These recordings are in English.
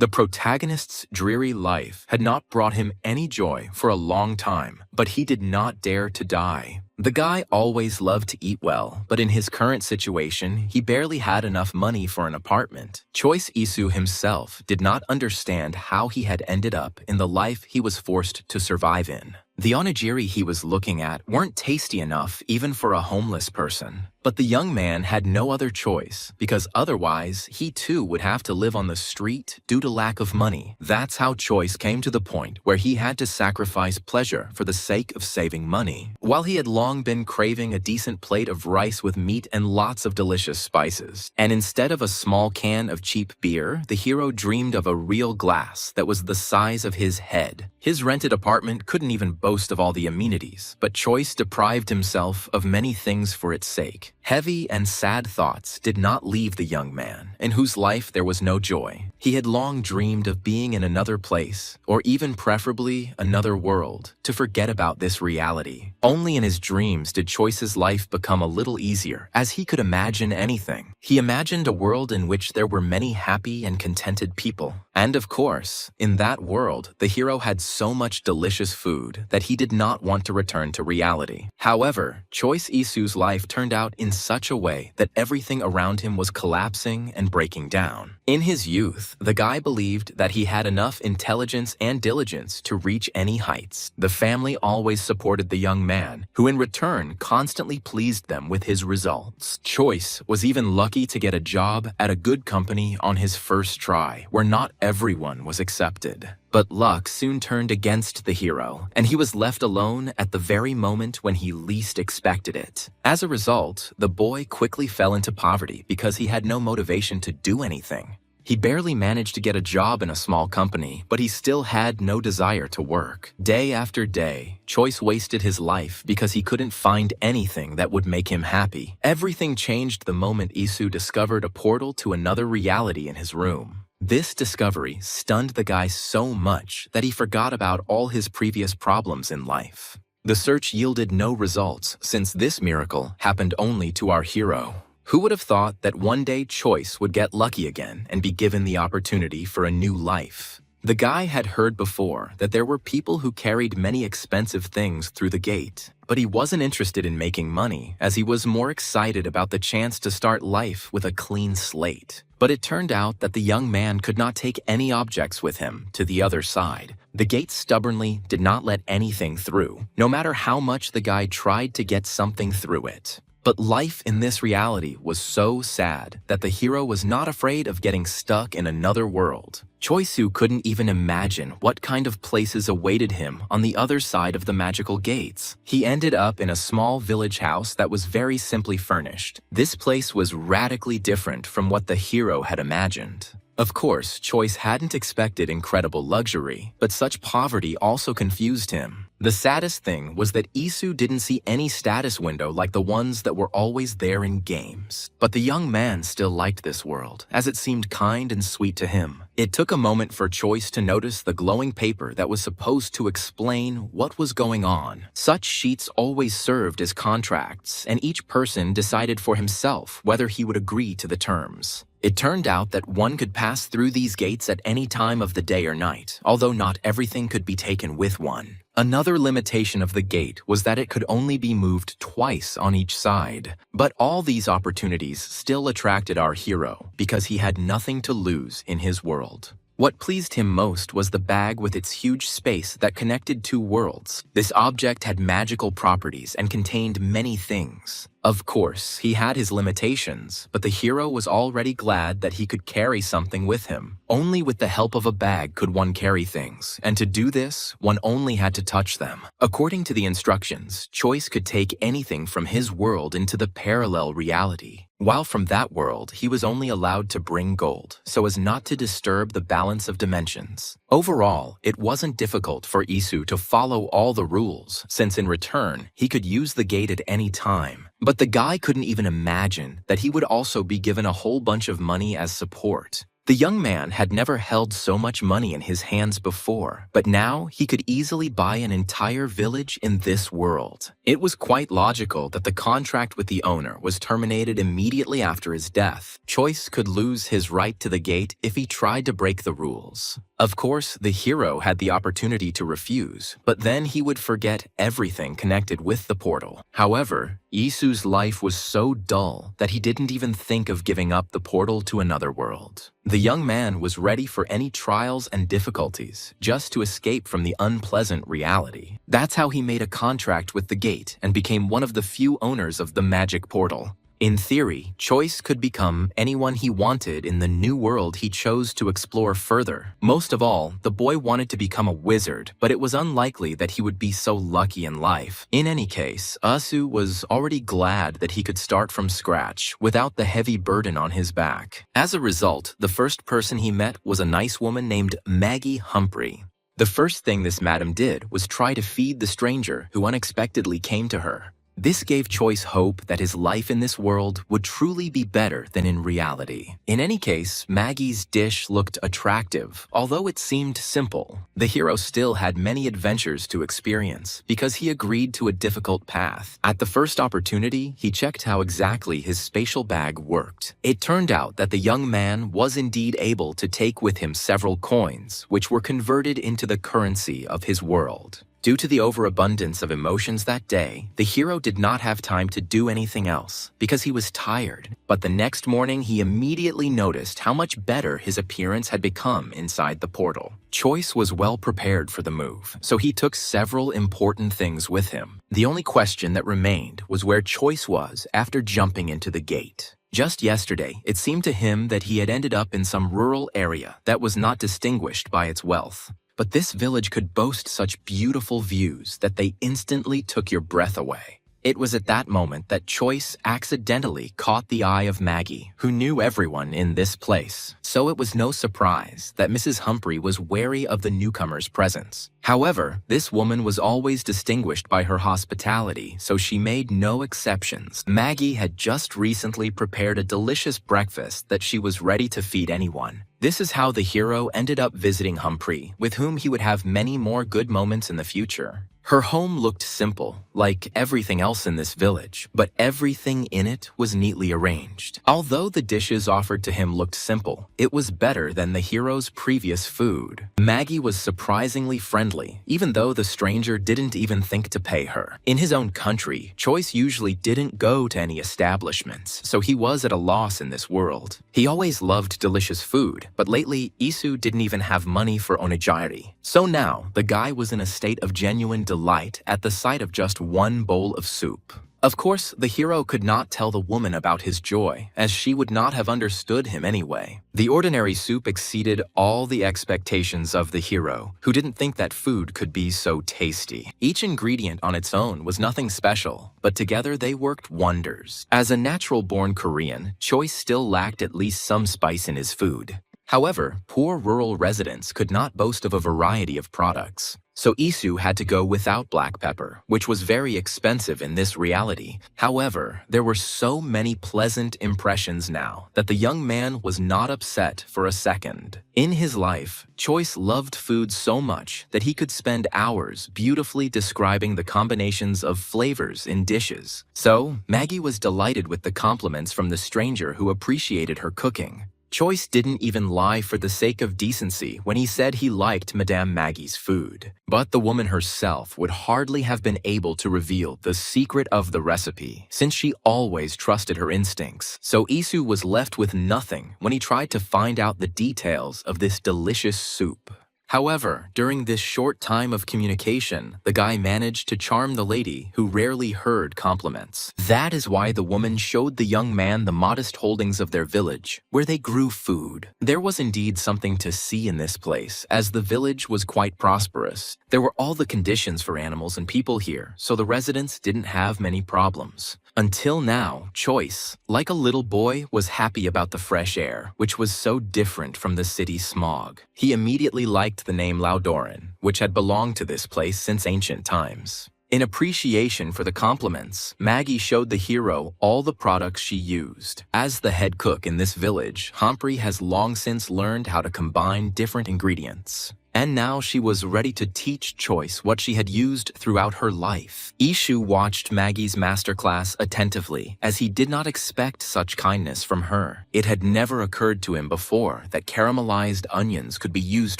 The protagonist's dreary life had not brought him any joy for a long time, but he did not dare to die. The guy always loved to eat well, but in his current situation, he barely had enough money for an apartment. Choice Isu himself did not understand how he had ended up in the life he was forced to survive in. The onigiri he was looking at weren't tasty enough even for a homeless person. But the young man had no other choice, because otherwise he too would have to live on the street due to lack of money. That's how Choice came to the point where he had to sacrifice pleasure for the sake of saving money. While he had long been craving a decent plate of rice with meat and lots of delicious spices, and instead of a small can of cheap beer, the hero dreamed of a real glass that was the size of his head. His rented apartment couldn't even boast of all the amenities, but Choice deprived himself of many things for its sake. Heavy and sad thoughts did not leave the young man, in whose life there was no joy. He had long dreamed of being in another place, or even preferably another world, to forget about this reality. Only in his dreams did Choice's life become a little easier, as he could imagine anything. He imagined a world in which there were many happy and contented people. And of course, in that world, the hero had so much delicious food that he did not want to return to reality. However, Choice Isu's life turned out in such a way that everything around him was collapsing and breaking down. In his youth, the guy believed that he had enough intelligence and diligence to reach any heights. The family always supported the young man, who in return constantly pleased them with his results. Choice was even lucky to get a job at a good company on his first try, where not everyone was accepted. But luck soon turned against the hero, and he was left alone at the very moment when he least expected it. As a result, the boy quickly fell into poverty because he had no motivation to do anything. He barely managed to get a job in a small company, but he still had no desire to work. Day after day, Choice wasted his life because he couldn't find anything that would make him happy. Everything changed the moment Isu discovered a portal to another reality in his room. This discovery stunned the guy so much that he forgot about all his previous problems in life. The search yielded no results, since this miracle happened only to our hero. Who would have thought that one day Choice would get lucky again and be given the opportunity for a new life? The guy had heard before that there were people who carried many expensive things through the gate, but he wasn't interested in making money, as he was more excited about the chance to start life with a clean slate. But it turned out that the young man could not take any objects with him to the other side. The gate stubbornly did not let anything through, no matter how much the guy tried to get something through it. But life in this reality was so sad that the hero was not afraid of getting stuck in another world. Choisu couldn't even imagine what kind of places awaited him on the other side of the magical gates. He ended up in a small village house that was very simply furnished. This place was radically different from what the hero had imagined. Of course, Choice hadn't expected incredible luxury, but such poverty also confused him. The saddest thing was that Isu didn't see any status window like the ones that were always there in games. But the young man still liked this world, as it seemed kind and sweet to him. It took a moment for Choice to notice the glowing paper that was supposed to explain what was going on. Such sheets always served as contracts, and each person decided for himself whether he would agree to the terms. It turned out that one could pass through these gates at any time of the day or night, although not everything could be taken with one. Another limitation of the gate was that it could only be moved twice on each side. But all these opportunities still attracted our hero because he had nothing to lose in his world. What pleased him most was the bag with its huge space that connected two worlds. This object had magical properties and contained many things. Of course, he had his limitations, but the hero was already glad that he could carry something with him. Only with the help of a bag could one carry things, and to do this, one only had to touch them. According to the instructions, Choice could take anything from his world into the parallel reality. While from that world, he was only allowed to bring gold, so as not to disturb the balance of dimensions. Overall, it wasn't difficult for Isu to follow all the rules, since in return, he could use the gate at any time. But the guy couldn't even imagine that he would also be given a whole bunch of money as support. The The young man had never held so much money in his hands before, but now he could easily buy an entire village in this world. It was quite logical that the contract with the owner was terminated immediately after his death. Choice could lose his right to the gate if he tried to break the rules. Of course, the hero had the opportunity to refuse, but then he would forget everything connected with the portal. However, Isu's life was so dull that he didn't even think of giving up the portal to another world. The young man was ready for any trials and difficulties just to escape from the unpleasant reality. That's how he made a contract with the gate and became one of the few owners of the magic portal. In theory, Choice could become anyone he wanted in the new world he chose to explore further. Most of all, the boy wanted to become a wizard, but it was unlikely that he would be so lucky in life. In any case, Asu was already glad that he could start from scratch without the heavy burden on his back. As a result, the first person he met was a nice woman named Maggie Humphrey. The first thing this madam did was try to feed the stranger who unexpectedly came to her. This gave Choice hope that his life in this world would truly be better than in reality. In any case, Maggie's dish looked attractive, although it seemed simple. The hero still had many adventures to experience because he agreed to a difficult path. At the first opportunity, he checked how exactly his spatial bag worked. It turned out that the young man was indeed able to take with him several coins, which were converted into the currency of his world. Due to the overabundance of emotions that day, the hero did not have time to do anything else because he was tired. But the next morning, he immediately noticed how much better his appearance had become inside the portal. Choice was well prepared for the move, so he took several important things with him. The only question that remained was where Choice was after jumping into the gate. Just yesterday, it seemed to him that he had ended up in some rural area that was not distinguished by its wealth. But this village could boast such beautiful views that they instantly took your breath away. It was at that moment that Choice accidentally caught the eye of Maggie, who knew everyone in this place. So it was no surprise that Mrs. Humphrey was wary of the newcomer's presence. However, this woman was always distinguished by her hospitality, so she made no exceptions. Maggie had just recently prepared a delicious breakfast that she was ready to feed anyone. This is how the hero ended up visiting Humphrey, with whom he would have many more good moments in the future. Her home looked simple, like everything else in this village, but everything in it was neatly arranged. Although the dishes offered to him looked simple, it was better than the hero's previous food. Maggie was surprisingly friendly, even though the stranger didn't even think to pay her. In his own country, Choice usually didn't go to any establishments, so he was at a loss in this world. He always loved delicious food, but lately, Isu didn't even have money for onigiri. So now, the guy was in a state of genuine delight at the sight of just one bowl of soup. Of course, the hero could not tell the woman about his joy, as she would not have understood him anyway. The ordinary soup exceeded all the expectations of the hero, who didn't think that food could be so tasty. Each ingredient on its own was nothing special, but together they worked wonders. As a natural-born Korean, Choice still lacked at least some spice in his food. However, poor rural residents could not boast of a variety of products. So Isu had to go without black pepper, which was very expensive in this reality. However, there were so many pleasant impressions now that the young man was not upset for a second. In his life, Choice loved food so much that he could spend hours beautifully describing the combinations of flavors in dishes. So, Maggie was delighted with the compliments from the stranger who appreciated her cooking. Choice didn't even lie for the sake of decency when he said he liked Madame Maggie's food. But the woman herself would hardly have been able to reveal the secret of the recipe, since she always trusted her instincts. So Isu was left with nothing when he tried to find out the details of this delicious soup. However, during this short time of communication, the guy managed to charm the lady who rarely heard compliments. That is why the woman showed the young man the modest holdings of their village, where they grew food. There was indeed something to see in this place, as the village was quite prosperous. There were all the conditions for animals and people here, so the residents didn't have many problems. Until now, Choice, like a little boy, was happy about the fresh air, which was so different from the city smog. He immediately liked the name Laudoran, which had belonged to this place since ancient times. In appreciation for the compliments, Maggie showed the hero all the products she used. As the head cook in this village, Humphrey has long since learned how to combine different ingredients. And now she was ready to teach Choice what she had used throughout her life. Ishu watched Maggie's masterclass attentively, as he did not expect such kindness from her. It had never occurred to him before that caramelized onions could be used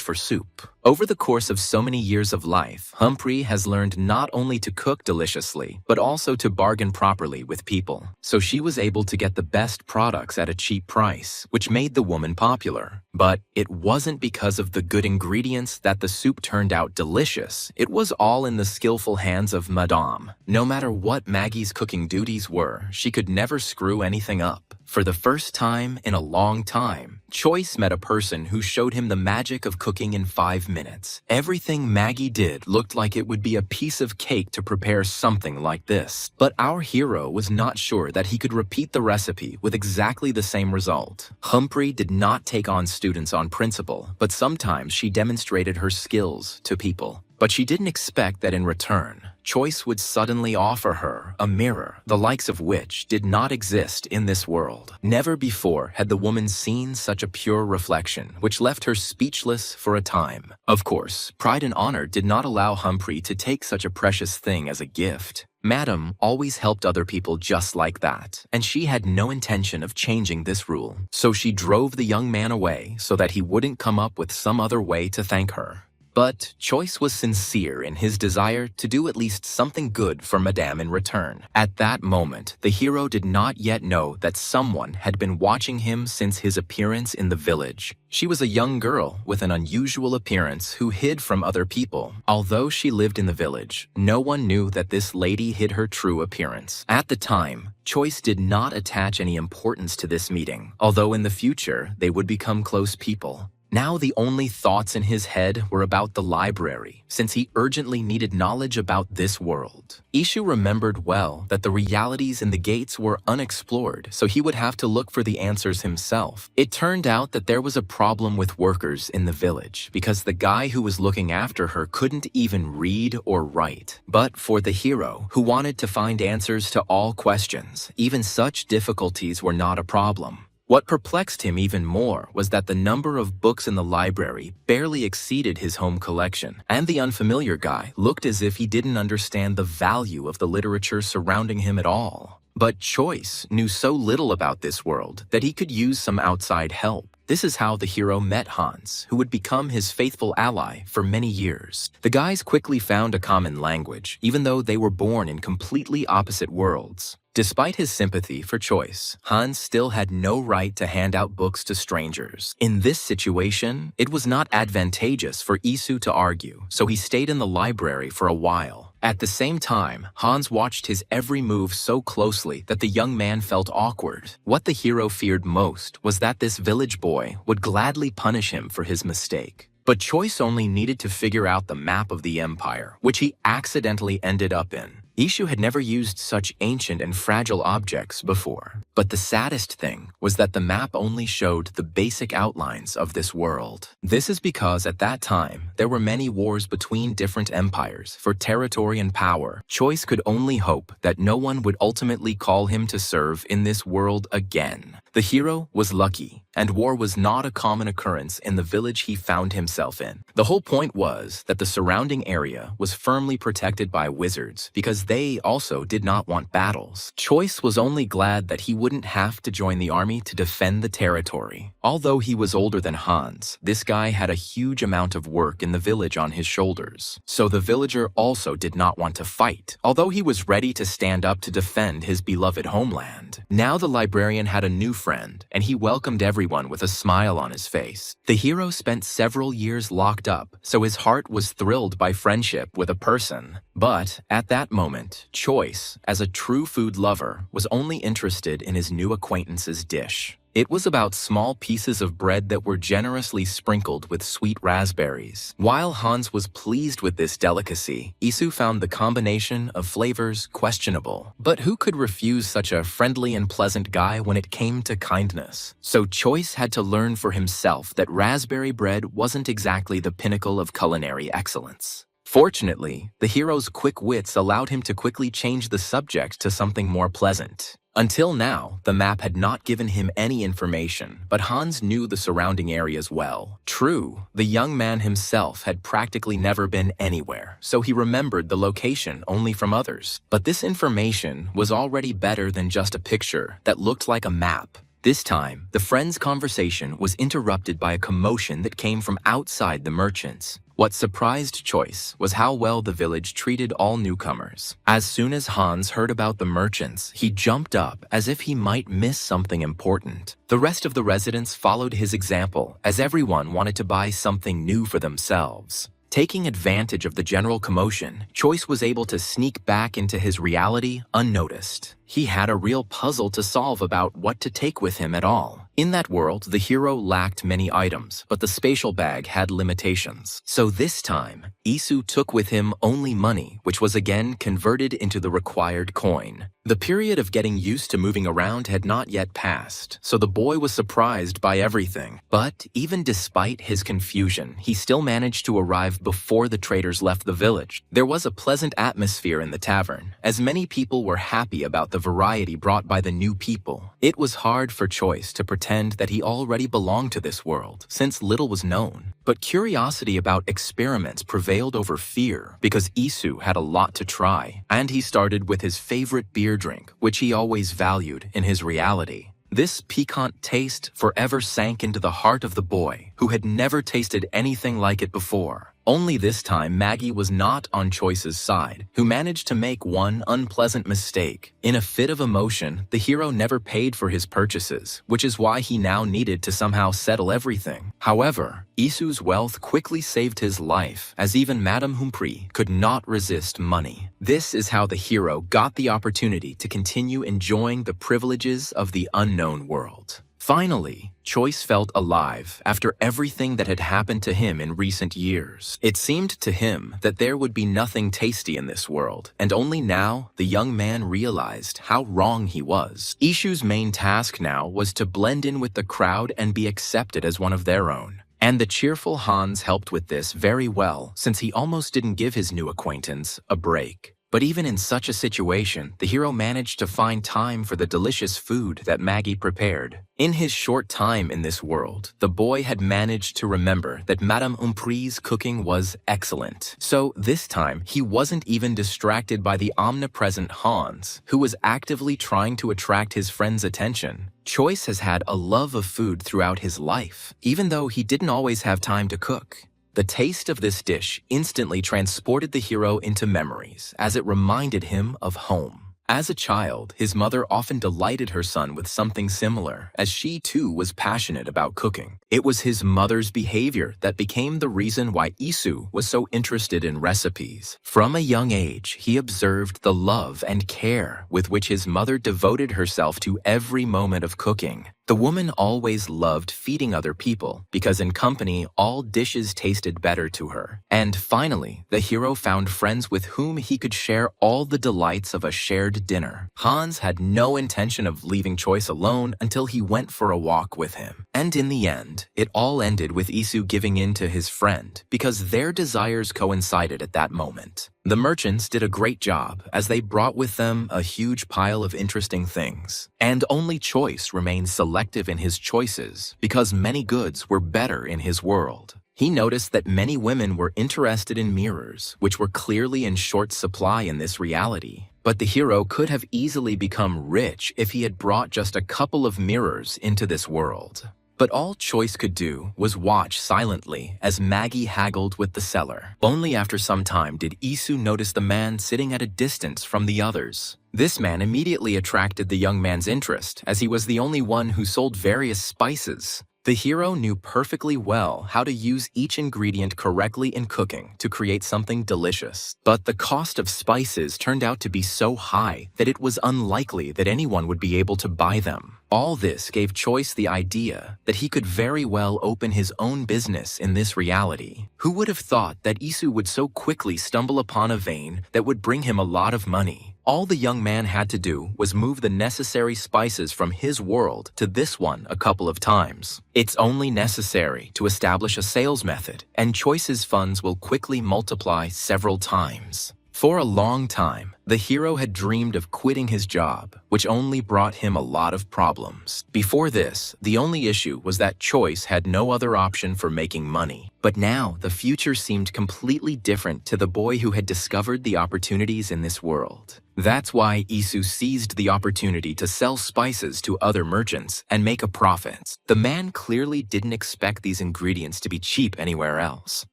for soup. Over the course of so many years of life, Humphrey has learned not only to cook deliciously, but also to bargain properly with people. So she was able to get the best products at a cheap price, which made the woman popular. But it wasn't because of the good ingredients that the soup turned out delicious. It was all in the skillful hands of Madame. No matter what Maggie's cooking duties were, she could never screw anything up. For the first time in a long time, Choice met a person who showed him the magic of cooking in 5 minutes. Everything Maggie did looked like it would be a piece of cake to prepare something like this. But our hero was not sure that he could repeat the recipe with exactly the same result. Humphrey did not take on students on principle, but sometimes she demonstrated her skills to people. But she didn't expect that in return, Choice would suddenly offer her a mirror, the likes of which did not exist in this world. Never before had the woman seen such a pure reflection, which left her speechless for a time. Of course, pride and honor did not allow Humphrey to take such a precious thing as a gift. Madam always helped other people just like that, and she had no intention of changing this rule. So she drove the young man away so that he wouldn't come up with some other way to thank her. But Choice was sincere in his desire to do at least something good for Madame in return. At that moment, the hero did not yet know that someone had been watching him since his appearance in the village. She was a young girl with an unusual appearance who hid from other people. Although she lived in the village, no one knew that this lady hid her true appearance. At the time, Choice did not attach any importance to this meeting, although in the future they would become close people. Now the only thoughts in his head were about the library, since he urgently needed knowledge about this world. Ishu remembered well that the realities in the gates were unexplored, so he would have to look for the answers himself. It turned out that there was a problem with workers in the village, because the guy who was looking after her couldn't even read or write. But for the hero, who wanted to find answers to all questions, even such difficulties were not a problem. What perplexed him even more was that the number of books in the library barely exceeded his home collection, and the unfamiliar guy looked as if he didn't understand the value of the literature surrounding him at all. But Choice knew so little about this world that he could use some outside help. This is how the hero met Hans, who would become his faithful ally for many years. The guys quickly found a common language, even though they were born in completely opposite worlds. Despite his sympathy for Choice, Hans still had no right to hand out books to strangers. In this situation, it was not advantageous for Isu to argue, so he stayed in the library for a while. At the same time, Hans watched his every move so closely that the young man felt awkward. What the hero feared most was that this village boy would gladly punish him for his mistake. But Choice only needed to figure out the map of the empire, which he accidentally ended up in. Ishu had never used such ancient and fragile objects before. But the saddest thing was that the map only showed the basic outlines of this world. This is because at that time, there were many wars between different empires for territory and power. Choice could only hope that no one would ultimately call him to serve in this world again. The hero was lucky, and war was not a common occurrence in the village he found himself in. The whole point was that the surrounding area was firmly protected by wizards because they also did not want battles. Choice was only glad that he wouldn't have to join the army to defend the territory. Although he was older than Hans, this guy had a huge amount of work in the village on his shoulders. So the villager also did not want to fight, although he was ready to stand up to defend his beloved homeland. Now the librarian had a new friend, and he welcomed everyone with a smile on his face. The hero spent several years locked up, so his heart was thrilled by friendship with a person. But at that moment, Choice, as a true food lover, was only interested in his new acquaintance's dish. It was about small pieces of bread that were generously sprinkled with sweet raspberries. While Hans was pleased with this delicacy, Isu found the combination of flavors questionable. But who could refuse such a friendly and pleasant guy when it came to kindness? So Choice had to learn for himself that raspberry bread wasn't exactly the pinnacle of culinary excellence. Fortunately, the hero's quick wits allowed him to quickly change the subject to something more pleasant. Until now, the map had not given him any information, but Hans knew the surrounding areas well. True, the young man himself had practically never been anywhere, so he remembered the location only from others. But this information was already better than just a picture that looked like a map. This time, the friends' conversation was interrupted by a commotion that came from outside the merchants. What surprised Choice was how well the village treated all newcomers. As soon as Hans heard about the merchants, he jumped up as if he might miss something important. The rest of the residents followed his example as everyone wanted to buy something new for themselves. Taking advantage of the general commotion, Choice was able to sneak back into his reality unnoticed. He had a real puzzle to solve about what to take with him at all. In that world, the hero lacked many items, but the spatial bag had limitations. So this time, Isu took with him only money, which was again converted into the required coin. The period of getting used to moving around had not yet passed, so the boy was surprised by everything. But even despite his confusion, he still managed to arrive before the traders left the village. There was a pleasant atmosphere in the tavern, as many people were happy about the variety brought by the new people. It was hard for Choice to pretend that he already belonged to this world, since little was known. But curiosity about experiments prevailed over fear, because Isu had a lot to try, and he started with his favorite beer drink, which he always valued in his reality. This piquant taste forever sank into the heart of the boy, who had never tasted anything like it before. Only this time, Maggie was not on Choice's side, who managed to make one unpleasant mistake. In a fit of emotion, the hero never paid for his purchases, which is why he now needed to somehow settle everything. However, Isu's wealth quickly saved his life, as even Madame Humphrey could not resist money. This is how the hero got the opportunity to continue enjoying the privileges of the unknown world. Finally, Choice felt alive after everything that had happened to him in recent years. It seemed to him that there would be nothing tasty in this world, and only now the young man realized how wrong he was. Ishu's main task now was to blend in with the crowd and be accepted as one of their own. And the cheerful Hans helped with this very well, since he almost didn't give his new acquaintance a break. But even in such a situation, the hero managed to find time for the delicious food that Maggie prepared. In his short time in this world, the boy had managed to remember that Madame Humphrey's cooking was excellent. So this time, he wasn't even distracted by the omnipresent Hans, who was actively trying to attract his friend's attention. Choice has had a love of food throughout his life, even though he didn't always have time to cook. The taste of this dish instantly transported the hero into memories, as it reminded him of home. As a child, his mother often delighted her son with something similar, as she too was passionate about cooking. It was his mother's behavior that became the reason why Isu was so interested in recipes. From a young age, he observed the love and care with which his mother devoted herself to every moment of cooking. The woman always loved feeding other people, because in company, all dishes tasted better to her. And finally, the hero found friends with whom he could share all the delights of a shared dinner. Hans had no intention of leaving Choice alone until he went for a walk with him. And in the end, it all ended with Isu giving in to his friend, because their desires coincided at that moment. The merchants did a great job, as they brought with them a huge pile of interesting things. And only Choice remained selective in his choices, because many goods were better in his world. He noticed that many women were interested in mirrors, which were clearly in short supply in this reality. But the hero could have easily become rich if he had brought just a couple of mirrors into this world. But all Choice could do was watch silently as Maggie haggled with the seller. Only after some time did Isu notice the man sitting at a distance from the others. This man immediately attracted the young man's interest, as he was the only one who sold various spices. The hero knew perfectly well how to use each ingredient correctly in cooking to create something delicious. But the cost of spices turned out to be so high that it was unlikely that anyone would be able to buy them. All this gave Choice the idea that he could very well open his own business in this reality. Who would have thought that Isu would so quickly stumble upon a vein that would bring him a lot of money? All the young man had to do was move the necessary spices from his world to this one a couple of times. It's only necessary to establish a sales method, and Choice's funds will quickly multiply several times. For a long time, the hero had dreamed of quitting his job, which only brought him a lot of problems. Before this, the only issue was that Choice had no other option for making money. But now, the future seemed completely different to the boy who had discovered the opportunities in this world. That's why Isu seized the opportunity to sell spices to other merchants and make a profit. The man clearly didn't expect these ingredients to be cheap anywhere else.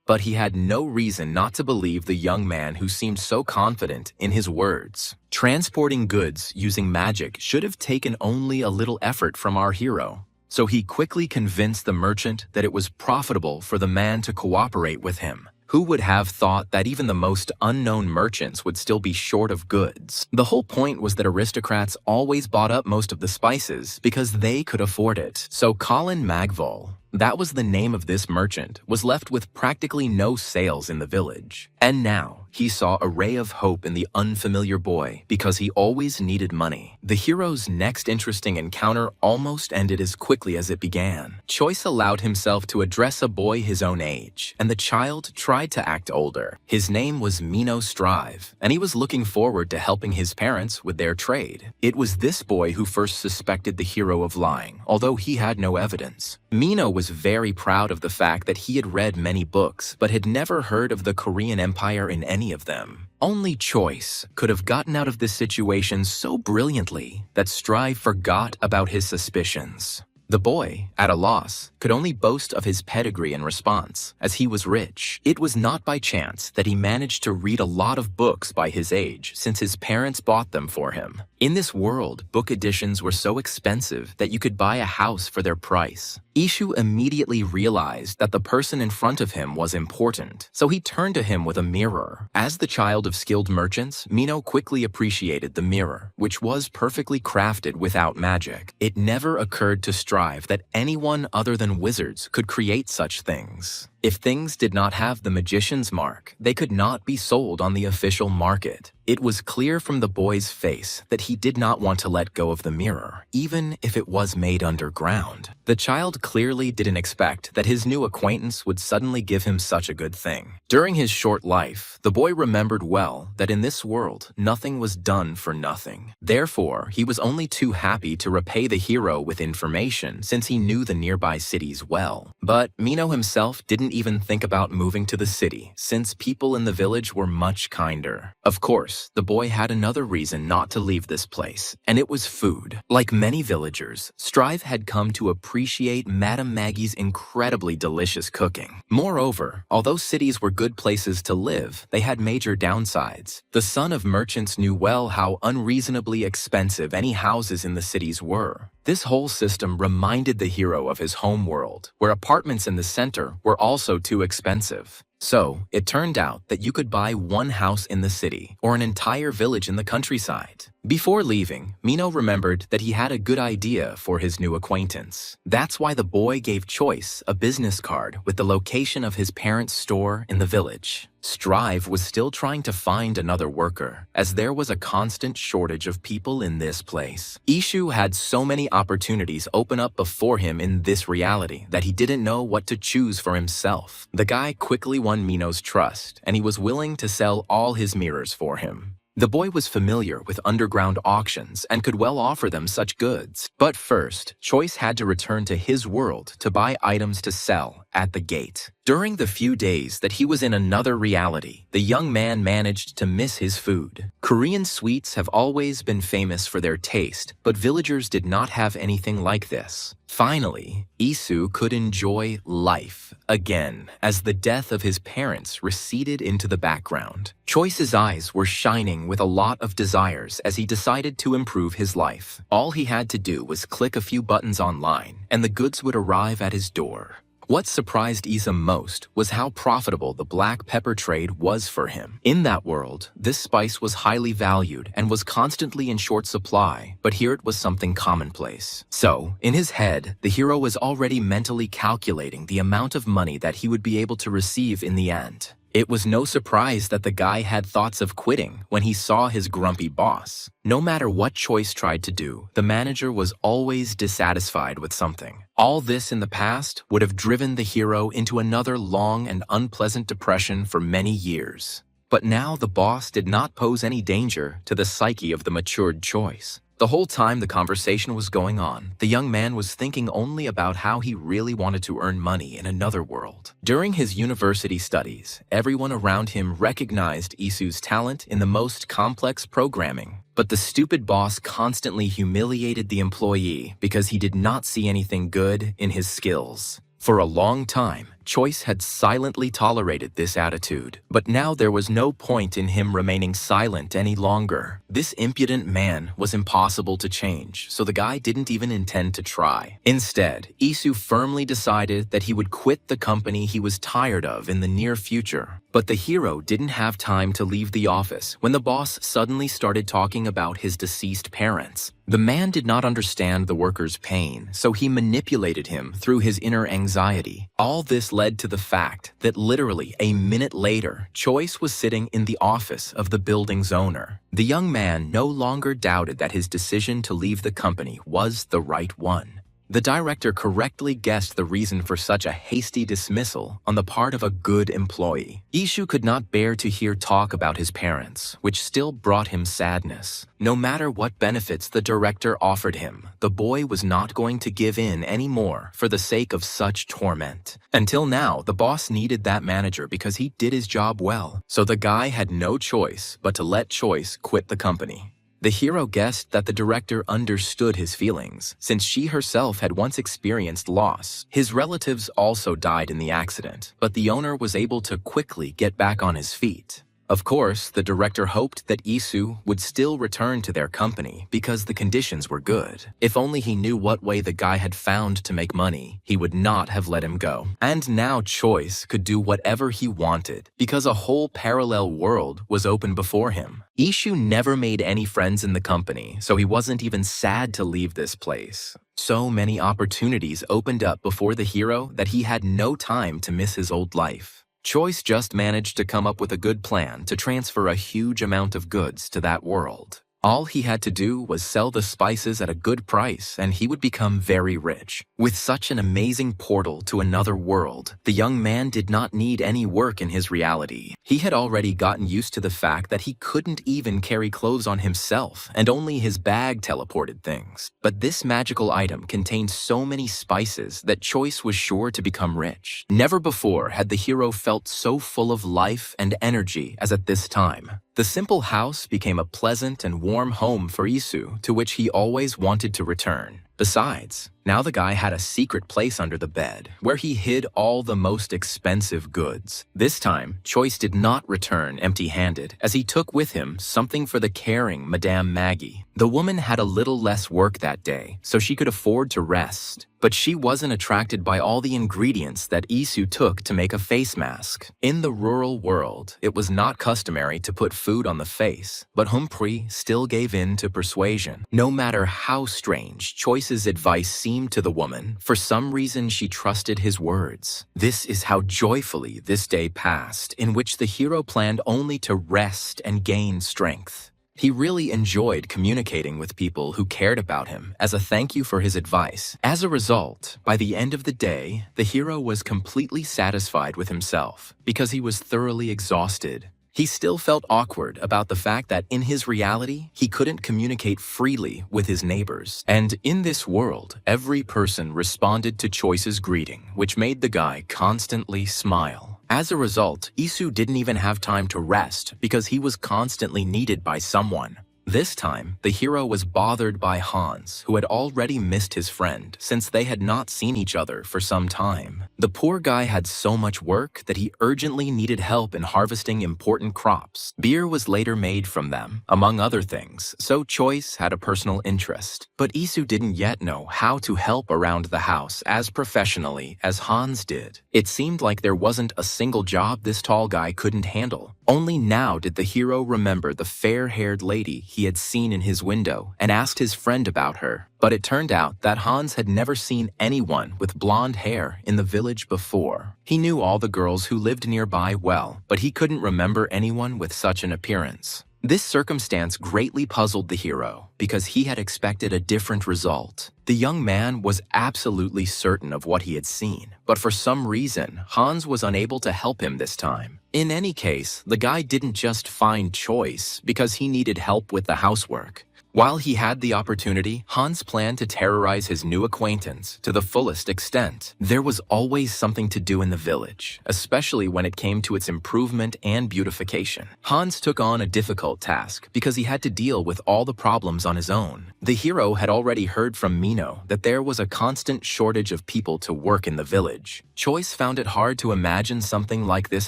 But he had no reason not to believe the young man who seemed so confident in his words. Transporting goods using magic should have taken only a little effort from our hero. So he quickly convinced the merchant that it was profitable for the man to cooperate with him. Who would have thought that even the most unknown merchants would still be short of goods? The whole point was that aristocrats always bought up most of the spices because they could afford it. So Colin Magvol, that was the name of this merchant, was left with practically no sales in the village. And now, he saw a ray of hope in the unfamiliar boy because he always needed money. The hero's next interesting encounter almost ended as quickly as it began. Choice allowed himself to address a boy his own age, and the child tried to act older. His name was Mino Strive, and he was looking forward to helping his parents with their trade. It was this boy who first suspected the hero of lying, although he had no evidence. Mino was very proud of the fact that he had read many books, but had never heard of the Korean Empire in any of them. Only Choice could have gotten out of this situation so brilliantly that Strive forgot about his suspicions. The boy, at a loss, could only boast of his pedigree in response, as he was rich. It was not by chance that he managed to read a lot of books by his age, since his parents bought them for him. In this world, book editions were so expensive that you could buy a house for their price. Ishu immediately realized that the person in front of him was important, so he turned to him with a mirror. As the child of skilled merchants, Mino quickly appreciated the mirror, which was perfectly crafted without magic. It never occurred to Strive that anyone other than wizards could create such things. If things did not have the magician's mark, they could not be sold on the official market. It was clear from the boy's face that he did not want to let go of the mirror, even if it was made underground. The child clearly didn't expect that his new acquaintance would suddenly give him such a good thing. During his short life, the boy remembered well that in this world, nothing was done for nothing. Therefore, he was only too happy to repay the hero with information since he knew the nearby cities well. But Mino himself didn't even think about moving to the city, since people in the village were much kinder. Of course, the boy had another reason not to leave this place, and it was food. Like many villagers, Strive had come to appreciate Madame Maggie's incredibly delicious cooking. Moreover, although cities were good places to live, they had major downsides. The son of merchants knew well how unreasonably expensive any houses in the cities were. This whole system reminded the hero of his home world, where apartments in the center were also too expensive. So, it turned out that you could buy one house in the city, or an entire village in the countryside. Before leaving, Mino remembered that he had a good idea for his new acquaintance. That's why the boy gave Choice a business card with the location of his parents' store in the village. Strive was still trying to find another worker, as there was a constant shortage of people in this place. Ishu had so many opportunities open up before him in this reality that he didn't know what to choose for himself. The guy quickly won Mino's trust, and he was willing to sell all his mirrors for him. The boy was familiar with underground auctions and could well offer them such goods. But first, Choice had to return to his world to buy items to sell at the gate. During the few days that he was in another reality, the young man managed to miss his food. Korean sweets have always been famous for their taste, but villagers did not have anything like this. Finally, Isu could enjoy life again as the death of his parents receded into the background. Choice's eyes were shining with a lot of desires as he decided to improve his life. All he had to do was click a few buttons online, and the goods would arrive at his door. What surprised Isa most was how profitable the black pepper trade was for him. In that world, this spice was highly valued and was constantly in short supply, but here it was something commonplace. So, in his head, the hero was already mentally calculating the amount of money that he would be able to receive in the end. It was no surprise that the guy had thoughts of quitting when he saw his grumpy boss. No matter what Choice tried to do, the manager was always dissatisfied with something. All this in the past would have driven the hero into another long and unpleasant depression for many years. But now the boss did not pose any danger to the psyche of the matured Choice. The whole time the conversation was going on, the young man was thinking only about how he really wanted to earn money in another world. During his university studies, everyone around him recognized Isu's talent in the most complex programming. But the stupid boss constantly humiliated the employee because he did not see anything good in his skills. For a long time, Choice had silently tolerated this attitude, but now there was no point in him remaining silent any longer. This impudent man was impossible to change, so the guy didn't even intend to try. Instead, Isu firmly decided that he would quit the company he was tired of in the near future. But the hero didn't have time to leave the office when the boss suddenly started talking about his deceased parents. The man did not understand the worker's pain, so he manipulated him through his inner anxiety. All this led to the fact that literally a minute later, Choice was sitting in the office of the building's owner. The young man no longer doubted that his decision to leave the company was the right one. The director correctly guessed the reason for such a hasty dismissal on the part of a good employee. Ishu could not bear to hear talk about his parents, which still brought him sadness. No matter what benefits the director offered him, the boy was not going to give in anymore for the sake of such torment. Until now, the boss needed that manager because he did his job well, so the guy had no choice but to let Choice quit the company. The hero guessed that the director understood his feelings, since she herself had once experienced loss. His relatives also died in the accident, but the owner was able to quickly get back on his feet. Of course, the director hoped that Isu would still return to their company because the conditions were good. If only he knew what way the guy had found to make money, he would not have let him go. And now Choice could do whatever he wanted because a whole parallel world was open before him. Ishu never made any friends in the company, so he wasn't even sad to leave this place. So many opportunities opened up before the hero that he had no time to miss his old life. Choice just managed to come up with a good plan to transfer a huge amount of goods to that world. All he had to do was sell the spices at a good price and he would become very rich. With such an amazing portal to another world, the young man did not need any work in his reality. He had already gotten used to the fact that he couldn't even carry clothes on himself and only his bag teleported things. But this magical item contained so many spices that Choice was sure to become rich. Never before had the hero felt so full of life and energy as at this time. The simple house became a pleasant and warm home for Isu, to which he always wanted to return. Besides, now the guy had a secret place under the bed, where he hid all the most expensive goods. This time, Choice did not return empty-handed, as he took with him something for the caring Madame Maggie. The woman had a little less work that day, so she could afford to rest. But she wasn't attracted by all the ingredients that Isu took to make a face mask. In the rural world, it was not customary to put food on the face, but Humphrey still gave in to persuasion. No matter how strange Choice's advice seemed to the woman, for some reason she trusted his words. This is how joyfully this day passed, in which the hero planned only to rest and gain strength. He really enjoyed communicating with people who cared about him as a thank you for his advice. As a result, by the end of the day, the hero was completely satisfied with himself because he was thoroughly exhausted. He still felt awkward about the fact that in his reality, he couldn't communicate freely with his neighbors. And in this world, every person responded to Choice's greeting, which made the guy constantly smile. As a result, Isu didn't even have time to rest because he was constantly needed by someone. This time, the hero was bothered by Hans, who had already missed his friend since they had not seen each other for some time. The poor guy had so much work that he urgently needed help in harvesting important crops. Beer was later made from them, among other things, so Choice had a personal interest. But Isu didn't yet know how to help around the house as professionally as Hans did. It seemed like there wasn't a single job this tall guy couldn't handle. Only now did the hero remember the fair-haired lady he had seen in his window and asked his friend about her. But it turned out that Hans had never seen anyone with blonde hair in the village before. He knew all the girls who lived nearby well, but he couldn't remember anyone with such an appearance. This circumstance greatly puzzled the hero because he had expected a different result. The young man was absolutely certain of what he had seen, but for some reason, Hans was unable to help him this time. In any case, the guy didn't just find Choice because he needed help with the housework. While he had the opportunity, Hans planned to terrorize his new acquaintance to the fullest extent. There was always something to do in the village, especially when it came to its improvement and beautification. Hans took on a difficult task because he had to deal with all the problems on his own. The hero had already heard from Mino that there was a constant shortage of people to work in the village. Choice found it hard to imagine something like this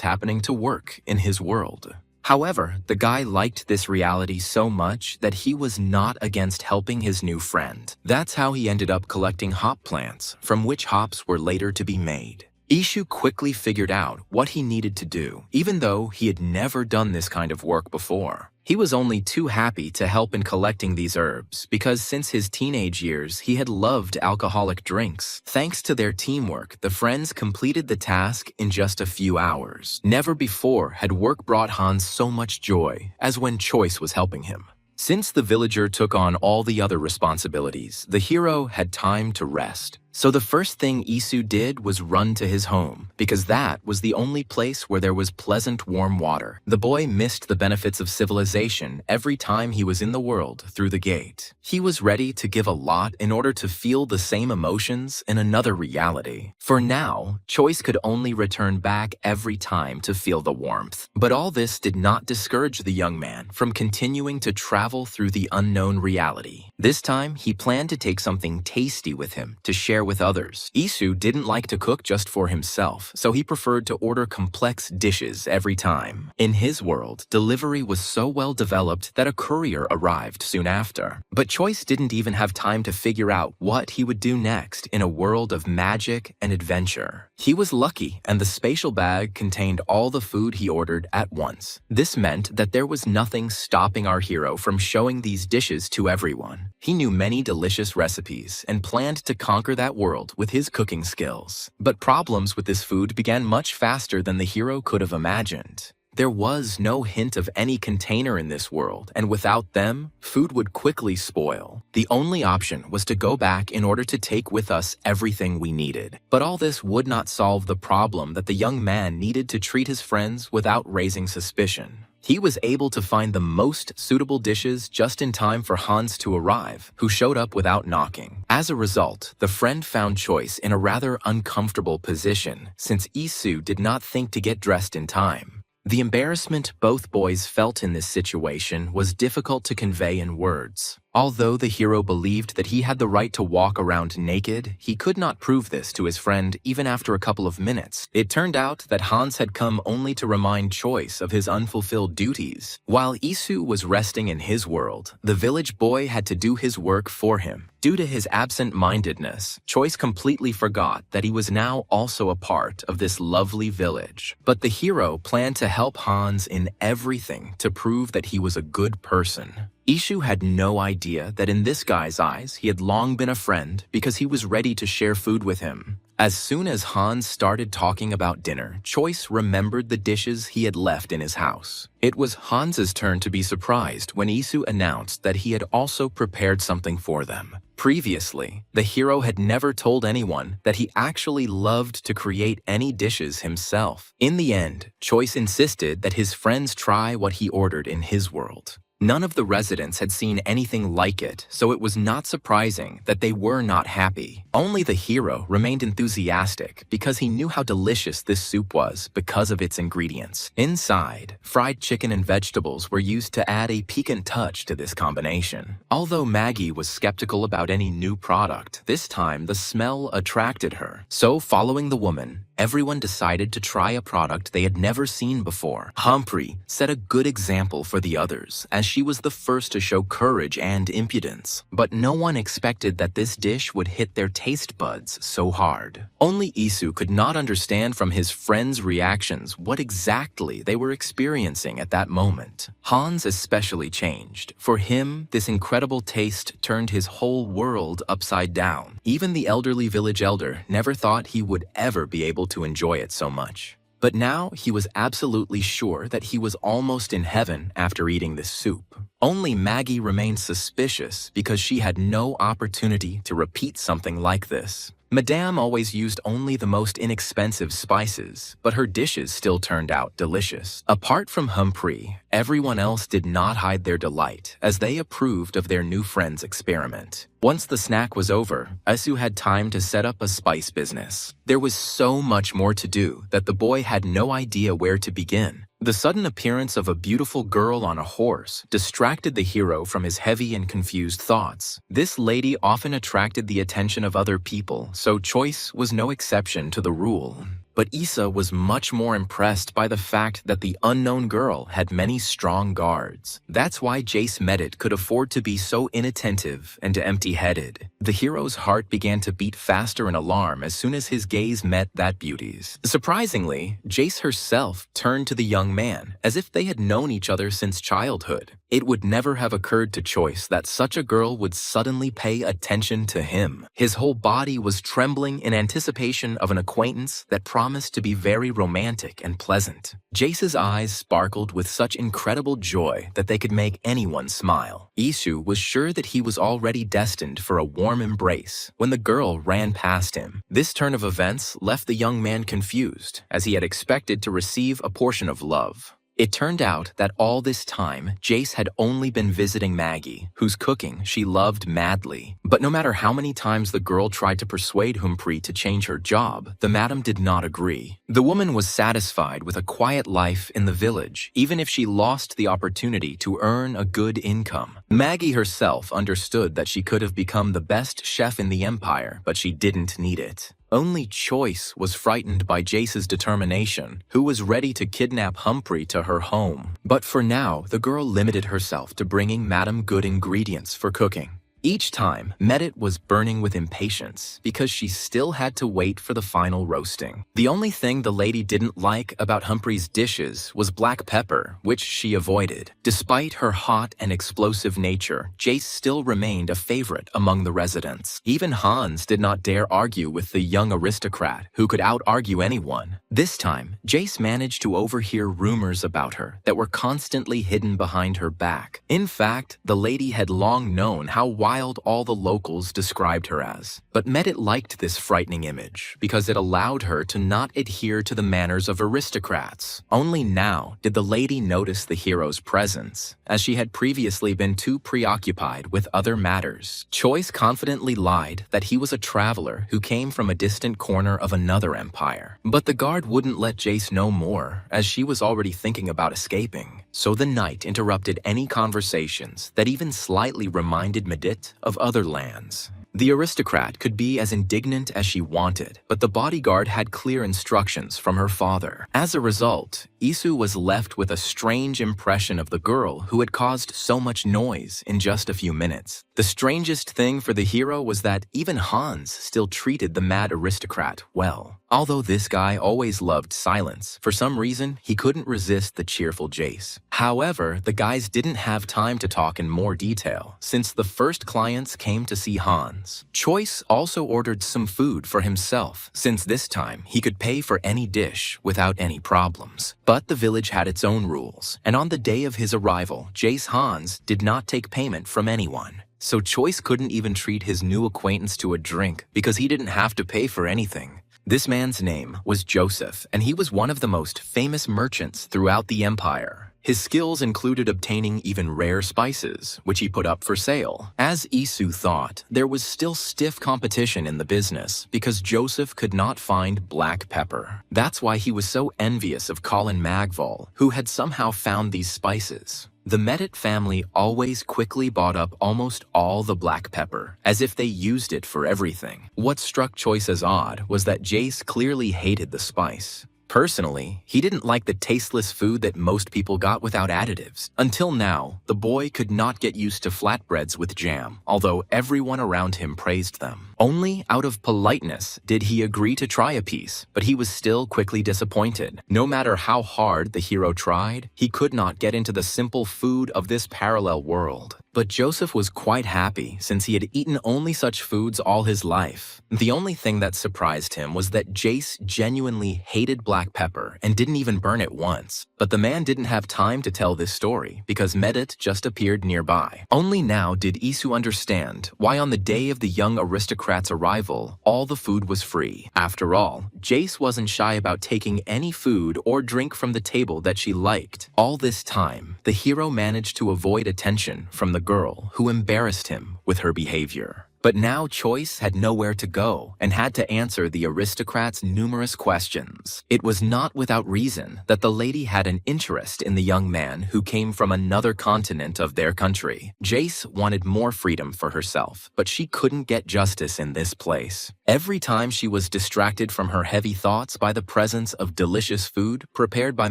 happening to work in his world. However, the guy liked this reality so much that he was not against helping his new friend. That's how he ended up collecting hop plants, from which hops were later to be made. Ishu quickly figured out what he needed to do, even though he had never done this kind of work before. He was only too happy to help in collecting these herbs because since his teenage years, he had loved alcoholic drinks. Thanks to their teamwork, the friends completed the task in just a few hours. Never before had work brought Hans so much joy as when Choice was helping him. Since the villager took on all the other responsibilities, the hero had time to rest. So the first thing Isu did was run to his home, because that was the only place where there was pleasant warm water. The boy missed the benefits of civilization every time he was in the world through the gate. He was ready to give a lot in order to feel the same emotions in another reality. For now, Choice could only return back every time to feel the warmth. But all this did not discourage the young man from continuing to travel through the unknown reality. This time, he planned to take something tasty with him to share with others. Isu didn't like to cook just for himself, so he preferred to order complex dishes every time. In his world, delivery was so well developed that a courier arrived soon after. But Choice didn't even have time to figure out what he would do next in a world of magic and adventure. He was lucky, and the spatial bag contained all the food he ordered at once. This meant that there was nothing stopping our hero from showing these dishes to everyone. He knew many delicious recipes and planned to conquer that world with his cooking skills. But problems with this food began much faster than the hero could have imagined. There was no hint of any container in this world, and without them, food would quickly spoil. The only option was to go back in order to take with us everything we needed. But all this would not solve the problem that the young man needed to treat his friends without raising suspicion. He was able to find the most suitable dishes just in time for Hans to arrive, who showed up without knocking. As a result, the friend found Choice in a rather uncomfortable position, since Isu did not think to get dressed in time. The embarrassment both boys felt in this situation was difficult to convey in words. Although the hero believed that he had the right to walk around naked, he could not prove this to his friend even after a couple of minutes. It turned out that Hans had come only to remind Choice of his unfulfilled duties. While Isu was resting in his world, the village boy had to do his work for him. Due to his absent-mindedness, Choice completely forgot that he was now also a part of this lovely village. But the hero planned to help Hans in everything to prove that he was a good person. Ishu had no idea that in this guy's eyes, he had long been a friend because he was ready to share food with him. As soon as Hans started talking about dinner, Choice remembered the dishes he had left in his house. It was Hans's turn to be surprised when Isu announced that he had also prepared something for them. Previously, the hero had never told anyone that he actually loved to create any dishes himself. In the end, Choice insisted that his friends try what he ordered in his world. None of the residents had seen anything like it, so it was not surprising that they were not happy. Only the hero remained enthusiastic because he knew how delicious this soup was because of its ingredients. Inside, fried chicken and vegetables were used to add a piquant touch to this combination. Although Maggie was skeptical about any new product, this time the smell attracted her. So following the woman, everyone decided to try a product they had never seen before. Humphrey set a good example for the others as she was the first to show courage and impudence. But no one expected that this dish would hit their taste buds so hard. Only Isu could not understand from his friends' reactions what exactly they were experiencing at that moment. Hans especially changed. For him, this incredible taste turned his whole world upside down. Even the elderly village elder never thought he would ever be able to enjoy it so much. But now he was absolutely sure that he was almost in heaven after eating this soup. Only Maggie remained suspicious because she had no opportunity to repeat something like this. Madame always used only the most inexpensive spices, but her dishes still turned out delicious. Apart from Humphrey, everyone else did not hide their delight as they approved of their new friend's experiment. Once the snack was over, Isu had time to set up a spice business. There was so much more to do that the boy had no idea where to begin. The sudden appearance of a beautiful girl on a horse distracted the hero from his heavy and confused thoughts. This lady often attracted the attention of other people, so choice was no exception to the rule. But Issa was much more impressed by the fact that the unknown girl had many strong guards. That's why Jace Medit could afford to be so inattentive and empty-headed. The hero's heart began to beat faster in alarm as soon as his gaze met that beauty's. Surprisingly, Jace herself turned to the young man, as if they had known each other since childhood. It would never have occurred to Choice that such a girl would suddenly pay attention to him. His whole body was trembling in anticipation of an acquaintance that promised to be very romantic and pleasant. Jace's eyes sparkled with such incredible joy that they could make anyone smile. Isu was sure that he was already destined for a warm embrace when the girl ran past him. This turn of events left the young man confused, as he had expected to receive a portion of love. It turned out that all this time, Jace had only been visiting Maggie, whose cooking she loved madly. But no matter how many times the girl tried to persuade Humphrey to change her job, the madam did not agree. The woman was satisfied with a quiet life in the village, even if she lost the opportunity to earn a good income. Maggie herself understood that she could have become the best chef in the empire, but she didn't need it. Only Choice was frightened by Jace's determination, who was ready to kidnap Humphrey to her home. But for now, the girl limited herself to bringing Madam good ingredients for cooking. Each time, Medit was burning with impatience because she still had to wait for the final roasting. The only thing the lady didn't like about Humphrey's dishes was black pepper, which she avoided. Despite her hot and explosive nature, Jace still remained a favorite among the residents. Even Hans did not dare argue with the young aristocrat, who could out-argue anyone. This time, Jace managed to overhear rumors about her that were constantly hidden behind her back. In fact, the lady had long known how wild all the locals described her as. But Medit liked this frightening image because it allowed her to not adhere to the manners of aristocrats. Only now did the lady notice the hero's presence, as she had previously been too preoccupied with other matters. Choice confidently lied that he was a traveler who came from a distant corner of another empire. But the guard wouldn't let Jace know more, as she was already thinking about escaping. So the knight interrupted any conversations that even slightly reminded Medit of other lands. The aristocrat could be as indignant as she wanted, but the bodyguard had clear instructions from her father. As a result, Isu was left with a strange impression of the girl who had caused so much noise in just a few minutes. The strangest thing for the hero was that even Hans still treated the mad aristocrat well. Although this guy always loved silence, for some reason he couldn't resist the cheerful Jace. However, the guys didn't have time to talk in more detail, since the first clients came to see Hans. Choice also ordered some food for himself, since this time he could pay for any dish without any problems. But the village had its own rules, and on the day of his arrival, Jace Hans did not take payment from anyone. So Choice couldn't even treat his new acquaintance to a drink because he didn't have to pay for anything. This man's name was Joseph, and he was one of the most famous merchants throughout the empire. His skills included obtaining even rare spices, which he put up for sale. As Isu thought, there was still stiff competition in the business because Joseph could not find black pepper. That's why he was so envious of Colin Magval, who had somehow found these spices. The Medit family always quickly bought up almost all the black pepper, as if they used it for everything. What struck Choice as odd was that Jace clearly hated the spice. Personally, he didn't like the tasteless food that most people got without additives. Until now, the boy could not get used to flatbreads with jam, although everyone around him praised them. Only out of politeness did he agree to try a piece, but he was still quickly disappointed. No matter how hard the hero tried, he could not get into the simple food of this parallel world. But Joseph was quite happy since he had eaten only such foods all his life. The only thing that surprised him was that Jace genuinely hated black pepper and didn't even burn it once. But the man didn't have time to tell this story because Medit just appeared nearby. Only now did Isu understand why on the day of the young aristocrat's arrival, all the food was free. After all, Jace wasn't shy about taking any food or drink from the table that she liked. All this time, the hero managed to avoid attention from the girl who embarrassed him with her behavior. But now Choice had nowhere to go and had to answer the aristocrat's numerous questions. It was not without reason that the lady had an interest in the young man who came from another continent of their country. Jace wanted more freedom for herself, but she couldn't get justice in this place. Every time she was distracted from her heavy thoughts by the presence of delicious food prepared by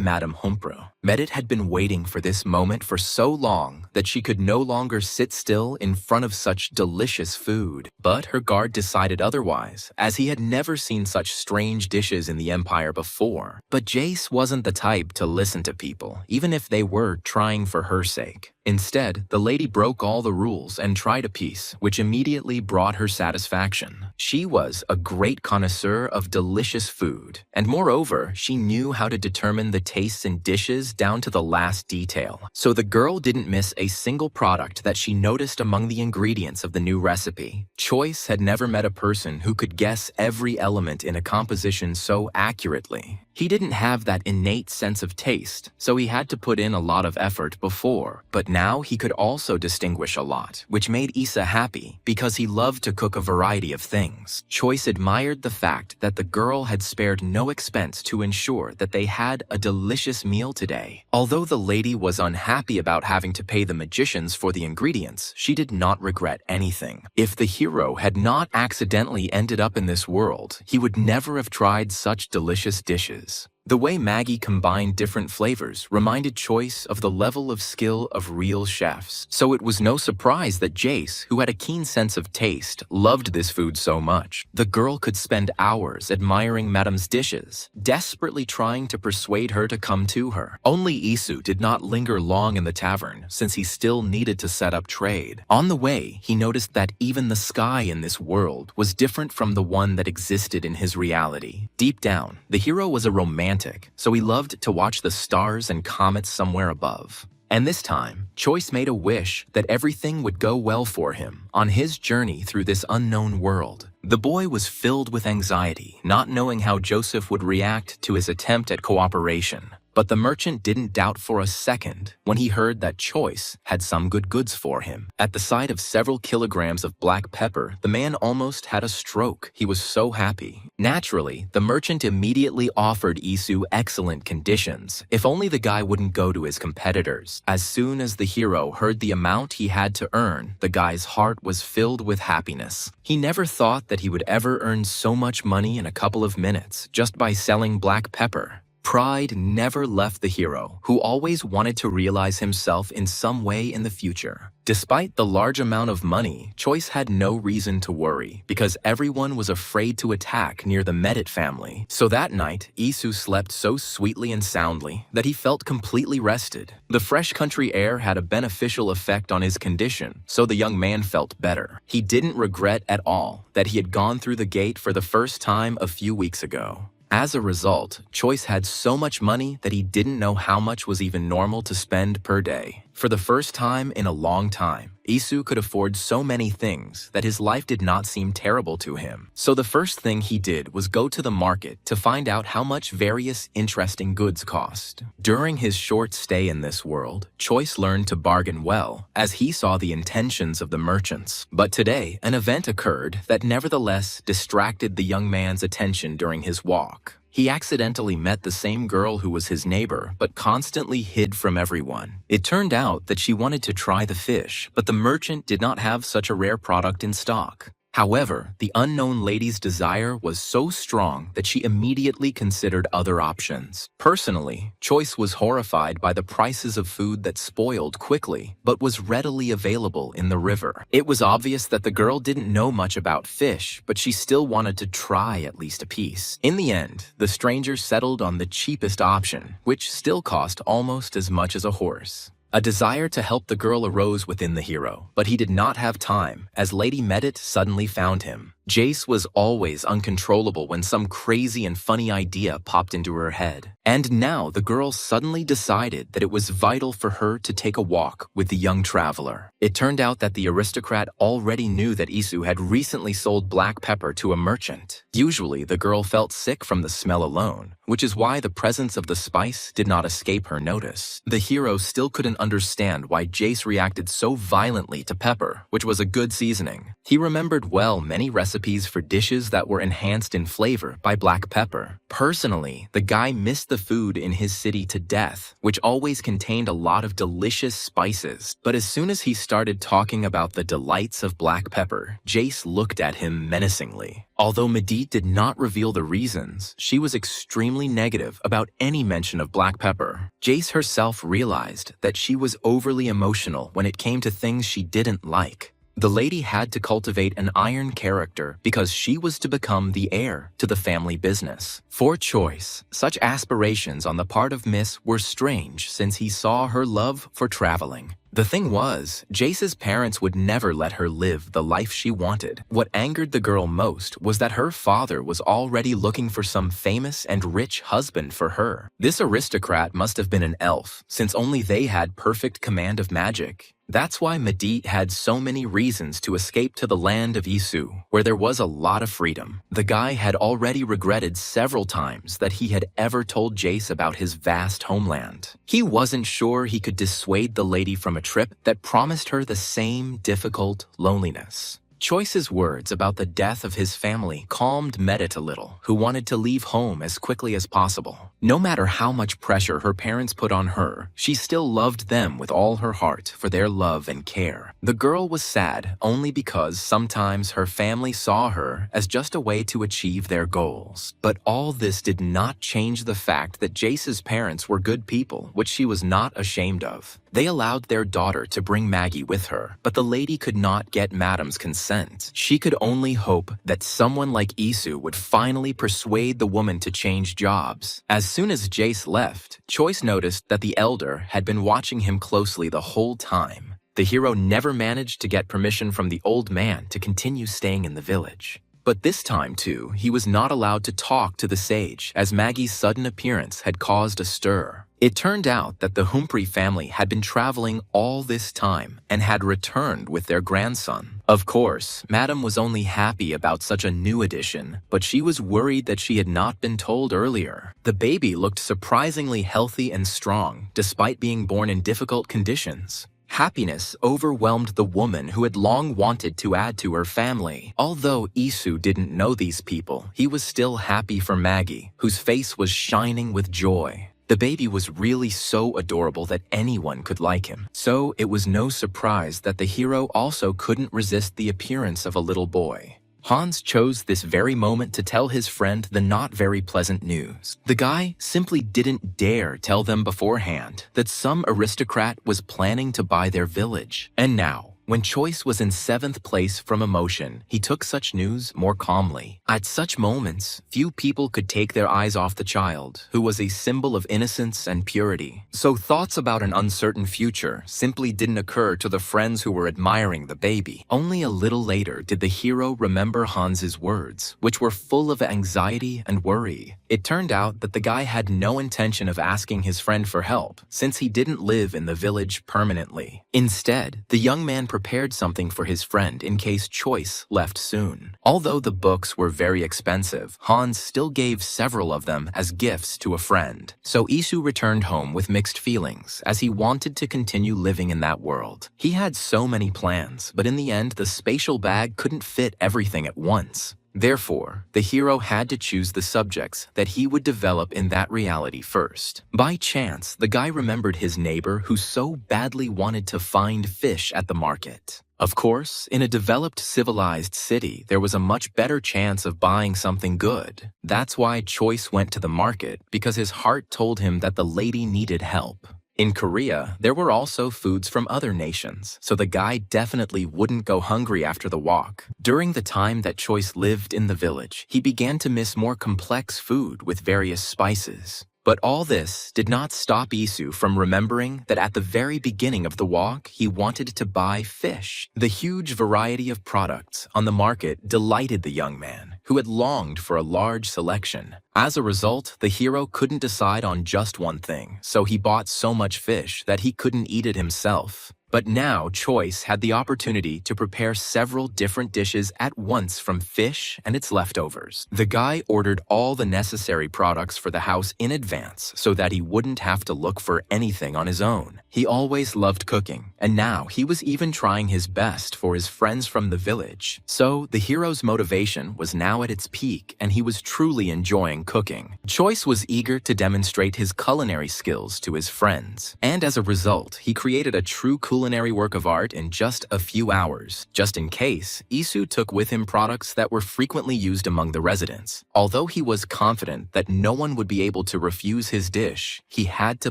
Madame Humpro. Medit had been waiting for this moment for so long that she could no longer sit still in front of such delicious food. But her guard decided otherwise, as he had never seen such strange dishes in the Empire before. But Jace wasn't the type to listen to people, even if they were trying for her sake. Instead, the lady broke all the rules and tried a piece, which immediately brought her satisfaction. She was a great connoisseur of delicious food, and moreover, she knew how to determine the tastes in dishes down to the last detail. So the girl didn't miss a single product that she noticed among the ingredients of the new recipe. Choice had never met a person who could guess every element in a composition so accurately. He didn't have that innate sense of taste, so he had to put in a lot of effort before. But now he could also distinguish a lot, which made Issa happy because he loved to cook a variety of things. Choice admired the fact that the girl had spared no expense to ensure that they had a delicious meal today. Although the lady was unhappy about having to pay the magicians for the ingredients, she did not regret anything. If the hero had not accidentally ended up in this world, he would never have tried such delicious dishes. The way Maggie combined different flavors reminded Choice of the level of skill of real chefs. So it was no surprise that Jace, who had a keen sense of taste, loved this food so much. The girl could spend hours admiring Madame's dishes, desperately trying to persuade her to come to her. Only Isu did not linger long in the tavern, since he still needed to set up trade. On the way, he noticed that even the sky in this world was different from the one that existed in his reality. Deep down, the hero was a romantic, so he loved to watch the stars and comets somewhere above. And this time, Choice made a wish that everything would go well for him on his journey through this unknown world. The boy was filled with anxiety, not knowing how Joseph would react to his attempt at cooperation. But the merchant didn't doubt for a second when he heard that Choice had some good goods for him. At the sight of several kilograms of black pepper, the man almost had a stroke. He was so happy. Naturally, the merchant immediately offered Isu excellent conditions, if only the guy wouldn't go to his competitors. As soon as the hero heard the amount he had to earn, the guy's heart was filled with happiness. He never thought that he would ever earn so much money in a couple of minutes just by selling black pepper. Pride never left the hero, who always wanted to realize himself in some way in the future. Despite the large amount of money, Choice had no reason to worry because everyone was afraid to attack near the Medit family. So that night, Isu slept so sweetly and soundly that he felt completely rested. The fresh country air had a beneficial effect on his condition, so the young man felt better. He didn't regret at all that he had gone through the gate for the first time a few weeks ago. As a result, Choice had so much money that he didn't know how much was even normal to spend per day. For the first time in a long time, Isu could afford so many things that his life did not seem terrible to him. So the first thing he did was go to the market to find out how much various interesting goods cost. During his short stay in this world, Choice learned to bargain well, as he saw the intentions of the merchants. But today, an event occurred that nevertheless distracted the young man's attention during his walk. He accidentally met the same girl who was his neighbor, but constantly hid from everyone. It turned out that she wanted to try the fish, but the merchant did not have such a rare product in stock. However, the unknown lady's desire was so strong that she immediately considered other options. Personally, Choice was horrified by the prices of food that spoiled quickly but was readily available in the river. It was obvious that the girl didn't know much about fish, but she still wanted to try at least a piece. In the end, the stranger settled on the cheapest option, which still cost almost as much as a horse. A desire to help the girl arose within the hero, but he did not have time, as Lady Medit suddenly found him. Jace was always uncontrollable when some crazy and funny idea popped into her head. And now the girl suddenly decided that it was vital for her to take a walk with the young traveler. It turned out that the aristocrat already knew that Isu had recently sold black pepper to a merchant. Usually, the girl felt sick from the smell alone, which is why the presence of the spice did not escape her notice. The hero still couldn't understand why Jace reacted so violently to pepper, which was a good seasoning. He remembered well many recipes for dishes that were enhanced in flavor by black pepper. Personally, the guy missed the food in his city to death, which always contained a lot of delicious spices. But as soon as he started talking about the delights of black pepper, Jace looked at him menacingly. Although Medit did not reveal the reasons, she was extremely negative about any mention of black pepper. Jace herself realized that she was overly emotional when it came to things she didn't like. The lady had to cultivate an iron character because she was to become the heir to the family business. For Choice, such aspirations on the part of Miss were strange since he saw her love for traveling. The thing was, Jace's parents would never let her live the life she wanted. What angered the girl most was that her father was already looking for some famous and rich husband for her. This aristocrat must have been an elf, since only they had perfect command of magic. That's why Medit had so many reasons to escape to the land of Isu, where there was a lot of freedom. The guy had already regretted several times that he had ever told Jace about his vast homeland. He wasn't sure he could dissuade the lady from a trip that promised her the same difficult loneliness. Choice's words about the death of his family calmed Medit a little, who wanted to leave home as quickly as possible. No matter how much pressure her parents put on her, she still loved them with all her heart for their love and care. The girl was sad only because sometimes her family saw her as just a way to achieve their goals. But all this did not change the fact that Jace's parents were good people, which she was not ashamed of. They allowed their daughter to bring Maggie with her, but the lady could not get Madam's consent. She could only hope that someone like Isu would finally persuade the woman to change jobs. As soon as Jace left, Choice noticed that the elder had been watching him closely the whole time. The hero never managed to get permission from the old man to continue staying in the village. But this time, too, he was not allowed to talk to the sage, as Maggie's sudden appearance had caused a stir. It turned out that the Humphrey family had been traveling all this time and had returned with their grandson. Of course, Madame was only happy about such a new addition, but she was worried that she had not been told earlier. The baby looked surprisingly healthy and strong, despite being born in difficult conditions. Happiness overwhelmed the woman who had long wanted to add to her family. Although Isu didn't know these people, he was still happy for Maggie, whose face was shining with joy. The baby was really so adorable that anyone could like him. So it was no surprise that the hero also couldn't resist the appearance of a little boy. Hans chose this very moment to tell his friend the not very pleasant news. The guy simply didn't dare tell them beforehand that some aristocrat was planning to buy their village. And now, when Choice was in 7th place from emotion, he took such news more calmly. At such moments, few people could take their eyes off the child, who was a symbol of innocence and purity. So thoughts about an uncertain future simply didn't occur to the friends who were admiring the baby. Only a little later did the hero remember Hans's words, which were full of anxiety and worry. It turned out that the guy had no intention of asking his friend for help, since he didn't live in the village permanently. Instead, the young man prepared something for his friend in case Choice left soon. Although the books were very expensive, Hans still gave several of them as gifts to a friend. So Isu returned home with mixed feelings, as he wanted to continue living in that world. He had so many plans, but in the end, the spatial bag couldn't fit everything at once. Therefore, the hero had to choose the subjects that he would develop in that reality first. By chance, the guy remembered his neighbor who so badly wanted to find fish at the market. Of course, in a developed civilized city, there was a much better chance of buying something good. That's why Choice went to the market, because his heart told him that the lady needed help. In Korea, there were also foods from other nations, so the guy definitely wouldn't go hungry after the walk. During the time that Choice lived in the village, he began to miss more complex food with various spices. But all this did not stop Isu from remembering that at the very beginning of the walk, he wanted to buy fish. The huge variety of products on the market delighted the young man, who had longed for a large selection. As a result, the hero couldn't decide on just one thing, so he bought so much fish that he couldn't eat it himself. But now Choice had the opportunity to prepare several different dishes at once from fish and its leftovers. The guy ordered all the necessary products for the house in advance so that he wouldn't have to look for anything on his own. He always loved cooking, and now he was even trying his best for his friends from the village. So the hero's motivation was now at its peak, and he was truly enjoying cooking. Choice was eager to demonstrate his culinary skills to his friends, and as a result, he created a true culinary work of art in just a few hours. Just in case, Isu took with him products that were frequently used among the residents. Although he was confident that no one would be able to refuse his dish, he had to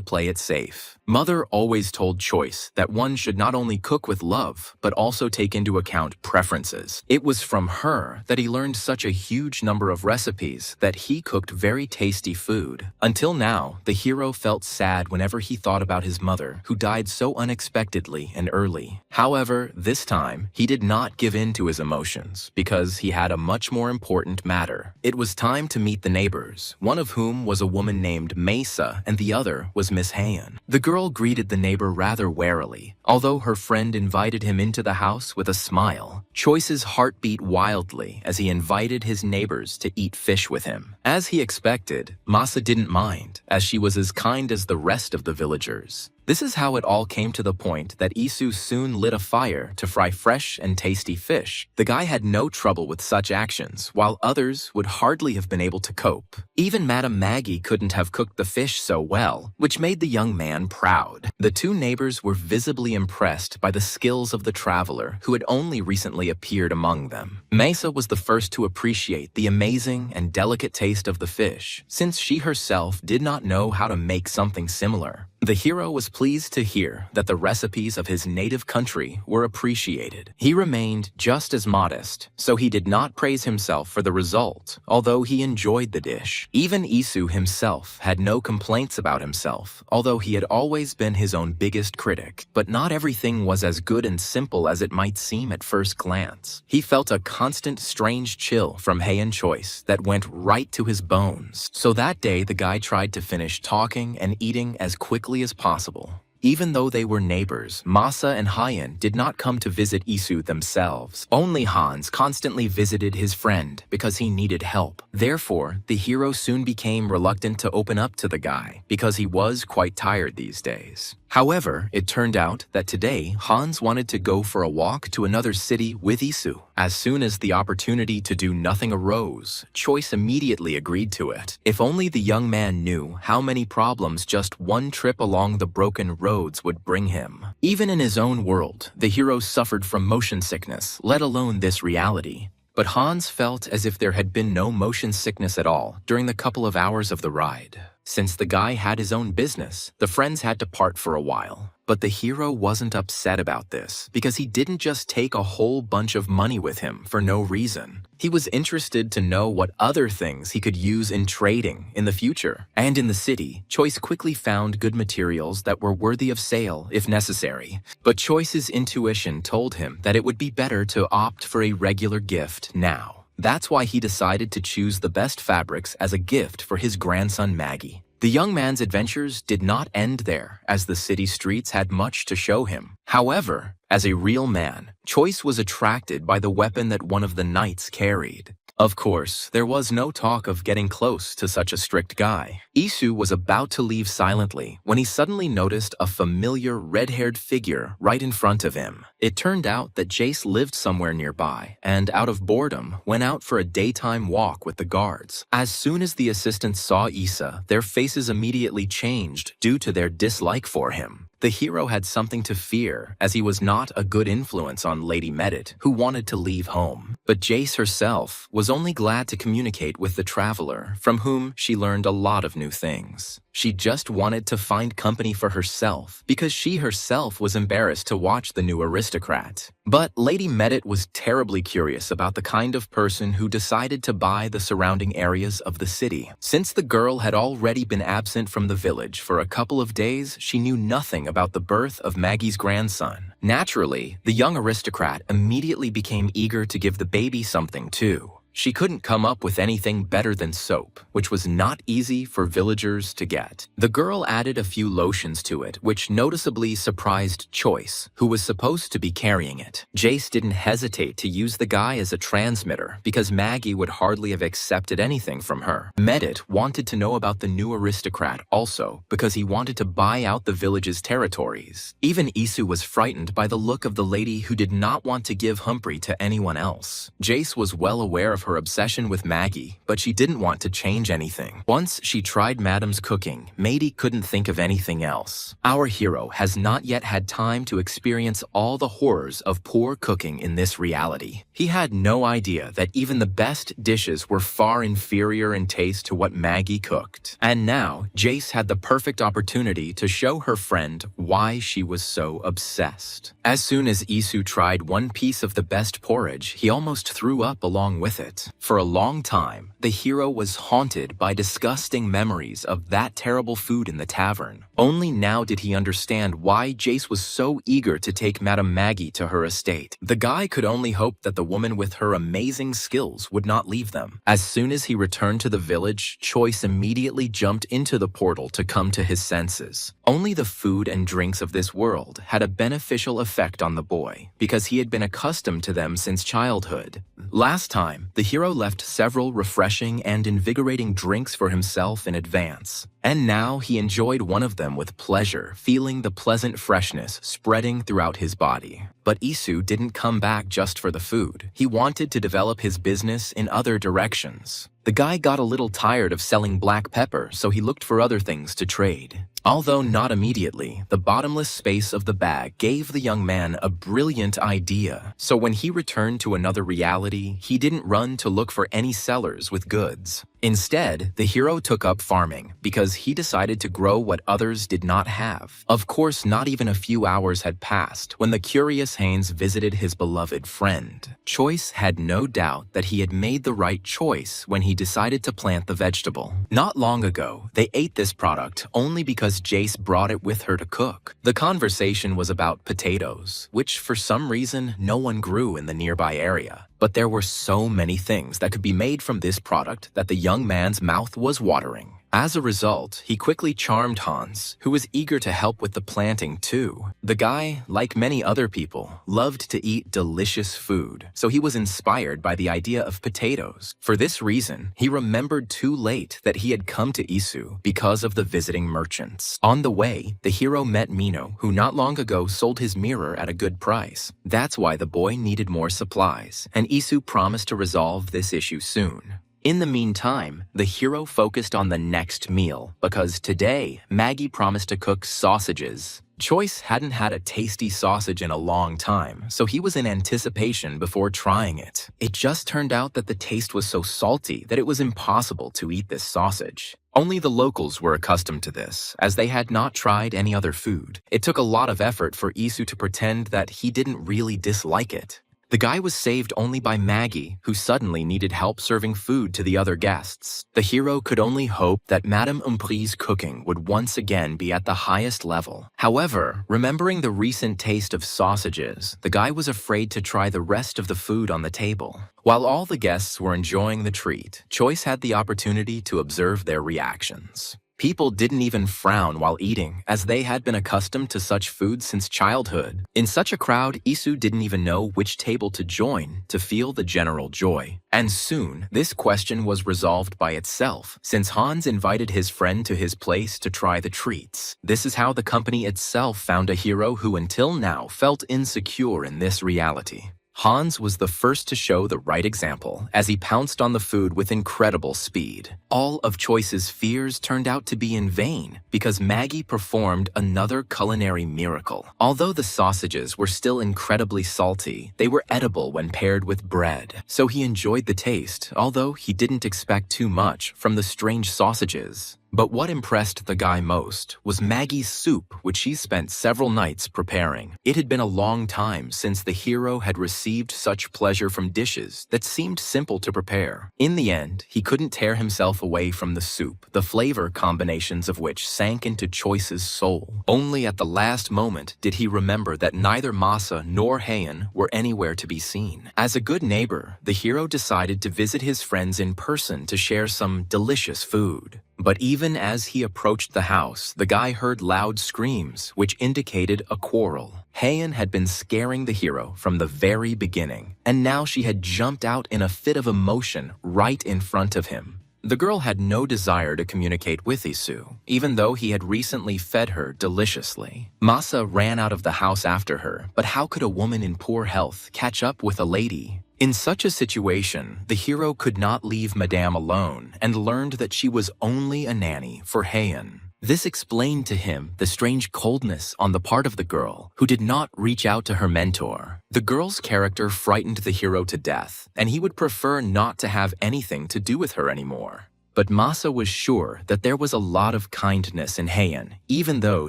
play it safe. Mother always told Choice that one should not only cook with love, but also take into account preferences. It was from her that he learned such a huge number of recipes that he cooked very tasty food. Until now, the hero felt sad whenever he thought about his mother, who died so unexpectedly and early. However, this time, he did not give in to his emotions, because he had a much more important matter. It was time to meet the neighbors, one of whom was a woman named Mesa and the other was Miss Hayan. The girl greeted the neighbor rather warily, although her friend invited him into the house with a smile. Choice's heart beat wildly as he invited his neighbors to eat fish with him. As he expected, Masa didn't mind, as she was as kind as the rest of the villagers. This is how it all came to the point that Isu soon lit a fire to fry fresh and tasty fish. The guy had no trouble with such actions, while others would hardly have been able to cope. Even Madame Maggie couldn't have cooked the fish so well, which made the young man proud. The two neighbors were visibly impressed by the skills of the traveler who had only recently appeared among them. Mesa was the first to appreciate the amazing and delicate taste of the fish, since she herself did not know how to make something similar. The hero was pleased to hear that the recipes of his native country were appreciated. He remained just as modest, so he did not praise himself for the result, although he enjoyed the dish. Even Isu himself had no complaints about himself, although he had always been his own biggest critic. But not everything was as good and simple as it might seem at first glance. He felt a constant strange chill from Heian Choice that went right to his bones. So that day the guy tried to finish talking and eating as quickly as possible. Even though they were neighbors, Masa and Hyan did not come to visit Isu themselves. Only Hans constantly visited his friend because he needed help. Therefore, the hero soon became reluctant to open up to the guy because he was quite tired these days. However, it turned out that today, Hans wanted to go for a walk to another city with Isu. As soon as the opportunity to do nothing arose, Choice immediately agreed to it. If only the young man knew how many problems just one trip along the broken roads would bring him. Even in his own world, the hero suffered from motion sickness, let alone this reality. But Hans felt as if there had been no motion sickness at all during the couple of hours of the ride. Since the guy had his own business, the friends had to part for a while. But the hero wasn't upset about this, because he didn't just take a whole bunch of money with him for no reason. He was interested to know what other things he could use in trading in the future. And in the city, Choice quickly found good materials that were worthy of sale if necessary. But Choice's intuition told him that it would be better to opt for a regular gift now. That's why he decided to choose the best fabrics as a gift for his grandson Maggie. The young man's adventures did not end there, as the city streets had much to show him. However, as a real man, Choice was attracted by the weapon that one of the knights carried. Of course, there was no talk of getting close to such a strict guy. Isu was about to leave silently when he suddenly noticed a familiar red-haired figure right in front of him. It turned out that Jace lived somewhere nearby and, out of boredom, went out for a daytime walk with the guards. As soon as the assistants saw Issa, their faces immediately changed due to their dislike for him. The hero had something to fear, as he was not a good influence on Lady Medit, who wanted to leave home. But Jace herself was only glad to communicate with the traveler, from whom she learned a lot of new things. She just wanted to find company for herself, because she herself was embarrassed to watch the new aristocrat. But Lady Medit was terribly curious about the kind of person who decided to buy the surrounding areas of the city. Since the girl had already been absent from the village for a couple of days, she knew nothing about the birth of Maggie's grandson. Naturally, the young aristocrat immediately became eager to give the baby something too. She couldn't come up with anything better than soap, which was not easy for villagers to get. The girl added a few lotions to it, which noticeably surprised Choice, who was supposed to be carrying it. Jace didn't hesitate to use the guy as a transmitter, because Maggie would hardly have accepted anything from her. Medit wanted to know about the new aristocrat also, because he wanted to buy out the village's territories. Even Isu was frightened by the look of the lady who did not want to give Humphrey to anyone else. Jace was well aware of her obsession with Maggie, but she didn't want to change anything. Once she tried Madam's cooking, Mady couldn't think of anything else. Our hero has not yet had time to experience all the horrors of poor cooking in this reality. He had no idea that even the best dishes were far inferior in taste to what Maggie cooked. And now, Jace had the perfect opportunity to show her friend why she was so obsessed. As soon as Isu tried one piece of the best porridge, he almost threw up along with it. For a long time, the hero was haunted by disgusting memories of that terrible food in the tavern. Only now did he understand why Jace was so eager to take Madame Maggie to her estate. The guy could only hope that the woman with her amazing skills would not leave them. As soon as he returned to the village, Choice immediately jumped into the portal to come to his senses. Only the food and drinks of this world had a beneficial effect on the boy, because he had been accustomed to them since childhood. Last time, the hero left several refreshing and invigorating drinks for himself in advance. And now he enjoyed one of them with pleasure, feeling the pleasant freshness spreading throughout his body. But Isu didn't come back just for the food. He wanted to develop his business in other directions. The guy got a little tired of selling black pepper, so he looked for other things to trade. Although not immediately, the bottomless space of the bag gave the young man a brilliant idea. So when he returned to another reality, he didn't run to look for any sellers with goods. Instead, the hero took up farming because he decided to grow what others did not have. Of course, not even a few hours had passed when the curious Haynes visited his beloved friend. Choice had no doubt that he had made the right choice when he decided to plant the vegetable. Not long ago, they ate this product only because Jace brought it with her to cook. The conversation was about potatoes, which for some reason no one grew in the nearby area. But there were so many things that could be made from this product that the young man's mouth was watering. As a result, he quickly charmed Hans, who was eager to help with the planting too. The guy, like many other people, loved to eat delicious food, so he was inspired by the idea of potatoes. For this reason, he remembered too late that he had come to Isu because of the visiting merchants. On the way, the hero met Mino, who not long ago sold his mirror at a good price. That's why the boy needed more supplies, and Isu promised to resolve this issue soon. In the meantime, the hero focused on the next meal, because today, Maggie promised to cook sausages. Choice hadn't had a tasty sausage in a long time, so he was in anticipation before trying it. It just turned out that the taste was so salty that it was impossible to eat this sausage. Only the locals were accustomed to this, as they had not tried any other food. It took a lot of effort for Isu to pretend that he didn't really dislike it. The guy was saved only by Maggie, who suddenly needed help serving food to the other guests. The hero could only hope that Madame Humphrey's cooking would once again be at the highest level. However, remembering the recent taste of sausages, the guy was afraid to try the rest of the food on the table. While all the guests were enjoying the treat, Choice had the opportunity to observe their reactions. People didn't even frown while eating, as they had been accustomed to such food since childhood. In such a crowd, Isu didn't even know which table to join to feel the general joy. And soon, this question was resolved by itself, since Hans invited his friend to his place to try the treats. This is how the company itself found a hero who until now felt insecure in this reality. Hans was the first to show the right example as he pounced on the food with incredible speed. All of Choice's fears turned out to be in vain because Maggie performed another culinary miracle. Although the sausages were still incredibly salty, they were edible when paired with bread, so he enjoyed the taste, although he didn't expect too much from the strange sausages. But what impressed the guy most was Maggie's soup, which she spent several nights preparing. It had been a long time since the hero had received such pleasure from dishes that seemed simple to prepare. In the end, he couldn't tear himself away from the soup, the flavor combinations of which sank into Choice's soul. Only at the last moment did he remember that neither Masa nor Heian were anywhere to be seen. As a good neighbor, the hero decided to visit his friends in person to share some delicious food. But even as he approached the house, the guy heard loud screams, which indicated a quarrel. Heian had been scaring the hero from the very beginning, and now she had jumped out in a fit of emotion right in front of him. The girl had no desire to communicate with Isu, even though he had recently fed her deliciously. Masa ran out of the house after her, but how could a woman in poor health catch up with a lady? In such a situation, the hero could not leave Madame alone and learned that she was only a nanny for Heian. This explained to him the strange coldness on the part of the girl, who did not reach out to her mentor. The girl's character frightened the hero to death, and he would prefer not to have anything to do with her anymore. But Masa was sure that there was a lot of kindness in Heian, even though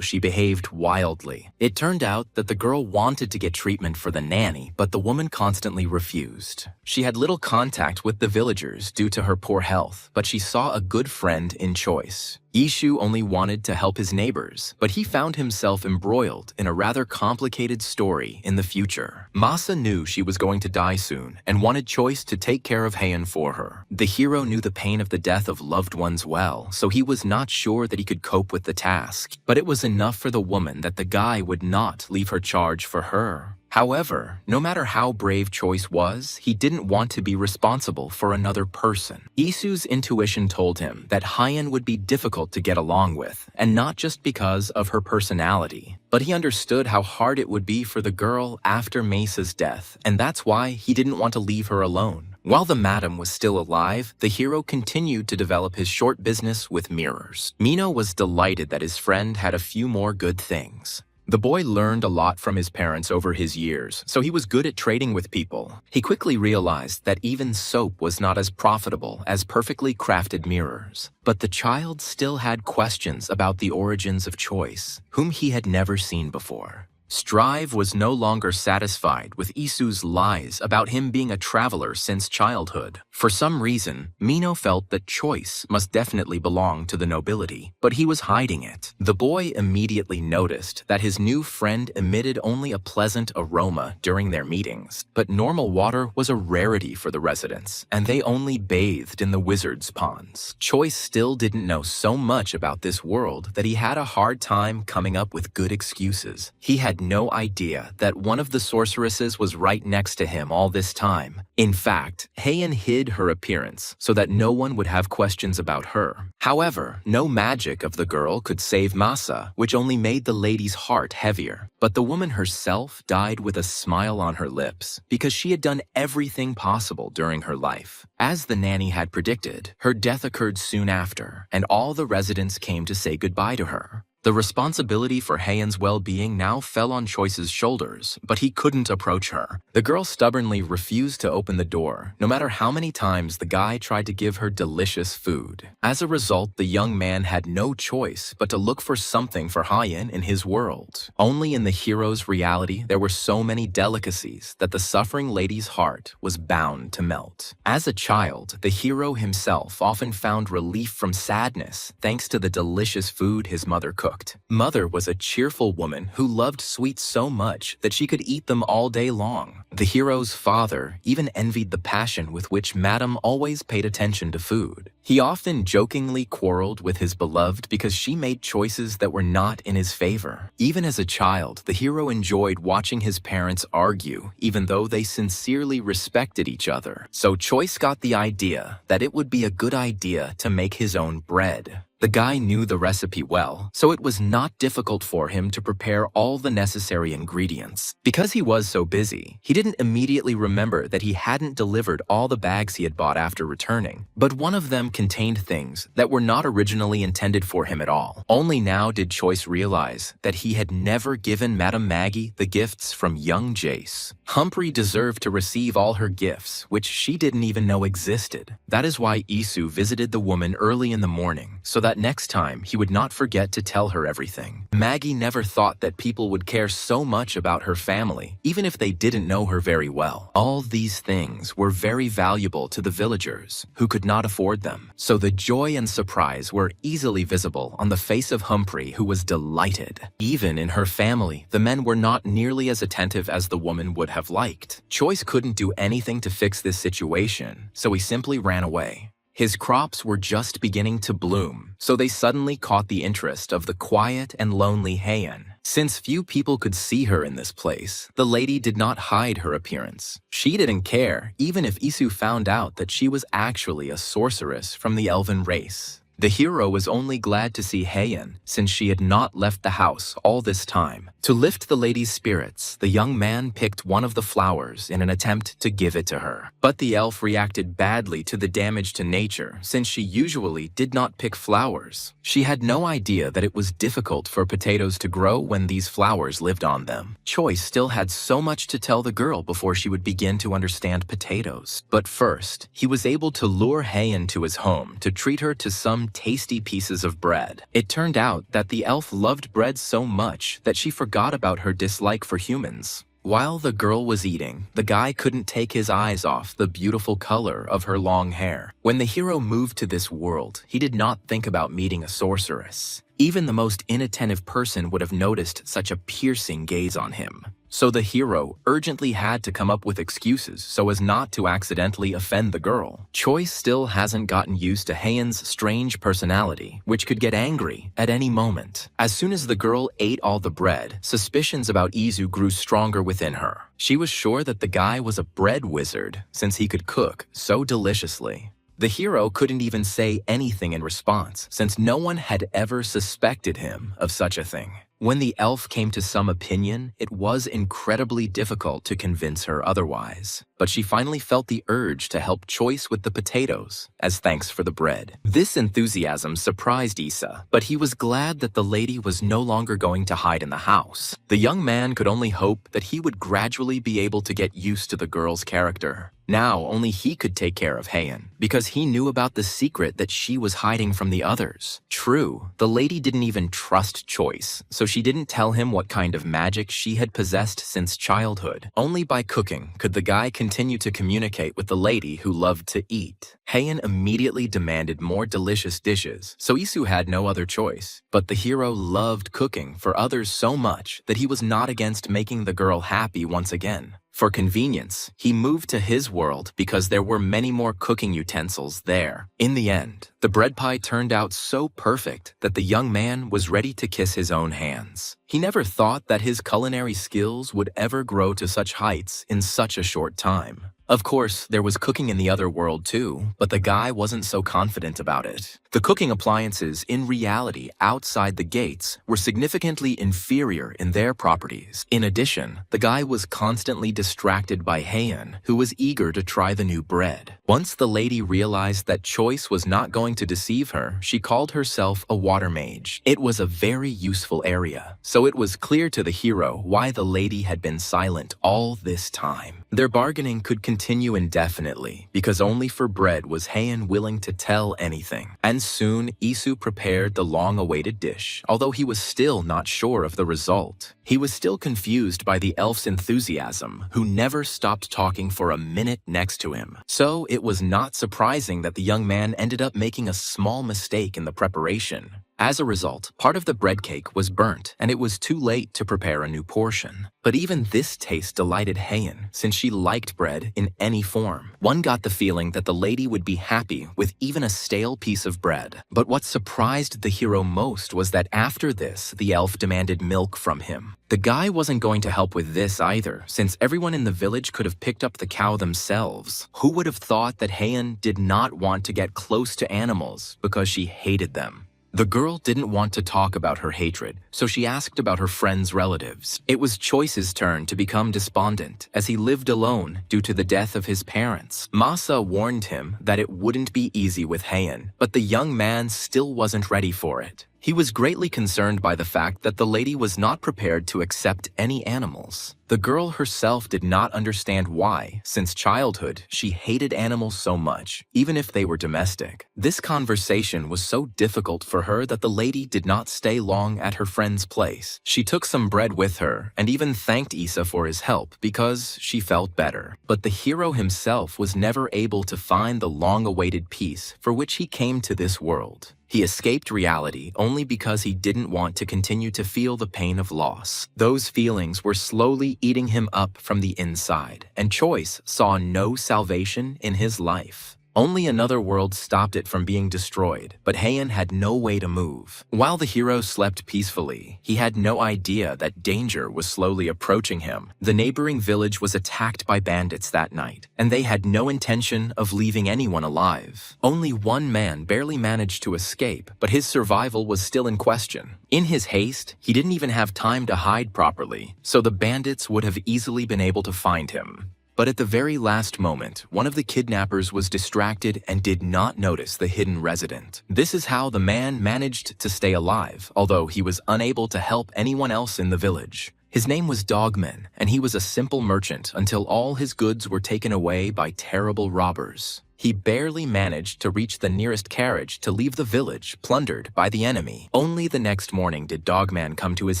she behaved wildly. It turned out that the girl wanted to get treatment for the nanny, but the woman constantly refused. She had little contact with the villagers due to her poor health, but she saw a good friend in Choice. Ishu only wanted to help his neighbors, but he found himself embroiled in a rather complicated story in the future. Masa knew she was going to die soon and wanted Choice to take care of Heian for her. The hero knew the pain of the death of loved ones well, so he was not sure that he could cope with the task. But it was enough for the woman that the guy would not leave her charge for her. However, no matter how brave Choice was, he didn't want to be responsible for another person. Isu's intuition told him that Heian would be difficult to get along with, and not just because of her personality. But he understood how hard it would be for the girl after Mesa's death, and that's why he didn't want to leave her alone. While the madam was still alive, the hero continued to develop his short business with mirrors. Mino was delighted that his friend had a few more good things. The boy learned a lot from his parents over his years, so he was good at trading with people. He quickly realized that even soap was not as profitable as perfectly crafted mirrors. But the child still had questions about the origins of Choice, whom he had never seen before. Strive was no longer satisfied with Isu's lies about him being a traveler since childhood. For some reason, Mino felt that Choice must definitely belong to the nobility, but he was hiding it. The boy immediately noticed that his new friend emitted only a pleasant aroma during their meetings, but normal water was a rarity for the residents, and they only bathed in the wizard's ponds. Choice still didn't know so much about this world that he had a hard time coming up with good excuses. He had no idea that one of the sorceresses was right next to him all this time. In fact, Heian hid her appearance so that no one would have questions about her. However, no magic of the girl could save Masa, which only made the lady's heart heavier. But the woman herself died with a smile on her lips because she had done everything possible during her life. As the nanny had predicted, her death occurred soon after, and all the residents came to say goodbye to her. The responsibility for Heian's well-being now fell on Choice's shoulders, but he couldn't approach her. The girl stubbornly refused to open the door, no matter how many times the guy tried to give her delicious food. As a result, the young man had no choice but to look for something for Heian in his world. Only in the hero's reality there were so many delicacies that the suffering lady's heart was bound to melt. As a child, the hero himself often found relief from sadness thanks to the delicious food his mother cooked. Mother was a cheerful woman who loved sweets so much that she could eat them all day long. The hero's father even envied the passion with which Madame always paid attention to food. He often jokingly quarreled with his beloved because she made choices that were not in his favor. Even as a child, the hero enjoyed watching his parents argue, even though they sincerely respected each other. So Choice got the idea that it would be a good idea to make his own bread. The guy knew the recipe well, so it was not difficult for him to prepare all the necessary ingredients. Because he was so busy, he didn't immediately remember that he hadn't delivered all the bags he had bought after returning, but one of them contained things that were not originally intended for him at all. Only now did Choice realize that he had never given Madame Maggie the gifts from young Jace. Humphrey deserved to receive all her gifts, which she didn't even know existed. That is why Isu visited the woman early in the morning, so that next time he would not forget to tell her everything. Maggie never thought that people would care so much about her family, even if they didn't know her very well. All these things were very valuable to the villagers, who could not afford them. So the joy and surprise were easily visible on the face of Humphrey, who was delighted. Even in her family, the men were not nearly as attentive as the woman would have liked. Choice couldn't do anything to fix this situation, so he simply ran away. His crops were just beginning to bloom, so they suddenly caught the interest of the quiet and lonely Heian. Since few people could see her in this place, the lady did not hide her appearance. She didn't care, even if Isu found out that she was actually a sorceress from the elven race. The hero was only glad to see Heian, since she had not left the house all this time. To lift the lady's spirits, the young man picked one of the flowers in an attempt to give it to her. But the elf reacted badly to the damage to nature, since she usually did not pick flowers. She had no idea that it was difficult for potatoes to grow when these flowers lived on them. Choice still had so much to tell the girl before she would begin to understand potatoes. But first, he was able to lure Heian to his home to treat her to some tasty pieces of bread. It turned out that the elf loved bread so much that she forgot about her dislike for humans. While the girl was eating, the guy couldn't take his eyes off the beautiful color of her long hair. When the hero moved to this world, he did not think about meeting a sorceress. Even the most inattentive person would have noticed such a piercing gaze on him. So the hero urgently had to come up with excuses so as not to accidentally offend the girl. Choice still hasn't gotten used to Heian's strange personality, which could get angry at any moment. As soon as the girl ate all the bread, suspicions about Isu grew stronger within her. She was sure that the guy was a bread wizard, since he could cook so deliciously. The hero couldn't even say anything in response, since no one had ever suspected him of such a thing. When the elf came to some opinion, it was incredibly difficult to convince her otherwise. But she finally felt the urge to help Choice with the potatoes, as thanks for the bread. This enthusiasm surprised Issa, but he was glad that the lady was no longer going to hide in the house. The young man could only hope that he would gradually be able to get used to the girl's character. Now only he could take care of Heian, because he knew about the secret that she was hiding from the others. True, the lady didn't even trust Choice, so she didn't tell him what kind of magic she had possessed since childhood. Only by cooking could the guy continue to communicate with the lady who loved to eat. Heian immediately demanded more delicious dishes, so Isu had no other choice. But the hero loved cooking for others so much that he was not against making the girl happy once again. For convenience, he moved to his world because there were many more cooking utensils there. In the end, the bread pie turned out so perfect that the young man was ready to kiss his own hands. He never thought that his culinary skills would ever grow to such heights in such a short time. Of course, there was cooking in the other world too, but the guy wasn't so confident about it. The cooking appliances in reality outside the gates were significantly inferior in their properties. In addition, the guy was constantly distracted by Heian, who was eager to try the new bread. Once the lady realized that Choice was not going to deceive her, she called herself a water mage. It was a very useful area, so it was clear to the hero why the lady had been silent all this time. Their bargaining could continue indefinitely, because only for bread was Heian willing to tell anything. And soon, Isu prepared the long-awaited dish, although he was still not sure of the result. He was still confused by the elf's enthusiasm, who never stopped talking for a minute next to him. So it was not surprising that the young man ended up making a small mistake in the preparation. As a result, part of the bread cake was burnt, and it was too late to prepare a new portion. But even this taste delighted Heian, since she liked bread in any form. One got the feeling that the lady would be happy with even a stale piece of bread. But what surprised the hero most was that after this, the elf demanded milk from him. The guy wasn't going to help with this either, since everyone in the village could have picked up the cow themselves. Who would have thought that Heian did not want to get close to animals because she hated them? The girl didn't want to talk about her hatred, so she asked about her friend's relatives. It was Choice's turn to become despondent, as he lived alone due to the death of his parents. Masa warned him that it wouldn't be easy with Heian, but the young man still wasn't ready for it. He was greatly concerned by the fact that the lady was not prepared to accept any animals. The girl herself did not understand why, since childhood, she hated animals so much, even if they were domestic. This conversation was so difficult for her that the lady did not stay long at her friend's place. She took some bread with her and even thanked Issa for his help because she felt better. But the hero himself was never able to find the long-awaited peace for which he came to this world. He escaped reality only because he didn't want to continue to feel the pain of loss. Those feelings were slowly eating him up from the inside, and Choice saw no salvation in his life. Only another world stopped it from being destroyed, but Heian had no way to move. While the hero slept peacefully, he had no idea that danger was slowly approaching him. The neighboring village was attacked by bandits that night, and they had no intention of leaving anyone alive. Only one man barely managed to escape, but his survival was still in question. In his haste, he didn't even have time to hide properly, so the bandits would have easily been able to find him. But at the very last moment, one of the kidnappers was distracted and did not notice the hidden resident. This is how the man managed to stay alive, although he was unable to help anyone else in the village. His name was Dogman, and he was a simple merchant until all his goods were taken away by terrible robbers. He barely managed to reach the nearest carriage to leave the village plundered by the enemy. Only the next morning did Dogman come to his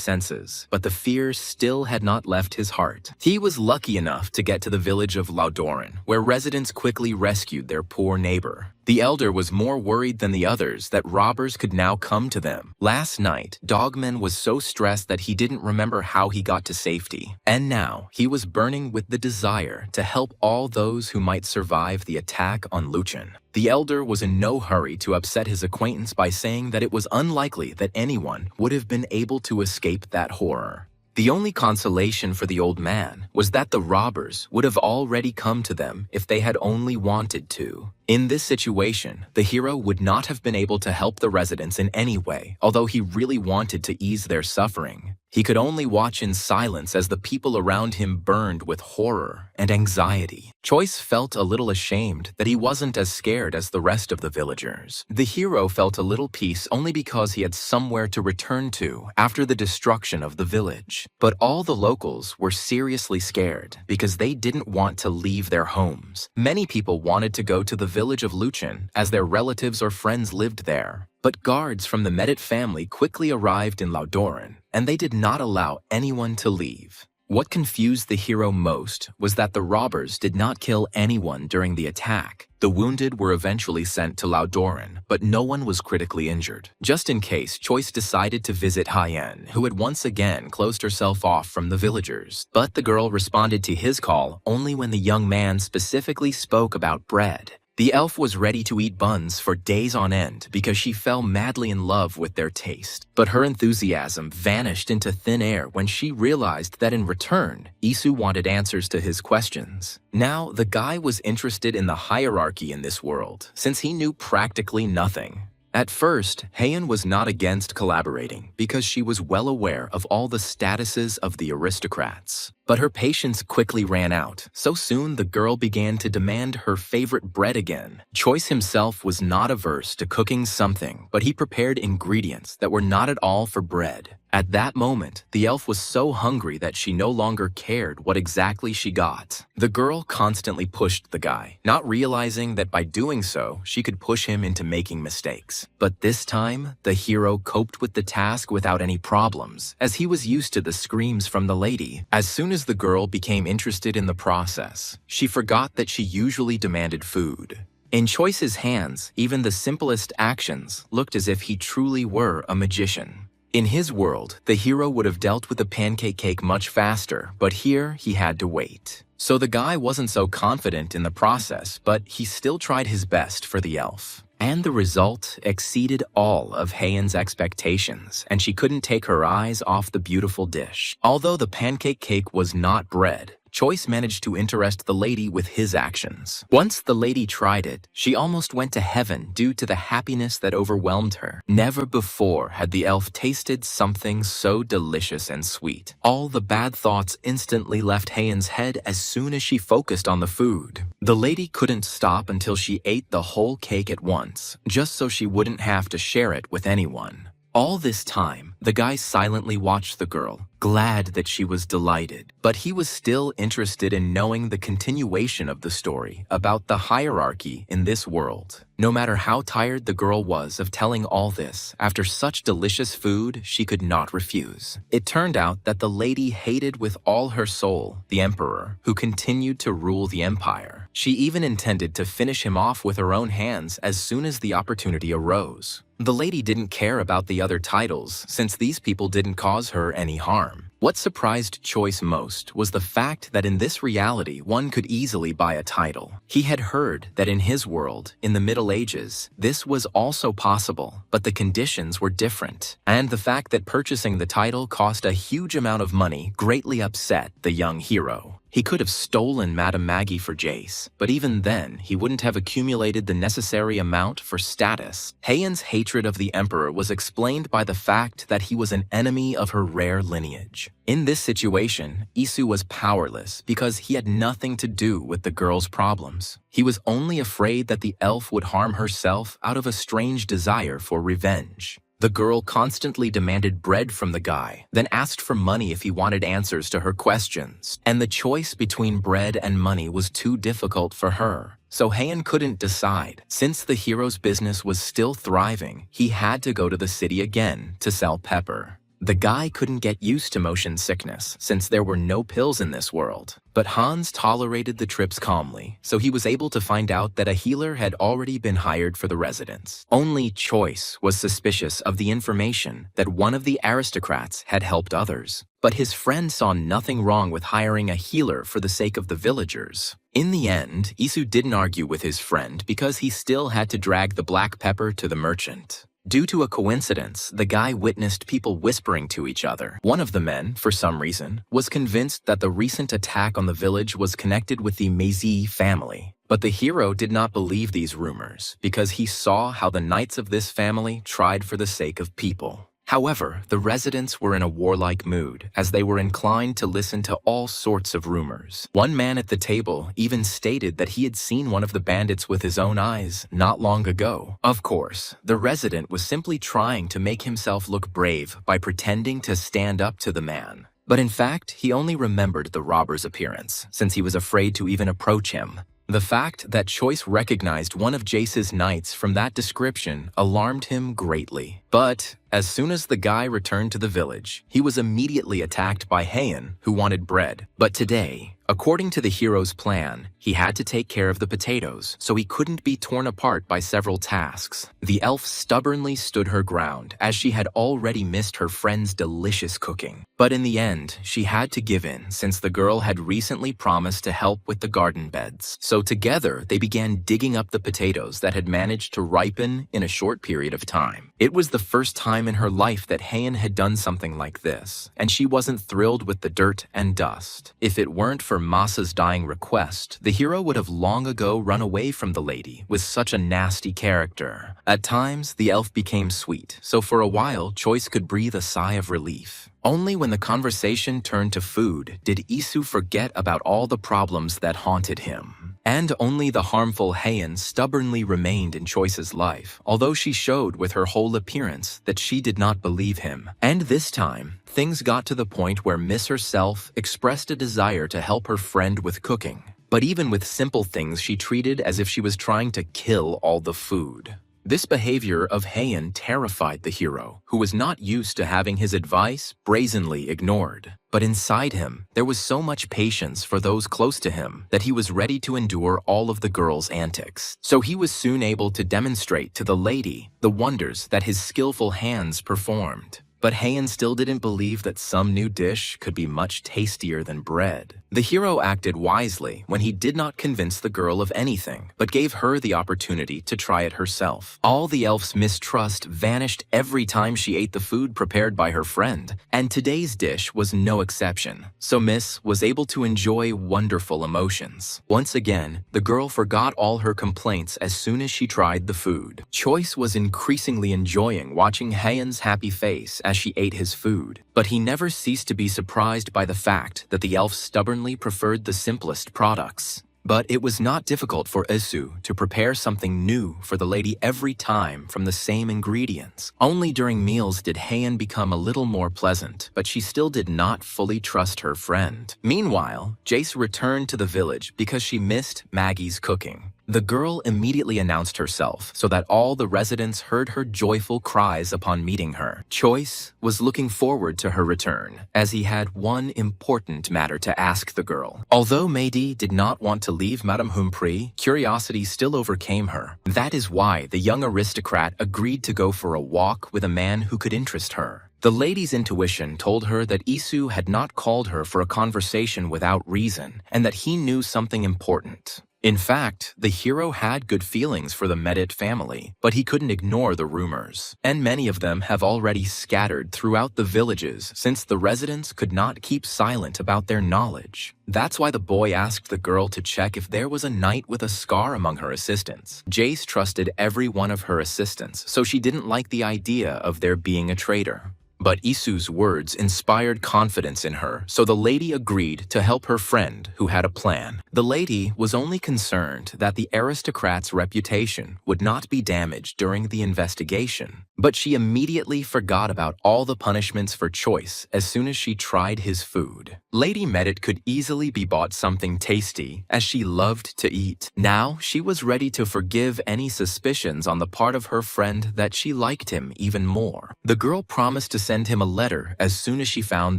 senses, but the fear still had not left his heart. He was lucky enough to get to the village of Laudoran, where residents quickly rescued their poor neighbor. The elder was more worried than the others that robbers could now come to them. Last night, Dogman was so stressed that he didn't remember how he got to safety. And now, he was burning with the desire to help all those who might survive the attack on Luchin. The elder was in no hurry to upset his acquaintance by saying that it was unlikely that anyone would have been able to escape that horror. The only consolation for the old man was that the robbers would have already come to them if they had only wanted to. In this situation, the hero would not have been able to help the residents in any way, although he really wanted to ease their suffering. He could only watch in silence as the people around him burned with horror and anxiety. Choice felt a little ashamed that he wasn't as scared as the rest of the villagers. The hero felt a little peace only because he had somewhere to return to after the destruction of the village. But all the locals were seriously scared because they didn't want to leave their homes. Many people wanted to go to the village of Luchin as their relatives or friends lived there. But guards from the Medit family quickly arrived in Laudoran, and they did not allow anyone to leave. What confused the hero most was that the robbers did not kill anyone during the attack. The wounded were eventually sent to Laudoran, but no one was critically injured. Just in case, Choice decided to visit Heian, who had once again closed herself off from the villagers. But the girl responded to his call only when the young man specifically spoke about bread. The elf was ready to eat buns for days on end because she fell madly in love with their taste. But her enthusiasm vanished into thin air when she realized that in return, Isu wanted answers to his questions. Now, the guy was interested in the hierarchy in this world, since he knew practically nothing. At first, Heian was not against collaborating because she was well aware of all the statuses of the aristocrats. But her patience quickly ran out, so soon the girl began to demand her favorite bread again. Choice himself was not averse to cooking something, but he prepared ingredients that were not at all for bread. At that moment, the elf was so hungry that she no longer cared what exactly she got. The girl constantly pushed the guy, not realizing that by doing so, she could push him into making mistakes. But this time, the hero coped with the task without any problems, as he was used to the screams from the lady. As soon as the girl became interested in the process, she forgot that she usually demanded food. In Choice's hands, even the simplest actions looked as if he truly were a magician. In his world, the hero would have dealt with the pancake cake much faster, but here he had to wait. So the guy wasn't so confident in the process, but he still tried his best for the elf. And the result exceeded all of Heian's expectations, and she couldn't take her eyes off the beautiful dish. Although the pancake cake was not bread, Choice managed to interest the lady with his actions. Once the lady tried it, she almost went to heaven due to the happiness that overwhelmed her. Never before had the elf tasted something so delicious and sweet. All the bad thoughts instantly left Heian's head as soon as she focused on the food. The lady couldn't stop until she ate the whole cake at once, just so she wouldn't have to share it with anyone. All this time, the guy silently watched the girl, glad that she was delighted. But he was still interested in knowing the continuation of the story about the hierarchy in this world. No matter how tired the girl was of telling all this, after such delicious food, she could not refuse. It turned out that the lady hated with all her soul the emperor, who continued to rule the empire. She even intended to finish him off with her own hands as soon as the opportunity arose. The lady didn't care about the other titles, since these people didn't cause her any harm. What surprised Choice most was the fact that in this reality one could easily buy a title. He had heard that in his world, in the Middle Ages, this was also possible, but the conditions were different. And the fact that purchasing the title cost a huge amount of money greatly upset the young hero. He could have stolen Madame Maggie for Jace, but even then, he wouldn't have accumulated the necessary amount for status. Heian's hatred of the Emperor was explained by the fact that he was an enemy of her rare lineage. In this situation, Isu was powerless because he had nothing to do with the girl's problems. He was only afraid that the elf would harm herself out of a strange desire for revenge. The girl constantly demanded bread from the guy, then asked for money if he wanted answers to her questions. And the choice between bread and money was too difficult for her. So Heian couldn't decide. Since the hero's business was still thriving, he had to go to the city again to sell pepper. The guy couldn't get used to motion sickness since there were no pills in this world. But Hans tolerated the trips calmly, so he was able to find out that a healer had already been hired for the residence. Only Choice was suspicious of the information that one of the aristocrats had helped others. But his friend saw nothing wrong with hiring a healer for the sake of the villagers. In the end, Isu didn't argue with his friend because he still had to drag the black pepper to the merchant. Due to a coincidence, the guy witnessed people whispering to each other. One of the men, for some reason, was convinced that the recent attack on the village was connected with the Meizi family. But the hero did not believe these rumors because he saw how the knights of this family tried for the sake of people. However, the residents were in a warlike mood, as they were inclined to listen to all sorts of rumors. One man at the table even stated that he had seen one of the bandits with his own eyes not long ago. Of course, the resident was simply trying to make himself look brave by pretending to stand up to the man. But in fact, he only remembered the robber's appearance, since he was afraid to even approach him. The fact that Choice recognized one of Jace's knights from that description alarmed him greatly. But as soon as the guy returned to the village, he was immediately attacked by Heian, who wanted bread. But today, according to the hero's plan, he had to take care of the potatoes, so he couldn't be torn apart by several tasks. The elf stubbornly stood her ground, as she had already missed her friend's delicious cooking. But in the end, she had to give in, since the girl had recently promised to help with the garden beds. So together, they began digging up the potatoes that had managed to ripen in a short period of time. It was the first time in her life that Heian had done something like this, and she wasn't thrilled with the dirt and dust. If it weren't for Masa's dying request, the hero would have long ago run away from the lady with such a nasty character. At times, the elf became sweet, so for a while, Choice could breathe a sigh of relief. Only when the conversation turned to food did Isu forget about all the problems that haunted him. And only the harmful Heian stubbornly remained in Choice's life, although she showed with her whole appearance that she did not believe him. And this time, things got to the point where Miss herself expressed a desire to help her friend with cooking. But even with simple things, she treated as if she was trying to kill all the food. This behavior of Heian terrified the hero, who was not used to having his advice brazenly ignored. But inside him, there was so much patience for those close to him that he was ready to endure all of the girl's antics. So he was soon able to demonstrate to the lady the wonders that his skillful hands performed. But Heian still didn't believe that some new dish could be much tastier than bread. The hero acted wisely when he did not convince the girl of anything, but gave her the opportunity to try it herself. All the elf's mistrust vanished every time she ate the food prepared by her friend, and today's dish was no exception. So Miss was able to enjoy wonderful emotions. Once again, the girl forgot all her complaints as soon as she tried the food. Choice was increasingly enjoying watching Heian's happy face as she ate his food, but he never ceased to be surprised by the fact that the elf stubbornly preferred the simplest products. But it was not difficult for Isu to prepare something new for the lady every time from the same ingredients. Only during meals did Heian become a little more pleasant, but she still did not fully trust her friend. Meanwhile, Jace returned to the village because she missed Maggie's cooking. The girl immediately announced herself so that all the residents heard her joyful cries upon meeting her. Choice was looking forward to her return, as he had one important matter to ask the girl. Although Meidi did not want to leave Madame Humphrey, curiosity still overcame her. That is why the young aristocrat agreed to go for a walk with a man who could interest her. The lady's intuition told her that Isu had not called her for a conversation without reason, and that he knew something important. In fact, the hero had good feelings for the Medit family, but he couldn't ignore the rumors. And many of them have already scattered throughout the villages since the residents could not keep silent about their knowledge. That's why the boy asked the girl to check if there was a knight with a scar among her assistants. Jace trusted every one of her assistants, so she didn't like the idea of there being a traitor. But Isu's words inspired confidence in her, so the lady agreed to help her friend who had a plan. The lady was only concerned that the aristocrat's reputation would not be damaged during the investigation, but she immediately forgot about all the punishments for choice as soon as she tried his food. Lady Medit could easily be bought something tasty, as she loved to eat. Now she was ready to forgive any suspicions on the part of her friend that she liked him even more. The girl promised to send him a letter as soon as she found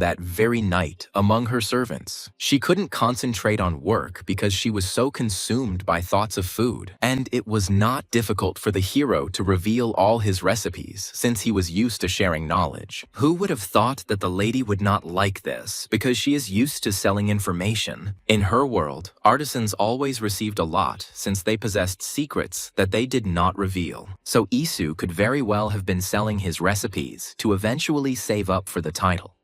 that very night among her servants. She couldn't concentrate on work because she was so consumed by thoughts of food, and it was not difficult for the hero to reveal all his recipes since he was used to sharing knowledge. Who would have thought that the lady would not like this because she is used to selling information? In her world, artisans always received a lot since they possessed secrets that they did not reveal. So Isu could very well have been selling his recipes to eventually save up for the title.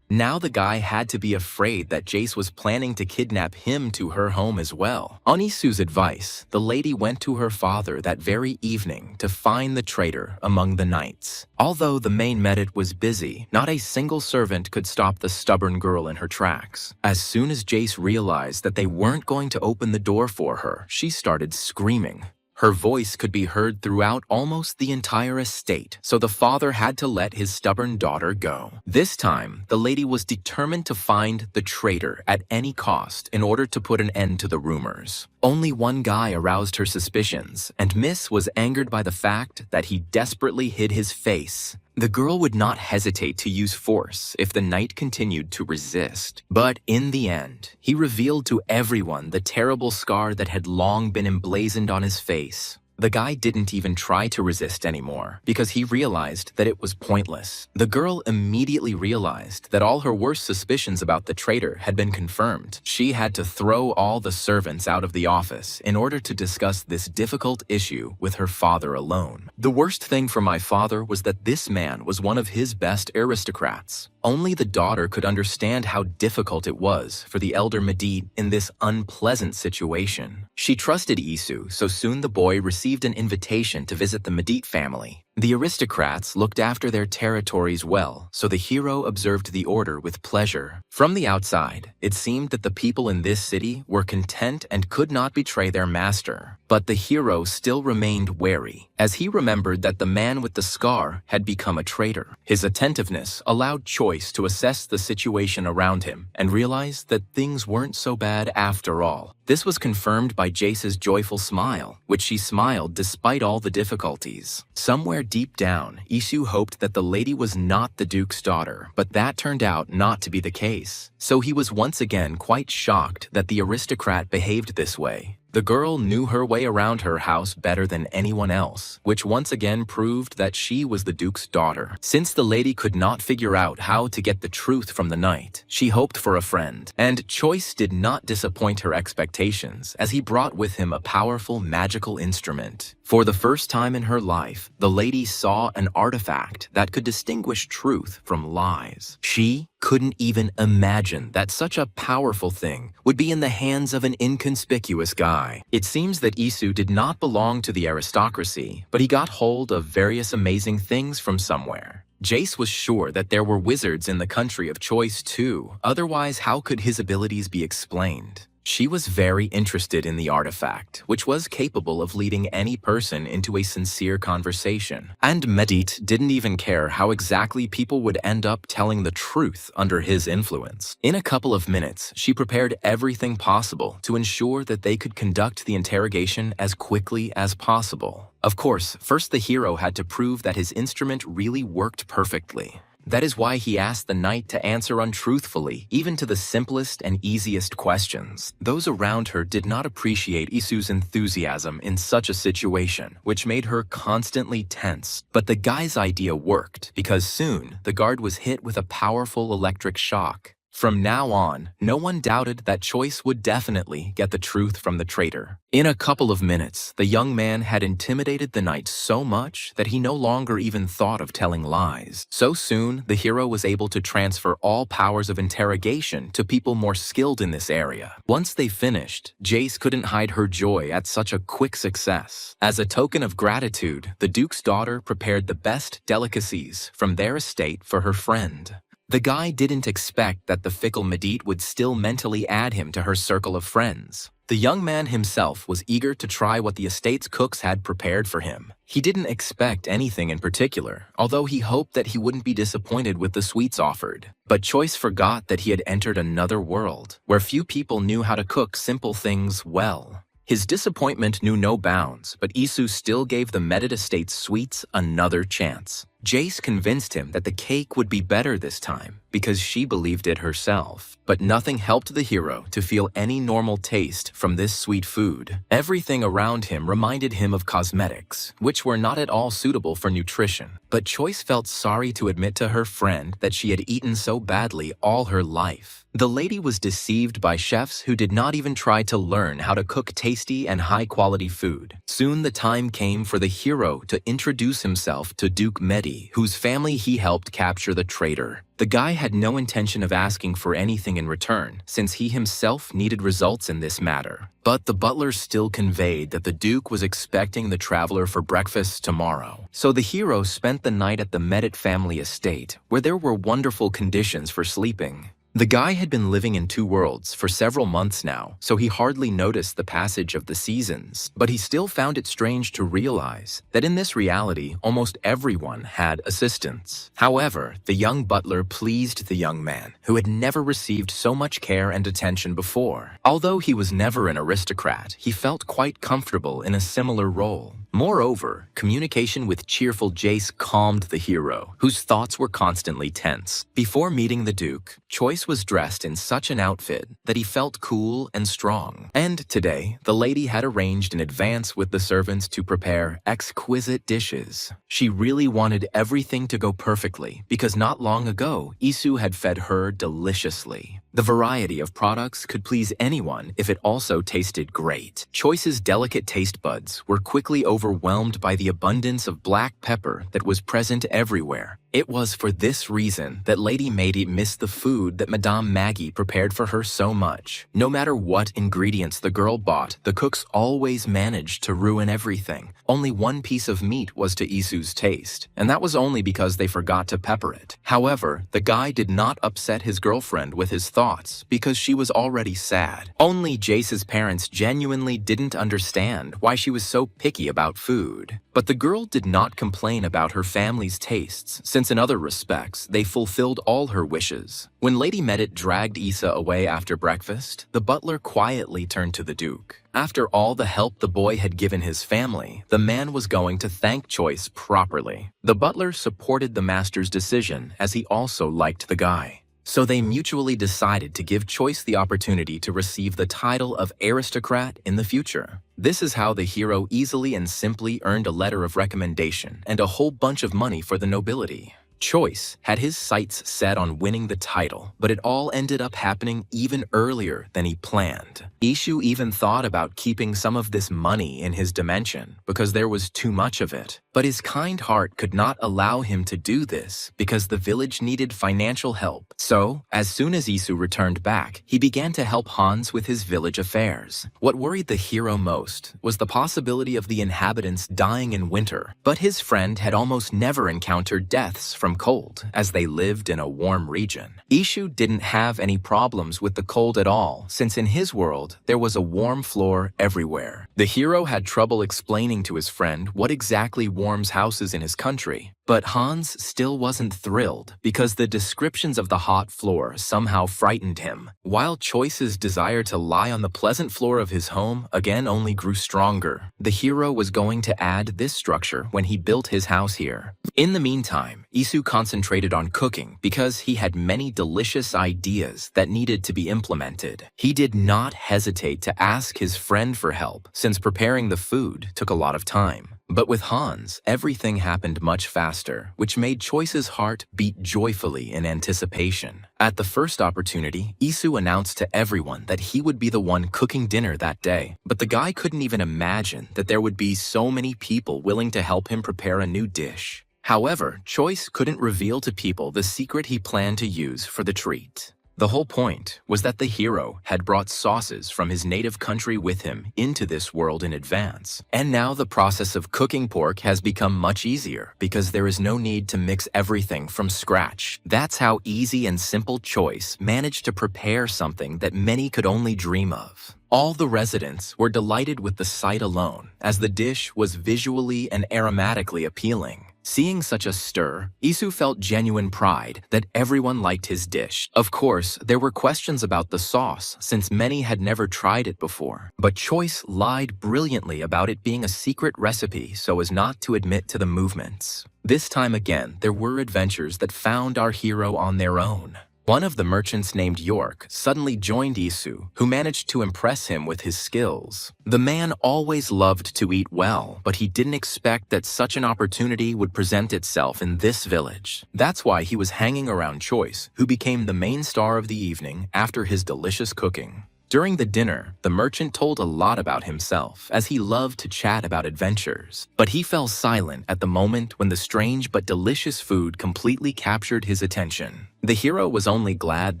Now the guy had to be afraid that Jace was planning to kidnap him to her home as well. On Isu's advice, the lady went to her father that very evening to find the traitor among the knights. Although the main Medit was busy, not a single servant could stop the stubborn girl in her tracks. As soon as Jace realized that they weren't going to open the door for her, she started screaming. Her voice could be heard throughout almost the entire estate, so the father had to let his stubborn daughter go. This time, the lady was determined to find the traitor at any cost in order to put an end to the rumors. Only one guy aroused her suspicions, and Miss was angered by the fact that he desperately hid his face. The girl would not hesitate to use force if the knight continued to resist. But in the end, he revealed to everyone the terrible scar that had long been emblazoned on his face. The guy didn't even try to resist anymore because he realized that it was pointless. The girl immediately realized that all her worst suspicions about the traitor had been confirmed. She had to throw all the servants out of the office in order to discuss this difficult issue with her father alone. The worst thing for my father was that this man was one of his best aristocrats. Only the daughter could understand how difficult it was for the elder Medit in this unpleasant situation. She trusted Isu, so soon the boy received an invitation to visit the Medit family. The aristocrats looked after their territories well, so the hero observed the order with pleasure. From the outside, it seemed that the people in this city were content and could not betray their master. But the hero still remained wary, as he remembered that the man with the scar had become a traitor. His attentiveness allowed Choice to assess the situation around him and realize that things weren't so bad after all. This was confirmed by Jace's joyful smile, which she smiled despite all the difficulties. Somewhere deep down, Isu hoped that the lady was not the Duke's daughter, but that turned out not to be the case. So he was once again quite shocked that the aristocrat behaved this way. The girl knew her way around her house better than anyone else, which once again proved that she was the Duke's daughter. Since the lady could not figure out how to get the truth from the knight, she hoped for a friend, and Choice did not disappoint her expectations as he brought with him a powerful magical instrument. For the first time in her life, the lady saw an artifact that could distinguish truth from lies. She couldn't even imagine that such a powerful thing would be in the hands of an inconspicuous guy. It seems that Isu did not belong to the aristocracy, but he got hold of various amazing things from somewhere. Jace was sure that there were wizards in the country of Choice too, otherwise how could his abilities be explained? She was very interested in the artifact, which was capable of leading any person into a sincere conversation. And Medit didn't even care how exactly people would end up telling the truth under his influence. In a couple of minutes, she prepared everything possible to ensure that they could conduct the interrogation as quickly as possible. Of course, first the hero had to prove that his instrument really worked perfectly. That is why he asked the knight to answer untruthfully, even to the simplest and easiest questions. Those around her did not appreciate Isu's enthusiasm in such a situation, which made her constantly tense. But the guy's idea worked, because soon the guard was hit with a powerful electric shock. From now on, no one doubted that Choice would definitely get the truth from the traitor. In a couple of minutes, the young man had intimidated the knight so much that he no longer even thought of telling lies. So soon, the hero was able to transfer all powers of interrogation to people more skilled in this area. Once they finished, Jace couldn't hide her joy at such a quick success. As a token of gratitude, the Duke's daughter prepared the best delicacies from their estate for her friend. The guy didn't expect that the fickle Medit would still mentally add him to her circle of friends. The young man himself was eager to try what the estate's cooks had prepared for him. He didn't expect anything in particular, although he hoped that he wouldn't be disappointed with the sweets offered. But Choice forgot that he had entered another world, where few people knew how to cook simple things well. His disappointment knew no bounds, but Isu still gave the Medit estate's sweets another chance. Jace convinced him that the cake would be better this time because she believed it herself. But nothing helped the hero to feel any normal taste from this sweet food. Everything around him reminded him of cosmetics, which were not at all suitable for nutrition. But Choice felt sorry to admit to her friend that she had eaten so badly all her life. The lady was deceived by chefs who did not even try to learn how to cook tasty and high-quality food. Soon the time came for the hero to introduce himself to Duke Medi, whose family he helped capture the traitor. The guy had no intention of asking for anything in return, since he himself needed results in this matter. But the butler still conveyed that the Duke was expecting the traveler for breakfast tomorrow. So the hero spent the night at the Medit family estate, where there were wonderful conditions for sleeping. The guy had been living in two worlds for several months now, so he hardly noticed the passage of the seasons. But he still found it strange to realize that in this reality, almost everyone had assistants. However, the young butler pleased the young man, who had never received so much care and attention before. Although he was never an aristocrat, he felt quite comfortable in a similar role. Moreover, communication with cheerful Jace calmed the hero, whose thoughts were constantly tense. Before meeting the Duke, Choice was dressed in such an outfit that he felt cool and strong. And today, the lady had arranged in advance with the servants to prepare exquisite dishes. She really wanted everything to go perfectly, because not long ago, Isu had fed her deliciously. The variety of products could please anyone if it also tasted great. Choice's delicate taste buds were quickly overwhelmed by the abundance of black pepper that was present everywhere. It was for this reason that Lady Mady missed the food that Madame Maggie prepared for her so much. No matter what ingredients the girl bought, the cooks always managed to ruin everything. Only one piece of meat was to Isu's taste, and that was only because they forgot to pepper it. However, the guy did not upset his girlfriend with his thoughts because she was already sad. Only Jace's parents genuinely didn't understand why she was so picky about food. But the girl did not complain about her family's tastes, since in other respects, they fulfilled all her wishes. When Lady Medit dragged Issa away after breakfast, the butler quietly turned to the Duke. After all the help the boy had given his family, the man was going to thank Choice properly. The butler supported the master's decision, as he also liked the guy. So they mutually decided to give Choice the opportunity to receive the title of aristocrat in the future. This is how the hero easily and simply earned a letter of recommendation and a whole bunch of money for the nobility. Choice had his sights set on winning the title, but it all ended up happening even earlier than he planned. Ishu even thought about keeping some of this money in his dimension because there was too much of it. But his kind heart could not allow him to do this because the village needed financial help. So, as soon as Isu returned back, he began to help Hans with his village affairs. What worried the hero most was the possibility of the inhabitants dying in winter, but his friend had almost never encountered deaths from cold, as they lived in a warm region. Ishu didn't have any problems with the cold at all, since in his world, there was a warm floor everywhere. The hero had trouble explaining to his friend what exactly warms houses in his country, but Hans still wasn't thrilled because the descriptions of the hot floor somehow frightened him, while Choice's desire to lie on the pleasant floor of his home again only grew stronger. The hero was going to add this structure when he built his house here. In the meantime, Isu concentrated on cooking because he had many delicious ideas that needed to be implemented. He did not hesitate to ask his friend for help, since preparing the food took a lot of time. But with Hans, everything happened much faster, which made Choice's heart beat joyfully in anticipation. At the first opportunity, Isu announced to everyone that he would be the one cooking dinner that day. But the guy couldn't even imagine that there would be so many people willing to help him prepare a new dish. However, Choice couldn't reveal to people the secret he planned to use for the treat. The whole point was that the hero had brought sauces from his native country with him into this world in advance. And now the process of cooking pork has become much easier because there is no need to mix everything from scratch. That's how easy and simple Choice managed to prepare something that many could only dream of. All the residents were delighted with the sight alone, as the dish was visually and aromatically appealing. Seeing such a stir, Isu felt genuine pride that everyone liked his dish. Of course, there were questions about the sauce, since many had never tried it before. But Choice lied brilliantly about it being a secret recipe so as not to admit to the movements. This time again, there were adventures that found our hero on their own. One of the merchants named York suddenly joined Isu, who managed to impress him with his skills. The man always loved to eat well, but he didn't expect that such an opportunity would present itself in this village. That's why he was hanging around Choice, who became the main star of the evening after his delicious cooking. During the dinner, the merchant told a lot about himself, as he loved to chat about adventures. But he fell silent at the moment when the strange but delicious food completely captured his attention. The hero was only glad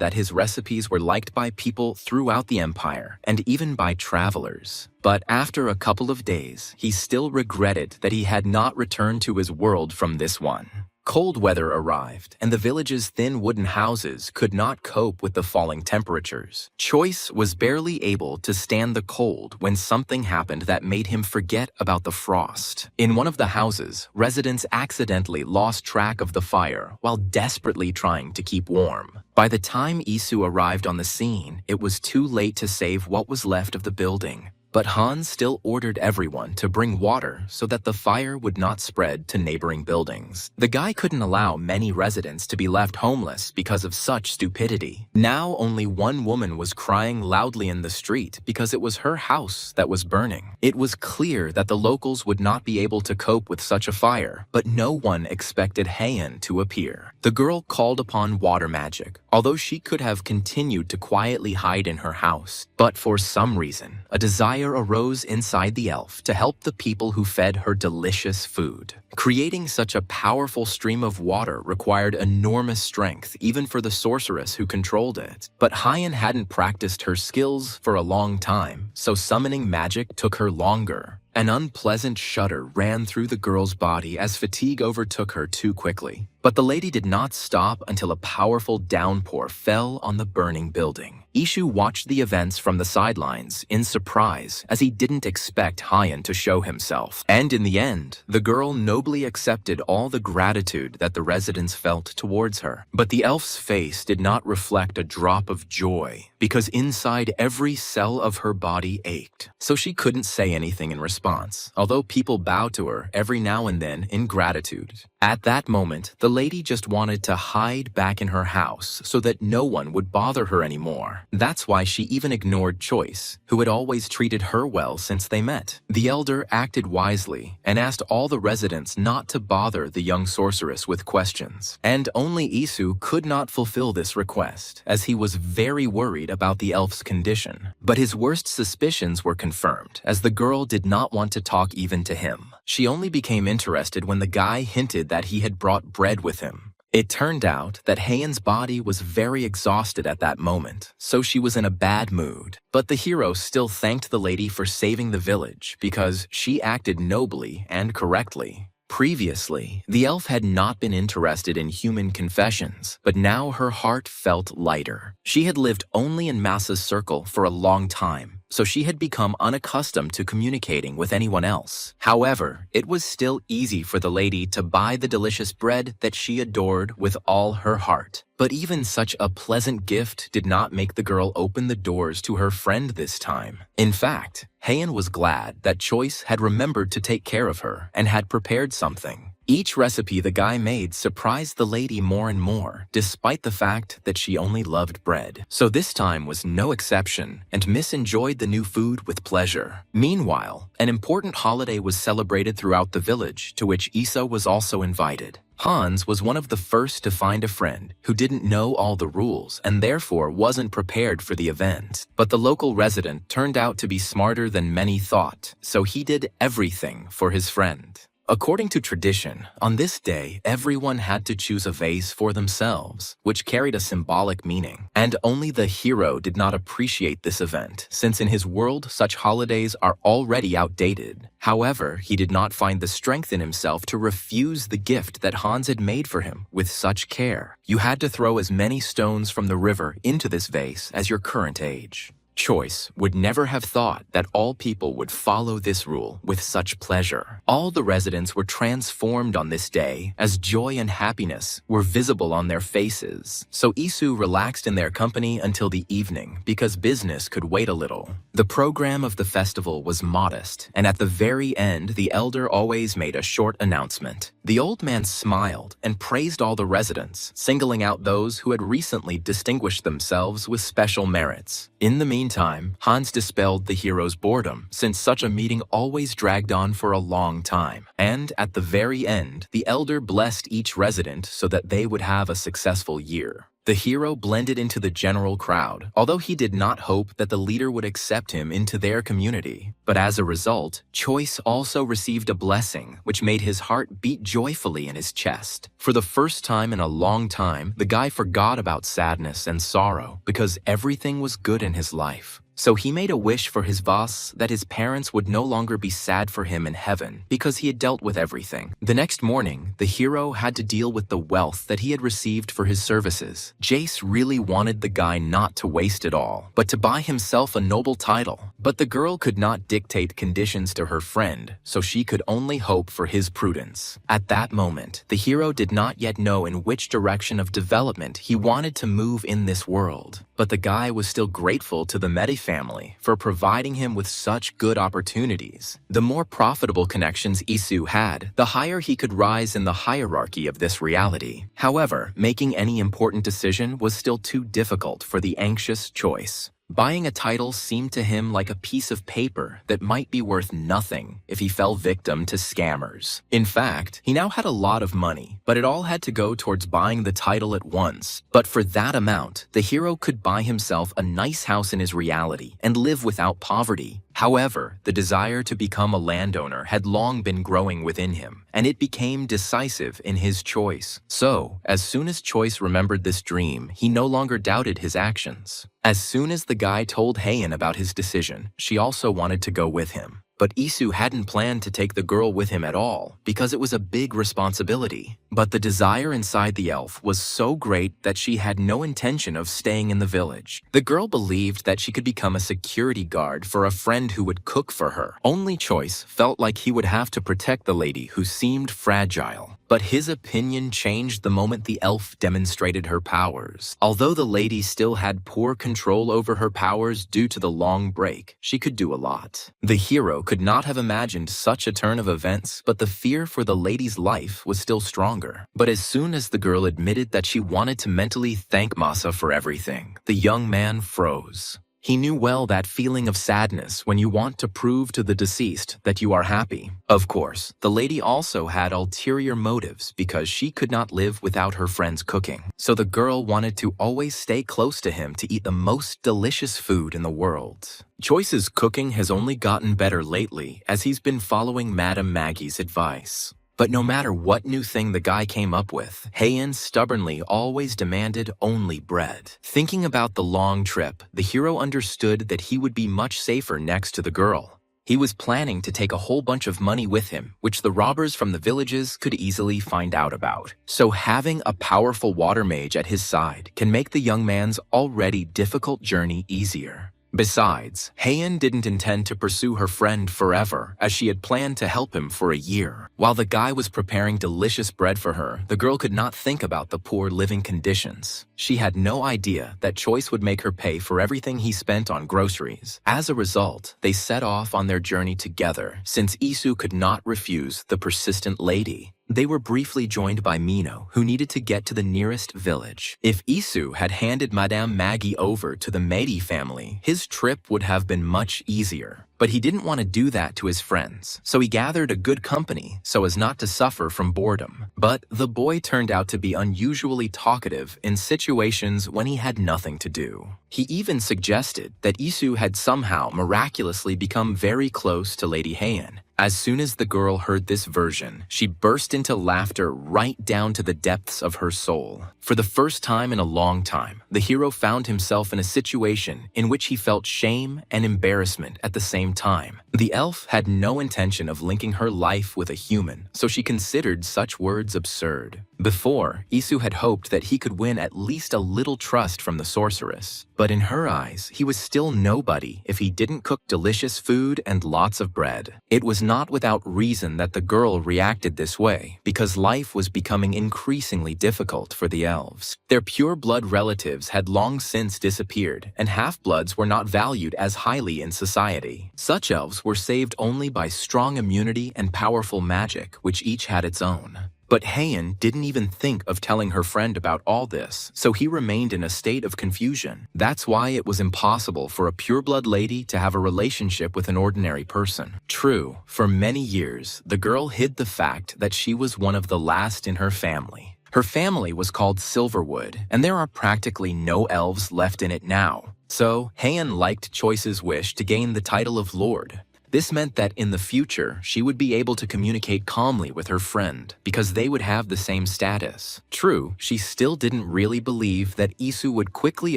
that his recipes were liked by people throughout the empire, and even by travelers. But after a couple of days, he still regretted that he had not returned to his world from this one. Cold weather arrived, and the village's thin wooden houses could not cope with the falling temperatures. Choice was barely able to stand the cold when something happened that made him forget about the frost. In one of the houses, residents accidentally lost track of the fire while desperately trying to keep warm. By the time Isu arrived on the scene, it was too late to save what was left of the building. But Hans still ordered everyone to bring water so that the fire would not spread to neighboring buildings. The guy couldn't allow many residents to be left homeless because of such stupidity. Now only one woman was crying loudly in the street because it was her house that was burning. It was clear that the locals would not be able to cope with such a fire, but no one expected Heian to appear. The girl called upon water magic, although she could have continued to quietly hide in her house. But for some reason, a desire arose inside the elf to help the people who fed her delicious food. Creating such a powerful stream of water required enormous strength even for the sorceress who controlled it. But Heian hadn't practiced her skills for a long time, so summoning magic took her longer. An unpleasant shudder ran through the girl's body as fatigue overtook her too quickly. But the lady did not stop until a powerful downpour fell on the burning building. Ishu watched the events from the sidelines in surprise, as he didn't expect Heian to show himself. And in the end, the girl nobly accepted all the gratitude that the residents felt towards her. But the elf's face did not reflect a drop of joy, because inside every cell of her body ached. So she couldn't say anything in response, although people bowed to her every now and then in gratitude. At that moment, the The lady just wanted to hide back in her house so that no one would bother her anymore. That's why she even ignored Choice, who had always treated her well since they met. The elder acted wisely and asked all the residents not to bother the young sorceress with questions. And only Isu could not fulfill this request, as he was very worried about the elf's condition. But his worst suspicions were confirmed, as the girl did not want to talk even to him. She only became interested when the guy hinted that he had brought bread with him. It turned out that Heian's body was very exhausted at that moment, so she was in a bad mood. But the hero still thanked the lady for saving the village because she acted nobly and correctly. Previously, the elf had not been interested in human confessions, but now her heart felt lighter. She had lived only in Masa's circle for a long time, so she had become unaccustomed to communicating with anyone else. However, it was still easy for the lady to buy the delicious bread that she adored with all her heart. But even such a pleasant gift did not make the girl open the doors to her friend this time. In fact, Heian was glad that Choice had remembered to take care of her and had prepared something. Each recipe the guy made surprised the lady more and more, despite the fact that she only loved bread. So this time was no exception, and Miss enjoyed the new food with pleasure. Meanwhile, an important holiday was celebrated throughout the village, to which Issa was also invited. Hans was one of the first to find a friend who didn't know all the rules and therefore wasn't prepared for the event. But the local resident turned out to be smarter than many thought, so he did everything for his friend. According to tradition, on this day, everyone had to choose a vase for themselves, which carried a symbolic meaning. And only the hero did not appreciate this event, since in his world, such holidays are already outdated. However, he did not find the strength in himself to refuse the gift that Hans had made for him with such care. You had to throw as many stones from the river into this vase as your current age. Choice would never have thought that all people would follow this rule with such pleasure. All the residents were transformed on this day as joy and happiness were visible on their faces. So Isu relaxed in their company until the evening because business could wait a little. The program of the festival was modest, and at the very end, the elder always made a short announcement. The old man smiled and praised all the residents, singling out those who had recently distinguished themselves with special merits. In the meantime, Hans dispelled the hero's boredom, since such a meeting always dragged on for a long time. And at the very end, the elder blessed each resident so that they would have a successful year. The hero blended into the general crowd, although he did not hope that the leader would accept him into their community. But as a result, Choice also received a blessing, which made his heart beat joyfully in his chest. For the first time in a long time, the guy forgot about sadness and sorrow because everything was good in his life. So he made a wish for his boss that his parents would no longer be sad for him in heaven because he had dealt with everything. The next morning, the hero had to deal with the wealth that he had received for his services. Jace really wanted the guy not to waste it all, but to buy himself a noble title. But the girl could not dictate conditions to her friend, so she could only hope for his prudence. At that moment, the hero did not yet know in which direction of development he wanted to move in this world. But the guy was still grateful to the Medi family for providing him with such good opportunities. The more profitable connections Isu had, the higher he could rise in the hierarchy of this reality. However, making any important decision was still too difficult for the anxious Choice. Buying a title seemed to him like a piece of paper that might be worth nothing if he fell victim to scammers. In fact, he now had a lot of money, but it all had to go towards buying the title at once. But for that amount, the hero could buy himself a nice house in his reality and live without poverty. However, the desire to become a landowner had long been growing within him, and it became decisive in his choice. So, as soon as Choice remembered this dream, he no longer doubted his actions. As soon as the guy told Heian about his decision, she also wanted to go with him. But Isu hadn't planned to take the girl with him at all because it was a big responsibility. But the desire inside the elf was so great that she had no intention of staying in the village. The girl believed that she could become a security guard for a friend who would cook for her. Only Choice felt like he would have to protect the lady who seemed fragile. But his opinion changed the moment the elf demonstrated her powers. Although the lady still had poor control over her powers due to the long break, she could do a lot. The hero could not have imagined such a turn of events, but the fear for the lady's life was still stronger. But as soon as the girl admitted that she wanted to mentally thank Masa for everything, the young man froze. He knew well that feeling of sadness when you want to prove to the deceased that you are happy. Of course, the lady also had ulterior motives because she could not live without her friend's cooking. So the girl wanted to always stay close to him to eat the most delicious food in the world. Choice's cooking has only gotten better lately as he's been following Madame Maggie's advice. But no matter what new thing the guy came up with, Heian stubbornly always demanded only bread. Thinking about the long trip, the hero understood that he would be much safer next to the girl. He was planning to take a whole bunch of money with him, which the robbers from the villages could easily find out about. So having a powerful water mage at his side can make the young man's already difficult journey easier. Besides, Heian didn't intend to pursue her friend forever, as she had planned to help him for a year. While the guy was preparing delicious bread for her, the girl could not think about the poor living conditions. She had no idea that Choice would make her pay for everything he spent on groceries. As a result, they set off on their journey together, since Isu could not refuse the persistent lady. They were briefly joined by Mino, who needed to get to the nearest village. If Isu had handed Madame Maggie over to the Meidi family, his trip would have been much easier. But he didn't want to do that to his friends, so he gathered a good company so as not to suffer from boredom. But the boy turned out to be unusually talkative in situations when he had nothing to do. He even suggested that Isu had somehow miraculously become very close to Lady Heian. As soon as the girl heard this version, she burst into laughter right down to the depths of her soul. For the first time in a long time, the hero found himself in a situation in which he felt shame and embarrassment at the same time. The elf had no intention of linking her life with a human, so she considered such words absurd. Before, Isu had hoped that he could win at least a little trust from the sorceress. But in her eyes, he was still nobody if he didn't cook delicious food and lots of bread. It was not without reason that the girl reacted this way, because life was becoming increasingly difficult for the elves. Their pure-blood relatives had long since disappeared, and half-bloods were not valued as highly in society. Such elves were saved only by strong immunity and powerful magic, which each had its own. But Heian didn't even think of telling her friend about all this, so he remained in a state of confusion. That's why it was impossible for a pureblood lady to have a relationship with an ordinary person. True, for many years, the girl hid the fact that she was one of the last in her family. Her family was called Silverwood, and there are practically no elves left in it now. So, Heian liked Choice's wish to gain the title of Lord. This meant that in the future, she would be able to communicate calmly with her friend, because they would have the same status. True, she still didn't really believe that Isu would quickly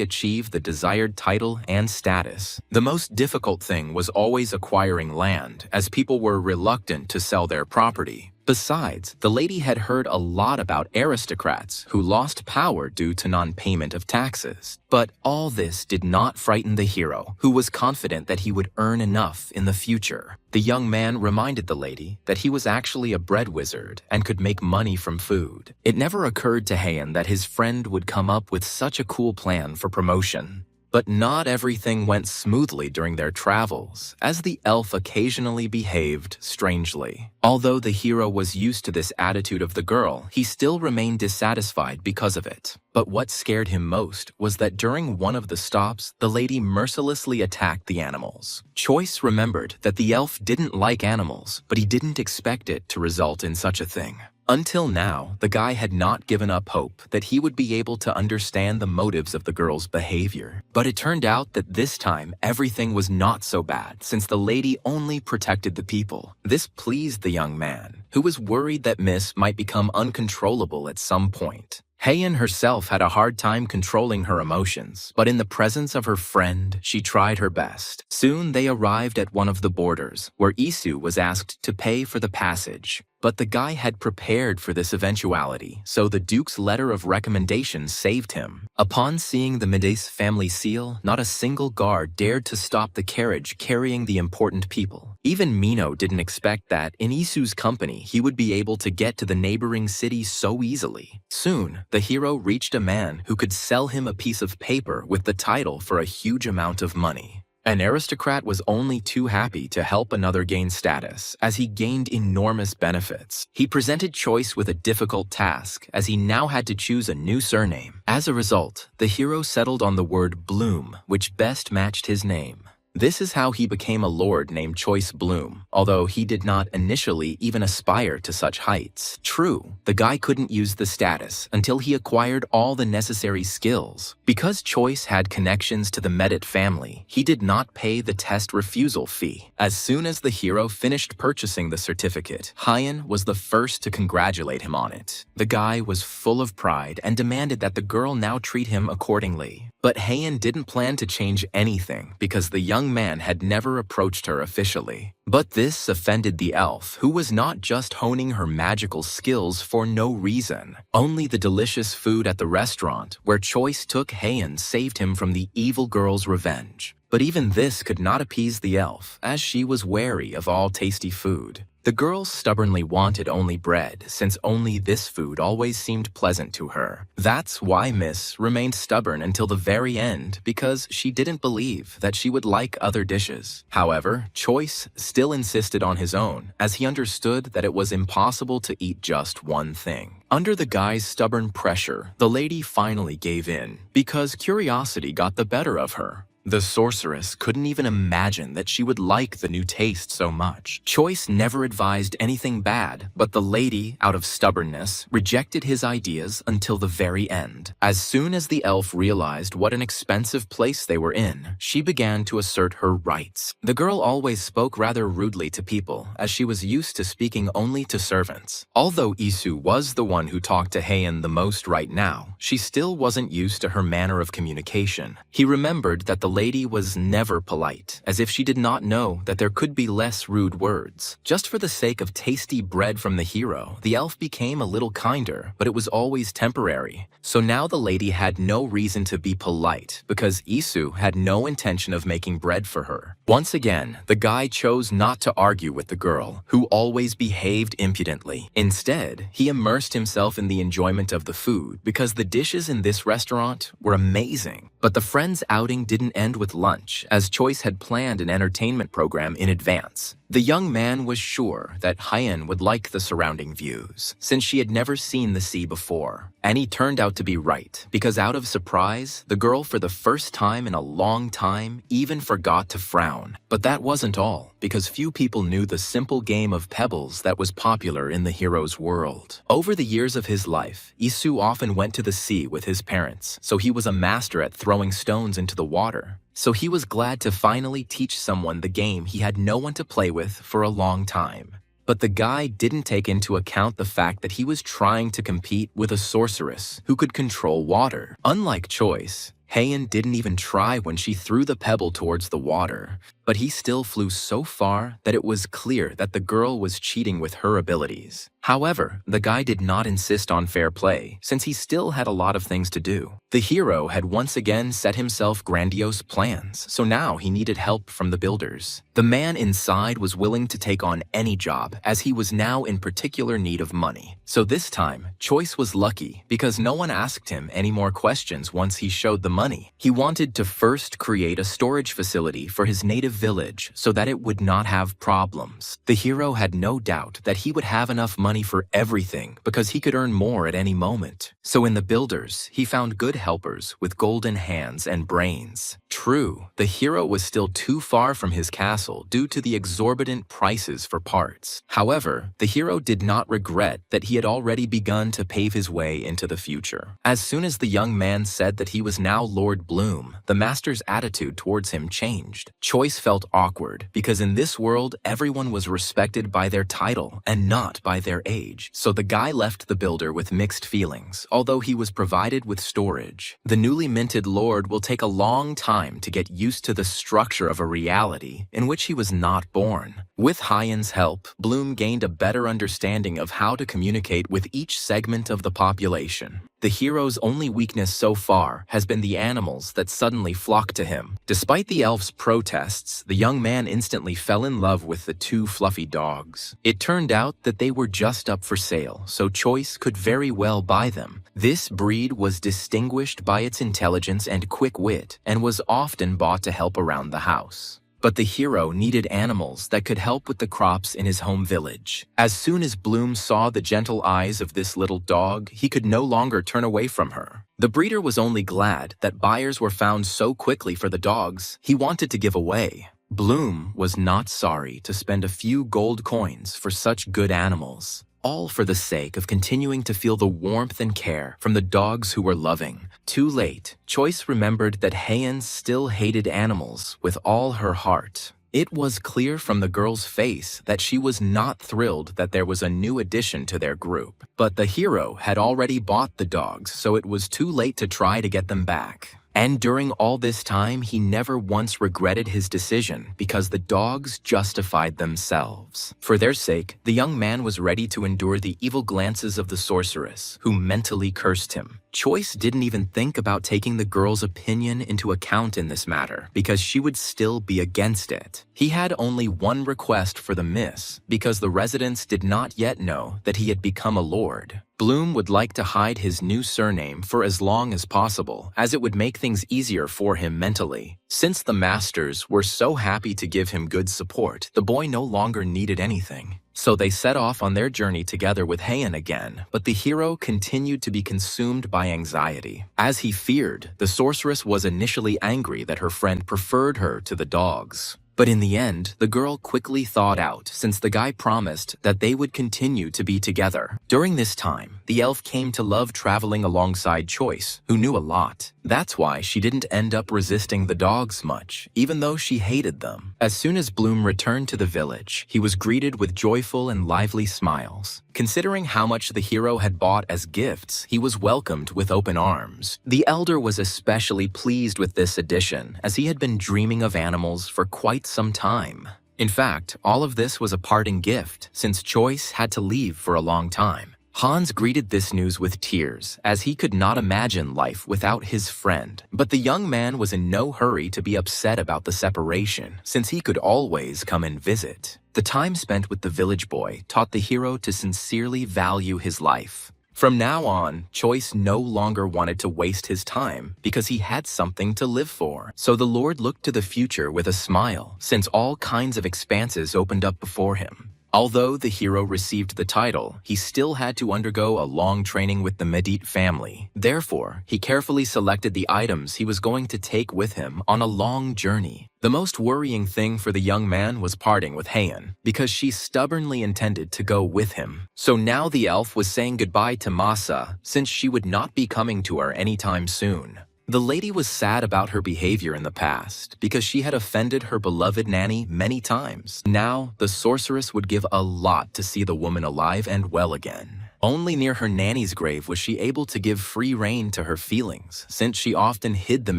achieve the desired title and status. The most difficult thing was always acquiring land, as people were reluctant to sell their property. Besides, the lady had heard a lot about aristocrats who lost power due to non-payment of taxes. But all this did not frighten the hero, who was confident that he would earn enough in the future. The young man reminded the lady that he was actually a bread wizard and could make money from food. It never occurred to Heian that his friend would come up with such a cool plan for promotion. But not everything went smoothly during their travels, as the elf occasionally behaved strangely. Although the hero was used to this attitude of the girl, he still remained dissatisfied because of it. But what scared him most was that during one of the stops, the lady mercilessly attacked the animals. Choice remembered that the elf didn't like animals, but he didn't expect it to result in such a thing. Until now, the guy had not given up hope that he would be able to understand the motives of the girl's behavior. But it turned out that this time, everything was not so bad, since the lady only protected the people. This pleased the young man, who was worried that Miss might become uncontrollable at some point. Heian herself had a hard time controlling her emotions, but in the presence of her friend, she tried her best. Soon they arrived at one of the borders, where Isu was asked to pay for the passage. But the guy had prepared for this eventuality, so the Duke's letter of recommendation saved him. Upon seeing the Medici family seal, not a single guard dared to stop the carriage carrying the important people. Even Mino didn't expect that, in Isu's company, he would be able to get to the neighboring city so easily. Soon, the hero reached a man who could sell him a piece of paper with the title for a huge amount of money. An aristocrat was only too happy to help another gain status, as he gained enormous benefits. He presented Choice with a difficult task, as he now had to choose a new surname. As a result, the hero settled on the word Bloom, which best matched his name. This is how he became a lord named Choice Bloom, although he did not initially even aspire to such heights. True, the guy couldn't use the status until he acquired all the necessary skills. Because Choice had connections to the Medit family, he did not pay the test refusal fee. As soon as the hero finished purchasing the certificate, Hyen was the first to congratulate him on it. The guy was full of pride and demanded that the girl now treat him accordingly. But Hyen didn't plan to change anything because the young man had never approached her officially. But this offended the elf, who was not just honing her magical skills for no reason. Only the delicious food at the restaurant where Choice took Hyen saved him from the evil girl's revenge. But even this could not appease the elf, as she was wary of all tasty food. The girl stubbornly wanted only bread, since only this food always seemed pleasant to her. That's why Miss remained stubborn until the very end, because she didn't believe that she would like other dishes. However, Choice still insisted on his own, as he understood that it was impossible to eat just one thing. Under the guy's stubborn pressure, the lady finally gave in, because curiosity got the better of her. The sorceress couldn't even imagine that she would like the new taste so much. Choice never advised anything bad, but the lady, out of stubbornness, rejected his ideas until the very end. As soon as the elf realized what an expensive place they were in, she began to assert her rights. The girl always spoke rather rudely to people, as she was used to speaking only to servants. Although Isu was the one who talked to Heian the most right now, she still wasn't used to her manner of communication. He remembered that the lady was never polite, as if she did not know that there could be less rude words. Just for the sake of tasty bread from the hero, the elf became a little kinder, but it was always temporary. So now the lady had no reason to be polite, because Isu had no intention of making bread for her. Once again, the guy chose not to argue with the girl, who always behaved impudently. Instead, he immersed himself in the enjoyment of the food, because the dishes in this restaurant were amazing. But the friends' outing didn't end with lunch, as Choice had planned an entertainment program in advance. The young man was sure that Hyen would like the surrounding views, since she had never seen the sea before. And he turned out to be right, because out of surprise, the girl for the first time in a long time even forgot to frown. But that wasn't all, because few people knew the simple game of pebbles that was popular in the hero's world. Over the years of his life, Isu often went to the sea with his parents, so he was a master at throwing stones into the water. So he was glad to finally teach someone the game he had no one to play with for a long time. But the guy didn't take into account the fact that he was trying to compete with a sorceress who could control water. Unlike Choice, Heian didn't even try when she threw the pebble towards the water, but he still flew so far that it was clear that the girl was cheating with her abilities. However, the guy did not insist on fair play, since he still had a lot of things to do. The hero had once again set himself grandiose plans, so now he needed help from the builders. The man inside was willing to take on any job, as he was now in particular need of money. So this time, Choice was lucky, because no one asked him any more questions once he showed the money. He wanted to first create a storage facility for his native village so that it would not have problems. The hero had no doubt that he would have enough money for everything because he could earn more at any moment. So in the builders, he found good helpers with golden hands and brains. True, the hero was still too far from his castle due to the exorbitant prices for parts. However, the hero did not regret that he had already begun to pave his way into the future. As soon as the young man said that he was now Lord Bloom, the master's attitude towards him changed. Choice felt awkward because in this world, everyone was respected by their title and not by their age, so the guy left the builder with mixed feelings, although he was provided with storage. The newly minted lord will take a long time to get used to the structure of a reality in which he was not born. With Hyen's help, Bloom gained a better understanding of how to communicate with each segment of the population. The hero's only weakness so far has been the animals that suddenly flocked to him. Despite the elf's protests, the young man instantly fell in love with the two fluffy dogs. It turned out that they were just up for sale, so Choice could very well buy them. This breed was distinguished by its intelligence and quick wit, and was often bought to help around the house. But the hero needed animals that could help with the crops in his home village. As soon as Bloom saw the gentle eyes of this little dog, he could no longer turn away from her. The breeder was only glad that buyers were found so quickly for the dogs he wanted to give away. Bloom was not sorry to spend a few gold coins for such good animals, all for the sake of continuing to feel the warmth and care from the dogs who were loving. Too late, Choice remembered that Hyen still hated animals with all her heart. It was clear from the girl's face that she was not thrilled that there was a new addition to their group. But the hero had already bought the dogs, so it was too late to try to get them back. And during all this time, he never once regretted his decision because the dogs justified themselves. For their sake, the young man was ready to endure the evil glances of the sorceress, who mentally cursed him. Choice didn't even think about taking the girl's opinion into account in this matter because she would still be against it. He had only one request for the miss because the residents did not yet know that he had become a lord. Bloom would like to hide his new surname for as long as possible, as it would make things easier for him mentally. Since the masters were so happy to give him good support, the boy no longer needed anything. So they set off on their journey together with Hyen again, but the hero continued to be consumed by anxiety. As he feared, the sorceress was initially angry that her friend preferred her to the dogs. But in the end, the girl quickly thawed out since the guy promised that they would continue to be together. During this time, the elf came to love traveling alongside Choice, who knew a lot. That's why she didn't end up resisting the dogs much, even though she hated them. As soon as Bloom returned to the village, he was greeted with joyful and lively smiles. Considering how much the hero had bought as gifts, he was welcomed with open arms. The elder was especially pleased with this addition, as he had been dreaming of animals for quite some time. In fact, all of this was a parting gift, since Choice had to leave for a long time. Hans greeted this news with tears, as he could not imagine life without his friend. But the young man was in no hurry to be upset about the separation, since he could always come and visit. The time spent with the village boy taught the hero to sincerely value his life. From now on, Choice no longer wanted to waste his time because he had something to live for. So the Lord looked to the future with a smile, since all kinds of expanses opened up before him. Although the hero received the title, he still had to undergo a long training with the Medit family. Therefore, he carefully selected the items he was going to take with him on a long journey. The most worrying thing for the young man was parting with Hyen, because she stubbornly intended to go with him. So now the elf was saying goodbye to Masa, since she would not be coming to her anytime soon. The lady was sad about her behavior in the past because she had offended her beloved nanny many times. Now, the sorceress would give a lot to see the woman alive and well again. Only near her nanny's grave was she able to give free rein to her feelings, since she often hid them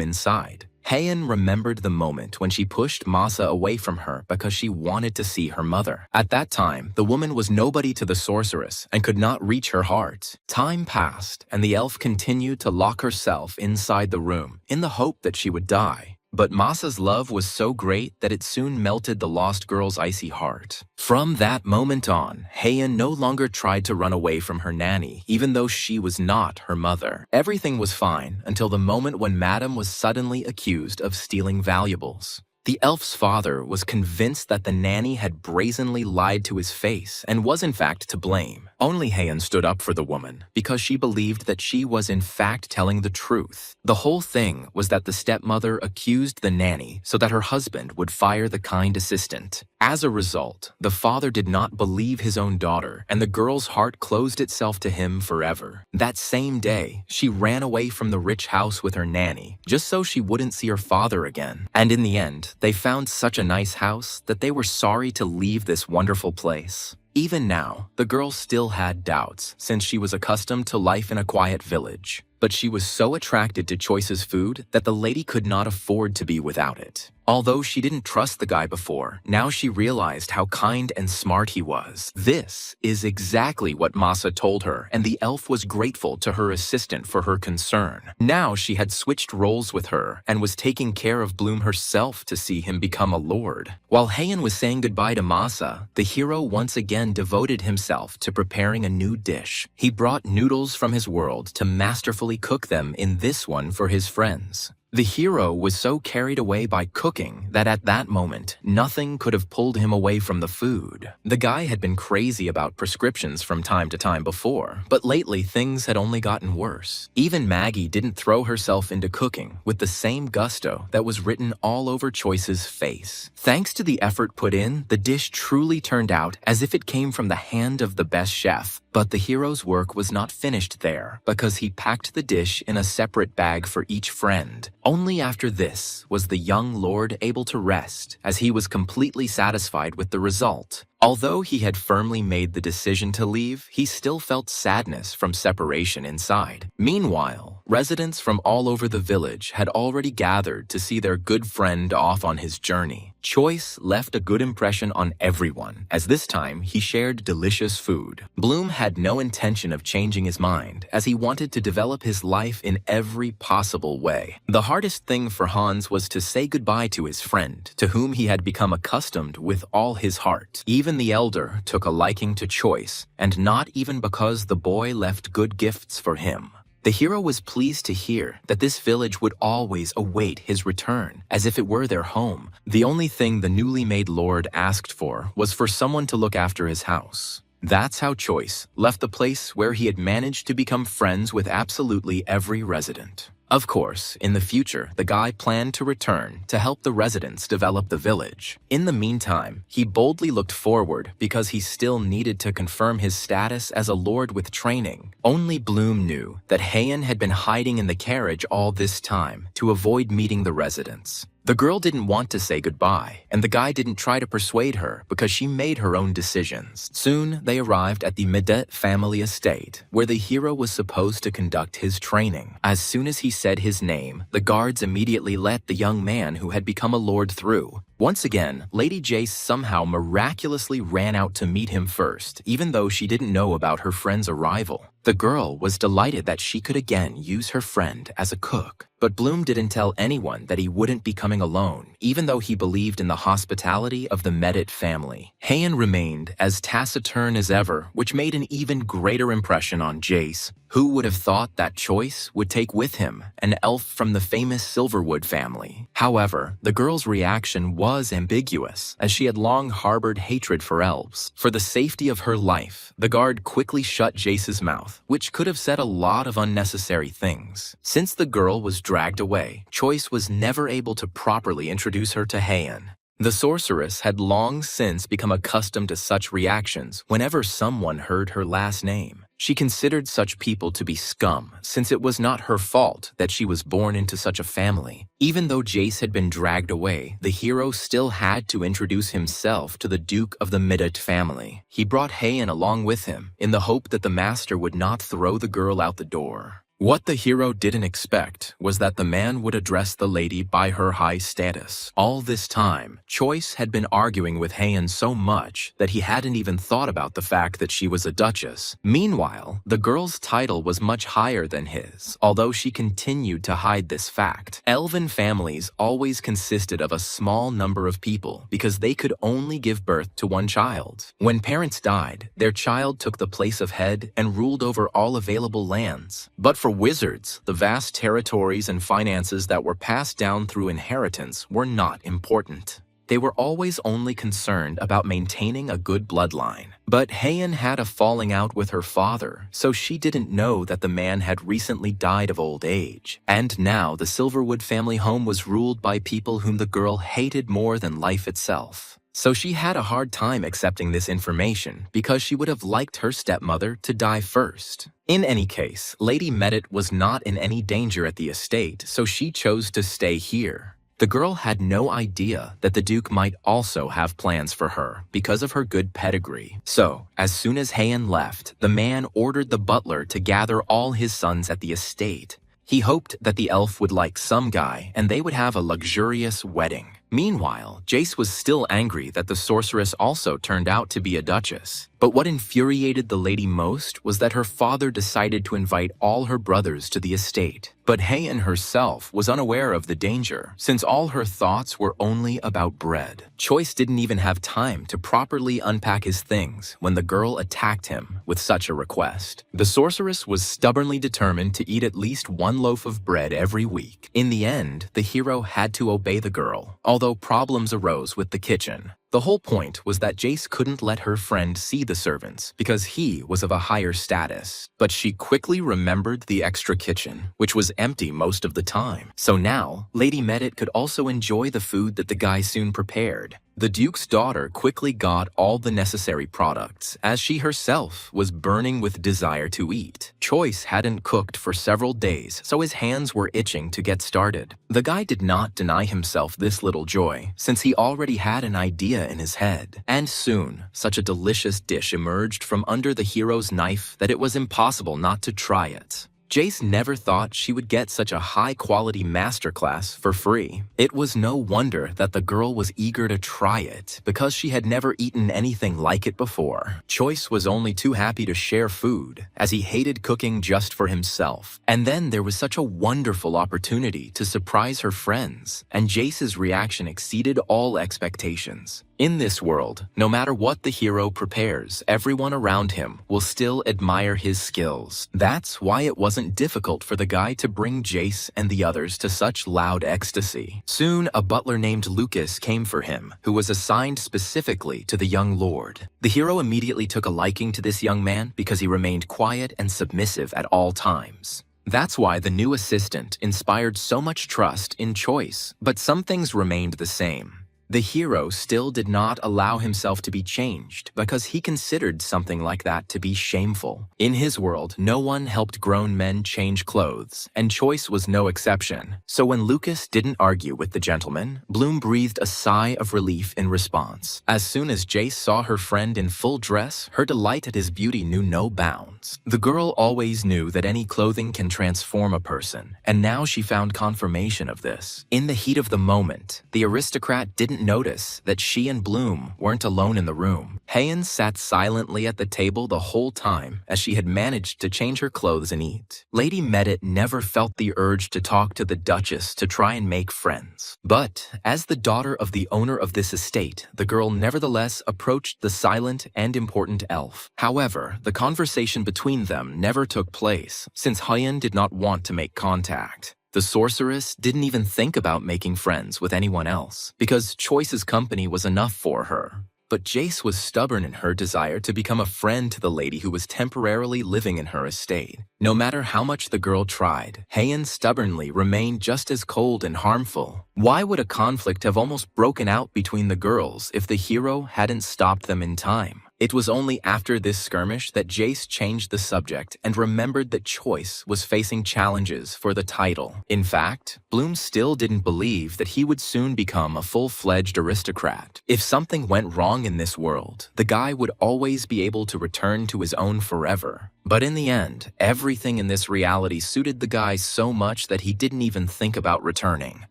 inside. Hyen remembered the moment when she pushed Masa away from her because she wanted to see her mother. At that time, the woman was nobody to the sorceress and could not reach her heart. Time passed, and the elf continued to lock herself inside the room in the hope that she would die. But Masa's love was so great that it soon melted the lost girl's icy heart. From that moment on, Hyen no longer tried to run away from her nanny, even though she was not her mother. Everything was fine until the moment when Madame was suddenly accused of stealing valuables. The elf's father was convinced that the nanny had brazenly lied to his face and was in fact to blame. Only Hyen stood up for the woman because she believed that she was in fact telling the truth. The whole thing was that the stepmother accused the nanny so that her husband would fire the kind assistant. As a result, the father did not believe his own daughter, and the girl's heart closed itself to him forever. That same day, she ran away from the rich house with her nanny, just so she wouldn't see her father again. And in the end, they found such a nice house that they were sorry to leave this wonderful place. Even now, the girl still had doubts since she was accustomed to life in a quiet village. But she was so attracted to Choice's food that the lady could not afford to be without it. Although she didn't trust the guy before, now she realized how kind and smart he was. This is exactly what Masa told her, and the elf was grateful to her assistant for her concern. Now she had switched roles with her and was taking care of Bloom herself to see him become a lord. While Heian was saying goodbye to Masa, the hero once again devoted himself to preparing a new dish. He brought noodles from his world to masterfully cook them in this one for his friends. The hero was so carried away by cooking that at that moment, nothing could have pulled him away from the food. The guy had been crazy about prescriptions from time to time before, but lately things had only gotten worse. Even Maggie didn't throw herself into cooking with the same gusto that was written all over Choice's face. Thanks to the effort put in, the dish truly turned out as if it came from the hand of the best chef. But the hero's work was not finished there, because he packed the dish in a separate bag for each friend. Only after this was the young lord able to rest, as he was completely satisfied with the result. Although he had firmly made the decision to leave, he still felt sadness from separation inside. Meanwhile, residents from all over the village had already gathered to see their good friend off on his journey. Choice left a good impression on everyone, as this time he shared delicious food. Bloom had no intention of changing his mind, as he wanted to develop his life in every possible way. The hardest thing for Hans was to say goodbye to his friend, to whom he had become accustomed with all his heart. Even the elder took a liking to Choice, and not even because the boy left good gifts for him. The hero was pleased to hear that this village would always await his return, as if it were their home. The only thing the newly made lord asked for was for someone to look after his house. That's how Choice left the place where he had managed to become friends with absolutely every resident. Of course, in the future, the guy planned to return to help the residents develop the village. In the meantime, he boldly looked forward because he still needed to confirm his status as a lord with training. Only Bloom knew that Heian had been hiding in the carriage all this time to avoid meeting the residents. The girl didn't want to say goodbye, and the guy didn't try to persuade her because she made her own decisions. Soon, they arrived at the Medet family estate, where the hero was supposed to conduct his training. As soon as he said his name, the guards immediately let the young man who had become a lord through. Once again, Lady Jace somehow miraculously ran out to meet him first, even though she didn't know about her friend's arrival. The girl was delighted that she could again use her friend as a cook. But Bloom didn't tell anyone that he wouldn't be coming alone, even though he believed in the hospitality of the Medet family. Heian remained as taciturn as ever, which made an even greater impression on Jace. Who would have thought that Choice would take with him an elf from the famous Silverwood family? However, the girl's reaction was ambiguous, as she had long harbored hatred for elves. For the safety of her life, the guard quickly shut Jace's mouth, which could have said a lot of unnecessary things. Since the girl was dragged away, Choice was never able to properly introduce her to Heian. The sorceress had long since become accustomed to such reactions whenever someone heard her last name. She considered such people to be scum, since it was not her fault that she was born into such a family. Even though Jace had been dragged away, the hero still had to introduce himself to the Duke of the Medet family. He brought Heian along with him, in the hope that the master would not throw the girl out the door. What the hero didn't expect was that the man would address the lady by her high status. All this time, Choice had been arguing with Heian so much that he hadn't even thought about the fact that she was a duchess. Meanwhile, the girl's title was much higher than his, although she continued to hide this fact. Elven families always consisted of a small number of people because they could only give birth to one child. When parents died, their child took the place of head and ruled over all available lands. But for wizards, the vast territories and finances that were passed down through inheritance were not important. They were always only concerned about maintaining a good bloodline. But Heian had a falling out with her father, so she didn't know that the man had recently died of old age. And now the Silverwood family home was ruled by people whom the girl hated more than life itself. So she had a hard time accepting this information because she would have liked her stepmother to die first. In any case, Lady Medet was not in any danger at the estate, so she chose to stay here. The girl had no idea that the Duke might also have plans for her because of her good pedigree. So, as soon as Heian left, the man ordered the butler to gather all his sons at the estate. He hoped that the elf would like some guy and they would have a luxurious wedding. Meanwhile, Jace was still angry that the sorceress also turned out to be a duchess. But what infuriated the lady most was that her father decided to invite all her brothers to the estate. But Heian herself was unaware of the danger, since all her thoughts were only about bread. Choice didn't even have time to properly unpack his things when the girl attacked him with such a request. The sorceress was stubbornly determined to eat at least one loaf of bread every week. In the end, the hero had to obey the girl, although problems arose with the kitchen. The whole point was that Jace couldn't let her friend see the servants because he was of a higher status. But she quickly remembered the extra kitchen, which was empty most of the time. So now, Lady Medit could also enjoy the food that the guy soon prepared. The Duke's daughter quickly got all the necessary products, as she herself was burning with desire to eat. Choice hadn't cooked for several days, so his hands were itching to get started. The guy did not deny himself this little joy, since he already had an idea in his head. And soon, such a delicious dish emerged from under the hero's knife that it was impossible not to try it. Jace never thought she would get such a high-quality masterclass for free. It was no wonder that the girl was eager to try it, because she had never eaten anything like it before. Choice was only too happy to share food, as he hated cooking just for himself. And then there was such a wonderful opportunity to surprise her friends, and Jace's reaction exceeded all expectations. In this world, no matter what the hero prepares, everyone around him will still admire his skills. That's why it wasn't difficult for the guy to bring Jace and the others to such loud ecstasy. Soon, a butler named Lucas came for him, who was assigned specifically to the young lord. The hero immediately took a liking to this young man because he remained quiet and submissive at all times. That's why the new assistant inspired so much trust in Choice, but some things remained the same. The hero still did not allow himself to be changed because he considered something like that to be shameful. In his world, no one helped grown men change clothes, and Choice was no exception. So when Lucas didn't argue with the gentleman, Bloom breathed a sigh of relief in response. As soon as Jace saw her friend in full dress, her delight at his beauty knew no bounds. The girl always knew that any clothing can transform a person, and now she found confirmation of this. In the heat of the moment, the aristocrat didn't notice that she and Bloom weren't alone in the room. Heian sat silently at the table the whole time as she had managed to change her clothes and eat. Lady Medit never felt the urge to talk to the Duchess to try and make friends. But as the daughter of the owner of this estate, the girl nevertheless approached the silent and important elf. However, the conversation between them never took place, since Heian did not want to make contact. The sorceress didn't even think about making friends with anyone else, because Choice's company was enough for her. But Jace was stubborn in her desire to become a friend to the lady who was temporarily living in her estate. No matter how much the girl tried, Heian stubbornly remained just as cold and harmful. Why would a conflict have almost broken out between the girls if the hero hadn't stopped them in time? It was only after this skirmish that Jace changed the subject and remembered that Choice was facing challenges for the title. In fact, Bloom still didn't believe that he would soon become a full-fledged aristocrat. If something went wrong in this world, the guy would always be able to return to his own forever. But in the end, everything in this reality suited the guy so much that he didn't even think about returning.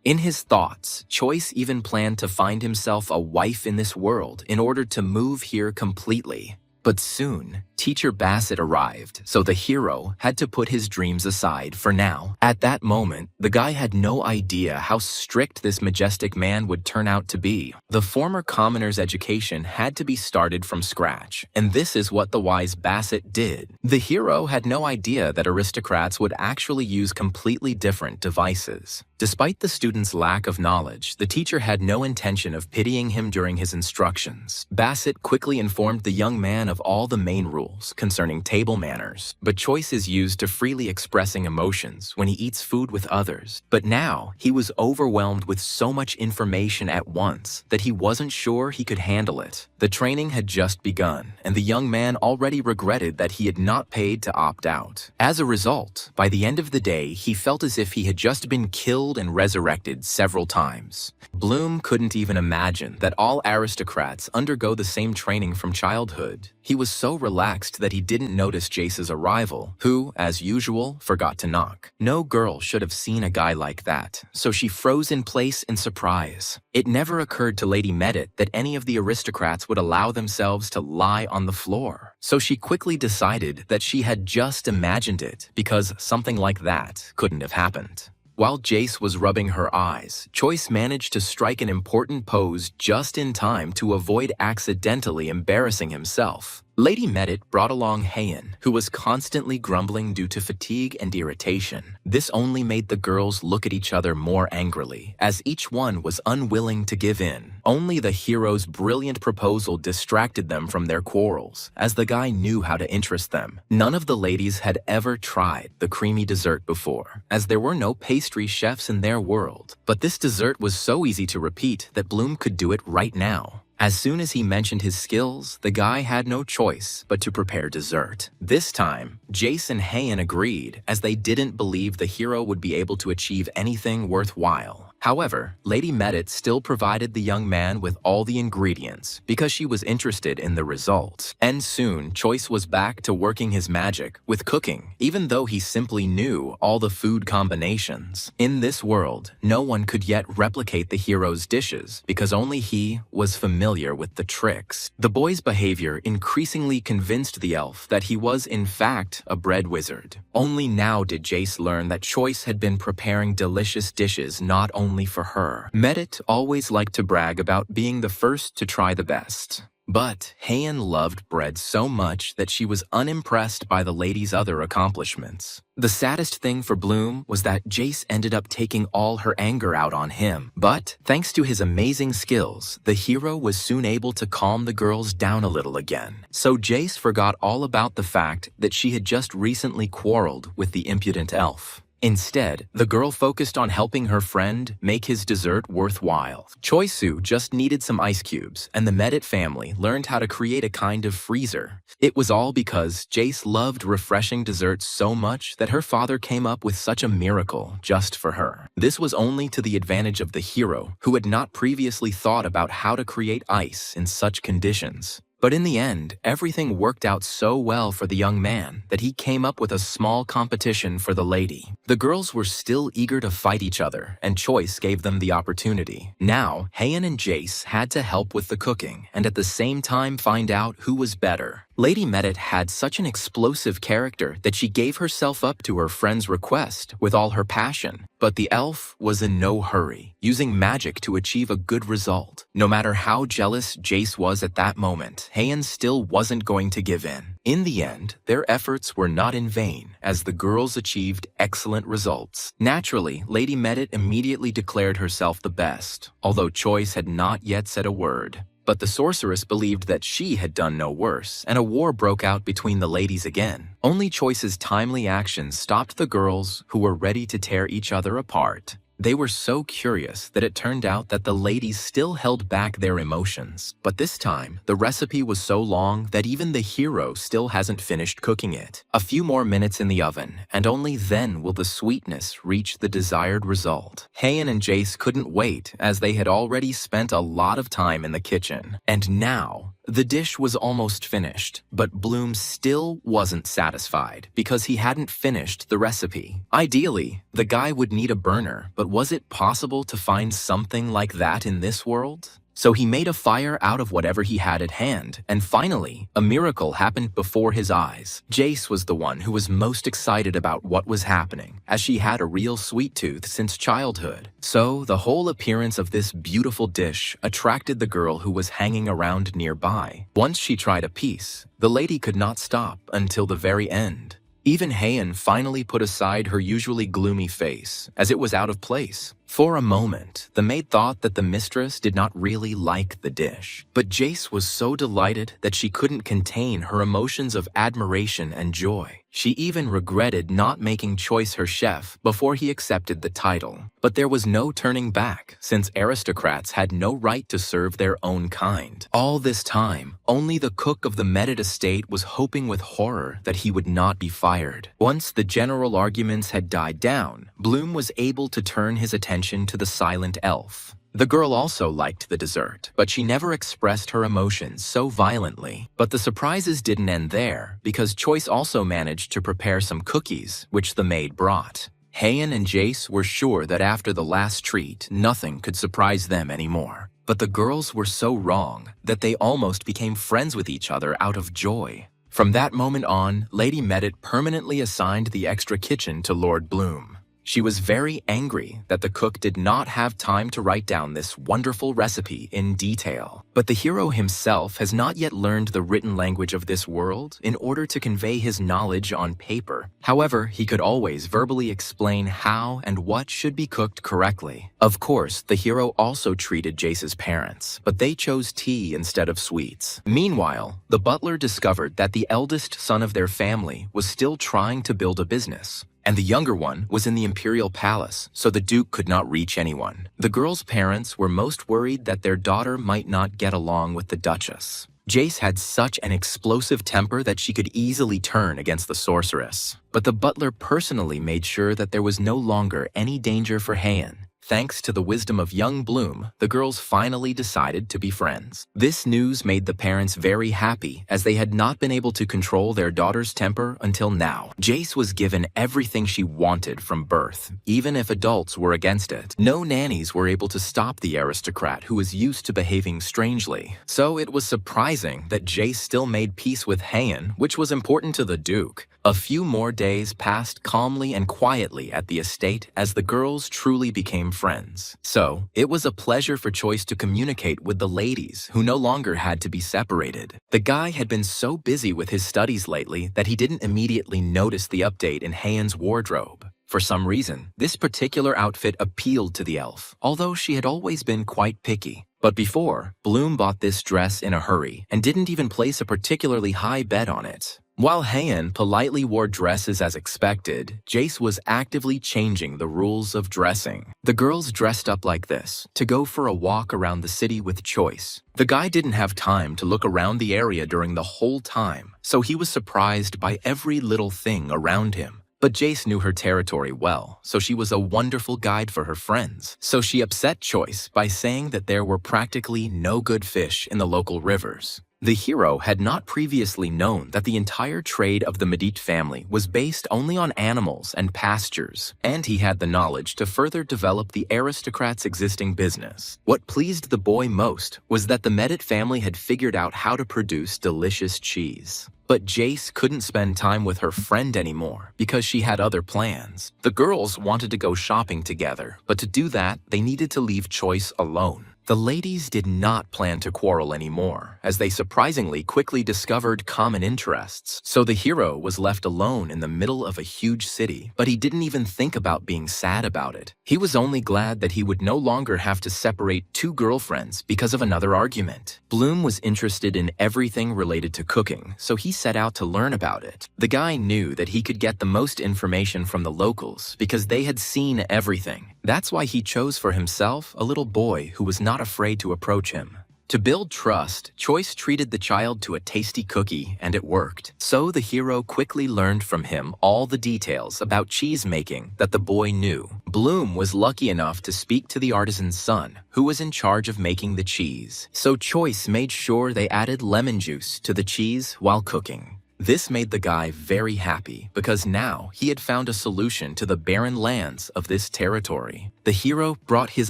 In his thoughts, Choice even planned to find himself a wife in this world in order to move here completely. But soon, Teacher Bassett arrived, so the hero had to put his dreams aside for now. At that moment, the guy had no idea how strict this majestic man would turn out to be. The former commoner's education had to be started from scratch, and this is what the wise Bassett did. The hero had no idea that aristocrats would actually use completely different devices. Despite the student's lack of knowledge, the teacher had no intention of pitying him during his instructions. Bassett quickly informed the young man of all the main rules rules concerning table manners, but Choice is used to freely expressing emotions when he eats food with others. But now, he was overwhelmed with so much information at once that he wasn't sure he could handle it. The training had just begun, and the young man already regretted that he had not paid to opt out. As a result, by the end of the day, he felt as if he had just been killed and resurrected several times. Bloom couldn't even imagine that all aristocrats undergo the same training from childhood. He was so relaxed that he didn't notice Jace's arrival, who, as usual, forgot to knock. No girl should have seen a guy like that, so she froze in place in surprise. It never occurred to Lady Medit that any of the aristocrats would allow themselves to lie on the floor, so she quickly decided that she had just imagined it because something like that couldn't have happened. While Jace was rubbing her eyes, Choice managed to strike an important pose just in time to avoid accidentally embarrassing himself. Lady Medit brought along Heian, who was constantly grumbling due to fatigue and irritation. This only made the girls look at each other more angrily, as each one was unwilling to give in. Only the hero's brilliant proposal distracted them from their quarrels, as the guy knew how to interest them. None of the ladies had ever tried the creamy dessert before, as there were no pastry chefs in their world. But this dessert was so easy to repeat that Bloom could do it right now. As soon as he mentioned his skills, the guy had no choice but to prepare dessert. This time, Jace and Heian agreed, as they didn't believe the hero would be able to achieve anything worthwhile. However, Lady Medit still provided the young man with all the ingredients because she was interested in the results. And soon, Choice was back to working his magic with cooking, even though he simply knew all the food combinations. In this world, no one could yet replicate the hero's dishes because only he was familiar with the tricks. The boy's behavior increasingly convinced the elf that he was in fact a bread wizard. Only now did Jace learn that Choice had been preparing delicious dishes not only for her. Medit always liked to brag about being the first to try the best. But Heian loved bread so much that she was unimpressed by the lady's other accomplishments. The saddest thing for Bloom was that Jace ended up taking all her anger out on him. But thanks to his amazing skills, the hero was soon able to calm the girls down a little again. So Jace forgot all about the fact that she had just recently quarreled with the impudent elf. Instead, the girl focused on helping her friend make his dessert worthwhile. Choisu just needed some ice cubes, and the Medit family learned how to create a kind of freezer. It was all because Jace loved refreshing desserts so much that her father came up with such a miracle just for her. This was only to the advantage of the hero, who had not previously thought about how to create ice in such conditions. But in the end, everything worked out so well for the young man that he came up with a small competition for the lady. The girls were still eager to fight each other, and Choice gave them the opportunity. Now, Heian and Jace had to help with the cooking, and at the same time find out who was better. Lady Medit had such an explosive character that she gave herself up to her friend's request with all her passion. But the elf was in no hurry, using magic to achieve a good result. No matter how jealous Jace was at that moment, Heian still wasn't going to give in. In the end, their efforts were not in vain, as the girls achieved excellent results. Naturally, Lady Medit immediately declared herself the best, although Choice had not yet said a word. But the sorceress believed that she had done no worse, and a war broke out between the ladies again. Only Choice's timely actions stopped the girls, who were ready to tear each other apart. They were so curious that it turned out that the ladies still held back their emotions. But this time, the recipe was so long that even the hero still hasn't finished cooking it. A few more minutes in the oven, and only then will the sweetness reach the desired result. Heian and Jace couldn't wait, as they had already spent a lot of time in the kitchen. And now, the dish was almost finished, but Bloom still wasn't satisfied because he hadn't finished the recipe. Ideally, the guy would need a burner, but was it possible to find something like that in this world? So he made a fire out of whatever he had at hand, and finally, a miracle happened before his eyes. Jace was the one who was most excited about what was happening, as she had a real sweet tooth since childhood. So the whole appearance of this beautiful dish attracted the girl who was hanging around nearby. Once she tried a piece, the lady could not stop until the very end. Even Heian finally put aside her usually gloomy face, as it was out of place. For a moment, the maid thought that the mistress did not really like the dish, but Jace was so delighted that she couldn't contain her emotions of admiration and joy. She even regretted not making Choice her chef before he accepted the title. But there was no turning back, since aristocrats had no right to serve their own kind. All this time, only the cook of the Medit estate was hoping with horror that he would not be fired. Once the general arguments had died down, Bloom was able to turn his attention to the silent elf. The girl also liked the dessert, but she never expressed her emotions so violently. But the surprises didn't end there, because Choice also managed to prepare some cookies, which the maid brought. Heian and Jace were sure that after the last treat, nothing could surprise them anymore. But the girls were so wrong that they almost became friends with each other out of joy. From that moment on, Lady Medit permanently assigned the extra kitchen to Lord Bloom. She was very angry that the cook did not have time to write down this wonderful recipe in detail. But the hero himself has not yet learned the written language of this world in order to convey his knowledge on paper. However, he could always verbally explain how and what should be cooked correctly. Of course, the hero also treated Jace's parents, but they chose tea instead of sweets. Meanwhile, the butler discovered that the eldest son of their family was still trying to build a business, and the younger one was in the imperial palace, so the duke could not reach anyone. The girl's parents were most worried that their daughter might not get along with the duchess. Jace had such an explosive temper that she could easily turn against the sorceress. But the butler personally made sure that there was no longer any danger for Heian. Thanks to the wisdom of young Bloom, the girls finally decided to be friends. This news made the parents very happy, as they had not been able to control their daughter's temper until now. Jace was given everything she wanted from birth, even if adults were against it. No nannies were able to stop the aristocrat who was used to behaving strangely. So it was surprising that Jace still made peace with Heian, which was important to the duke. A few more days passed calmly and quietly at the estate as the girls truly became friends. So, it was a pleasure for Choice to communicate with the ladies, who no longer had to be separated. The guy had been so busy with his studies lately that he didn't immediately notice the update in Heian's wardrobe. For some reason, this particular outfit appealed to the elf, although she had always been quite picky. But before, Bloom bought this dress in a hurry and didn't even place a particularly high bet on it. While Heian politely wore dresses as expected, Jace was actively changing the rules of dressing. The girls dressed up like this to go for a walk around the city with Choice. The guy didn't have time to look around the area during the whole time, so he was surprised by every little thing around him. But Jace knew her territory well, so she was a wonderful guide for her friends. So she upset Choice by saying that there were practically no good fish in the local rivers. The hero had not previously known that the entire trade of the Medit family was based only on animals and pastures, and he had the knowledge to further develop the aristocrat's existing business. What pleased the boy most was that the Medit family had figured out how to produce delicious cheese. But Jace couldn't spend time with her friend anymore because she had other plans. The girls wanted to go shopping together, but to do that, they needed to leave Choice alone. The ladies did not plan to quarrel anymore, as they surprisingly quickly discovered common interests. So the hero was left alone in the middle of a huge city, but he didn't even think about being sad about it. He was only glad that he would no longer have to separate two girlfriends because of another argument. Bloom was interested in everything related to cooking, so he set out to learn about it. The guy knew that he could get the most information from the locals because they had seen everything. That's why he chose for himself a little boy who was not afraid to approach him. To build trust, Choice treated the child to a tasty cookie, and it worked. So the hero quickly learned from him all the details about cheese making that the boy knew. Bloom was lucky enough to speak to the artisan's son, who was in charge of making the cheese. So Choice made sure they added lemon juice to the cheese while cooking. This made the guy very happy because now he had found a solution to the barren lands of this territory. The hero brought his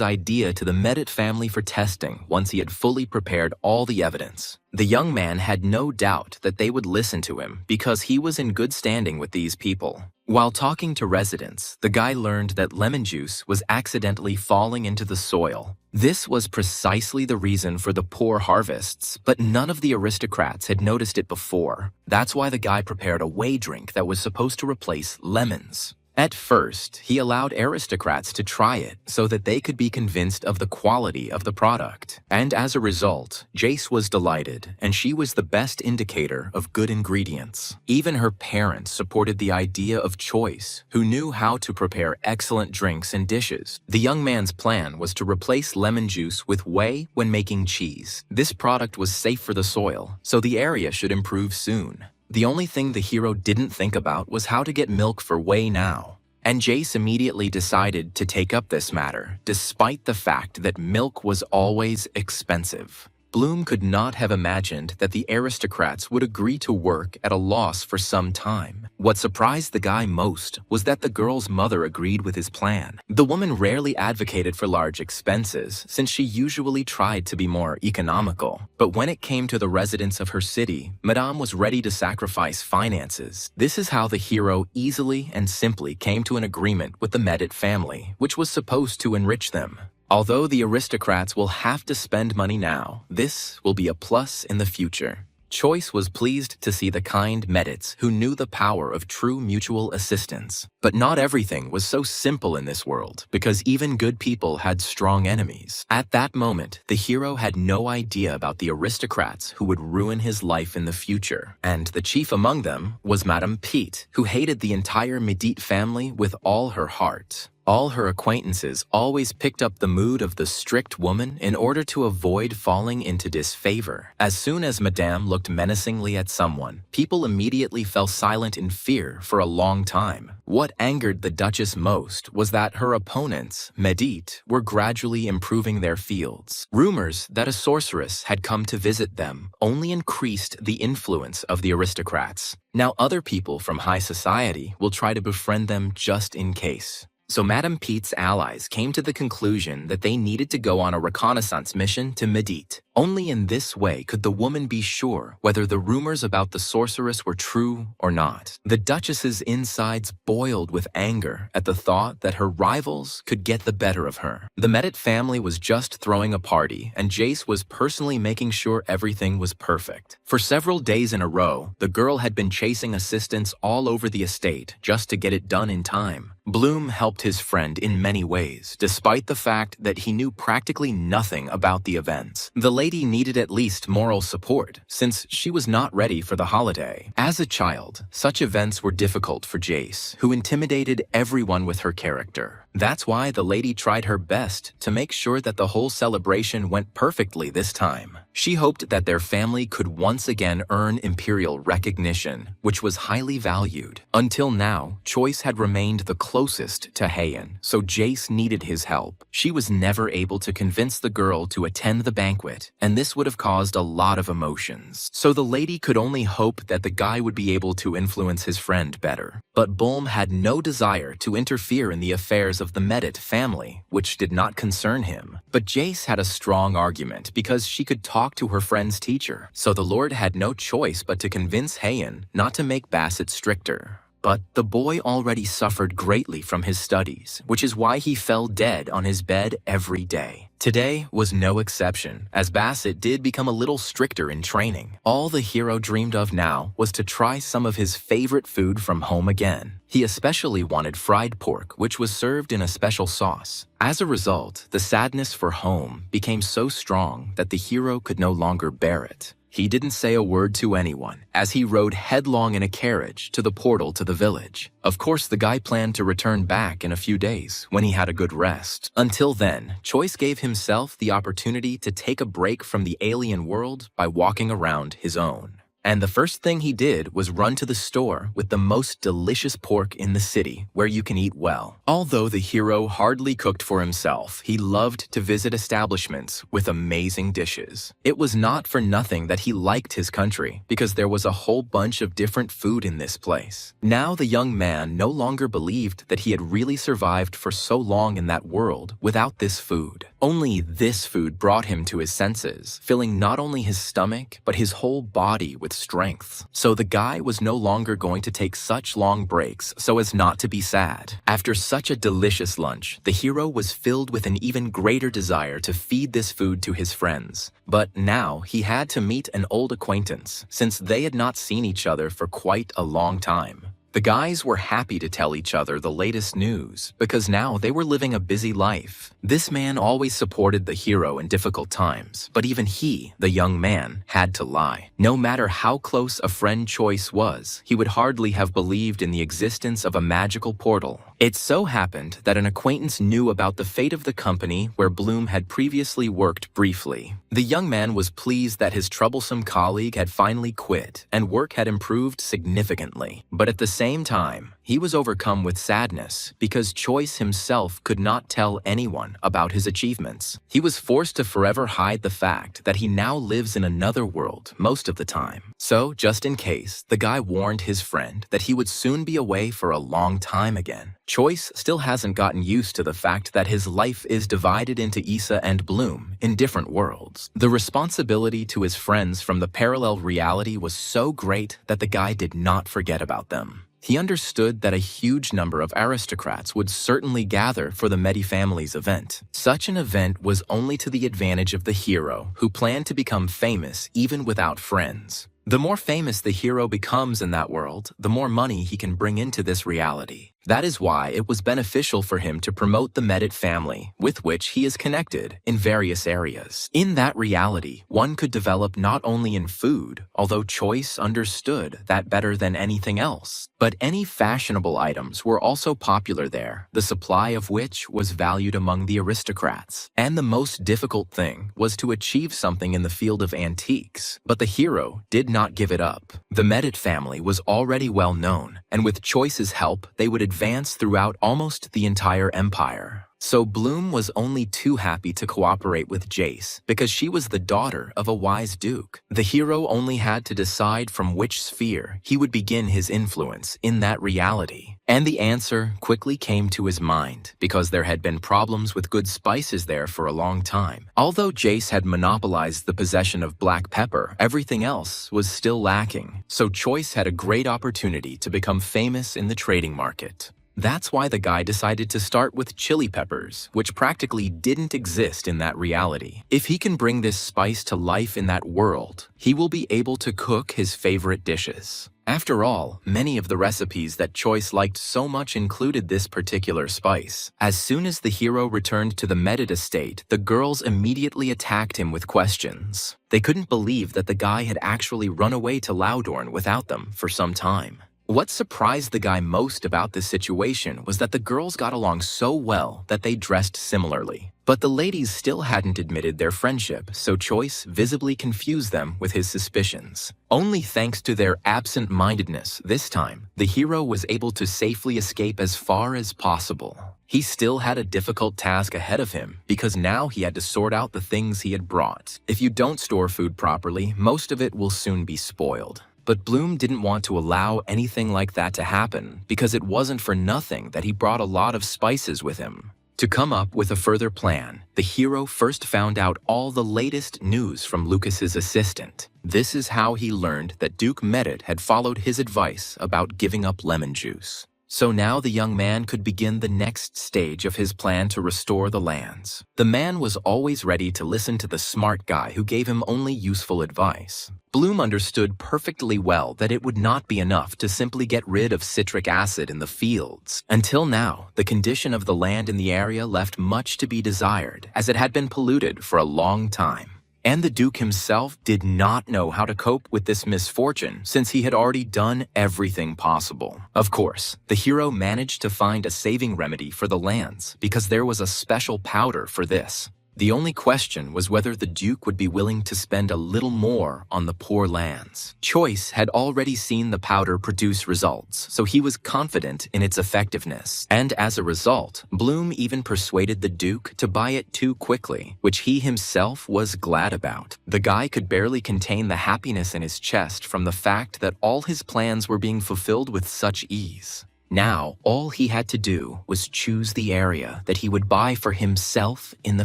idea to the Medit family for testing once he had fully prepared all the evidence. The young man had no doubt that they would listen to him because he was in good standing with these people. While talking to residents, the guy learned that lemon juice was accidentally falling into the soil. This was precisely the reason for the poor harvests, but none of the aristocrats had noticed it before. That's why the guy prepared a whey drink that was supposed to replace lemons. At first, he allowed aristocrats to try it so that they could be convinced of the quality of the product. And as a result, Jace was delighted, and she was the best indicator of good ingredients. Even her parents supported the idea of Choice, who knew how to prepare excellent drinks and dishes. The young man's plan was to replace lemon juice with whey when making cheese. This product was safe for the soil, so the area should improve soon. The only thing the hero didn't think about was how to get milk for whey now. And Jace immediately decided to take up this matter, despite the fact that milk was always expensive. Bloom could not have imagined that the aristocrats would agree to work at a loss for some time. What surprised the guy most was that the girl's mother agreed with his plan. The woman rarely advocated for large expenses, since she usually tried to be more economical. But when it came to the residents of her city, Madame was ready to sacrifice finances. This is how the hero easily and simply came to an agreement with the Medit family, which was supposed to enrich them. Although the aristocrats will have to spend money now, this will be a plus in the future. Choice was pleased to see the kind Medits who knew the power of true mutual assistance. But not everything was so simple in this world, because even good people had strong enemies. At that moment, the hero had no idea about the aristocrats who would ruin his life in the future. And the chief among them was Madame Pete, who hated the entire Medit family with all her heart. All her acquaintances always picked up the mood of the strict woman in order to avoid falling into disfavor. As soon as Madame looked menacingly at someone, people immediately fell silent in fear for a long time. What angered the Duchess most was that her opponents, Medit, were gradually improving their fields. Rumors that a sorceress had come to visit them only increased the influence of the aristocrats. Now other people from high society will try to befriend them just in case. So Madame Pete's allies came to the conclusion that they needed to go on a reconnaissance mission to Medit. Only in this way could the woman be sure whether the rumors about the sorceress were true or not. The Duchess's insides boiled with anger at the thought that her rivals could get the better of her. The Medit family was just throwing a party, and Jace was personally making sure everything was perfect. For several days in a row, the girl had been chasing assistants all over the estate just to get it done in time. Bloom helped his friend in many ways, despite the fact that he knew practically nothing about the events. The lady needed at least moral support, since she was not ready for the holiday. As a child, such events were difficult for Jace, who intimidated everyone with her character. That's why the lady tried her best to make sure that the whole celebration went perfectly this time. She hoped that their family could once again earn imperial recognition, which was highly valued. Until now, Choice had remained the closest to Heian, so Jace needed his help. She was never able to convince the girl to attend the banquet, and this would have caused a lot of emotions. So the lady could only hope that the guy would be able to influence his friend better. But Bulm had no desire to interfere in the affairs of the Medit family, which did not concern him. But Jace had a strong argument because she could talk to her friend's teacher, so the Lord had no choice but to convince Heian not to make Bassett stricter. But the boy already suffered greatly from his studies, which is why he fell dead on his bed every day. Today was no exception, as Bassett did become a little stricter in training. All the hero dreamed of now was to try some of his favorite food from home again. He especially wanted fried pork, which was served in a special sauce. As a result, the sadness for home became so strong that the hero could no longer bear it. He didn't say a word to anyone, as he rode headlong in a carriage to the portal to the village. Of course, the guy planned to return back in a few days, when he had a good rest. Until then, Choice gave himself the opportunity to take a break from the alien world by walking around his own. And the first thing he did was run to the store with the most delicious pork in the city, where you can eat well. Although the hero hardly cooked for himself, he loved to visit establishments with amazing dishes. It was not for nothing that he liked his country, because there was a whole bunch of different food in this place. Now the young man no longer believed that he had really survived for so long in that world without this food. Only this food brought him to his senses, filling not only his stomach, but his whole body with strength. So the guy was no longer going to take such long breaks so as not to be sad. After such a delicious lunch, the hero was filled with an even greater desire to feed this food to his friends. But now he had to meet an old acquaintance, since they had not seen each other for quite a long time. The guys were happy to tell each other the latest news because now they were living a busy life. This man always supported the hero in difficult times, but even he, the young man, had to lie. No matter how close a friend Choice was, he would hardly have believed in the existence of a magical portal. It so happened that an acquaintance knew about the fate of the company where Bloom had previously worked briefly. The young man was pleased that his troublesome colleague had finally quit and work had improved significantly. But at the same time, he was overcome with sadness because Choice himself could not tell anyone about his achievements. He was forced to forever hide the fact that he now lives in another world most of the time. So, just in case, the guy warned his friend that he would soon be away for a long time again. Choice still hasn't gotten used to the fact that his life is divided into Issa and Bloom in different worlds. The responsibility to his friends from the parallel reality was so great that the guy did not forget about them. He understood that a huge number of aristocrats would certainly gather for the Medi family's event. Such an event was only to the advantage of the hero, who planned to become famous even without friends. The more famous the hero becomes in that world, the more money he can bring into this reality. That is why it was beneficial for him to promote the Medit family, with which he is connected in various areas. In that reality, one could develop not only in food, although Choice understood that better than anything else, but any fashionable items were also popular there, the supply of which was valued among the aristocrats. And the most difficult thing was to achieve something in the field of antiques, but the hero did not give it up. The Medit family was already well known, and with Choice's help, they would advance throughout almost the entire empire. So Bloom was only too happy to cooperate with Jace because she was the daughter of a wise duke. The hero only had to decide from which sphere he would begin his influence in that reality. And the answer quickly came to his mind because there had been problems with good spices there for a long time. Although Jace had monopolized the possession of black pepper, everything else was still lacking. So Choice had a great opportunity to become famous in the trading market. That's why the guy decided to start with chili peppers, which practically didn't exist in that reality. If he can bring this spice to life in that world, he will be able to cook his favorite dishes. After all, many of the recipes that Choice liked so much included this particular spice. As soon as the hero returned to the Medit estate, the girls immediately attacked him with questions. They couldn't believe that the guy had actually run away to Loudorn without them for some time. What surprised the guy most about this situation was that the girls got along so well that they dressed similarly. But the ladies still hadn't admitted their friendship, so Choice visibly confused them with his suspicions. Only thanks to their absent-mindedness this time, the hero was able to safely escape as far as possible. He still had a difficult task ahead of him because now he had to sort out the things he had brought. If you don't store food properly, most of it will soon be spoiled. But Bloom didn't want to allow anything like that to happen because it wasn't for nothing that he brought a lot of spices with him. To come up with a further plan, the hero first found out all the latest news from Lucas's assistant. This is how he learned that Duke Medit had followed his advice about giving up lemon juice. So now the young man could begin the next stage of his plan to restore the lands. The man was always ready to listen to the smart guy who gave him only useful advice. Bloom understood perfectly well that it would not be enough to simply get rid of citric acid in the fields. Until now, the condition of the land in the area left much to be desired, as it had been polluted for a long time. And the Duke himself did not know how to cope with this misfortune since he had already done everything possible. Of course, the hero managed to find a saving remedy for the lands because there was a special powder for this. The only question was whether the Duke would be willing to spend a little more on the poor lands. Choice had already seen the powder produce results, so he was confident in its effectiveness. And as a result, Bloom even persuaded the Duke to buy it too quickly, which he himself was glad about. The guy could barely contain the happiness in his chest from the fact that all his plans were being fulfilled with such ease. Now, all he had to do was choose the area that he would buy for himself in the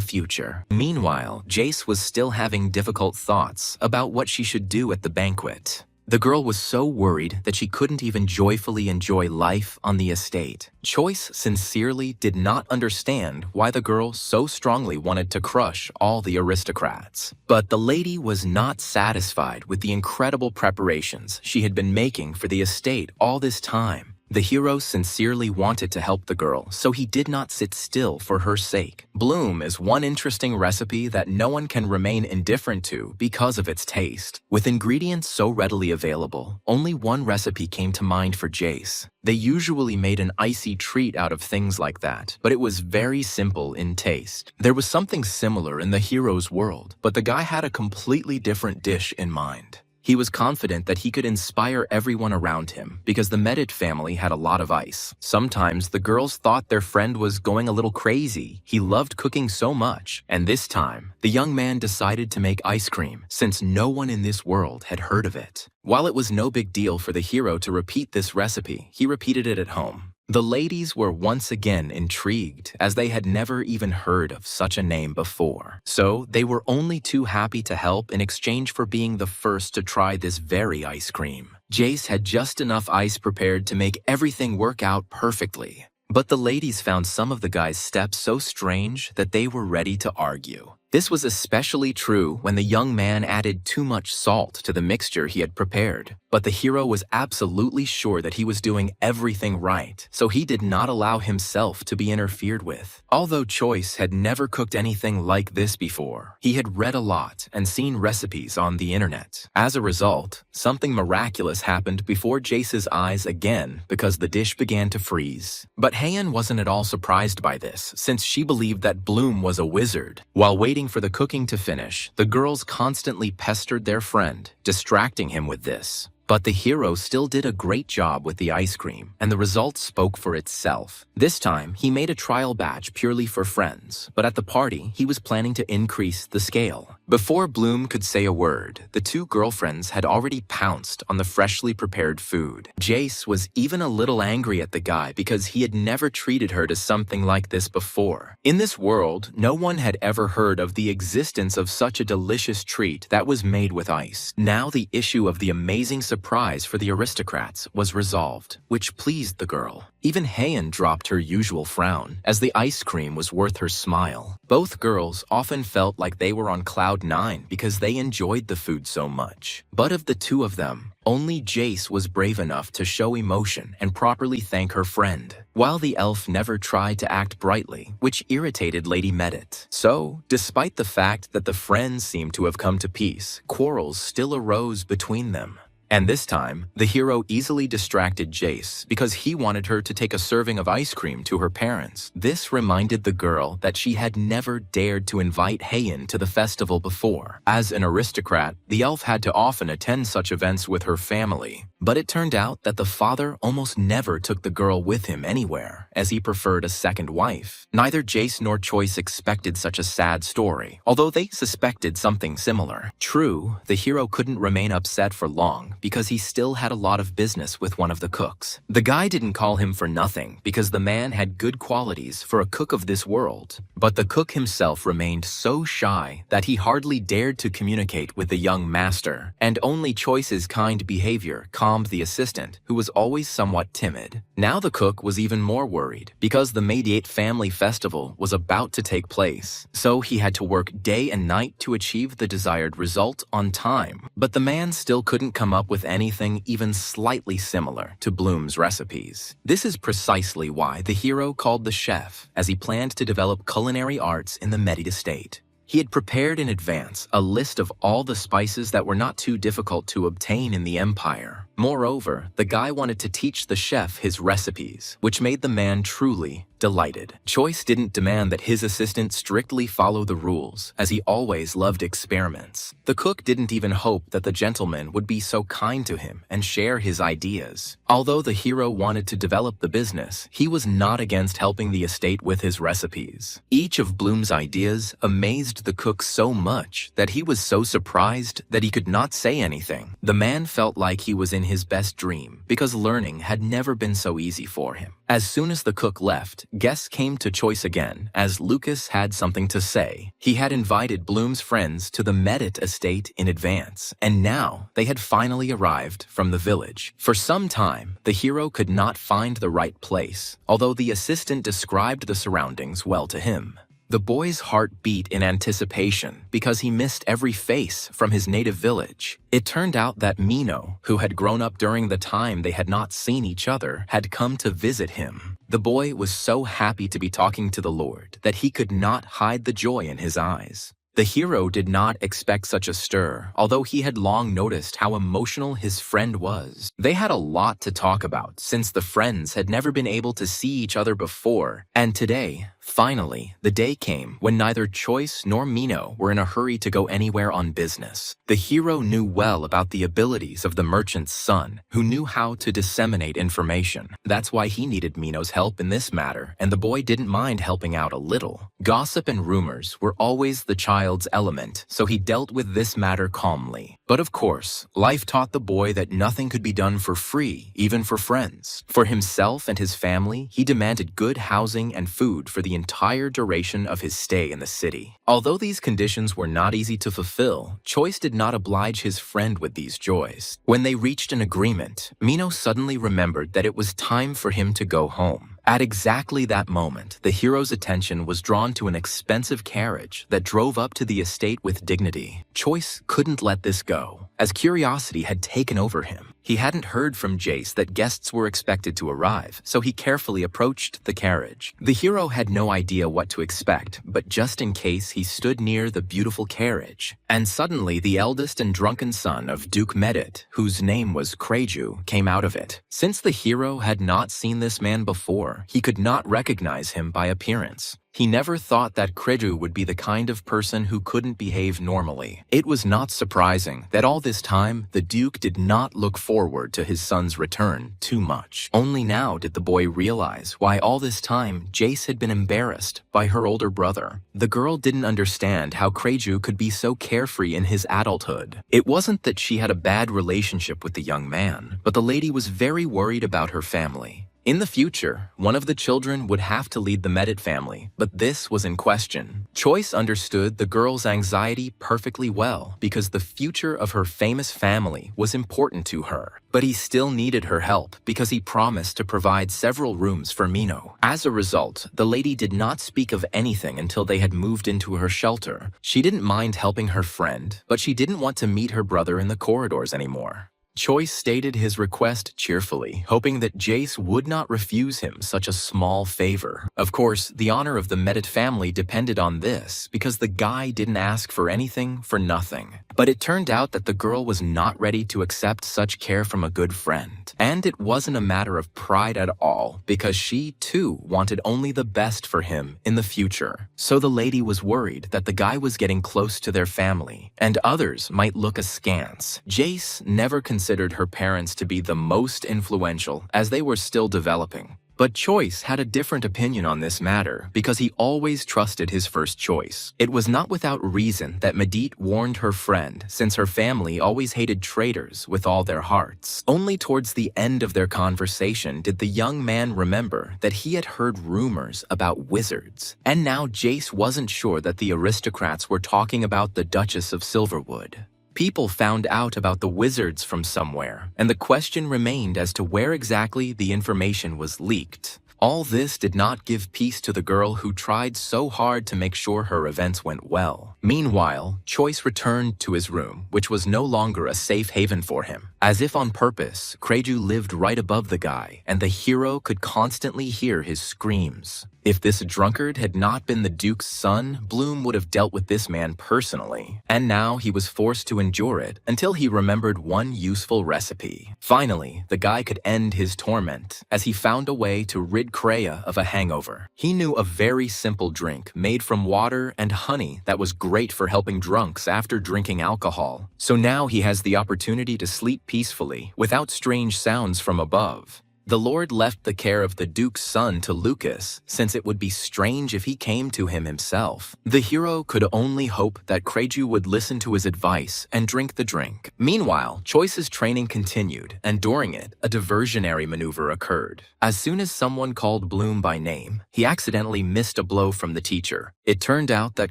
future. Meanwhile, Jace was still having difficult thoughts about what she should do at the banquet. The girl was so worried that she couldn't even joyfully enjoy life on the estate. Choice sincerely did not understand why the girl so strongly wanted to crush all the aristocrats. But the lady was not satisfied with the incredible preparations she had been making for the estate all this time. The hero sincerely wanted to help the girl, so he did not sit still for her sake. Bloom is one interesting recipe that no one can remain indifferent to because of its taste. With ingredients so readily available, only one recipe came to mind for Jace. They usually made an icy treat out of things like that, but it was very simple in taste. There was something similar in the hero's world, but the guy had a completely different dish in mind. He was confident that he could inspire everyone around him because the Medit family had a lot of ice. Sometimes the girls thought their friend was going a little crazy. He loved cooking so much, and this time, the young man decided to make ice cream since no one in this world had heard of it. While it was no big deal for the hero to repeat this recipe, he repeated it at home. The ladies were once again intrigued, as they had never even heard of such a name before. So they were only too happy to help in exchange for being the first to try this very ice cream. Jace had just enough ice prepared to make everything work out perfectly. But the ladies found some of the guy's steps so strange that they were ready to argue. This was especially true when the young man added too much salt to the mixture he had prepared. But the hero was absolutely sure that he was doing everything right, so he did not allow himself to be interfered with. Although Choice had never cooked anything like this before, he had read a lot and seen recipes on the internet. As a result, something miraculous happened before Jace's eyes again because the dish began to freeze. But Heian wasn't at all surprised by this, since she believed that Bloom was a wizard. While waiting for the cooking to finish, the girls constantly pestered their friend, distracting him with this. But the hero still did a great job with the ice cream, and the result spoke for itself. This time, he made a trial batch purely for friends, but at the party, he was planning to increase the scale. Before Bloom could say a word, the two girlfriends had already pounced on the freshly prepared food. Jace was even a little angry at the guy because he had never treated her to something like this before. In this world, no one had ever heard of the existence of such a delicious treat that was made with ice. Now the issue of the amazing surprise for the aristocrats was resolved, which pleased the girl. Even Heian dropped her usual frown, as the ice cream was worth her smile. Both girls often felt like they were on cloud nine because they enjoyed the food so much. But of the two of them, only Jace was brave enough to show emotion and properly thank her friend, while the elf never tried to act brightly, which irritated Lady Medit. So, despite the fact that the friends seemed to have come to peace, quarrels still arose between them. And this time, the hero easily distracted Jace because he wanted her to take a serving of ice cream to her parents. This reminded the girl that she had never dared to invite Heian to the festival before. As an aristocrat, the elf had to often attend such events with her family. But it turned out that the father almost never took the girl with him anywhere, as he preferred a second wife. Neither Jace nor Choice expected such a sad story, although they suspected something similar. True, the hero couldn't remain upset for long, because he still had a lot of business with one of the cooks. The guy didn't call him for nothing, because the man had good qualities for a cook of this world. But the cook himself remained so shy that he hardly dared to communicate with the young master, and only Choice's kind behavior calmed the assistant, who was always somewhat timid. Now the cook was even more worried, because the Mediate family festival was about to take place, so he had to work day and night to achieve the desired result on time. But the man still couldn't come up with anything even slightly similar to Bloom's recipes. This is precisely why the hero called the chef, as he planned to develop culinary arts in the Medit estate. He had prepared in advance a list of all the spices that were not too difficult to obtain in the empire. Moreover, the guy wanted to teach the chef his recipes, which made the man truly delighted. Choice didn't demand that his assistant strictly follow the rules, as he always loved experiments. The cook didn't even hope that the gentleman would be so kind to him and share his ideas. Although the hero wanted to develop the business, he was not against helping the estate with his recipes. Each of Bloom's ideas amazed the cook so much that he was so surprised that he could not say anything. The man felt like he was in his best dream, because learning had never been so easy for him. As soon as the cook left, guests came to Choice again, as Lucas had something to say. He had invited Bloom's friends to the Medit estate in advance, and now they had finally arrived from the village. For some time, the hero could not find the right place, although the assistant described the surroundings well to him. The boy's heart beat in anticipation because he missed every face from his native village. It turned out that Mino, who had grown up during the time they had not seen each other, had come to visit him. The boy was so happy to be talking to the Lord that he could not hide the joy in his eyes. The hero did not expect such a stir, although he had long noticed how emotional his friend was. They had a lot to talk about since the friends had never been able to see each other before, and today, finally, the day came when neither Choice nor Mino were in a hurry to go anywhere on business. The hero knew well about the abilities of the merchant's son, who knew how to disseminate information. That's why he needed Mino's help in this matter, and the boy didn't mind helping out a little. Gossip and rumors were always the child's element, so he dealt with this matter calmly. But of course, life taught the boy that nothing could be done for free, even for friends. For himself and his family, he demanded good housing and food for the entire duration of his stay in the city. Although these conditions were not easy to fulfill, Choice did not oblige his friend with these joys. When they reached an agreement, Mino suddenly remembered that it was time for him to go home. At exactly that moment, the hero's attention was drawn to an expensive carriage that drove up to the estate with dignity. Choice couldn't let this go, as curiosity had taken over him. He hadn't heard from Jace that guests were expected to arrive, so he carefully approached the carriage. The hero had no idea what to expect, but just in case, he stood near the beautiful carriage. And suddenly, the eldest and drunken son of Duke Medit, whose name was Kreju, came out of it. Since the hero had not seen this man before, he could not recognize him by appearance. He never thought that Kreju would be the kind of person who couldn't behave normally. It was not surprising that all this time, the Duke did not look forward to his son's return too much. Only now did the boy realize why all this time Jace had been embarrassed by her older brother. The girl didn't understand how Kreju could be so carefree in his adulthood. It wasn't that she had a bad relationship with the young man, but the lady was very worried about her family. In the future, one of the children would have to lead the Medit family, but this was in question. Choice understood the girl's anxiety perfectly well because the future of her famous family was important to her. But he still needed her help because he promised to provide several rooms for Mino. As a result, the lady did not speak of anything until they had moved into her shelter. She didn't mind helping her friend, but she didn't want to meet her brother in the corridors anymore. Choice stated his request cheerfully, hoping that Jace would not refuse him such a small favor. Of course, the honor of the Medit family depended on this because the guy didn't ask for anything for nothing. But it turned out that the girl was not ready to accept such care from a good friend. And it wasn't a matter of pride at all, because she, too, wanted only the best for him in the future. So the lady was worried that the guy was getting close to their family, and others might look askance. Jace never considered her parents to be the most influential, as they were still developing. But Choice had a different opinion on this matter because he always trusted his first choice. It was not without reason that Medit warned her friend, since her family always hated traitors with all their hearts. Only towards the end of their conversation did the young man remember that he had heard rumors about wizards. And now Jace wasn't sure that the aristocrats were talking about the Duchess of Silverwood. People found out about the wizards from somewhere, and the question remained as to where exactly the information was leaked. All this did not give peace to the girl who tried so hard to make sure her events went well. Meanwhile, Choice returned to his room, which was no longer a safe haven for him. As if on purpose, Kreju lived right above the guy, and the hero could constantly hear his screams. If this drunkard had not been the Duke's son, Bloom would have dealt with this man personally. And now he was forced to endure it until he remembered one useful recipe. Finally, the guy could end his torment as he found a way to rid Kreia of a hangover. He knew a very simple drink made from water and honey that was great for helping drunks after drinking alcohol. So now he has the opportunity to sleep peacefully without strange sounds from above. The Lord left the care of the Duke's son to Lucas, since it would be strange if he came to him himself. The hero could only hope that Kreju would listen to his advice and drink the drink. Meanwhile, Choice's training continued, and during it, a diversionary maneuver occurred. As soon as someone called Bloom by name, he accidentally missed a blow from the teacher. It turned out that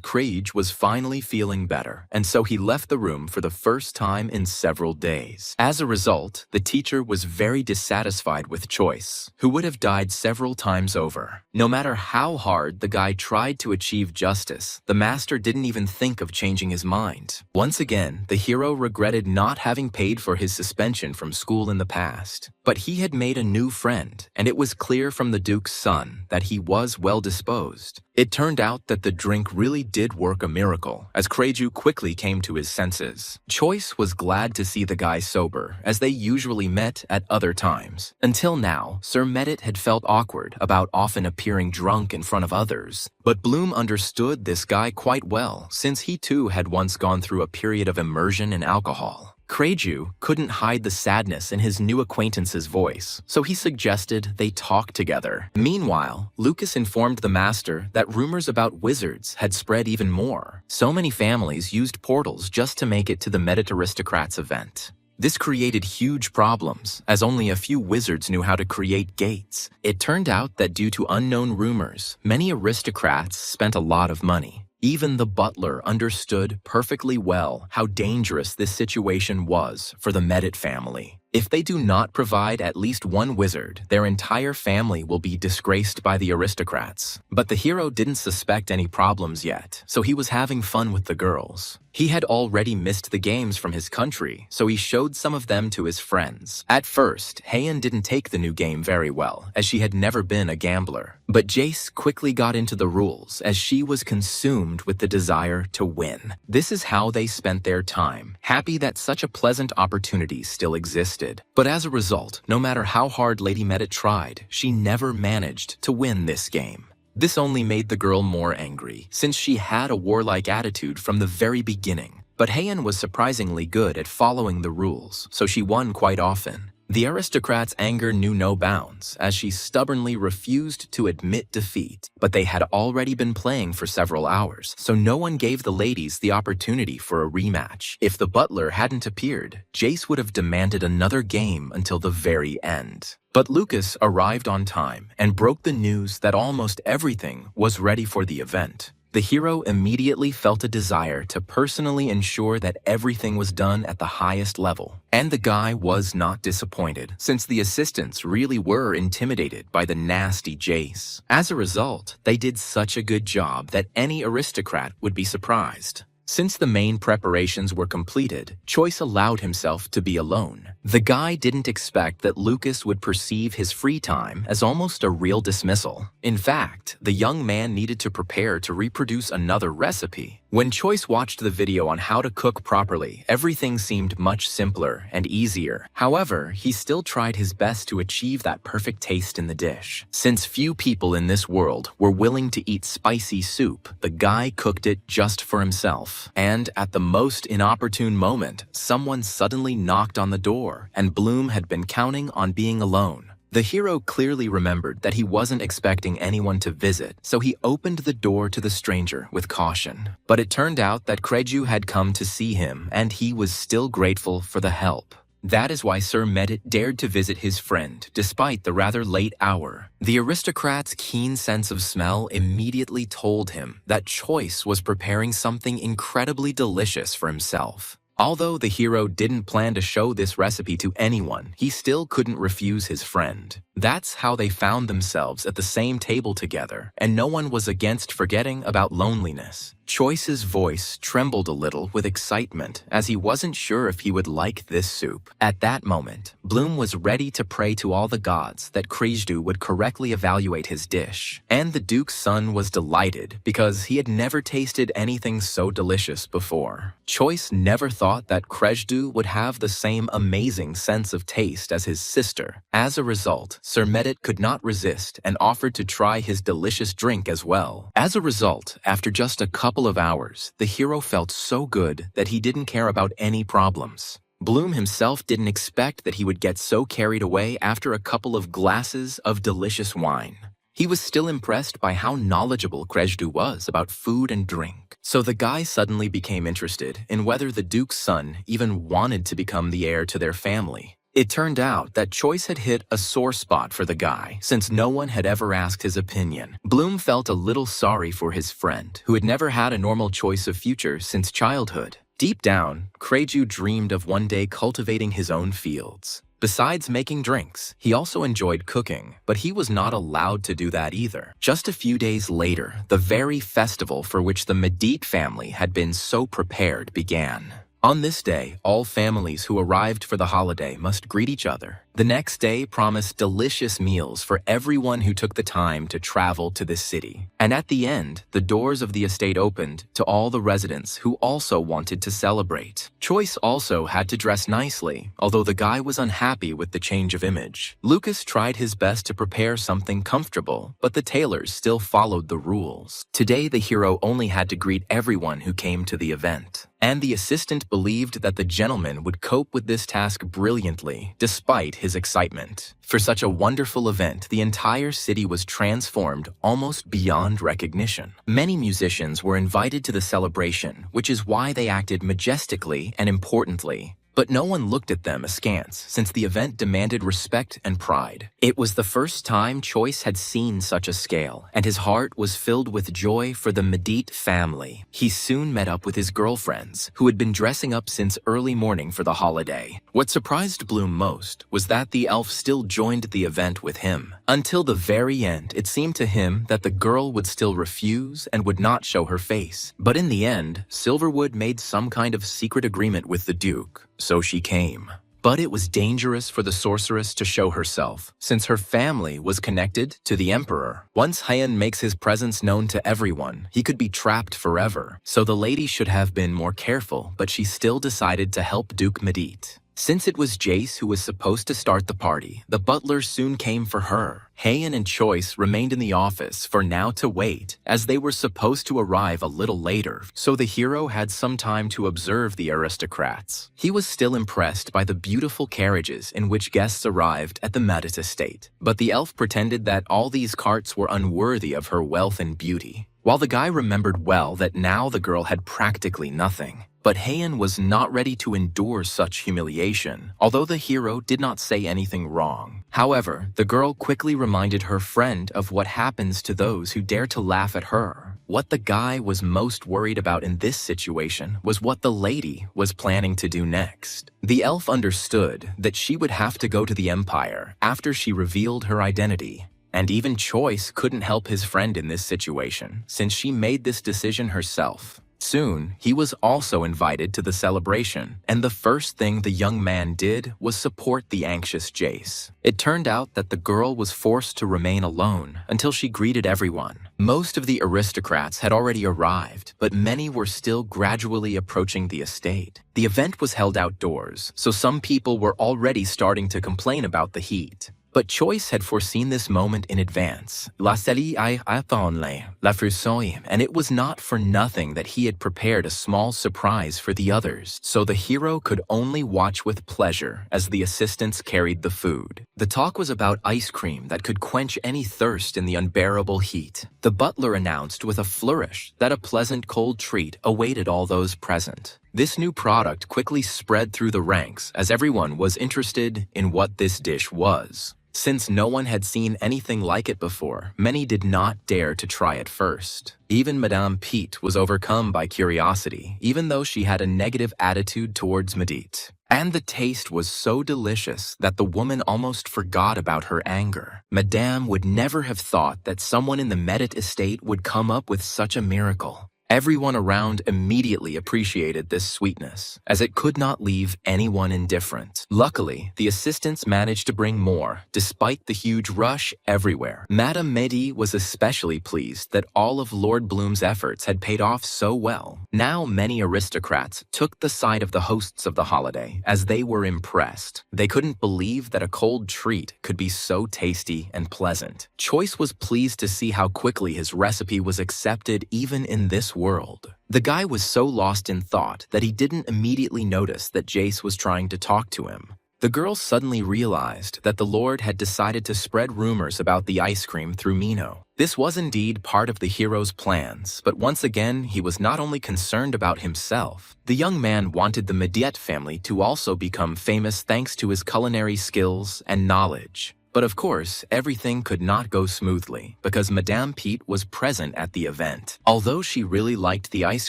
Kreju was finally feeling better, and so he left the room for the first time in several days. As a result, the teacher was very dissatisfied with with Choice, who would have died several times over. No matter how hard the guy tried to achieve justice, the master didn't even think of changing his mind. Once again, the hero regretted not having paid for his suspension from school in the past. But he had made a new friend, and it was clear from the Duke's son that he was well disposed. It turned out that the drink really did work a miracle, as Kreju quickly came to his senses. Choice was glad to see the guy sober, as they usually met at other times. Until now, Sir Medit had felt awkward about often appearing drunk in front of others. But Bloom understood this guy quite well, since he too had once gone through a period of immersion in alcohol. Kreju couldn't hide the sadness in his new acquaintance's voice, so he suggested they talk together. Meanwhile, Lucas informed the master that rumors about wizards had spread even more. So many families used portals just to make it to the Medit Aristocrats event. This created huge problems, as only a few wizards knew how to create gates. It turned out that due to unknown rumors, many aristocrats spent a lot of money. Even the butler understood perfectly well how dangerous this situation was for the Medit family. If they do not provide at least one wizard, their entire family will be disgraced by the aristocrats. But the hero didn't suspect any problems yet, so he was having fun with the girls. He had already missed the games from his country, so he showed some of them to his friends. At first, Heian didn't take the new game very well, as she had never been a gambler. But Jace quickly got into the rules, as she was consumed with the desire to win. This is how they spent their time, happy that such a pleasant opportunity still existed. But as a result, no matter how hard Lady Medit tried, she never managed to win this game. This only made the girl more angry, since she had a warlike attitude from the very beginning. But Heian was surprisingly good at following the rules, so she won quite often. The aristocrats' anger knew no bounds, as she stubbornly refused to admit defeat. But they had already been playing for several hours, so no one gave the ladies the opportunity for a rematch. If the butler hadn't appeared, Jace would have demanded another game until the very end. But Lucas arrived on time and broke the news that almost everything was ready for the event. The hero immediately felt a desire to personally ensure that everything was done at the highest level. And the guy was not disappointed, since the assistants really were intimidated by the nasty Jace. As a result, they did such a good job that any aristocrat would be surprised. Since the main preparations were completed, Choice allowed himself to be alone. The guy didn't expect that Lucas would perceive his free time as almost a real dismissal. In fact, the young man needed to prepare to reproduce another recipe. When Choice watched the video on how to cook properly, everything seemed much simpler and easier. However, he still tried his best to achieve that perfect taste in the dish. Since few people in this world were willing to eat spicy soup, the guy cooked it just for himself. And at the most inopportune moment, someone suddenly knocked on the door, and Bloom had been counting on being alone. The hero clearly remembered that he wasn't expecting anyone to visit, so he opened the door to the stranger with caution. But it turned out that Kreju had come to see him, and he was still grateful for the help. That is why Sir Medit dared to visit his friend, despite the rather late hour. The aristocrat's keen sense of smell immediately told him that Choice was preparing something incredibly delicious for himself. Although the hero didn't plan to show this recipe to anyone, he still couldn't refuse his friend. That's how they found themselves at the same table together, and no one was against forgetting about loneliness. Choice's voice trembled a little with excitement, as he wasn't sure if he would like this soup. At that moment, Bloom was ready to pray to all the gods that Kreju would correctly evaluate his dish. And the Duke's son was delighted, because he had never tasted anything so delicious before. Choice never thought that Kreju would have the same amazing sense of taste as his sister. As a result, Sir Medit could not resist and offered to try his delicious drink as well. As a result, after just a couple of hours, the hero felt so good that he didn't care about any problems. Bloom himself didn't expect that he would get so carried away after a couple of glasses of delicious wine. He was still impressed by how knowledgeable Kreju was about food and drink. So the guy suddenly became interested in whether the Duke's son even wanted to become the heir to their family. It turned out that Choice had hit a sore spot for the guy, since no one had ever asked his opinion. Bloom felt a little sorry for his friend, who had never had a normal choice of future since childhood. Deep down, Kreju dreamed of one day cultivating his own fields. Besides making drinks, he also enjoyed cooking, but he was not allowed to do that either. Just a few days later, the very festival for which the Medit family had been so prepared began. On this day, all families who arrived for the holiday must greet each other. The next day promised delicious meals for everyone who took the time to travel to this city. And at the end, the doors of the estate opened to all the residents who also wanted to celebrate. Choice also had to dress nicely, although the guy was unhappy with the change of image. Lucas tried his best to prepare something comfortable, but the tailors still followed the rules. Today, the hero only had to greet everyone who came to the event. And the assistant believed that the gentleman would cope with this task brilliantly, despite his excitement. For such a wonderful event, the entire city was transformed almost beyond recognition. Many musicians were invited to the celebration, which is why they acted majestically and importantly. But no one looked at them askance, since the event demanded respect and pride. It was the first time Choice had seen such a scale, and his heart was filled with joy for the Medit family. He soon met up with his girlfriends, who had been dressing up since early morning for the holiday. What surprised Bloom most was that the elf still joined the event with him. Until the very end, it seemed to him that the girl would still refuse and would not show her face. But in the end, Silverwood made some kind of secret agreement with the Duke. So she came. But it was dangerous for the sorceress to show herself, since her family was connected to the Emperor. Once Heian makes his presence known to everyone, he could be trapped forever. So the lady should have been more careful, but she still decided to help Duke Medit. Since it was Jace who was supposed to start the party, the butler soon came for her. Heian and Choice remained in the office for now to wait, as they were supposed to arrive a little later, so the hero had some time to observe the aristocrats. He was still impressed by the beautiful carriages in which guests arrived at the Medit estate, but the elf pretended that all these carts were unworthy of her wealth and beauty, while the guy remembered well that now the girl had practically nothing. But Heian was not ready to endure such humiliation, although the hero did not say anything wrong. However, the girl quickly reminded her friend of what happens to those who dare to laugh at her. What the guy was most worried about in this situation was what the lady was planning to do next. The elf understood that she would have to go to the Empire after she revealed her identity. And even Choice couldn't help his friend in this situation, since she made this decision herself. Soon, he was also invited to the celebration, and the first thing the young man did was support the anxious Jace. It turned out that the girl was forced to remain alone until she greeted everyone. Most of the aristocrats had already arrived, but many were still gradually approaching the estate. The event was held outdoors, so some people were already starting to complain about the heat. But Choice had foreseen this moment in advance. La Celi I attendait, la fusille, and it was not for nothing that he had prepared a small surprise for the others, so the hero could only watch with pleasure as the assistants carried the food. The talk was about ice cream that could quench any thirst in the unbearable heat. The butler announced with a flourish that a pleasant cold treat awaited all those present. This new product quickly spread through the ranks as everyone was interested in what this dish was. Since no one had seen anything like it before, many did not dare to try it first. Even Madame Pete was overcome by curiosity, even though she had a negative attitude towards Medit. And the taste was so delicious that the woman almost forgot about her anger. Madame would never have thought that someone in the Medit estate would come up with such a miracle. Everyone around immediately appreciated this sweetness, as it could not leave anyone indifferent. Luckily, the assistants managed to bring more, despite the huge rush everywhere. Madame Medi was especially pleased that all of Lord Bloom's efforts had paid off so well. Now many aristocrats took the side of the hosts of the holiday, as they were impressed. They couldn't believe that a cold treat could be so tasty and pleasant. Choice was pleased to see how quickly his recipe was accepted even in this world. The guy was so lost in thought that he didn't immediately notice that Jace was trying to talk to him. The girl suddenly realized that the Lord had decided to spread rumors about the ice cream through Mino. This was indeed part of the hero's plans, but once again he was not only concerned about himself. The young man wanted the Medit family to also become famous thanks to his culinary skills and knowledge. But of course, everything could not go smoothly because Madame Pete was present at the event. Although she really liked the ice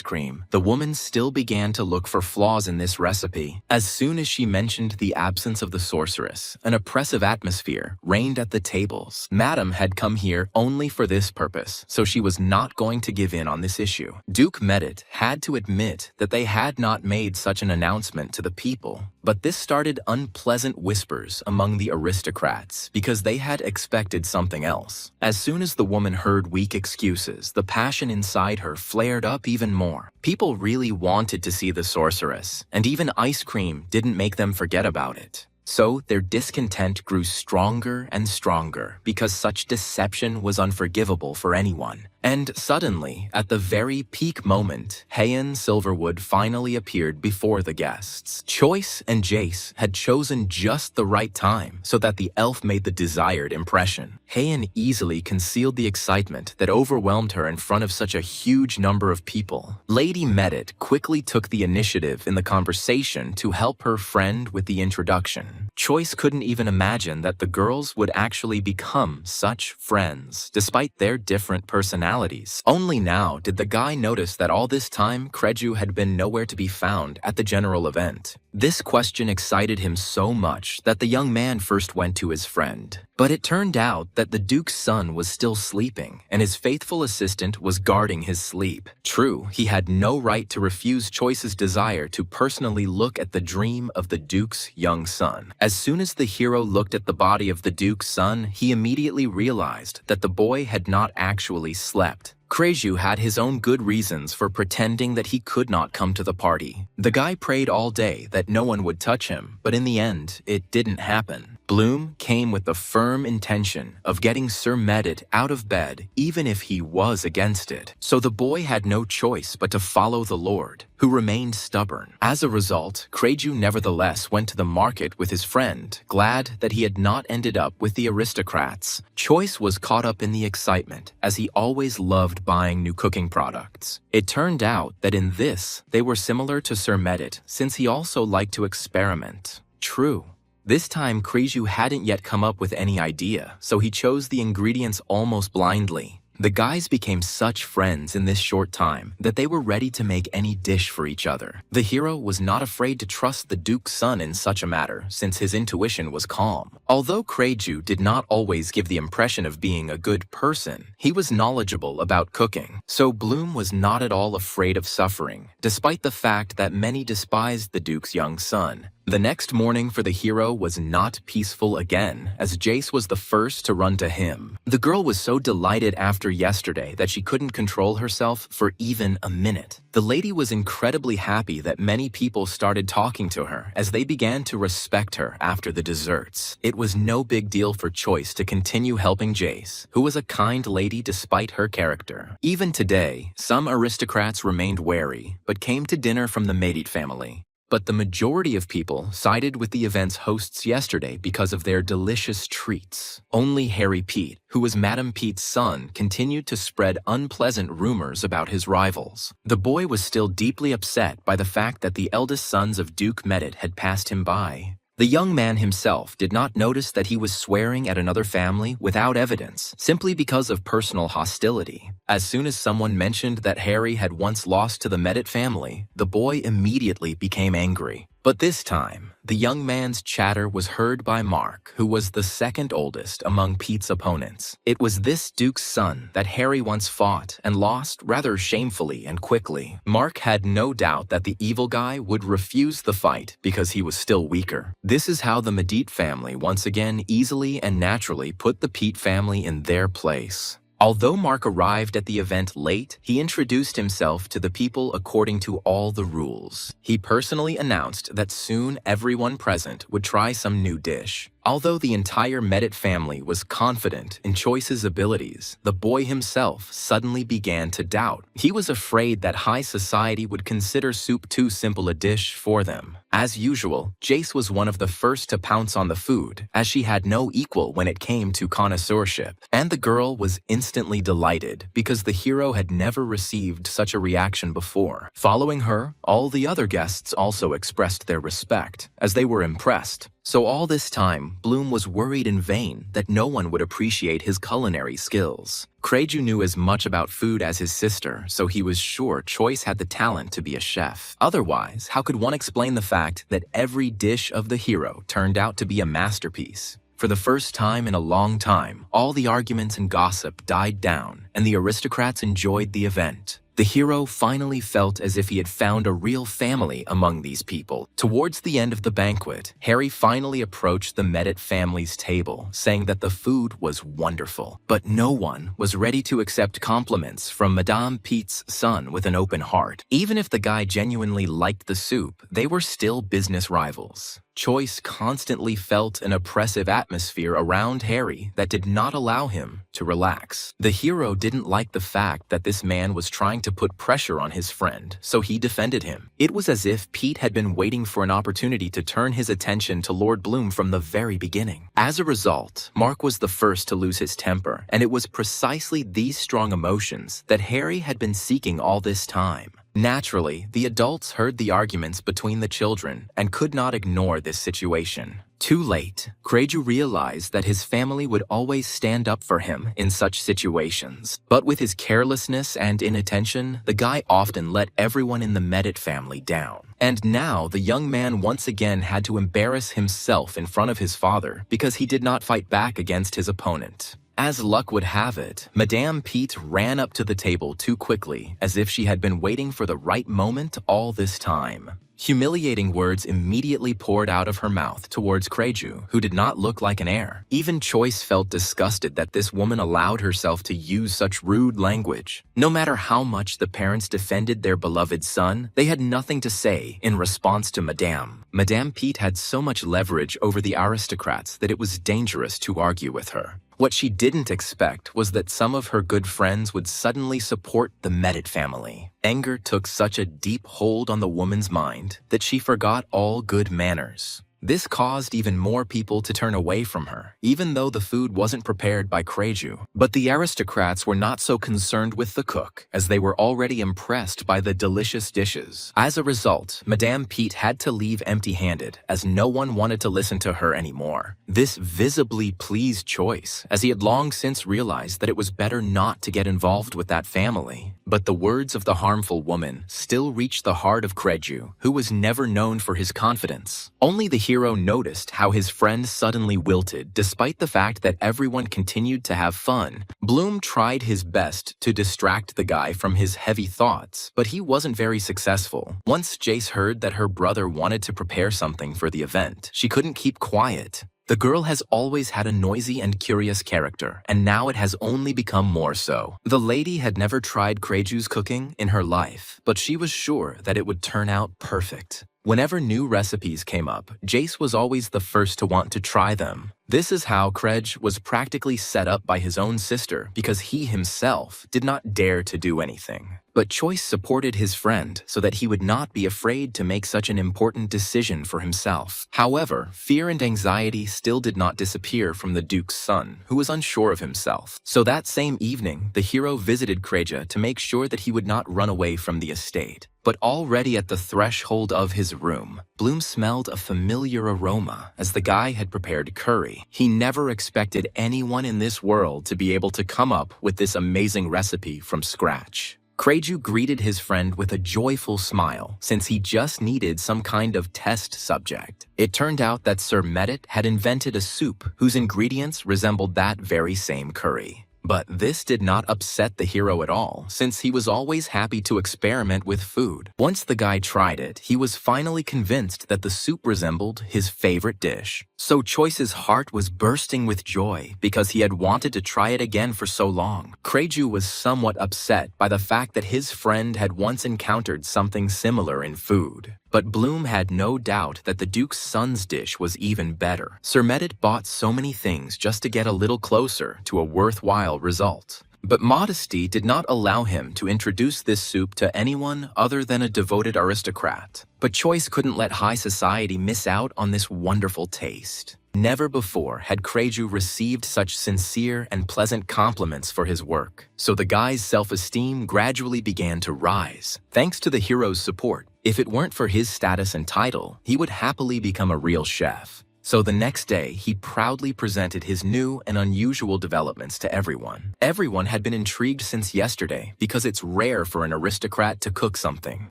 cream, the woman still began to look for flaws in this recipe. As soon as she mentioned the absence of the sorceress, an oppressive atmosphere reigned at the tables. Madame had come here only for this purpose, so she was not going to give in on this issue. Duke Medit had to admit that they had not made such an announcement to the people, but this started unpleasant whispers among the aristocrats because they had expected something else. As soon as the woman heard weak excuses, the passion inside her flared up even more. People really wanted to see the sorceress, and even ice cream didn't make them forget about it. So their discontent grew stronger and stronger because such deception was unforgivable for anyone. And suddenly, at the very peak moment, Heian Silverwood finally appeared before the guests. Choice and Jace had chosen just the right time so that the elf made the desired impression. Heian easily concealed the excitement that overwhelmed her in front of such a huge number of people. Lady Medit quickly took the initiative in the conversation to help her friend with the introduction. Choice couldn't even imagine that the girls would actually become such friends, despite their different personalities. Only now did the guy notice that all this time Kreju had been nowhere to be found at the general event. This question excited him so much that the young man first went to his friend. But it turned out that the Duke's son was still sleeping, and his faithful assistant was guarding his sleep. True, he had no right to refuse Choice's desire to personally look at the dream of the Duke's young son. As soon as the hero looked at the body of the Duke's son, he immediately realized that the boy had not actually slept. Kreju had his own good reasons for pretending that he could not come to the party. The guy prayed all day that no one would touch him, but in the end, it didn't happen. Bloom came with the firm intention of getting Sir Medit out of bed even if he was against it. So the boy had no choice but to follow the Lord, who remained stubborn. As a result, Kreju nevertheless went to the market with his friend, glad that he had not ended up with the aristocrats. Choice was caught up in the excitement, as he always loved buying new cooking products. It turned out that in this, they were similar to Sir Medit, since he also liked to experiment. True. This time, Kreju hadn't yet come up with any idea, so he chose the ingredients almost blindly. The guys became such friends in this short time that they were ready to make any dish for each other. The hero was not afraid to trust the Duke's son in such a matter, since his intuition was calm. Although Kreju did not always give the impression of being a good person, he was knowledgeable about cooking. So Bloom was not at all afraid of suffering, despite the fact that many despised the Duke's young son. The next morning for the hero was not peaceful again, as Jace was the first to run to him. The girl was so delighted after yesterday that she couldn't control herself for even a minute. The lady was incredibly happy that many people started talking to her as they began to respect her after the desserts. It was no big deal for Choice to continue helping Jace, who was a kind lady despite her character. Even today, some aristocrats remained wary, but came to dinner from the Medit family. But the majority of people sided with the event's hosts yesterday because of their delicious treats. Only Harry Pete, who was Madame Pete's son, continued to spread unpleasant rumors about his rivals. The boy was still deeply upset by the fact that the eldest sons of Duke Medit had passed him by. The young man himself did not notice that he was swearing at another family without evidence, simply because of personal hostility. As soon as someone mentioned that Harry had once lost to the Medit family, the boy immediately became angry. But this time, the young man's chatter was heard by Mark, who was the second oldest among Pete's opponents. It was this Duke's son that Harry once fought and lost rather shamefully and quickly. Mark had no doubt that the evil guy would refuse the fight because he was still weaker. This is how the Medit family once again easily and naturally put the Pete family in their place. Although Mark arrived at the event late, he introduced himself to the people according to all the rules. He personally announced that soon everyone present would try some new dish. Although the entire Medit family was confident in Choice's abilities, the boy himself suddenly began to doubt. He was afraid that high society would consider soup too simple a dish for them. As usual, Jace was one of the first to pounce on the food, as she had no equal when it came to connoisseurship. And the girl was instantly delighted because the hero had never received such a reaction before. Following her, all the other guests also expressed their respect, as they were impressed. So all this time, Bloom was worried in vain that no one would appreciate his culinary skills. Kreju knew as much about food as his sister, so he was sure Choice had the talent to be a chef. Otherwise, how could one explain the fact that every dish of the hero turned out to be a masterpiece? For the first time in a long time, all the arguments and gossip died down, and the aristocrats enjoyed the event. The hero finally felt as if he had found a real family among these people. Towards the end of the banquet, Harry finally approached the Medit family's table, saying that the food was wonderful. But no one was ready to accept compliments from Madame Pete's son with an open heart. Even if the guy genuinely liked the soup, they were still business rivals. Choice constantly felt an oppressive atmosphere around Harry that did not allow him to relax. The hero didn't like the fact that this man was trying to put pressure on his friend, so he defended him. It was as if Pete had been waiting for an opportunity to turn his attention to Lord Bloom from the very beginning. As a result, Mark was the first to lose his temper, and it was precisely these strong emotions that Harry had been seeking all this time. Naturally, the adults heard the arguments between the children and could not ignore this situation. Too late, Kreju realized that his family would always stand up for him in such situations. But with his carelessness and inattention, the guy often let everyone in the Medit family down. And now the young man once again had to embarrass himself in front of his father because he did not fight back against his opponent. As luck would have it, Madame Pete ran up to the table too quickly, as if she had been waiting for the right moment all this time. Humiliating words immediately poured out of her mouth towards Kreju, who did not look like an heir. Even Choice felt disgusted that this woman allowed herself to use such rude language. No matter how much the parents defended their beloved son, they had nothing to say in response to Madame. Madame Pete had so much leverage over the aristocrats that it was dangerous to argue with her. What she didn't expect was that some of her good friends would suddenly support the Medit family. Anger took such a deep hold on the woman's mind that she forgot all good manners. This caused even more people to turn away from her, even though the food wasn't prepared by Kreju. But the aristocrats were not so concerned with the cook, as they were already impressed by the delicious dishes. As a result, Madame Pete had to leave empty-handed, as no one wanted to listen to her anymore. This visibly pleased Choice, as he had long since realized that it was better not to get involved with that family. But the words of the harmful woman still reached the heart of Kreju, who was never known for his confidence. Only the hero noticed how his friend suddenly wilted despite the fact that everyone continued to have fun. Bloom tried his best to distract the guy from his heavy thoughts, but he wasn't very successful. Once Jace heard that her brother wanted to prepare something for the event, she couldn't keep quiet. The girl has always had a noisy and curious character, and now it has only become more so. The lady had never tried Kreju's cooking in her life, but she was sure that it would turn out perfect. Whenever new recipes came up, Jace was always the first to want to try them. This is how Krej was practically set up by his own sister because he himself did not dare to do anything. But Choice supported his friend so that he would not be afraid to make such an important decision for himself. However, fear and anxiety still did not disappear from the Duke's son, who was unsure of himself. So that same evening, the hero visited Kreja to make sure that he would not run away from the estate. But already at the threshold of his room, Bloom smelled a familiar aroma as the guy had prepared curry. He never expected anyone in this world to be able to come up with this amazing recipe from scratch. Kreju greeted his friend with a joyful smile, since he just needed some kind of test subject. It turned out that Sir Medit had invented a soup whose ingredients resembled that very same curry. But this did not upset the hero at all, since he was always happy to experiment with food. Once the guy tried it, he was finally convinced that the soup resembled his favorite dish. So Choice's heart was bursting with joy because he had wanted to try it again for so long. Kreju was somewhat upset by the fact that his friend had once encountered something similar in food. But Bloom had no doubt that the Duke's son's dish was even better. Sir Medit bought so many things just to get a little closer to a worthwhile result. But modesty did not allow him to introduce this soup to anyone other than a devoted aristocrat. But Choice couldn't let high society miss out on this wonderful taste. Never before had Kreju received such sincere and pleasant compliments for his work. So the guy's self-esteem gradually began to rise, thanks to the hero's support. If it weren't for his status and title, he would happily become a real chef. So the next day, he proudly presented his new and unusual developments to everyone. Everyone had been intrigued since yesterday because it's rare for an aristocrat to cook something.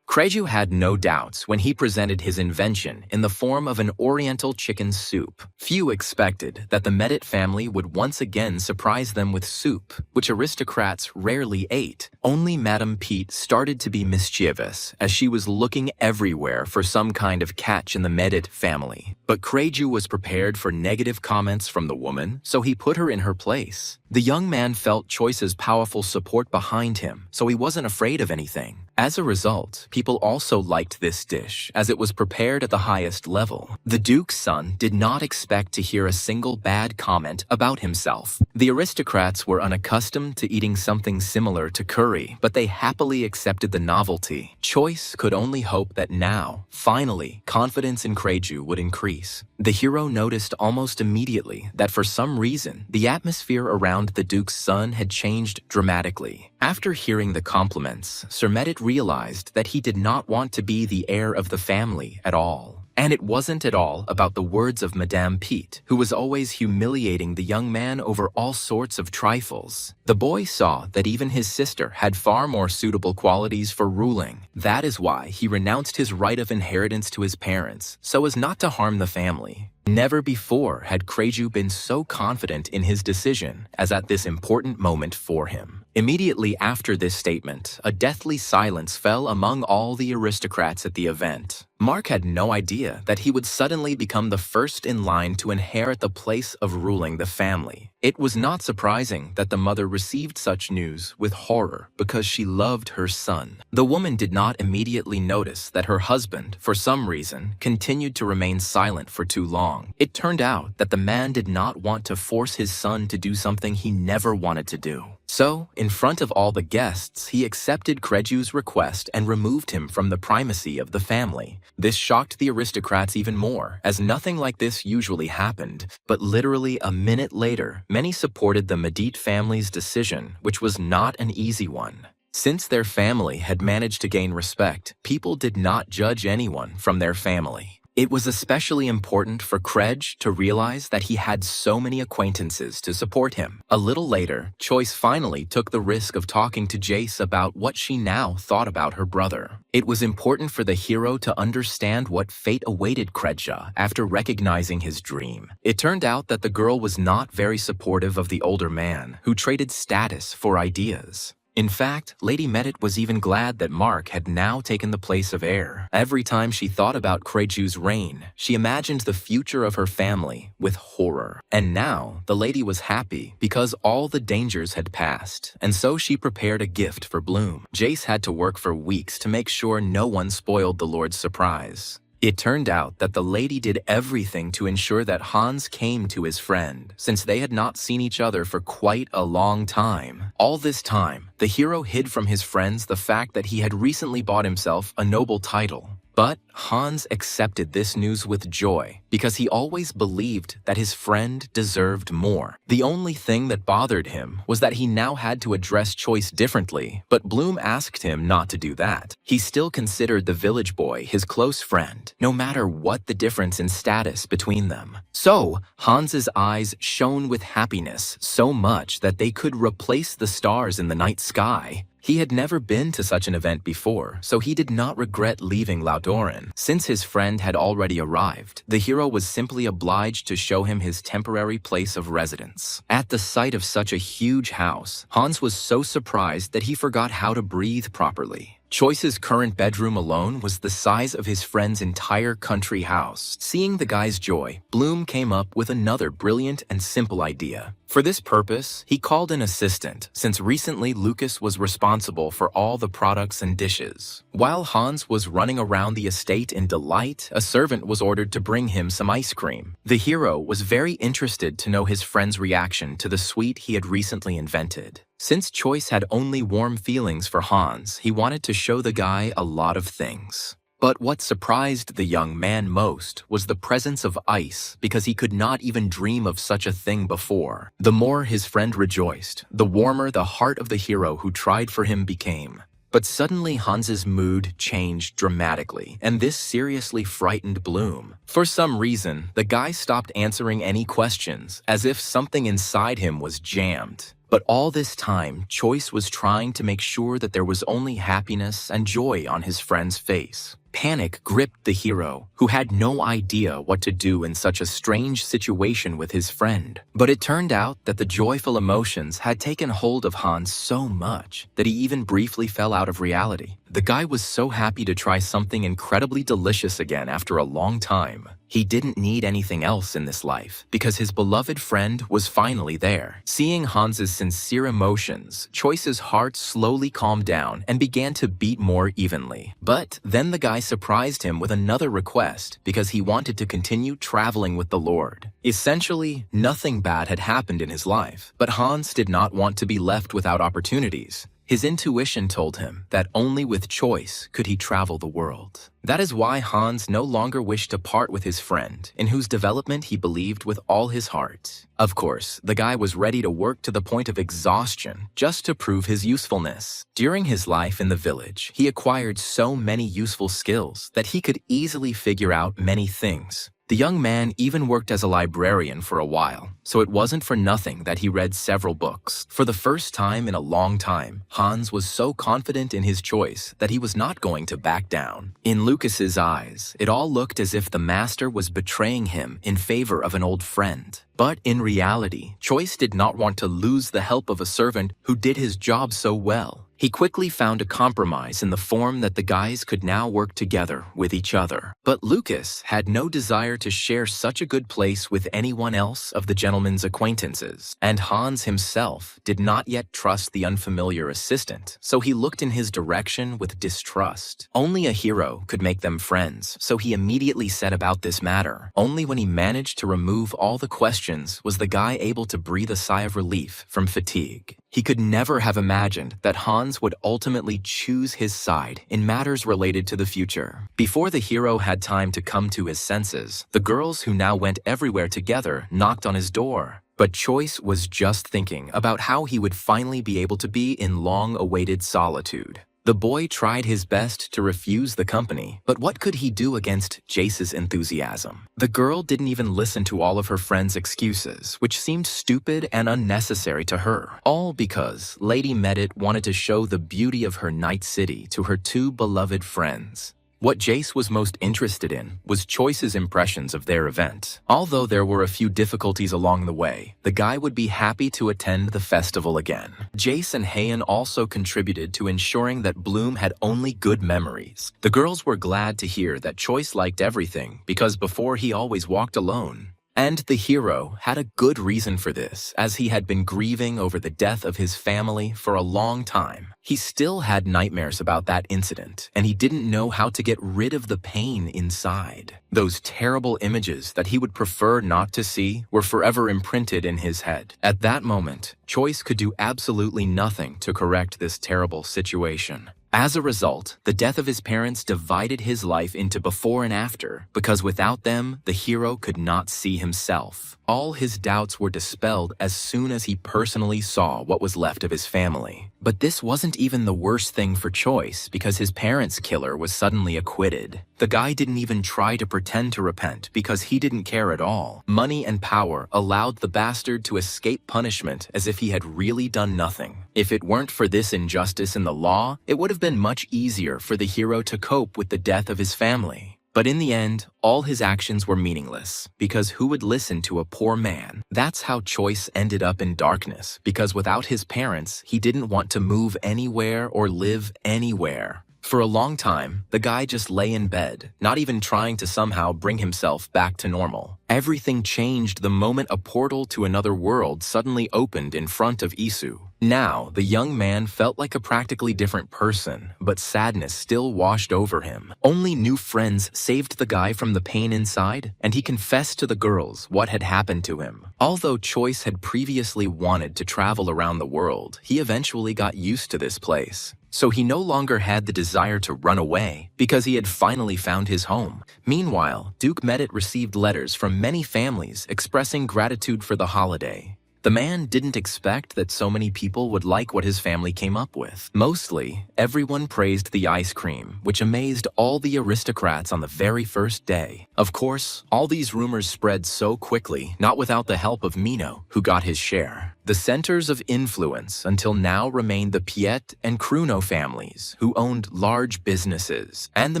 Kreju had no doubts when he presented his invention in the form of an oriental chicken soup. Few expected that the Medit family would once again surprise them with soup, which aristocrats rarely ate. Only Madame Pete started to be mischievous as she was looking everywhere for some kind of catch in the Medit family. But Kreju was prepared for negative comments from the woman, so he put her in her place. The young man felt Choice's powerful support behind him, so he wasn't afraid of anything. As a result, people also liked this dish, as it was prepared at the highest level. The Duke's son did not expect to hear a single bad comment about himself. The aristocrats were unaccustomed to eating something similar to curry, but they happily accepted the novelty. Choice could only hope that now, finally, confidence in Kreju would increase. The hero noticed almost immediately that for some reason, the atmosphere around the Duke's son had changed dramatically. After hearing the compliments, Sir Medit realized that he did not want to be the heir of the family at all. And it wasn't at all about the words of Madame Pete, who was always humiliating the young man over all sorts of trifles. The boy saw that even his sister had far more suitable qualities for ruling. That is why he renounced his right of inheritance to his parents, so as not to harm the family. Never before had Kreju been so confident in his decision as at this important moment for him. Immediately after this statement, a deathly silence fell among all the aristocrats at the event. Mark had no idea that he would suddenly become the first in line to inherit the place of ruling the family. It was not surprising that the mother received such news with horror because she loved her son. The woman did not immediately notice that her husband, for some reason, continued to remain silent for too long. It turned out that the man did not want to force his son to do something he never wanted to do. So, in front of all the guests, he accepted Kreju's request and removed him from the primacy of the family. This shocked the aristocrats even more, as nothing like this usually happened. But literally a minute later, many supported the Medit family's decision, which was not an easy one. Since their family had managed to gain respect, people did not judge anyone from their family. It was especially important for Krej to realize that he had so many acquaintances to support him. A little later, Choice finally took the risk of talking to Jace about what she now thought about her brother. It was important for the hero to understand what fate awaited Kredja after recognizing his dream. It turned out that the girl was not very supportive of the older man, who traded status for ideas. In fact, Lady Medit was even glad that Mark had now taken the place of heir. Every time she thought about Kreju's reign, she imagined the future of her family with horror. And now, the lady was happy because all the dangers had passed, and so she prepared a gift for Bloom. Jace had to work for weeks to make sure no one spoiled the Lord's surprise. It turned out that the lady did everything to ensure that Hans came to his friend, since they had not seen each other for quite a long time. All this time, the hero hid from his friends the fact that he had recently bought himself a noble title. But Hans accepted this news with joy because he always believed that his friend deserved more. The only thing that bothered him was that he now had to address Choice differently, but Bloom asked him not to do that. He still considered the village boy his close friend, no matter what the difference in status between them. So, Hans's eyes shone with happiness so much that they could replace the stars in the night sky. He had never been to such an event before, so he did not regret leaving Laudoran. Since his friend had already arrived, the hero was simply obliged to show him his temporary place of residence. At the sight of such a huge house, Hans was so surprised that he forgot how to breathe properly. Choice's current bedroom alone was the size of his friend's entire country house. Seeing the guy's joy, Bloom came up with another brilliant and simple idea. For this purpose, he called an assistant, since recently Lucas was responsible for all the products and dishes. While Hans was running around the estate in delight, a servant was ordered to bring him some ice cream. The hero was very interested to know his friend's reaction to the sweet he had recently invented. Since Choice had only warm feelings for Hans, he wanted to show the guy a lot of things. But what surprised the young man most was the presence of ice, because he could not even dream of such a thing before. The more his friend rejoiced, the warmer the heart of the hero who tried for him became. But suddenly Hans's mood changed dramatically, and this seriously frightened Bloom. For some reason, the guy stopped answering any questions, as if something inside him was jammed. But all this time, Choice was trying to make sure that there was only happiness and joy on his friend's face. Panic gripped the hero, who had no idea what to do in such a strange situation with his friend. But it turned out that the joyful emotions had taken hold of Hans so much that he even briefly fell out of reality. The guy was so happy to try something incredibly delicious again after a long time. He didn't need anything else in this life because his beloved friend was finally there. Seeing Hans's sincere emotions, Choice's heart slowly calmed down and began to beat more evenly. But then the guy surprised him with another request because he wanted to continue traveling with the Lord. Essentially, nothing bad had happened in his life, but Hans did not want to be left without opportunities. His intuition told him that only with Choice could he travel the world. That is why Hans no longer wished to part with his friend, in whose development he believed with all his heart. Of course, the guy was ready to work to the point of exhaustion just to prove his usefulness. During his life in the village, he acquired so many useful skills that he could easily figure out many things. The young man even worked as a librarian for a while, so it wasn't for nothing that he read several books. For the first time in a long time, Hans was so confident in his choice that he was not going to back down. In Lucas's eyes, it all looked as if the master was betraying him in favor of an old friend. But in reality, Choice did not want to lose the help of a servant who did his job so well. He quickly found a compromise in the form that the guys could now work together with each other. But Lucas had no desire to share such a good place with anyone else of the gentleman's acquaintances, and Hans himself did not yet trust the unfamiliar assistant, so he looked in his direction with distrust. Only a hero could make them friends, so he immediately set about this matter. Only when he managed to remove all the questions was the guy able to breathe a sigh of relief from fatigue. He could never have imagined that Hans would ultimately choose his side in matters related to the future. Before the hero had time to come to his senses, the girls who now went everywhere together knocked on his door. But Choice was just thinking about how he would finally be able to be in long-awaited solitude. The boy tried his best to refuse the company, but what could he do against Jace's enthusiasm? The girl didn't even listen to all of her friends' excuses, which seemed stupid and unnecessary to her, all because Lady Medit wanted to show the beauty of her night city to her two beloved friends. What Jace was most interested in was Choice's impressions of their event. Although there were a few difficulties along the way, the guy would be happy to attend the festival again. Jace and Heian also contributed to ensuring that Bloom had only good memories. The girls were glad to hear that Choice liked everything because before he always walked alone. And the hero had a good reason for this, as he had been grieving over the death of his family for a long time. He still had nightmares about that incident, and he didn't know how to get rid of the pain inside. Those terrible images that he would prefer not to see were forever imprinted in his head. At that moment, Choice could do absolutely nothing to correct this terrible situation. As a result, the death of his parents divided his life into before and after, because without them, the hero could not see himself. All his doubts were dispelled as soon as he personally saw what was left of his family. But this wasn't even the worst thing for Choice, because his parents' killer was suddenly acquitted. The guy didn't even try to pretend to repent because he didn't care at all. Money and power allowed the bastard to escape punishment as if he had really done nothing. If it weren't for this injustice in the law, it would have been much easier for the hero to cope with the death of his family. But in the end, all his actions were meaningless, because who would listen to a poor man? That's how Choice ended up in darkness, because without his parents, he didn't want to move anywhere or live anywhere. For a long time, the guy just lay in bed, not even trying to somehow bring himself back to normal. Everything changed the moment a portal to another world suddenly opened in front of Isu. Now, the young man felt like a practically different person, but sadness still washed over him. Only new friends saved the guy from the pain inside, and he confessed to the girls what had happened to him. Although Choice had previously wanted to travel around the world, he eventually got used to this place. So he no longer had the desire to run away, because he had finally found his home. Meanwhile, Duke Medit received letters from many families expressing gratitude for the holiday. The man didn't expect that so many people would like what his family came up with. Mostly, everyone praised the ice cream, which amazed all the aristocrats on the very first day. Of course, all these rumors spread so quickly, not without the help of Mino, who got his share. The centers of influence until now remained the Piet and Kruno families, who owned large businesses, and the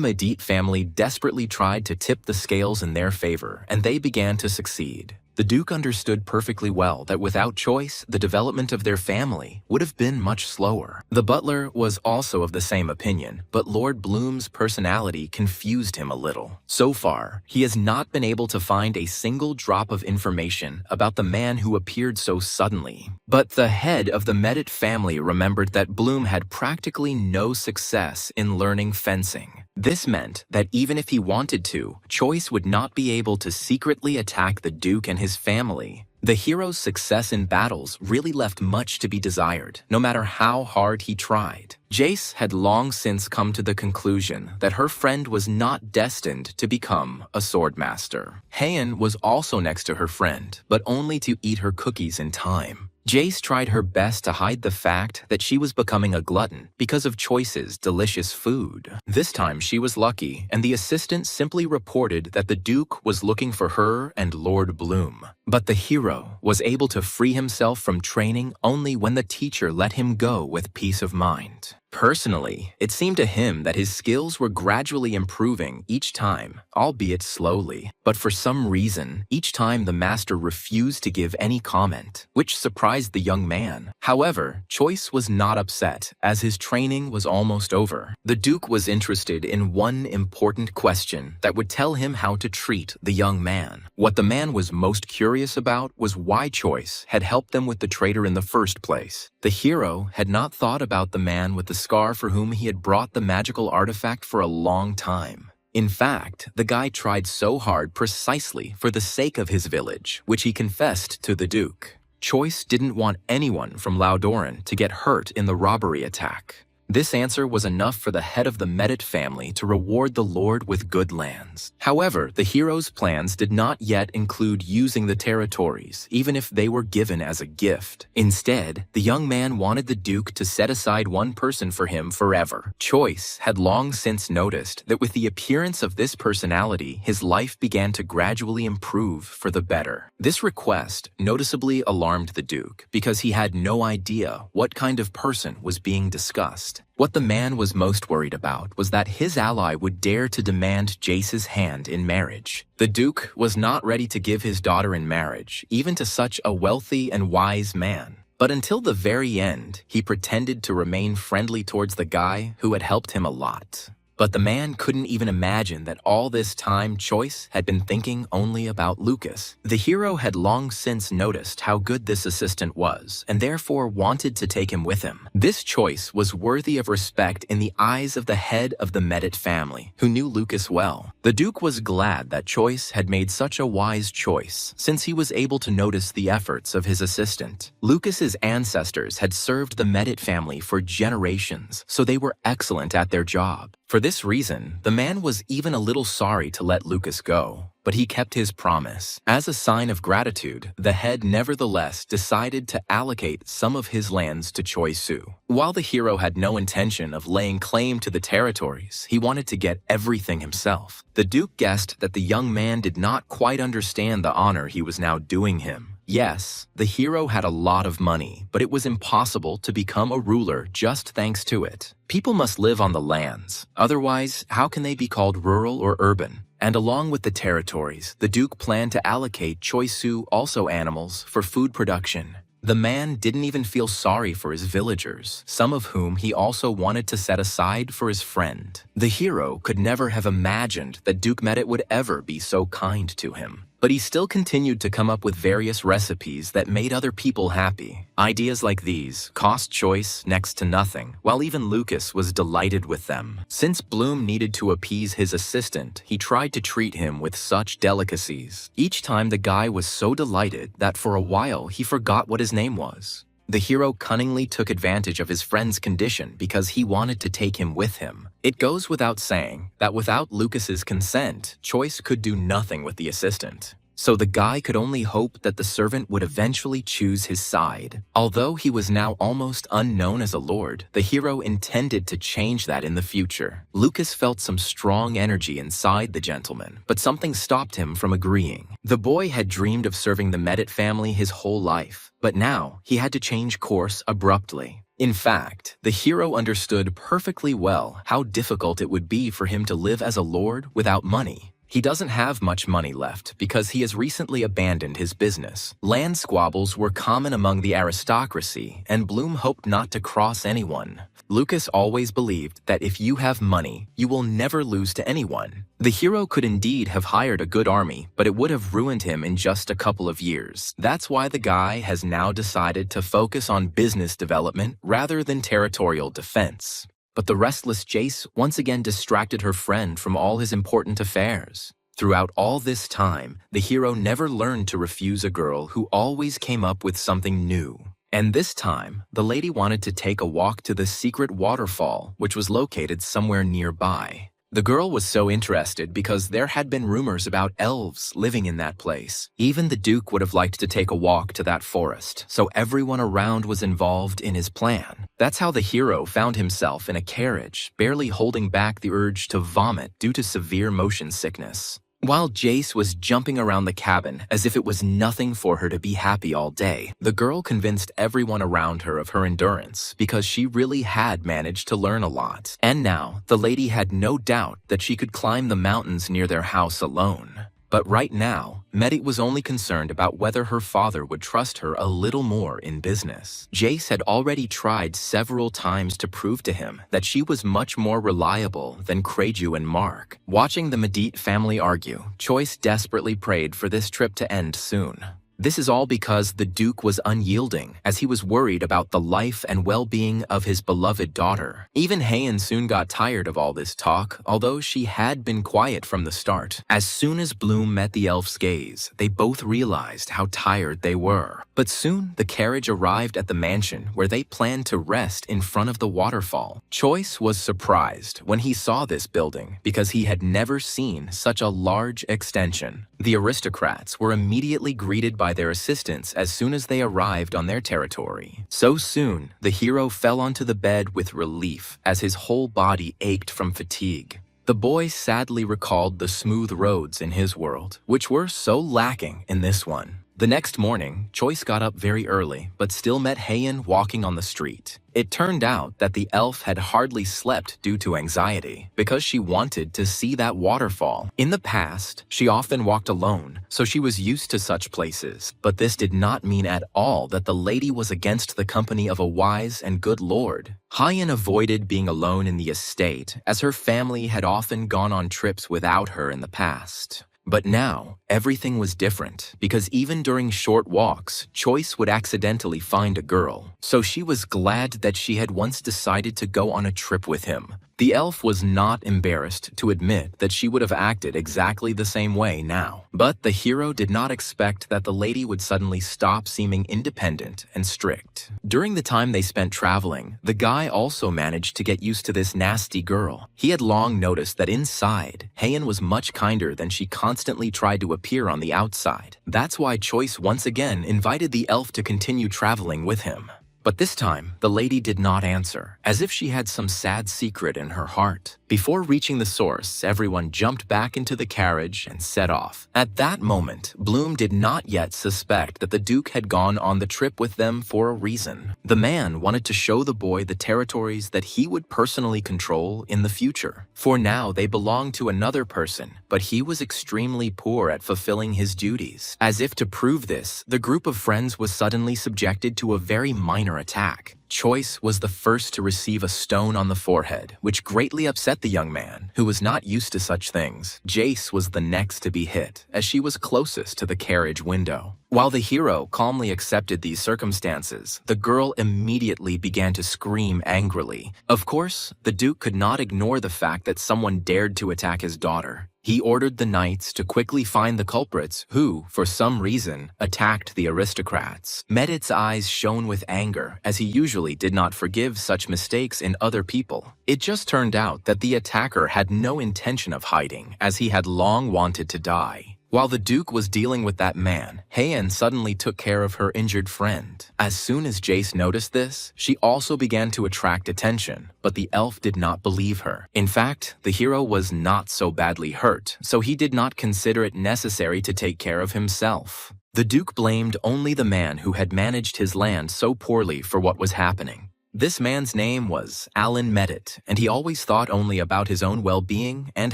Medit family desperately tried to tip the scales in their favor, and they began to succeed. The Duke understood perfectly well that without choice, the development of their family would have been much slower. The butler was also of the same opinion, but Lord Bloom's personality confused him a little. So far, he has not been able to find a single drop of information about the man who appeared so suddenly. But the head of the Medit family remembered that Bloom had practically no success in learning fencing. This meant that even if he wanted to, Choice would not be able to secretly attack the Duke and his family. The hero's success in battles really left much to be desired, no matter how hard he tried. Jace had long since come to the conclusion that her friend was not destined to become a swordmaster. Heian was also next to her friend, but only to eat her cookies in time. Jace tried her best to hide the fact that she was becoming a glutton because of Choice's delicious food. This time she was lucky, and the assistant simply reported that the Duke was looking for her and Lord Bloom. But the hero was able to free himself from training only when the teacher let him go with peace of mind. Personally, it seemed to him that his skills were gradually improving each time, albeit slowly. But for some reason, each time the master refused to give any comment, which surprised the young man. However, Choice was not upset, as his training was almost over. The Duke was interested in one important question that would tell him how to treat the young man. What the man was most curious about was why Choice had helped them with the traitor in the first place. The hero had not thought about the man with the scar for whom he had brought the magical artifact for a long time. In fact, the guy tried so hard precisely for the sake of his village, which he confessed to the Duke. Choice didn't want anyone from Laudoran to get hurt in the robbery attack. This answer was enough for the head of the Medit family to reward the Lord with good lands. However, the hero's plans did not yet include using the territories, even if they were given as a gift. Instead, the young man wanted the Duke to set aside one person for him forever. Choice had long since noticed that with the appearance of this personality, his life began to gradually improve for the better. This request noticeably alarmed the Duke because he had no idea what kind of person was being discussed. What the man was most worried about was that his ally would dare to demand Jace's hand in marriage. The Duke was not ready to give his daughter in marriage, even to such a wealthy and wise man. But until the very end, he pretended to remain friendly towards the guy who had helped him a lot. But the man couldn't even imagine that all this time Choice had been thinking only about Lucas. The hero had long since noticed how good this assistant was, and therefore wanted to take him with him. This choice was worthy of respect in the eyes of the head of the Medit family, who knew Lucas well. The Duke was glad that Choice had made such a wise choice, since he was able to notice the efforts of his assistant. Lucas's ancestors had served the Medit family for generations, so they were excellent at their job. For this reason, the man was even a little sorry to let Lucas go, but he kept his promise. As a sign of gratitude, the head nevertheless decided to allocate some of his lands to Choi Su. While the hero had no intention of laying claim to the territories, he wanted to get everything himself. The Duke guessed that the young man did not quite understand the honor he was now doing him. Yes, the hero had a lot of money, but it was impossible to become a ruler just thanks to it. People must live on the lands, otherwise how can they be called rural or urban? And along with the territories, the Duke planned to allocate Choi Su also animals for food production. The man didn't even feel sorry for his villagers, some of whom he also wanted to set aside for his friend. The hero could never have imagined that Duke Medit would ever be so kind to him. But he still continued to come up with various recipes that made other people happy. Ideas like these cost Choice next to nothing, while even Lucas was delighted with them. Since Bloom needed to appease his assistant, he tried to treat him with such delicacies. Each time the guy was so delighted that for a while he forgot what his name was. The hero cunningly took advantage of his friend's condition because he wanted to take him with him. It goes without saying that without Lucas's consent, Choice could do nothing with the assistant. so the guy could only hope that the servant would eventually choose his side. Although he was now almost unknown as a lord, the hero intended to change that in the future. Lucas felt some strong energy inside the gentleman, but something stopped him from agreeing. The boy had dreamed of serving the Medit family his whole life, but now he had to change course abruptly. In fact, the hero understood perfectly well how difficult it would be for him to live as a lord without money. He doesn't have much money left because he has recently abandoned his business. Land squabbles were common among the aristocracy, and Bloom hoped not to cross anyone. Lucas always believed that if you have money, you will never lose to anyone. The hero could indeed have hired a good army, but it would have ruined him in just a couple of years. That's why the guy has now decided to focus on business development rather than territorial defense. But the restless Jace once again distracted her friend from all his important affairs. Throughout all this time, the hero never learned to refuse a girl who always came up with something new. And this time, the lady wanted to take a walk to the secret waterfall, which was located somewhere nearby. The girl was so interested because there had been rumors about elves living in that place. Even the Duke would have liked to take a walk to that forest, so everyone around was involved in his plan. That's how the hero found himself in a carriage, barely holding back the urge to vomit due to severe motion sickness. While Jace was jumping around the cabin as if it was nothing for her to be happy all day, the girl convinced everyone around her of her endurance because she really had managed to learn a lot. And now, the lady had no doubt that she could climb the mountains near their house alone. But right now, Medit was only concerned about whether her father would trust her a little more in business. Jace had already tried several times to prove to him that she was much more reliable than Kreju and Mark. Watching the Medit family argue, Choice desperately prayed for this trip to end soon. This is all because the Duke was unyielding, as he was worried about the life and well-being of his beloved daughter. Even Heian soon got tired of all this talk, although she had been quiet from the start. As soon as Bloom met the elf's gaze, they both realized how tired they were. But soon, the carriage arrived at the mansion where they planned to rest in front of the waterfall. Choice was surprised when he saw this building because he had never seen such a large extension. The aristocrats were immediately greeted by their assistants as soon as they arrived on their territory. So soon, the hero fell onto the bed with relief as his whole body ached from fatigue. The boy sadly recalled the smooth roads in his world, which were so lacking in this one. The next morning, Choice got up very early, but still met Heian walking on the street. It turned out that the elf had hardly slept due to anxiety, because she wanted to see that waterfall. In the past, she often walked alone, so she was used to such places, but this did not mean at all that the lady was against the company of a wise and good lord. Heian avoided being alone in the estate, as her family had often gone on trips without her in the past. But now, everything was different, because even during short walks, Choice would accidentally find a girl. So she was glad that she had once decided to go on a trip with him. The elf was not embarrassed to admit that she would have acted exactly the same way now. But the hero did not expect that the lady would suddenly stop seeming independent and strict. During the time they spent traveling, the guy also managed to get used to this nasty girl. He had long noticed that inside, Heian was much kinder than she constantly tried to appear on the outside. That's why Choice once again invited the elf to continue traveling with him. But this time, the lady did not answer, as if she had some sad secret in her heart. Before reaching the source, everyone jumped back into the carriage and set off. At that moment, Bloom did not yet suspect that the Duke had gone on the trip with them for a reason. The man wanted to show the boy the territories that he would personally control in the future. For now, they belonged to another person, but he was extremely poor at fulfilling his duties. As if to prove this, the group of friends was suddenly subjected to a very minor attack. Choice was the first to receive a stone on the forehead, which greatly upset the young man, who was not used to such things. Jace was the next to be hit, as she was closest to the carriage window. While the hero calmly accepted these circumstances, the girl immediately began to scream angrily. Of course, the Duke could not ignore the fact that someone dared to attack his daughter. He ordered the knights to quickly find the culprits who, for some reason, attacked the aristocrats. Medit's eyes shone with anger, as he usually did not forgive such mistakes in other people. It just turned out that the attacker had no intention of hiding, as he had long wanted to die. While the Duke was dealing with that man, Heian suddenly took care of her injured friend. As soon as Jace noticed this, she also began to attract attention, but the elf did not believe her. In fact, the hero was not so badly hurt, so he did not consider it necessary to take care of himself. The Duke blamed only the man who had managed his land so poorly for what was happening. This man's name was Alan Medit, and he always thought only about his own well-being and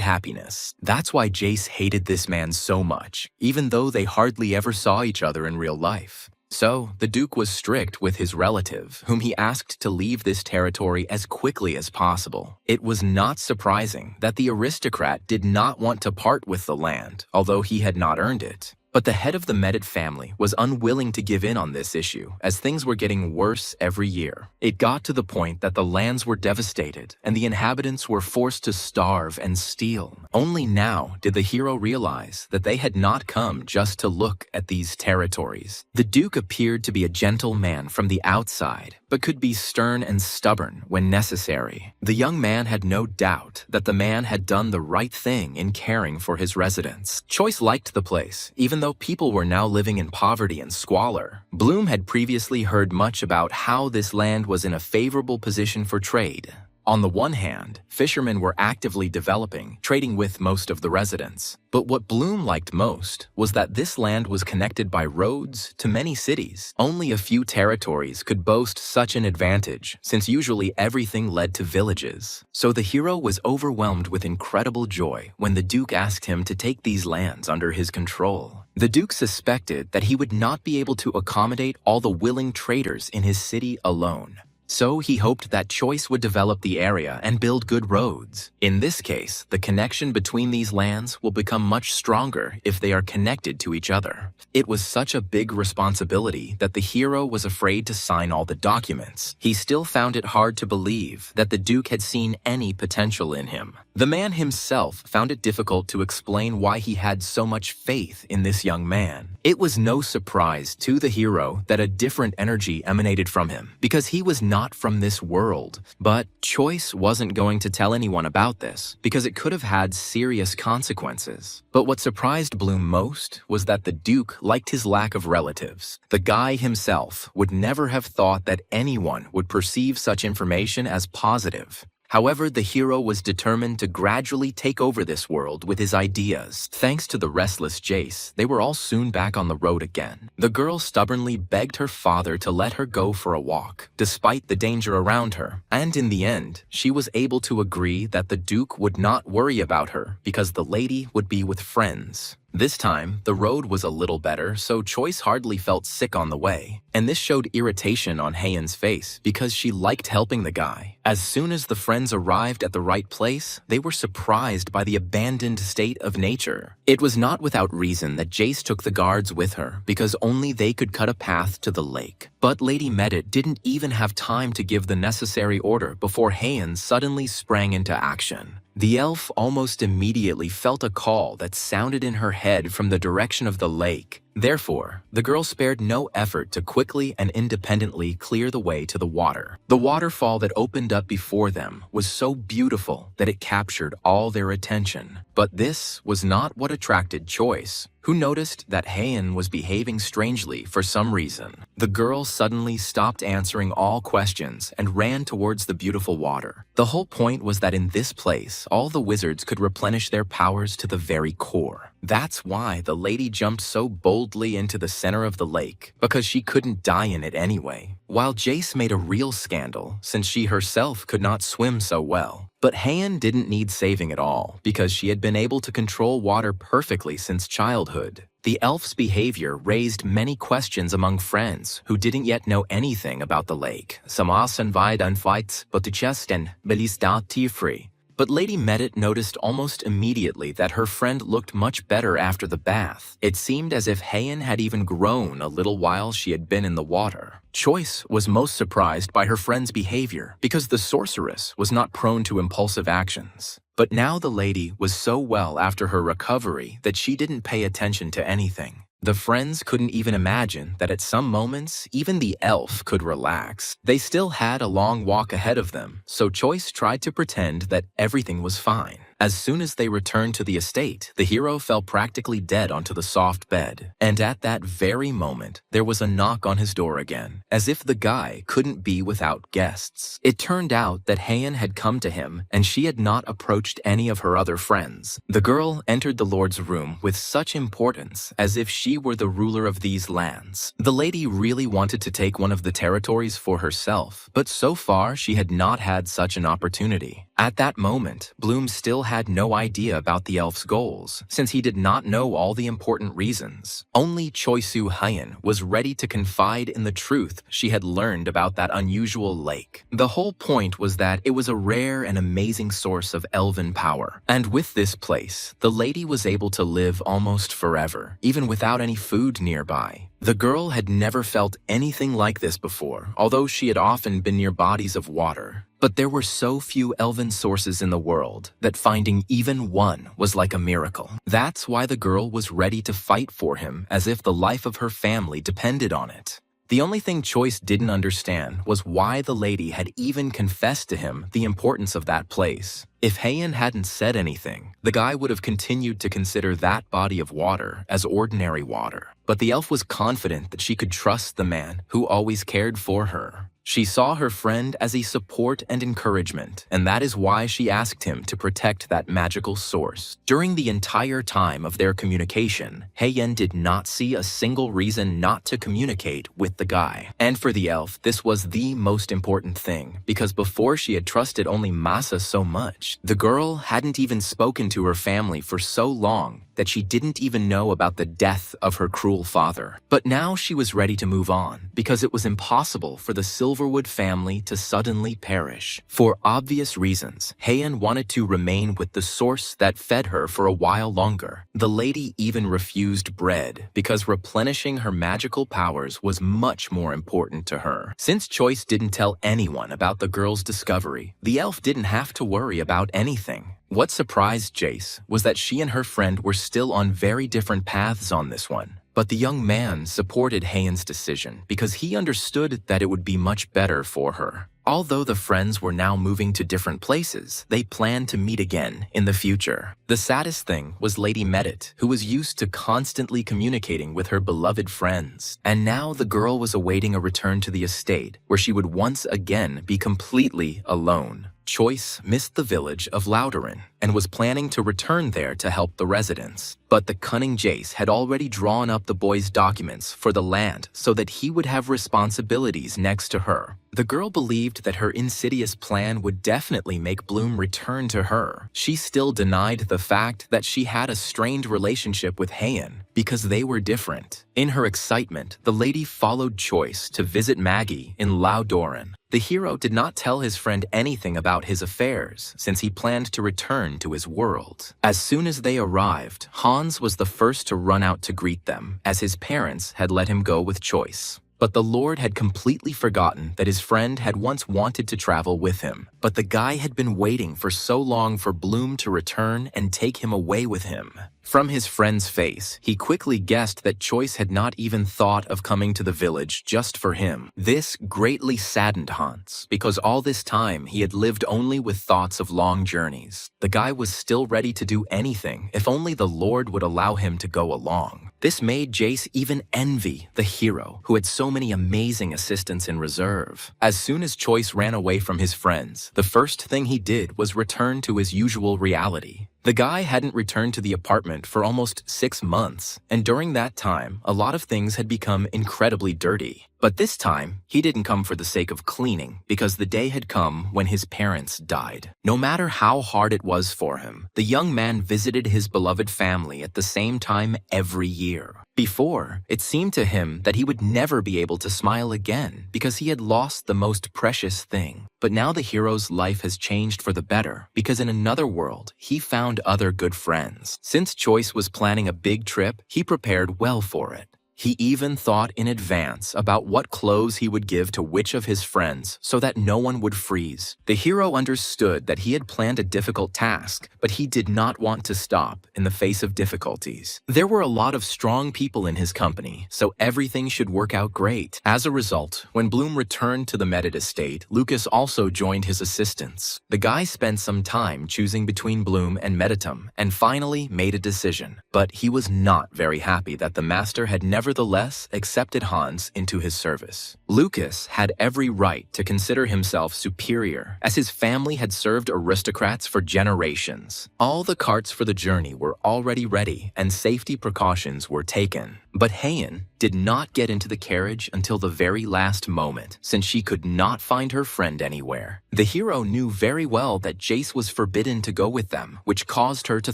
happiness. That's why Jace hated this man so much, even though they hardly ever saw each other in real life. So, the Duke was strict with his relative, whom he asked to leave this territory as quickly as possible. It was not surprising that the aristocrat did not want to part with the land, although he had not earned it. But the head of the Medit family was unwilling to give in on this issue, as things were getting worse every year. It got to the point that the lands were devastated, and the inhabitants were forced to starve and steal. Only now did the hero realize that they had not come just to look at these territories. The Duke appeared to be a gentle man from the outside, but could be stern and stubborn when necessary. The young man had no doubt that the man had done the right thing in caring for his residents. Choice liked the place, even though people were now living in poverty and squalor. Bloom had previously heard much about how this land was in a favorable position for trade. On the one hand, fishermen were actively developing, trading with most of the residents. But what Bloom liked most was that this land was connected by roads to many cities. Only a few territories could boast such an advantage, since usually everything led to villages. So the hero was overwhelmed with incredible joy when the Duke asked him to take these lands under his control. The Duke suspected that he would not be able to accommodate all the willing traders in his city alone. So he hoped that Choice would develop the area and build good roads. In this case, the connection between these lands will become much stronger if they are connected to each other. It was such a big responsibility that the hero was afraid to sign all the documents. He still found it hard to believe that the Duke had seen any potential in him. The man himself found it difficult to explain why he had so much faith in this young man. It was no surprise to the hero that a different energy emanated from him, because he was not from this world. But Choice wasn't going to tell anyone about this, because it could have had serious consequences. But what surprised Bloom most was that the Duke liked his lack of relatives. The guy himself would never have thought that anyone would perceive such information as positive. However, the hero was determined to gradually take over this world with his ideas. Thanks to the restless Jace, they were all soon back on the road again. The girl stubbornly begged her father to let her go for a walk, despite the danger around her. And in the end, she was able to agree that the Duke would not worry about her because the lady would be with friends. This time, the road was a little better, so Choice hardly felt sick on the way. And this showed irritation on Heian's face because she liked helping the guy. As soon as the friends arrived at the right place, they were surprised by the abandoned state of nature. It was not without reason that Jace took the guards with her, because only they could cut a path to the lake. But Lady Medit didn't even have time to give the necessary order before Heian suddenly sprang into action. The elf almost immediately felt a call that sounded in her head from the direction of the lake. Therefore, the girl spared no effort to quickly and independently clear the way to the water. The waterfall that opened up before them was so beautiful that it captured all their attention. But this was not what attracted Choice, who noticed that Heian was behaving strangely for some reason. The girl suddenly stopped answering all questions and ran towards the beautiful water. The whole point was that in this place, all the wizards could replenish their powers to the very core. That's why the lady jumped so boldly into the center of the lake, because she couldn't die in it anyway. While Jace made a real scandal, since she herself could not swim so well. But Heian didn't need saving at all, because she had been able to control water perfectly since childhood. The elf's behavior raised many questions among friends who didn't yet know anything about the lake. Samasan vidan fights, but to chesten, belistat free. But Lady Medit noticed almost immediately that her friend looked much better after the bath. It seemed as if Heian had even grown a little while she had been in the water. Choice was most surprised by her friend's behavior because the sorceress was not prone to impulsive actions. But now the lady was so well after her recovery that she didn't pay attention to anything. The friends couldn't even imagine that at some moments, even the elf could relax. They still had a long walk ahead of them, so Choice tried to pretend that everything was fine. As soon as they returned to the estate, the hero fell practically dead onto the soft bed. And at that very moment, there was a knock on his door again, as if the guy couldn't be without guests. It turned out that Haein had come to him, and she had not approached any of her other friends. The girl entered the lord's room with such importance, as if she were the ruler of these lands. The lady really wanted to take one of the territories for herself, but so far she had not had such an opportunity. At that moment, Bloom still had no idea about the elf's goals, since he did not know all the important reasons. Only Choisu Haein was ready to confide in the truth she had learned about that unusual lake. The whole point was that it was a rare and amazing source of elven power. And with this place, the lady was able to live almost forever, even without any food nearby. The girl had never felt anything like this before, although she had often been near bodies of water. But there were so few elven sources in the world that finding even one was like a miracle. That's why the girl was ready to fight for him as if the life of her family depended on it. The only thing Choice didn't understand was why the lady had even confessed to him the importance of that place. If Haein hadn't said anything, the guy would have continued to consider that body of water as ordinary water. But the elf was confident that she could trust the man who always cared for her. She saw her friend as a support and encouragement, and that is why she asked him to protect that magical source. During the entire time of their communication, Haein did not see a single reason not to communicate with the guy. And for the elf, this was the most important thing, because before she had trusted only Masa so much, the girl hadn't even spoken to her family for so long that she didn't even know about the death of her cruel father. But now she was ready to move on, because it was impossible for the Silverwood family to suddenly perish. For obvious reasons, Haein wanted to remain with the source that fed her for a while longer. The lady even refused bread, because replenishing her magical powers was much more important to her. Since Choice didn't tell anyone about the girl's discovery, the elf didn't have to worry about anything. What surprised Jace was that she and her friend were still on very different paths on this one. But the young man supported Haein's decision because he understood that it would be much better for her. Although the friends were now moving to different places, they planned to meet again in the future. The saddest thing was Lady Medit, who was used to constantly communicating with her beloved friends. And now the girl was awaiting a return to the estate, where she would once again be completely alone. Choice missed the village of Lauderin and was planning to return there to help the residents. But the cunning Jace had already drawn up the boy's documents for the land so that he would have responsibilities next to her. The girl believed that her insidious plan would definitely make Bloom return to her. She still denied the fact that she had a strained relationship with Haein because they were different. In her excitement, the lady followed Choice to visit Maggie in Laudoran. The hero did not tell his friend anything about his affairs since he planned to return to his world. As soon as they arrived, Hans was the first to run out to greet them, as his parents had let him go with Choice. But the Lord had completely forgotten that his friend had once wanted to travel with him. But the guy had been waiting for so long for Bloom to return and take him away with him. From his friend's face, he quickly guessed that Choice had not even thought of coming to the village just for him. This greatly saddened Hans, because all this time he had lived only with thoughts of long journeys. The guy was still ready to do anything if only the Lord would allow him to go along. This made Jace even envy the hero, who had so many amazing assistants in reserve. As soon as Choice ran away from his friends, the first thing he did was return to his usual reality. The guy hadn't returned to the apartment for almost 6 months, and during that time, a lot of things had become incredibly dirty. But this time, he didn't come for the sake of cleaning, because the day had come when his parents died. No matter how hard it was for him, the young man visited his beloved family at the same time every year. Before, it seemed to him that he would never be able to smile again because he had lost the most precious thing. But now the hero's life has changed for the better, because in another world, he found other good friends. Since Choice was planning a big trip, he prepared well for it. He even thought in advance about what clothes he would give to which of his friends so that no one would freeze. The hero understood that he had planned a difficult task, but he did not want to stop in the face of difficulties. There were a lot of strong people in his company, so everything should work out great. As a result, when Bloom returned to the Medit estate, Lucas also joined his assistants. The guy spent some time choosing between Bloom and Meditum and finally made a decision. But he was not very happy that the master had nevertheless accepted Hans into his service. Lucas had every right to consider himself superior, as his family had served aristocrats for generations. All the carts for the journey were already ready and safety precautions were taken. But Heian did not get into the carriage until the very last moment, since she could not find her friend anywhere. The hero knew very well that Jace was forbidden to go with them, which caused her to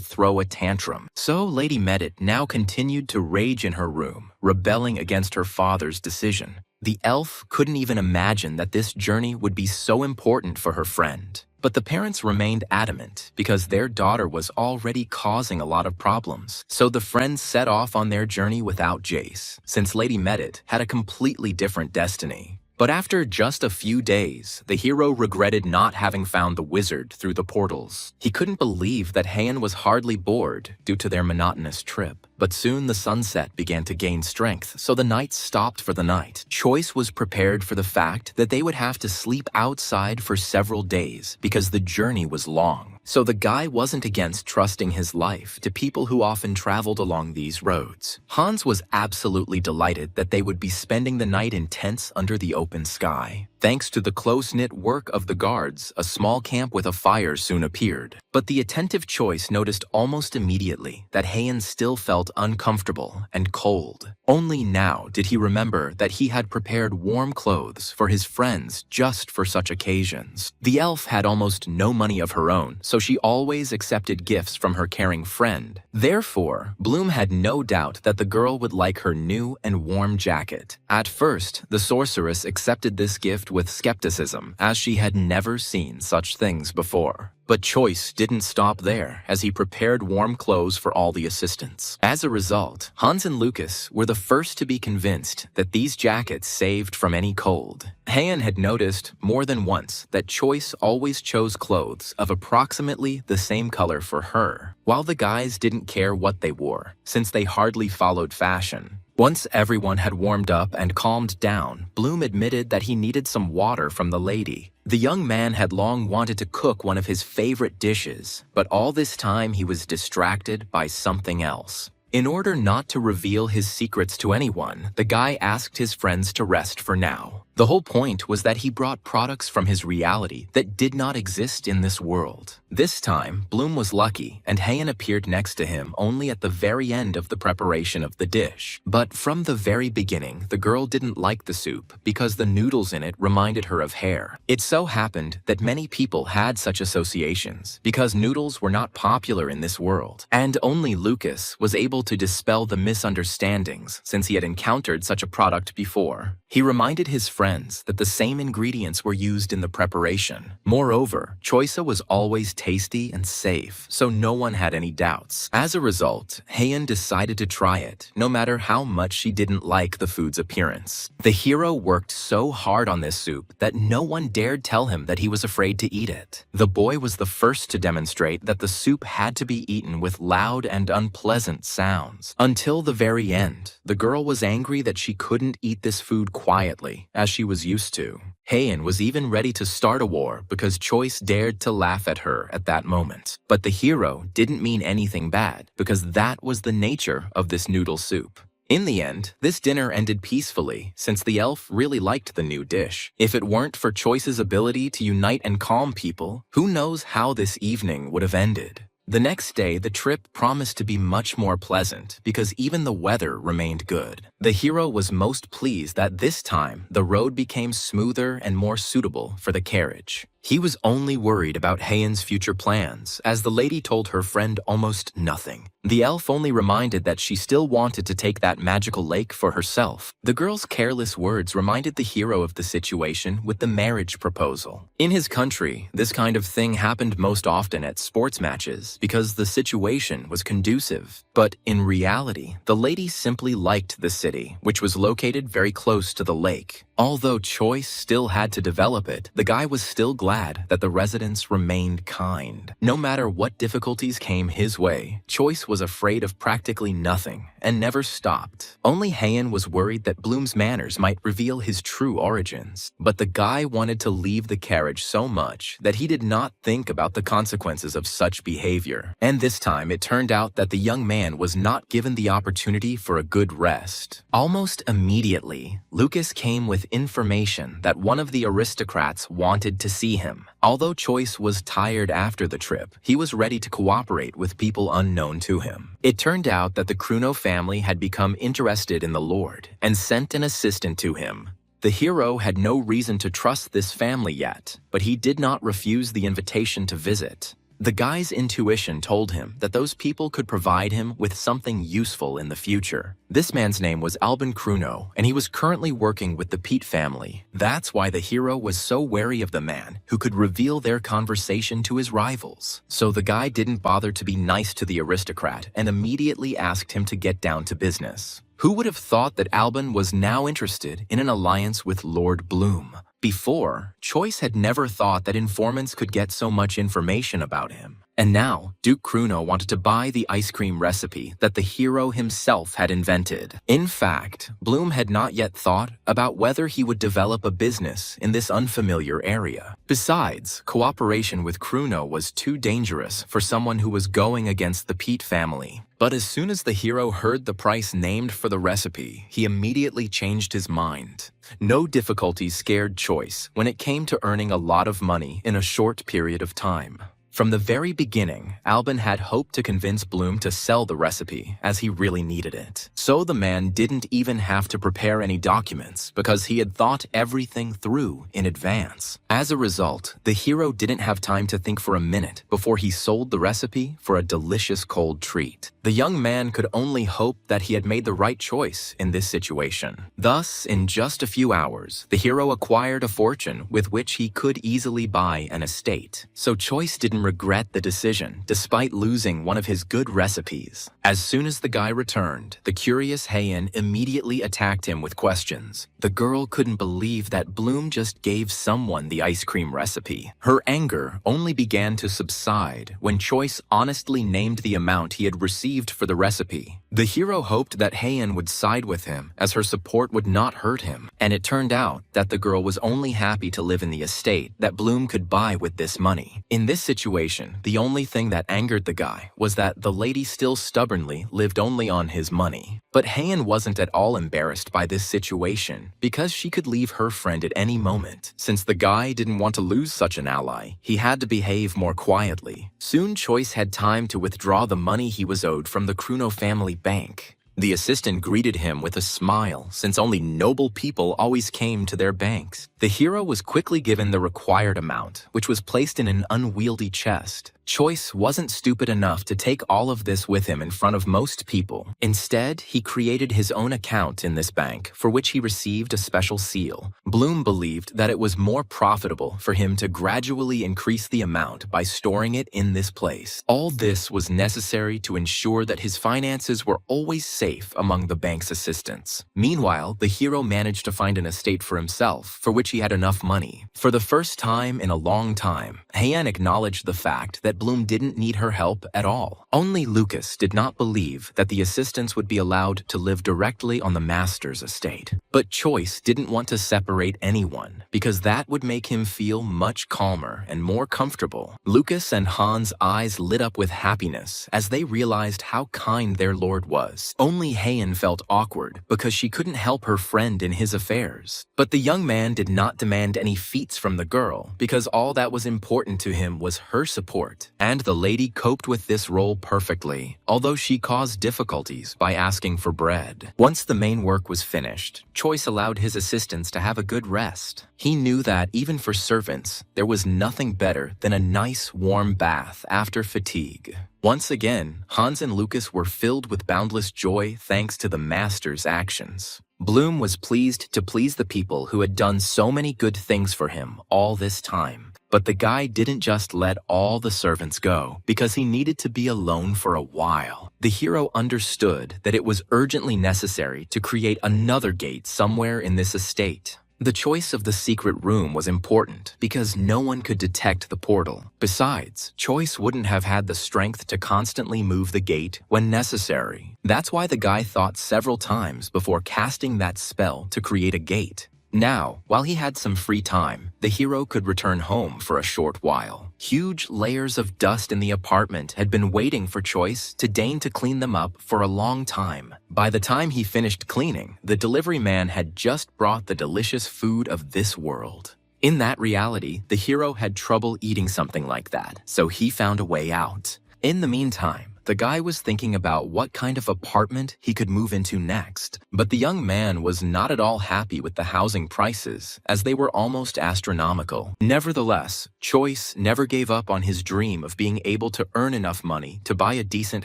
throw a tantrum. So Lady Medit now continued to rage in her room, rebelling against her father's decision. The elf couldn't even imagine that this journey would be so important for her friend. But the parents remained adamant because their daughter was already causing a lot of problems. So the friends set off on their journey without Jace, since Lady Medit had a completely different destiny. But after just a few days, the hero regretted not having found the wizard through the portals. He couldn't believe that Heian was hardly bored due to their monotonous trip. But soon the sunset began to gain strength, so the night stopped for the night. Choice was prepared for the fact that they would have to sleep outside for several days because the journey was long. So the guy wasn't against trusting his life to people who often traveled along these roads. Hans was absolutely delighted that they would be spending the night in tents under the open sky. Thanks to the close-knit work of the guards, a small camp with a fire soon appeared. But the attentive Choice noticed almost immediately that Heian still felt uncomfortable and cold. Only now did he remember that he had prepared warm clothes for his friends just for such occasions. The elf had almost no money of her own, so she always accepted gifts from her caring friend. Therefore, Bloom had no doubt that the girl would like her new and warm jacket. At first, the sorceress accepted this gift with skepticism, as she had never seen such things before. But Choice didn't stop there, as he prepared warm clothes for all the assistants. As a result, Hans and Lucas were the first to be convinced that these jackets saved from any cold. Heian had noticed more than once that Choice always chose clothes of approximately the same color for her, while the guys didn't care what they wore, since they hardly followed fashion. Once everyone had warmed up and calmed down, Bloom admitted that he needed some water from the lady. The young man had long wanted to cook one of his favorite dishes, but all this time he was distracted by something else. In order not to reveal his secrets to anyone, the guy asked his friends to rest for now. The whole point was that he brought products from his reality that did not exist in this world. This time, Bloom was lucky, and Heian appeared next to him only at the very end of the preparation of the dish. But from the very beginning, the girl didn't like the soup because the noodles in it reminded her of hair. It so happened that many people had such associations because noodles were not popular in this world, and only Lucas was able to dispel the misunderstandings since he had encountered such a product before. He reminded his friends that the same ingredients were used in the preparation. Moreover, Choice was always tasty and safe, so no one had any doubts. As a result, Heian decided to try it, no matter how much she didn't like the food's appearance. The hero worked so hard on this soup that no one dared tell him that he was afraid to eat it. The boy was the first to demonstrate that the soup had to be eaten with loud and unpleasant sounds. Until the very end, the girl was angry that she couldn't eat this food quietly, as she was used to. Heian was even ready to start a war because Choice dared to laugh at her at that moment. But the hero didn't mean anything bad because that was the nature of this noodle soup. In the end, this dinner ended peacefully since the elf really liked the new dish. If it weren't for Choice's ability to unite and calm people, who knows how this evening would have ended. The next day, the trip promised to be much more pleasant because even the weather remained good. The hero was most pleased that this time, the road became smoother and more suitable for the carriage. He was only worried about Heian's future plans, as the lady told her friend almost nothing. The elf only reminded that she still wanted to take that magical lake for herself. The girl's careless words reminded the hero of the situation with the marriage proposal. In his country, this kind of thing happened most often at sports matches because the situation was conducive. But in reality, the lady simply liked the city, which was located very close to the lake. Although choice still had to develop it, the guy was still glad that the residents remained kind. No matter what difficulties came his way, Choice was afraid of practically nothing and never stopped. Only Heian was worried that Bloom's manners might reveal his true origins. But the guy wanted to leave the carriage so much that he did not think about the consequences of such behavior. And this time it turned out that the young man was not given the opportunity for a good rest. Almost immediately, Lucas came with information that one of the aristocrats wanted to see him. Although Choice was tired after the trip, he was ready to cooperate with people unknown to him. It turned out that the Kruno family had become interested in the Lord and sent an assistant to him. The hero had no reason to trust this family yet, but he did not refuse the invitation to visit. The guy's intuition told him that those people could provide him with something useful in the future. This man's name was Albin Kruno, and he was currently working with the Pete family. That's why the hero was so wary of the man who could reveal their conversation to his rivals. So the guy didn't bother to be nice to the aristocrat and immediately asked him to get down to business. Who would have thought that Albin was now interested in an alliance with Lord Bloom? Before, Choice had never thought that informants could get so much information about him. And now, Duke Kruno wanted to buy the ice cream recipe that the hero himself had invented. In fact, Bloom had not yet thought about whether he would develop a business in this unfamiliar area. Besides, cooperation with Kruno was too dangerous for someone who was going against the Pete family. But as soon as the hero heard the price named for the recipe, he immediately changed his mind. No difficulties scared Choice when it came to earning a lot of money in a short period of time. From the very beginning, Albin had hoped to convince Bloom to sell the recipe, as he really needed it. So the man didn't even have to prepare any documents, because he had thought everything through in advance. As a result, the hero didn't have time to think for a minute before he sold the recipe for a delicious cold treat. The young man could only hope that he had made the right choice in this situation. Thus, in just a few hours, the hero acquired a fortune with which he could easily buy an estate. So Choice didn't regret the decision, despite losing one of his good recipes. As soon as the guy returned, the curious Heian immediately attacked him with questions. The girl couldn't believe that Bloom just gave someone the ice cream recipe. Her anger only began to subside when Choice honestly named the amount he had received for the recipe. The hero hoped that Heian would side with him, as her support would not hurt him, and it turned out that the girl was only happy to live in the estate that Bloom could buy with this money. In this situation, the only thing that angered the guy was that the lady still stubbornly lived only on his money. But Heian wasn't at all embarrassed by this situation, because she could leave her friend at any moment. Since the guy didn't want to lose such an ally, he had to behave more quietly. Soon Choice had time to withdraw the money he was owed from the Kruno family bank. The assistant greeted him with a smile, since only noble people always came to their banks. The hero was quickly given the required amount, which was placed in an unwieldy chest. Choice wasn't stupid enough to take all of this with him in front of most people. Instead, he created his own account in this bank, for which he received a special seal. Bloom believed that it was more profitable for him to gradually increase the amount by storing it in this place. All this was necessary to ensure that his finances were always safe among the bank's assistants. Meanwhile, the hero managed to find an estate for himself, for which he had enough money. For the first time in a long time, Heian acknowledged the fact that Bloom didn't need her help at all. Only Lucas did not believe that the assistants would be allowed to live directly on the master's estate. But Choice didn't want to separate anyone, because that would make him feel much calmer and more comfortable. Lucas and Han's eyes lit up with happiness as they realized how kind their lord was. Only Heian felt awkward because she couldn't help her friend in his affairs. But the young man did not demand any feats from the girl, because all that was important to him was her support estate, and the lady coped with this role perfectly, although she caused difficulties by asking for bread. Once the main work was finished, Choice allowed his assistants to have a good rest. He knew that even for servants, there was nothing better than a nice warm bath after fatigue. Once again, Hans and Lucas were filled with boundless joy thanks to the master's actions. Bloom was pleased to please the people who had done so many good things for him all this time. But the guy didn't just let all the servants go because he needed to be alone for a while. The hero understood that it was urgently necessary to create another gate somewhere in this estate. The choice of the secret room was important because no one could detect the portal. Besides, Choice wouldn't have had the strength to constantly move the gate when necessary. That's why the guy thought several times before casting that spell to create a gate. Now, while he had some free time, the hero could return home for a short while. Huge layers of dust in the apartment had been waiting for Choice to deign to clean them up for a long time. By the time he finished cleaning, the delivery man had just brought the delicious food of this world. In that reality, the hero had trouble eating something like that, so he found a way out. In the meantime, the guy was thinking about what kind of apartment he could move into next. But the young man was not at all happy with the housing prices, as they were almost astronomical. Nevertheless, Choice never gave up on his dream of being able to earn enough money to buy a decent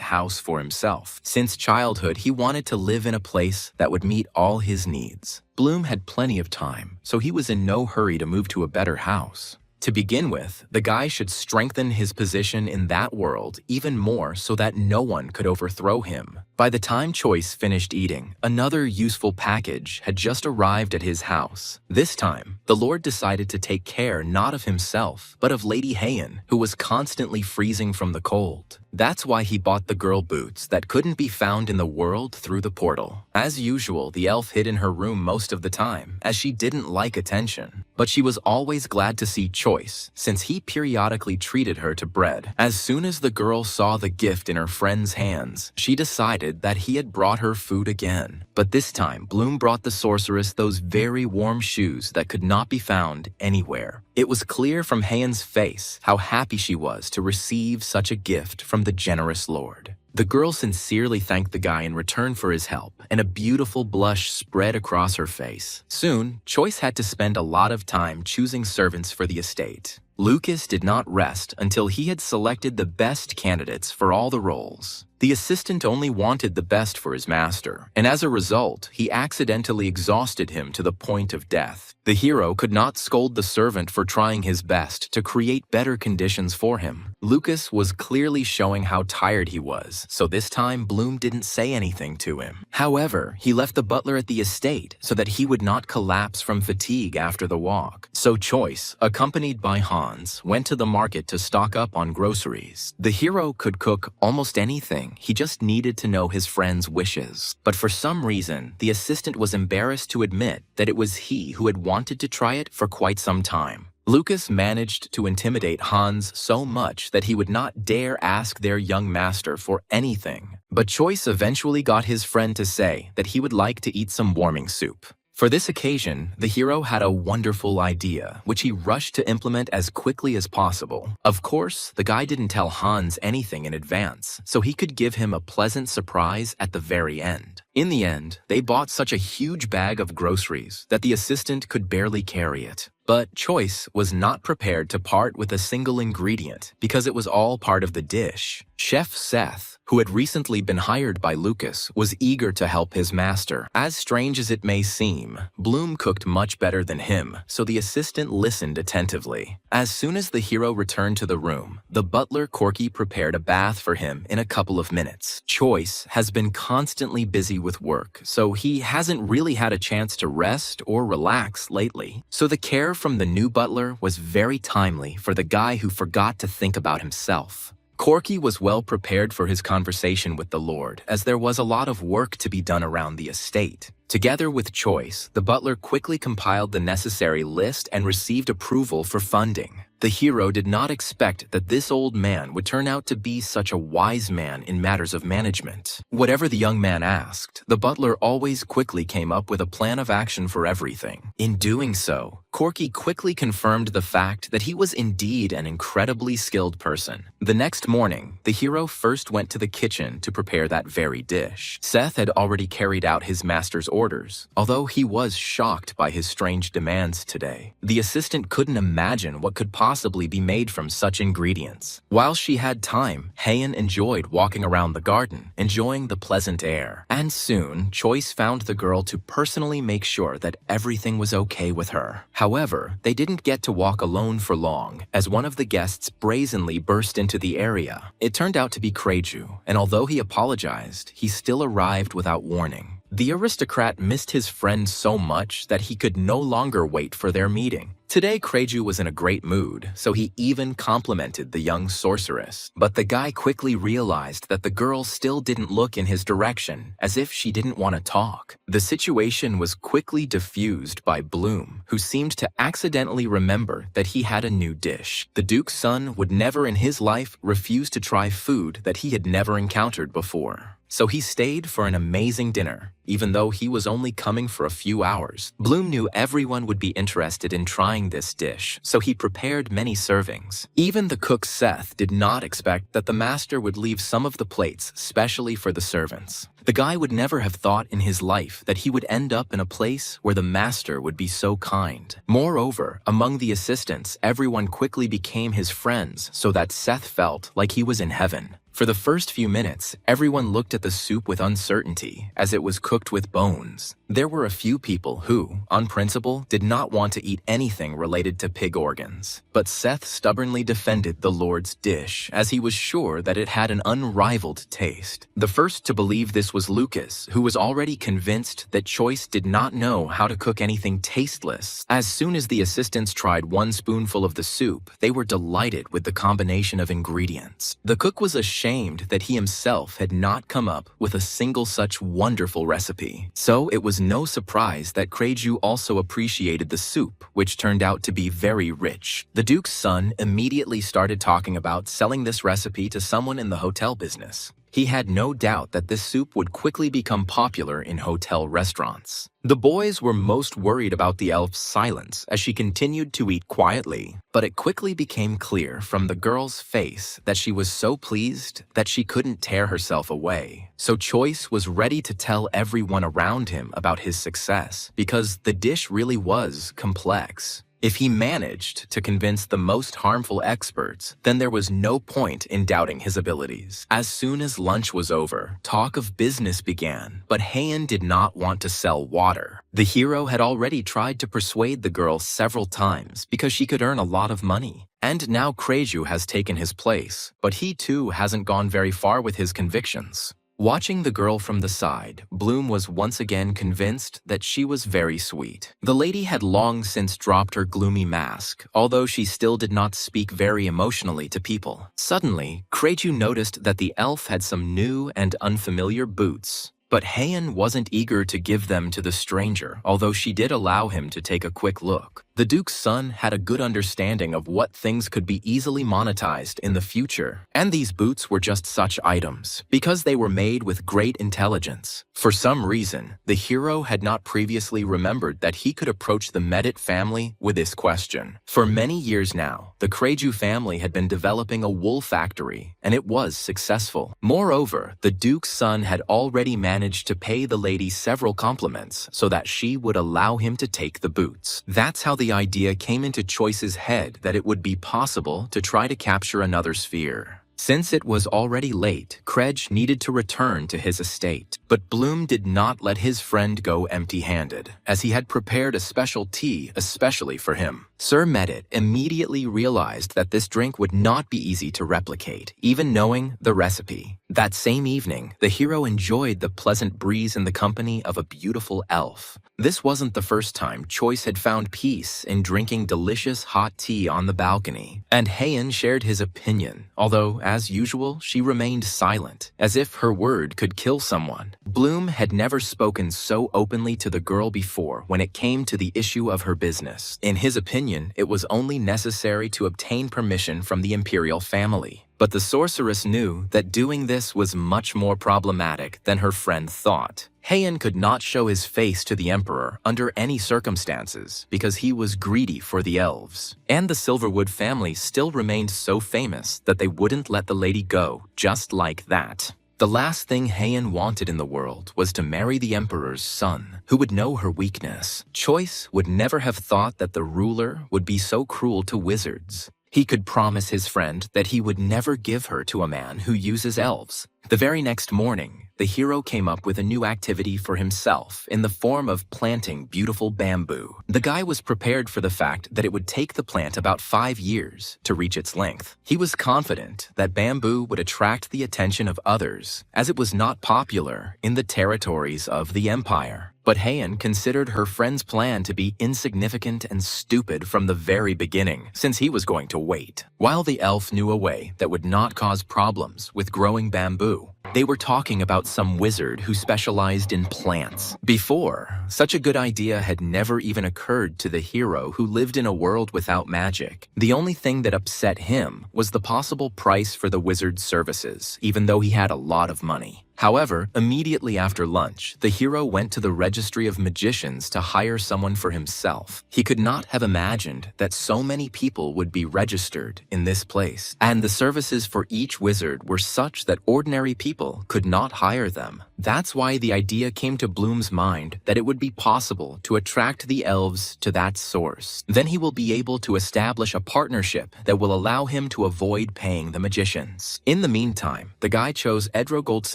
house for himself. Since childhood, he wanted to live in a place that would meet all his needs. Bloom had plenty of time, so he was in no hurry to move to a better house. To begin with, the guy should strengthen his position in that world even more so that no one could overthrow him. By the time Choice finished eating, another useful package had just arrived at his house. This time, the Lord decided to take care not of himself, but of Lady Heian, who was constantly freezing from the cold. That's why he bought the girl boots that couldn't be found in the world through the portal. As usual, the elf hid in her room most of the time, as she didn't like attention. But she was always glad to see Choice, since he periodically treated her to bread. As soon as the girl saw the gift in her friend's hands, she decided that he had brought her food again. But this time, Bloom brought the sorceress those very warm shoes that could not be found anywhere. It was clear from Heian's face how happy she was to receive such a gift from the generous Lord. The girl sincerely thanked the guy in return for his help, and a beautiful blush spread across her face. Soon, Choice had to spend a lot of time choosing servants for the estate. Lucas did not rest until he had selected the best candidates for all the roles. The assistant only wanted the best for his master, and as a result, he accidentally exhausted him to the point of death. The hero could not scold the servant for trying his best to create better conditions for him. Lucas was clearly showing how tired he was, so this time Bloom didn't say anything to him. However, he left the butler at the estate so that he would not collapse from fatigue after the walk. So Choice, accompanied by Hans, went to the market to stock up on groceries. The hero could cook almost anything. He just needed to know his friend's wishes. But for some reason, the assistant was embarrassed to admit that it was he who had wanted to try it for quite some time. Lucas managed to intimidate Hans so much that he would not dare ask their young master for anything. But Choice eventually got his friend to say that he would like to eat some warming soup. For this occasion, the hero had a wonderful idea, which he rushed to implement as quickly as possible. Of course, the guy didn't tell Hans anything in advance, so he could give him a pleasant surprise at the very end. In the end, they bought such a huge bag of groceries that the assistant could barely carry it. But Choice was not prepared to part with a single ingredient because it was all part of the dish. Chef Seth, who had recently been hired by Lucas, was eager to help his master. As strange as it may seem, Bloom cooked much better than him, so the assistant listened attentively. As soon as the hero returned to the room, the butler Corky prepared a bath for him in a couple of minutes. Choice has been constantly busy with work, so he hasn't really had a chance to rest or relax lately. So the care from the new butler was very timely for the guy who forgot to think about himself. Corky was well prepared for his conversation with the Lord, as there was a lot of work to be done around the estate. Together with Choice, the butler quickly compiled the necessary list and received approval for funding. The hero did not expect that this old man would turn out to be such a wise man in matters of management. Whatever the young man asked, the butler always quickly came up with a plan of action for everything. In doing so, Corky quickly confirmed the fact that he was indeed an incredibly skilled person. The next morning, the hero first went to the kitchen to prepare that very dish. Seth had already carried out his master's orders, although he was shocked by his strange demands today. The assistant couldn't imagine what could possibly be made from such ingredients. While she had time, Haeun enjoyed walking around the garden, enjoying the pleasant air. And soon, Choice found the girl to personally make sure that everything was okay with her. However, they didn't get to walk alone for long, as one of the guests brazenly burst into the area. It turned out to be Kreju, and although he apologized, he still arrived without warning. The aristocrat missed his friend so much that he could no longer wait for their meeting. Today, Kreju was in a great mood, so he even complimented the young sorceress. But the guy quickly realized that the girl still didn't look in his direction, as if she didn't want to talk. The situation was quickly diffused by Bloom, who seemed to accidentally remember that he had a new dish. The Duke's son would never in his life refuse to try food that he had never encountered before. So he stayed for an amazing dinner, even though he was only coming for a few hours. Bloom knew everyone would be interested in trying this dish, so he prepared many servings. Even the cook Seth did not expect that the master would leave some of the plates specially for the servants. The guy would never have thought in his life that he would end up in a place where the master would be so kind. Moreover, among the assistants, everyone quickly became his friends so that Seth felt like he was in heaven. For the first few minutes, everyone looked at the soup with uncertainty, as it was cooked with bones. There were a few people who, on principle, did not want to eat anything related to pig organs. But Seth stubbornly defended the Lord's dish, as he was sure that it had an unrivaled taste. The first to believe this was Lucas, who was already convinced that Choice did not know how to cook anything tasteless. As soon as the assistants tried one spoonful of the soup, they were delighted with the combination of ingredients. The cook was ashamed that he himself had not come up with a single such wonderful recipe. So it was no surprise that Kreju also appreciated the soup, which turned out to be very rich. The Duke's son immediately started talking about selling this recipe to someone in the hotel business. He had no doubt that this soup would quickly become popular in hotel restaurants. The boys were most worried about the elf's silence as she continued to eat quietly, but it quickly became clear from the girl's face that she was so pleased that she couldn't tear herself away. So Choice was ready to tell everyone around him about his success, because the dish really was complex. If he managed to convince the most harmful experts, then there was no point in doubting his abilities. As soon as lunch was over, talk of business began, but Haeun did not want to sell water. The hero had already tried to persuade the girl several times because she could earn a lot of money. And now Kreju has taken his place, but he too hasn't gone very far with his convictions. Watching the girl from the side, Bloom was once again convinced that she was very sweet. The lady had long since dropped her gloomy mask, although she still did not speak very emotionally to people. Suddenly, Kreju noticed that the elf had some new and unfamiliar boots. But Haeun wasn't eager to give them to the stranger, although she did allow him to take a quick look. The Duke's son had a good understanding of what things could be easily monetized in the future, and these boots were just such items, because they were made with great intelligence. For some reason, the hero had not previously remembered that he could approach the Medit family with this question. For many years now, the Kreju family had been developing a wool factory, and it was successful. Moreover, the Duke's son had already managed to pay the lady several compliments so that she would allow him to take the boots. That's how the idea came into Choice's head that it would be possible to try to capture another sphere. Since it was already late, Krej needed to return to his estate. But Bloom did not let his friend go empty-handed, as he had prepared a special tea especially for him. Sir Medit immediately realized that this drink would not be easy to replicate, even knowing the recipe. That same evening, the hero enjoyed the pleasant breeze in the company of a beautiful elf. This wasn't the first time Choice had found peace in drinking delicious hot tea on the balcony, and Haeun shared his opinion, although, as usual, she remained silent, as if her word could kill someone. Bloom had never spoken so openly to the girl before when it came to the issue of her business. In his opinion, it was only necessary to obtain permission from the imperial family. But the sorceress knew that doing this was much more problematic than her friend thought. Heian could not show his face to the emperor under any circumstances because he was greedy for the elves. And the Silverwood family still remained so famous that they wouldn't let the lady go just like that. The last thing Heian wanted in the world was to marry the emperor's son, who would know her weakness. Choice would never have thought that the ruler would be so cruel to wizards. He could promise his friend that he would never give her to a man who uses elves. The very next morning, the hero came up with a new activity for himself in the form of planting beautiful bamboo. The guy was prepared for the fact that it would take the plant about 5 years to reach its length. He was confident that bamboo would attract the attention of others, as it was not popular in the territories of the empire. But Heian considered her friend's plan to be insignificant and stupid from the very beginning, since he was going to wait. While the elf knew a way that would not cause problems with growing bamboo, they were talking about some wizard who specialized in plants. Before, such a good idea had never even occurred to the hero who lived in a world without magic. The only thing that upset him was the possible price for the wizard's services, even though he had a lot of money. However, immediately after lunch, the hero went to the registry of magicians to hire someone for himself. He could not have imagined that so many people would be registered in this place, and the services for each wizard were such that ordinary people could not hire them. That's why the idea came to Bloom's mind that it would be possible to attract the elves to that source. Then he will be able to establish a partnership that will allow him to avoid paying the magicians. In the meantime, the guy chose Enro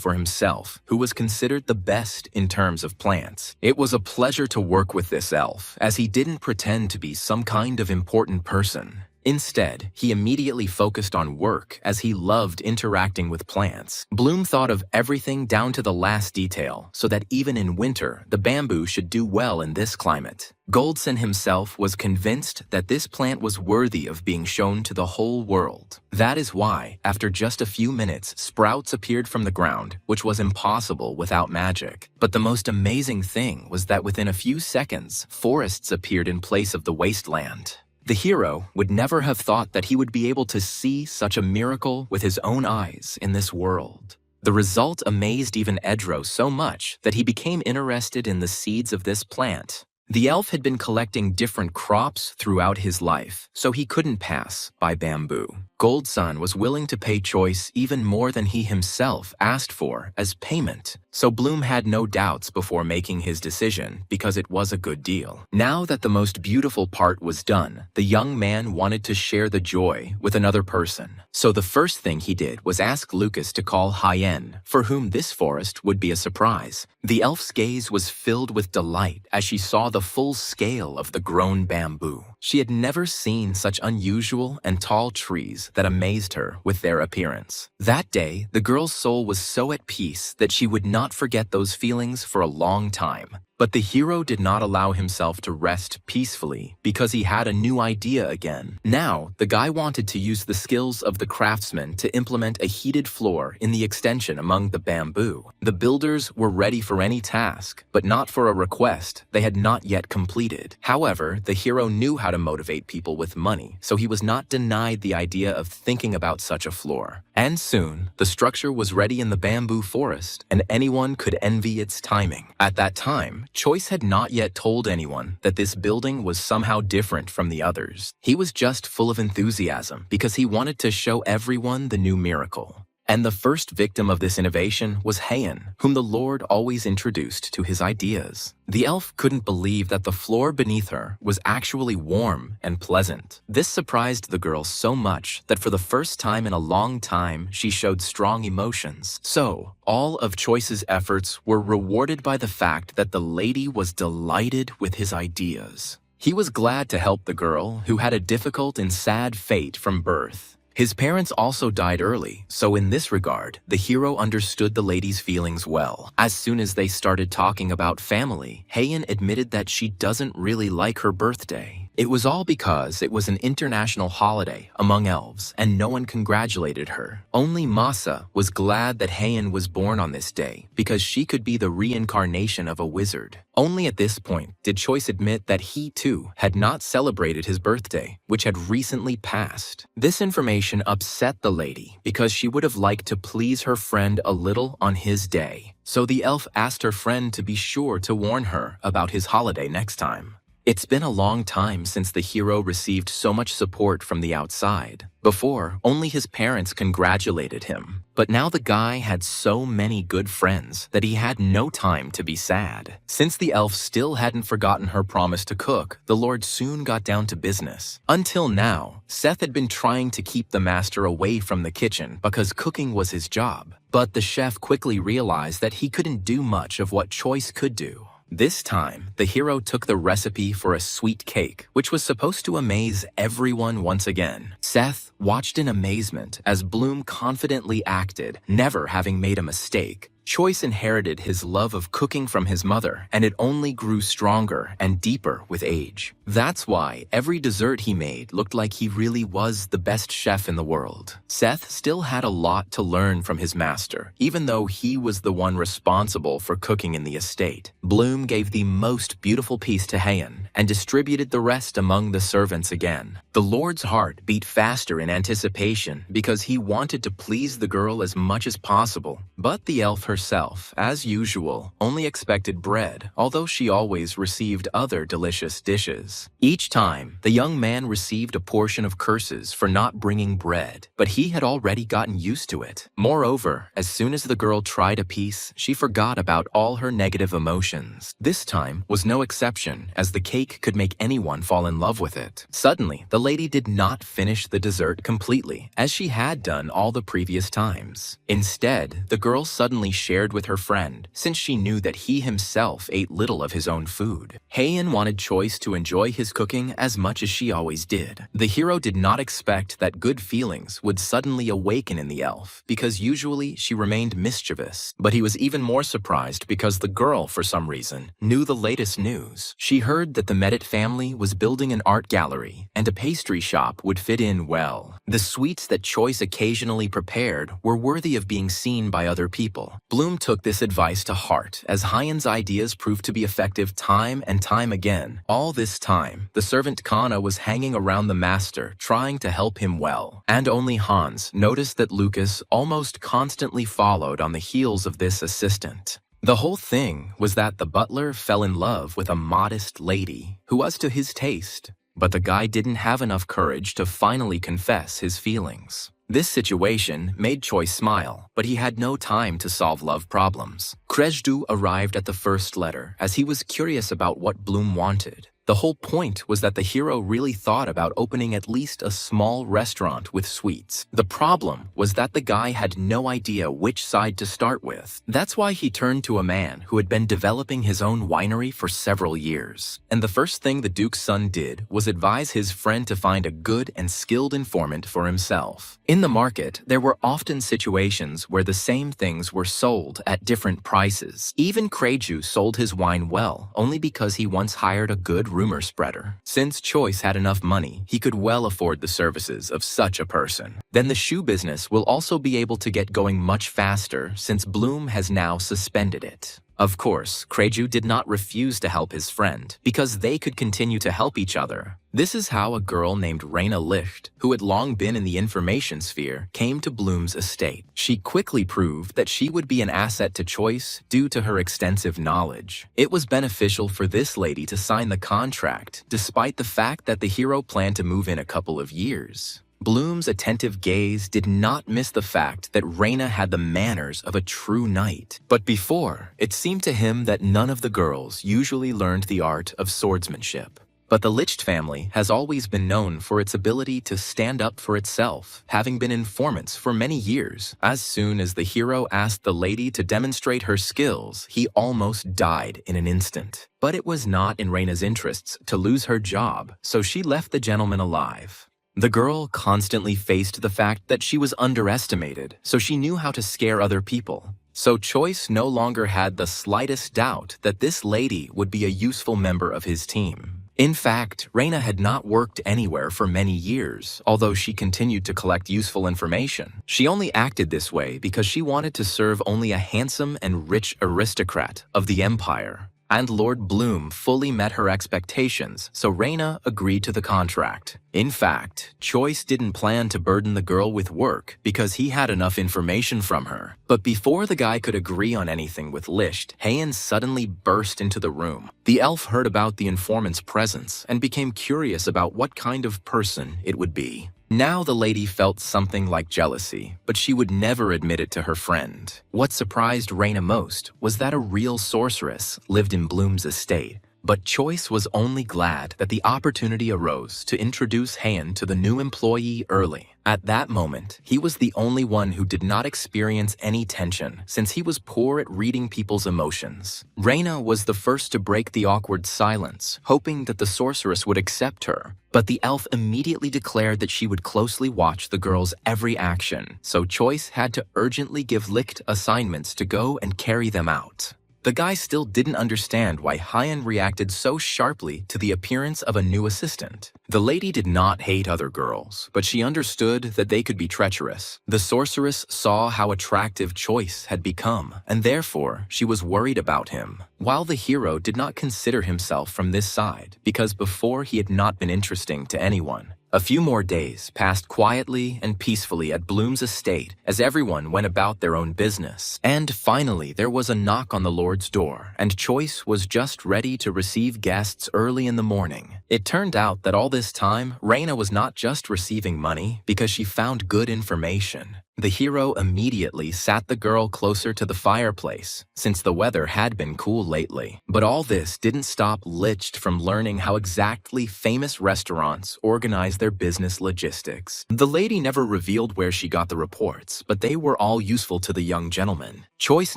for himself, who was considered the best in terms of plants. It was a pleasure to work with this elf, as he didn't pretend to be some kind of important person. Instead, he immediately focused on work as he loved interacting with plants. Bloom thought of everything down to the last detail, so that even in winter, the bamboo should do well in this climate. Goldson himself was convinced that this plant was worthy of being shown to the whole world. That is why, after just a few minutes, sprouts appeared from the ground, which was impossible without magic. But the most amazing thing was that within a few seconds, forests appeared in place of the wasteland. The hero would never have thought that he would be able to see such a miracle with his own eyes in this world. The result amazed even Enro so much that he became interested in the seeds of this plant. The elf had been collecting different crops throughout his life, so he couldn't pass by bamboo. Goldson was willing to pay Choice even more than he himself asked for as payment, so Bloom had no doubts before making his decision because it was a good deal. Now that the most beautiful part was done, the young man wanted to share the joy with another person. So the first thing he did was ask Lucas to call Heian, for whom this forest would be a surprise. The elf's gaze was filled with delight as she saw the full scale of the grown bamboo. She had never seen such unusual and tall trees that amazed her with their appearance. That day, the girl's soul was so at peace that she would not forget those feelings for a long time. But the hero did not allow himself to rest peacefully because he had a new idea again. Now, the guy wanted to use the skills of the craftsman to implement a heated floor in the extension among the bamboo. The builders were ready for any task, but not for a request they had not yet completed. However, the hero knew how to motivate people with money, so he was not denied the idea of thinking about such a floor. And soon, the structure was ready in the bamboo forest, and anyone could envy its timing. At that time, Choice had not yet told anyone that this building was somehow different from the others. He was just full of enthusiasm because he wanted to show everyone the new miracle. And the first victim of this innovation was Heian, whom the Lord always introduced to his ideas. The elf couldn't believe that the floor beneath her was actually warm and pleasant. This surprised the girl so much that for the first time in a long time, she showed strong emotions. So, all of Choice's efforts were rewarded by the fact that the lady was delighted with his ideas. He was glad to help the girl who had a difficult and sad fate from birth. His parents also died early, so in this regard, the hero understood the lady's feelings well. As soon as they started talking about family, Heian admitted that she doesn't really like her birthday. It was all because it was an international holiday among elves and no one congratulated her. Only Masa was glad that Heian was born on this day because she could be the reincarnation of a wizard. Only at this point did Choice admit that he too had not celebrated his birthday, which had recently passed. This information upset the lady because she would have liked to please her friend a little on his day. So the elf asked her friend to be sure to warn her about his holiday next time. It's been a long time since the hero received so much support from the outside. Before, only his parents congratulated him. But now the guy had so many good friends that he had no time to be sad. Since the elf still hadn't forgotten her promise to cook, the Lord soon got down to business. Until now, Seth had been trying to keep the master away from the kitchen because cooking was his job. But the chef quickly realized that he couldn't do much of what Choice could do. This time, the hero took the recipe for a sweet cake, which was supposed to amaze everyone once again. Seth watched in amazement as Bloom confidently acted, never having made a mistake. Choice inherited his love of cooking from his mother, and it only grew stronger and deeper with age. That's why every dessert he made looked like he really was the best chef in the world. Seth still had a lot to learn from his master, even though he was the one responsible for cooking in the estate. Bloom gave the most beautiful piece to Heian and distributed the rest among the servants again. The Lord's heart beat faster in anticipation because he wanted to please the girl as much as possible, but the elf herself, as usual, only expected bread, although she always received other delicious dishes. Each time, the young man received a portion of curses for not bringing bread, but he had already gotten used to it. Moreover, as soon as the girl tried a piece, she forgot about all her negative emotions. This time was no exception, as the cake could make anyone fall in love with it. Suddenly, the lady did not finish the dessert completely, as she had done all the previous times. Instead, the girl suddenly shared with her friend, since she knew that he himself ate little of his own food. Heian wanted Choice to enjoy his cooking as much as she always did. The hero did not expect that good feelings would suddenly awaken in the elf, because usually she remained mischievous. But he was even more surprised because the girl, for some reason, knew the latest news. She heard that the Medit family was building an art gallery, and a pastry shop would fit in well. The sweets that Choice occasionally prepared were worthy of being seen by other people. Bloom took this advice to heart, as Heian's ideas proved to be effective time and time again. All this time, the servant Kana was hanging around the master, trying to help him well. And only Hans noticed that Lucas almost constantly followed on the heels of this assistant. The whole thing was that the butler fell in love with a modest lady who was to his taste, but the guy didn't have enough courage to finally confess his feelings. This situation made Choice smile, but he had no time to solve love problems. Krejdu arrived at the first letter, as he was curious about what Bloom wanted. The whole point was that the hero really thought about opening at least a small restaurant with sweets. The problem was that the guy had no idea which side to start with. That's why he turned to a man who had been developing his own winery for several years. And the first thing the Duke's son did was advise his friend to find a good and skilled informant for himself. In the market, there were often situations where the same things were sold at different prices. Even Kreju sold his wine well, only because he once hired a good rumor spreader. Since Choice had enough money, he could well afford the services of such a person. Then the shoe business will also be able to get going much faster since Bloom has now suspended it. Of course, Kreju did not refuse to help his friend, because they could continue to help each other. This is how a girl named Reina Licht, who had long been in the information sphere, came to Bloom's estate. She quickly proved that she would be an asset to Choice due to her extensive knowledge. It was beneficial for this lady to sign the contract, despite the fact that the hero planned to move in a couple of years. Bloom's attentive gaze did not miss the fact that Reina had the manners of a true knight. But before, it seemed to him that none of the girls usually learned the art of swordsmanship. But the Licht family has always been known for its ability to stand up for itself, having been informants for many years. As soon as the hero asked the lady to demonstrate her skills, he almost died in an instant. But it was not in Reina's interests to lose her job, so she left the gentleman alive. The girl constantly faced the fact that she was underestimated, so she knew how to scare other people. So Choice no longer had the slightest doubt that this lady would be a useful member of his team. In fact, Reina had not worked anywhere for many years, although she continued to collect useful information. She only acted this way because she wanted to serve only a handsome and rich aristocrat of the empire. And Lord Bloom fully met her expectations, so Reina agreed to the contract. In fact, Choice didn't plan to burden the girl with work because he had enough information from her. But before the guy could agree on anything with Lisht, Heian suddenly burst into the room. The elf heard about the informant's presence and became curious about what kind of person it would be. Now the lady felt something like jealousy, but she would never admit it to her friend. What surprised Reina most was that a real sorceress lived in Bloom's estate. But Choice was only glad that the opportunity arose to introduce Heian to the new employee early. At that moment, he was the only one who did not experience any tension since he was poor at reading people's emotions. Reina was the first to break the awkward silence, hoping that the sorceress would accept her. But the elf immediately declared that she would closely watch the girl's every action, so Choice had to urgently give Licht assignments to go and carry them out. The guy still didn't understand why Heian reacted so sharply to the appearance of a new assistant. The lady did not hate other girls, but she understood that they could be treacherous. The sorceress saw how attractive Choice had become, and therefore she was worried about him. While the hero did not consider himself from this side, because before he had not been interesting to anyone. A few more days passed quietly and peacefully at Bloom's estate as everyone went about their own business. And finally, there was a knock on the Lord's door, and Choice was just ready to receive guests early in the morning. It turned out that all this time, Reina was not just receiving money because she found good information. The hero immediately sat the girl closer to the fireplace, since the weather had been cool lately. But all this didn't stop Licht from learning how exactly famous restaurants organize their business logistics. The lady never revealed where she got the reports, but they were all useful to the young gentleman. Choice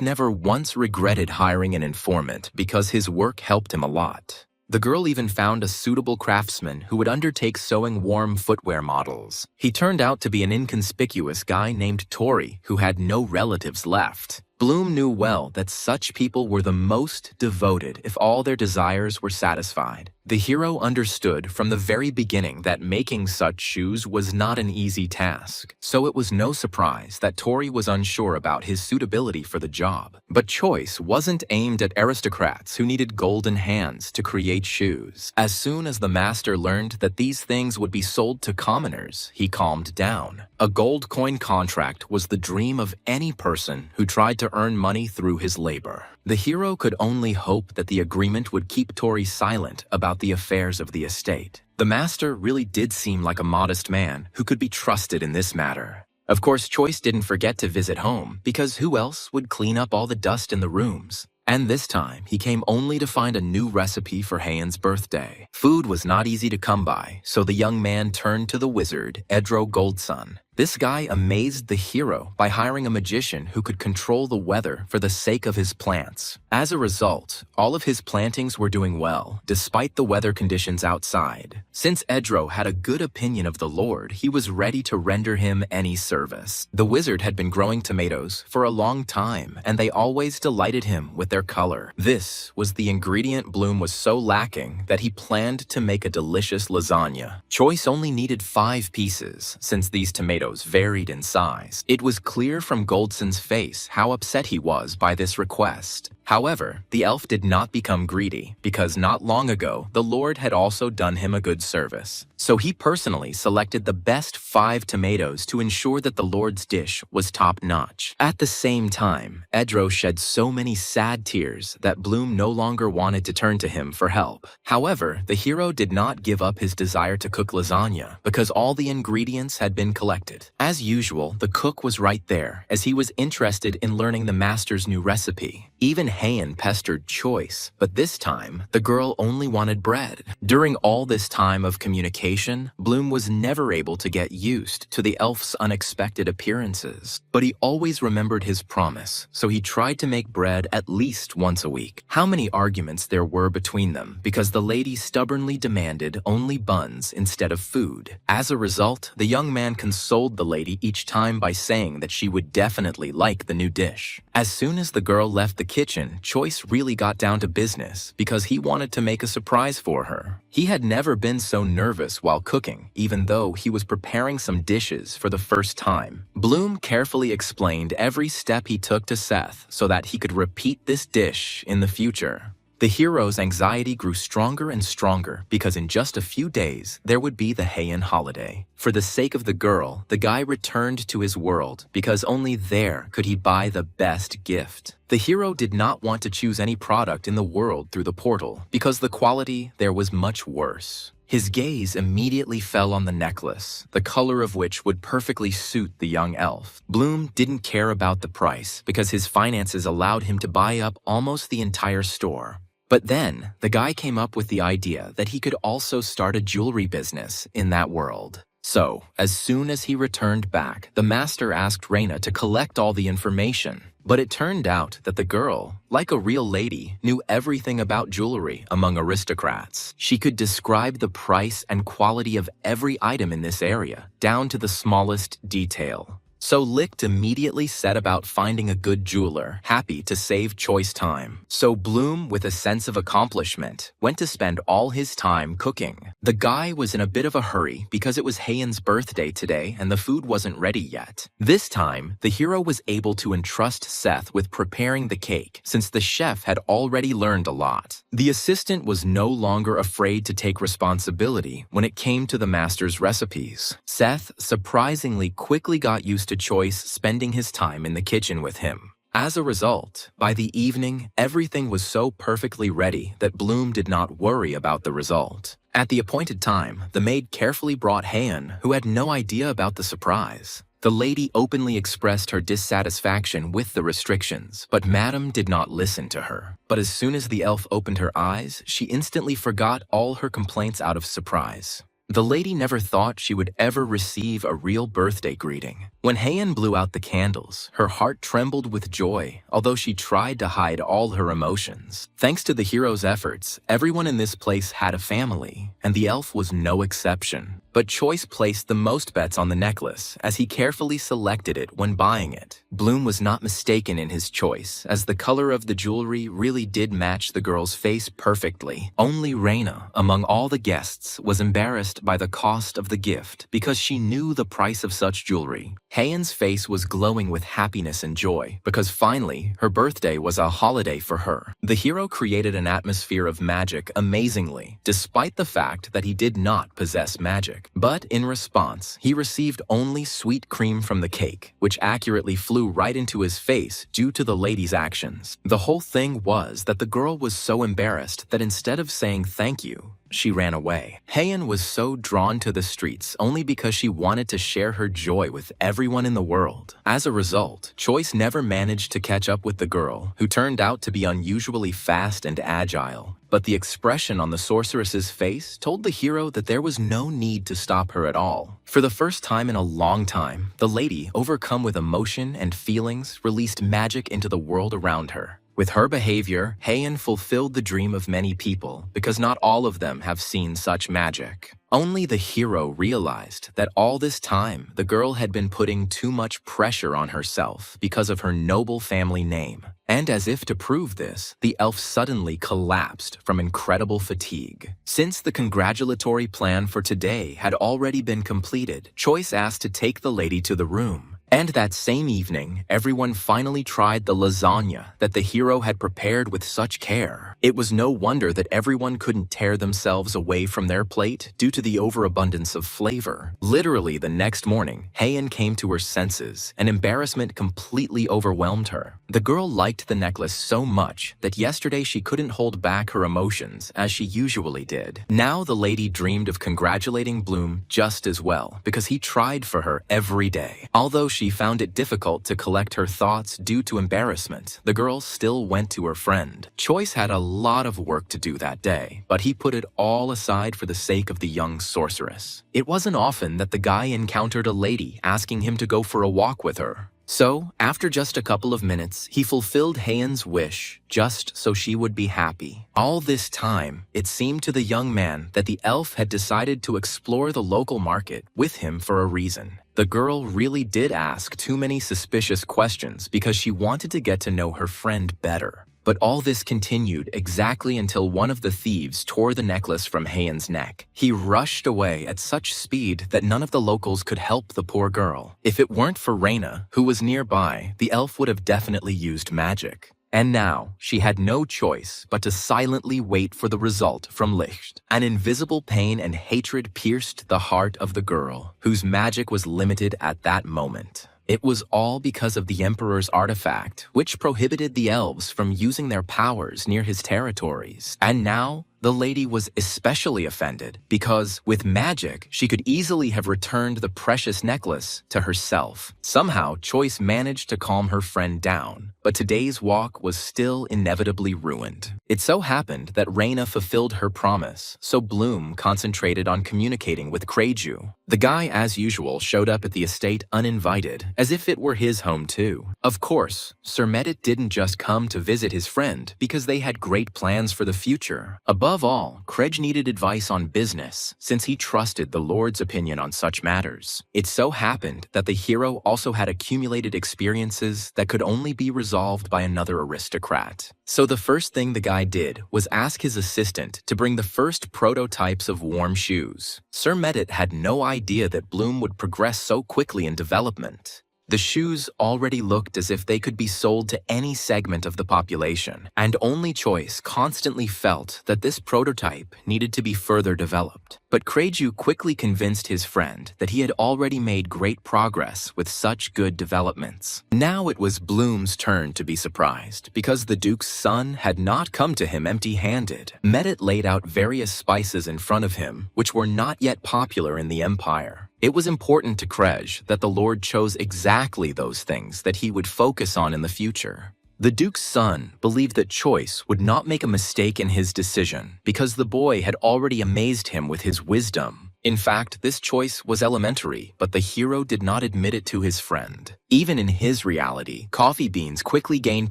never once regretted hiring an informant because his work helped him a lot. The girl even found a suitable craftsman who would undertake sewing warm footwear models. He turned out to be an inconspicuous guy named Tori who had no relatives left. Bloom knew well that such people were the most devoted if all their desires were satisfied. The hero understood from the very beginning that making such shoes was not an easy task, so it was no surprise that Tori was unsure about his suitability for the job. But Choice wasn't aimed at aristocrats who needed golden hands to create shoes. As soon as the master learned that these things would be sold to commoners, he calmed down. A gold coin contract was the dream of any person who tried to earn money through his labor. The hero could only hope that the agreement would keep Tori silent about the affairs of the estate. The master really did seem like a modest man who could be trusted in this matter. Of course, Choice didn't forget to visit home, because who else would clean up all the dust in the rooms? And this time, he came only to find a new recipe for Heian's birthday. Food was not easy to come by, so the young man turned to the wizard, Edro Goldsun. This guy amazed the hero by hiring a magician who could control the weather for the sake of his plants. As a result, all of his plantings were doing well, despite the weather conditions outside. Since Edro had a good opinion of the Lord, he was ready to render him any service. The wizard had been growing tomatoes for a long time, and they always delighted him with their color. This was the ingredient Bloom was so lacking that he planned to make a delicious lasagna. Choice only needed 5 pieces, since these tomatoes varied in size. It was clear from Goldsun's face how upset he was by this request. However, the elf did not become greedy, because not long ago, the Lord had also done him a good service. So he personally selected the best 5 tomatoes to ensure that the Lord's dish was top-notch. At the same time, Edro shed so many sad tears that Bloom no longer wanted to turn to him for help. However, the hero did not give up his desire to cook lasagna, because all the ingredients had been collected. As usual, the cook was right there, as he was interested in learning the master's new recipe. Even Heian pestered Choice, but this time, the girl only wanted bread. During all this time of communication, Bloom was never able to get used to the elf's unexpected appearances. But he always remembered his promise, so he tried to make bread at least once a week. How many arguments there were between them, because the lady stubbornly demanded only buns instead of food. As a result, the young man consoled the lady each time by saying that she would definitely like the new dish. As soon as the girl left the kitchen, then, Choice really got down to business because he wanted to make a surprise for her. He had never been so nervous while cooking, even though he was preparing some dishes for the first time. Bloom carefully explained every step he took to Seth so that he could repeat this dish in the future. The hero's anxiety grew stronger and stronger because in just a few days, there would be the Heian holiday. For the sake of the girl, the guy returned to his world because only there could he buy the best gift. The hero did not want to choose any product in the world through the portal because the quality there was much worse. His gaze immediately fell on the necklace, the color of which would perfectly suit the young elf. Bloom didn't care about the price because his finances allowed him to buy up almost the entire store. But then, the guy came up with the idea that he could also start a jewelry business in that world. So, as soon as he returned back, the master asked Reina to collect all the information. But it turned out that the girl, like a real lady, knew everything about jewelry among aristocrats. She could describe the price and quality of every item in this area, down to the smallest detail. So Licht immediately set about finding a good jeweler, happy to save Choice time. So Bloom, with a sense of accomplishment, went to spend all his time cooking. The guy was in a bit of a hurry because it was Heian's birthday today and the food wasn't ready yet. This time, the hero was able to entrust Seth with preparing the cake since the chef had already learned a lot. The assistant was no longer afraid to take responsibility when it came to the master's recipes. Seth surprisingly quickly got used to Choice spending his time in the kitchen with him. As a result, by the evening, everything was so perfectly ready that Bloom did not worry about the result. At the appointed time, the maid carefully brought Heian, who had no idea about the surprise. The lady openly expressed her dissatisfaction with the restrictions, but Madame did not listen to her. But as soon as the elf opened her eyes, she instantly forgot all her complaints out of surprise. The lady never thought she would ever receive a real birthday greeting. When Heian blew out the candles, her heart trembled with joy, although she tried to hide all her emotions. Thanks to the hero's efforts, everyone in this place had a family, and the elf was no exception. But Choice placed the most bets on the necklace, as he carefully selected it when buying it. Bloom was not mistaken in his choice, as the color of the jewelry really did match the girl's face perfectly. Only Reina, among all the guests, was embarrassed by the cost of the gift because she knew the price of such jewelry. Heian's face was glowing with happiness and joy because finally, her birthday was a holiday for her. The hero created an atmosphere of magic amazingly, despite the fact that he did not possess magic. But in response, he received only sweet cream from the cake, which accurately flew right into his face due to the lady's actions. The whole thing was that the girl was so embarrassed that instead of saying thank you, she ran away. Heian was so drawn to the streets only because she wanted to share her joy with everyone in the world. As a result, Choice never managed to catch up with the girl, who turned out to be unusually fast and agile. But the expression on the sorceress's face told the hero that there was no need to stop her at all. For the first time in a long time, the lady, overcome with emotion and feelings, released magic into the world around her. With her behavior, Heian fulfilled the dream of many people because not all of them have seen such magic. Only the hero realized that all this time, the girl had been putting too much pressure on herself because of her noble family name. And as if to prove this, the elf suddenly collapsed from incredible fatigue. Since the congratulatory plan for today had already been completed, Choice asked to take the lady to the room. And that same evening, everyone finally tried the lasagna that the hero had prepared with such care. It was no wonder that everyone couldn't tear themselves away from their plate due to the overabundance of flavor. Literally the next morning, Heian came to her senses, and embarrassment completely overwhelmed her. The girl liked the necklace so much that yesterday she couldn't hold back her emotions as she usually did. Now the lady dreamed of congratulating Bloom just as well because he tried for her every day. Although she found it difficult to collect her thoughts due to embarrassment, the girl still went to her friend. Choice had a lot of work to do that day, but he put it all aside for the sake of the young sorceress. It wasn't often that the guy encountered a lady asking him to go for a walk with her. So, after just a couple of minutes, he fulfilled Heian's wish, just so she would be happy. All this time, it seemed to the young man that the elf had decided to explore the local market with him for a reason. The girl really did ask too many suspicious questions because she wanted to get to know her friend better. But all this continued exactly until one of the thieves tore the necklace from Heian's neck. He rushed away at such speed that none of the locals could help the poor girl. If it weren't for Reina, who was nearby, the elf would have definitely used magic. And now, she had no choice but to silently wait for the result from Licht. An invisible pain and hatred pierced the heart of the girl, whose magic was limited at that moment. It was all because of the Emperor's artifact, which prohibited the elves from using their powers near his territories. And now, the lady was especially offended because, with magic, she could easily have returned the precious necklace to herself. Somehow, Choice managed to calm her friend down, but today's walk was still inevitably ruined. It so happened that Reina fulfilled her promise, so Bloom concentrated on communicating with Kreju. The guy, as usual, showed up at the estate uninvited, as if it were his home too. Of course, Sir Medit didn't just come to visit his friend because they had great plans for the future. Above all, Krej needed advice on business, since he trusted the Lord's opinion on such matters. It so happened that the hero also had accumulated experiences that could only be resolved by another aristocrat. So the first thing the guy did was ask his assistant to bring the first prototypes of warm shoes. Sir Medit had no idea that Bloom would progress so quickly in development. The shoes already looked as if they could be sold to any segment of the population, and only Choice constantly felt that this prototype needed to be further developed. But Kreju quickly convinced his friend that he had already made great progress with such good developments. Now it was Bloom's turn to be surprised, because the Duke's son had not come to him empty-handed. Medit laid out various spices in front of him, which were not yet popular in the Empire. It was important to Krej that the Lord chose exactly those things that he would focus on in the future. The Duke's son believed that Choice would not make a mistake in his decision because the boy had already amazed him with his wisdom. In fact, this choice was elementary, but the hero did not admit it to his friend. Even in his reality, coffee beans quickly gained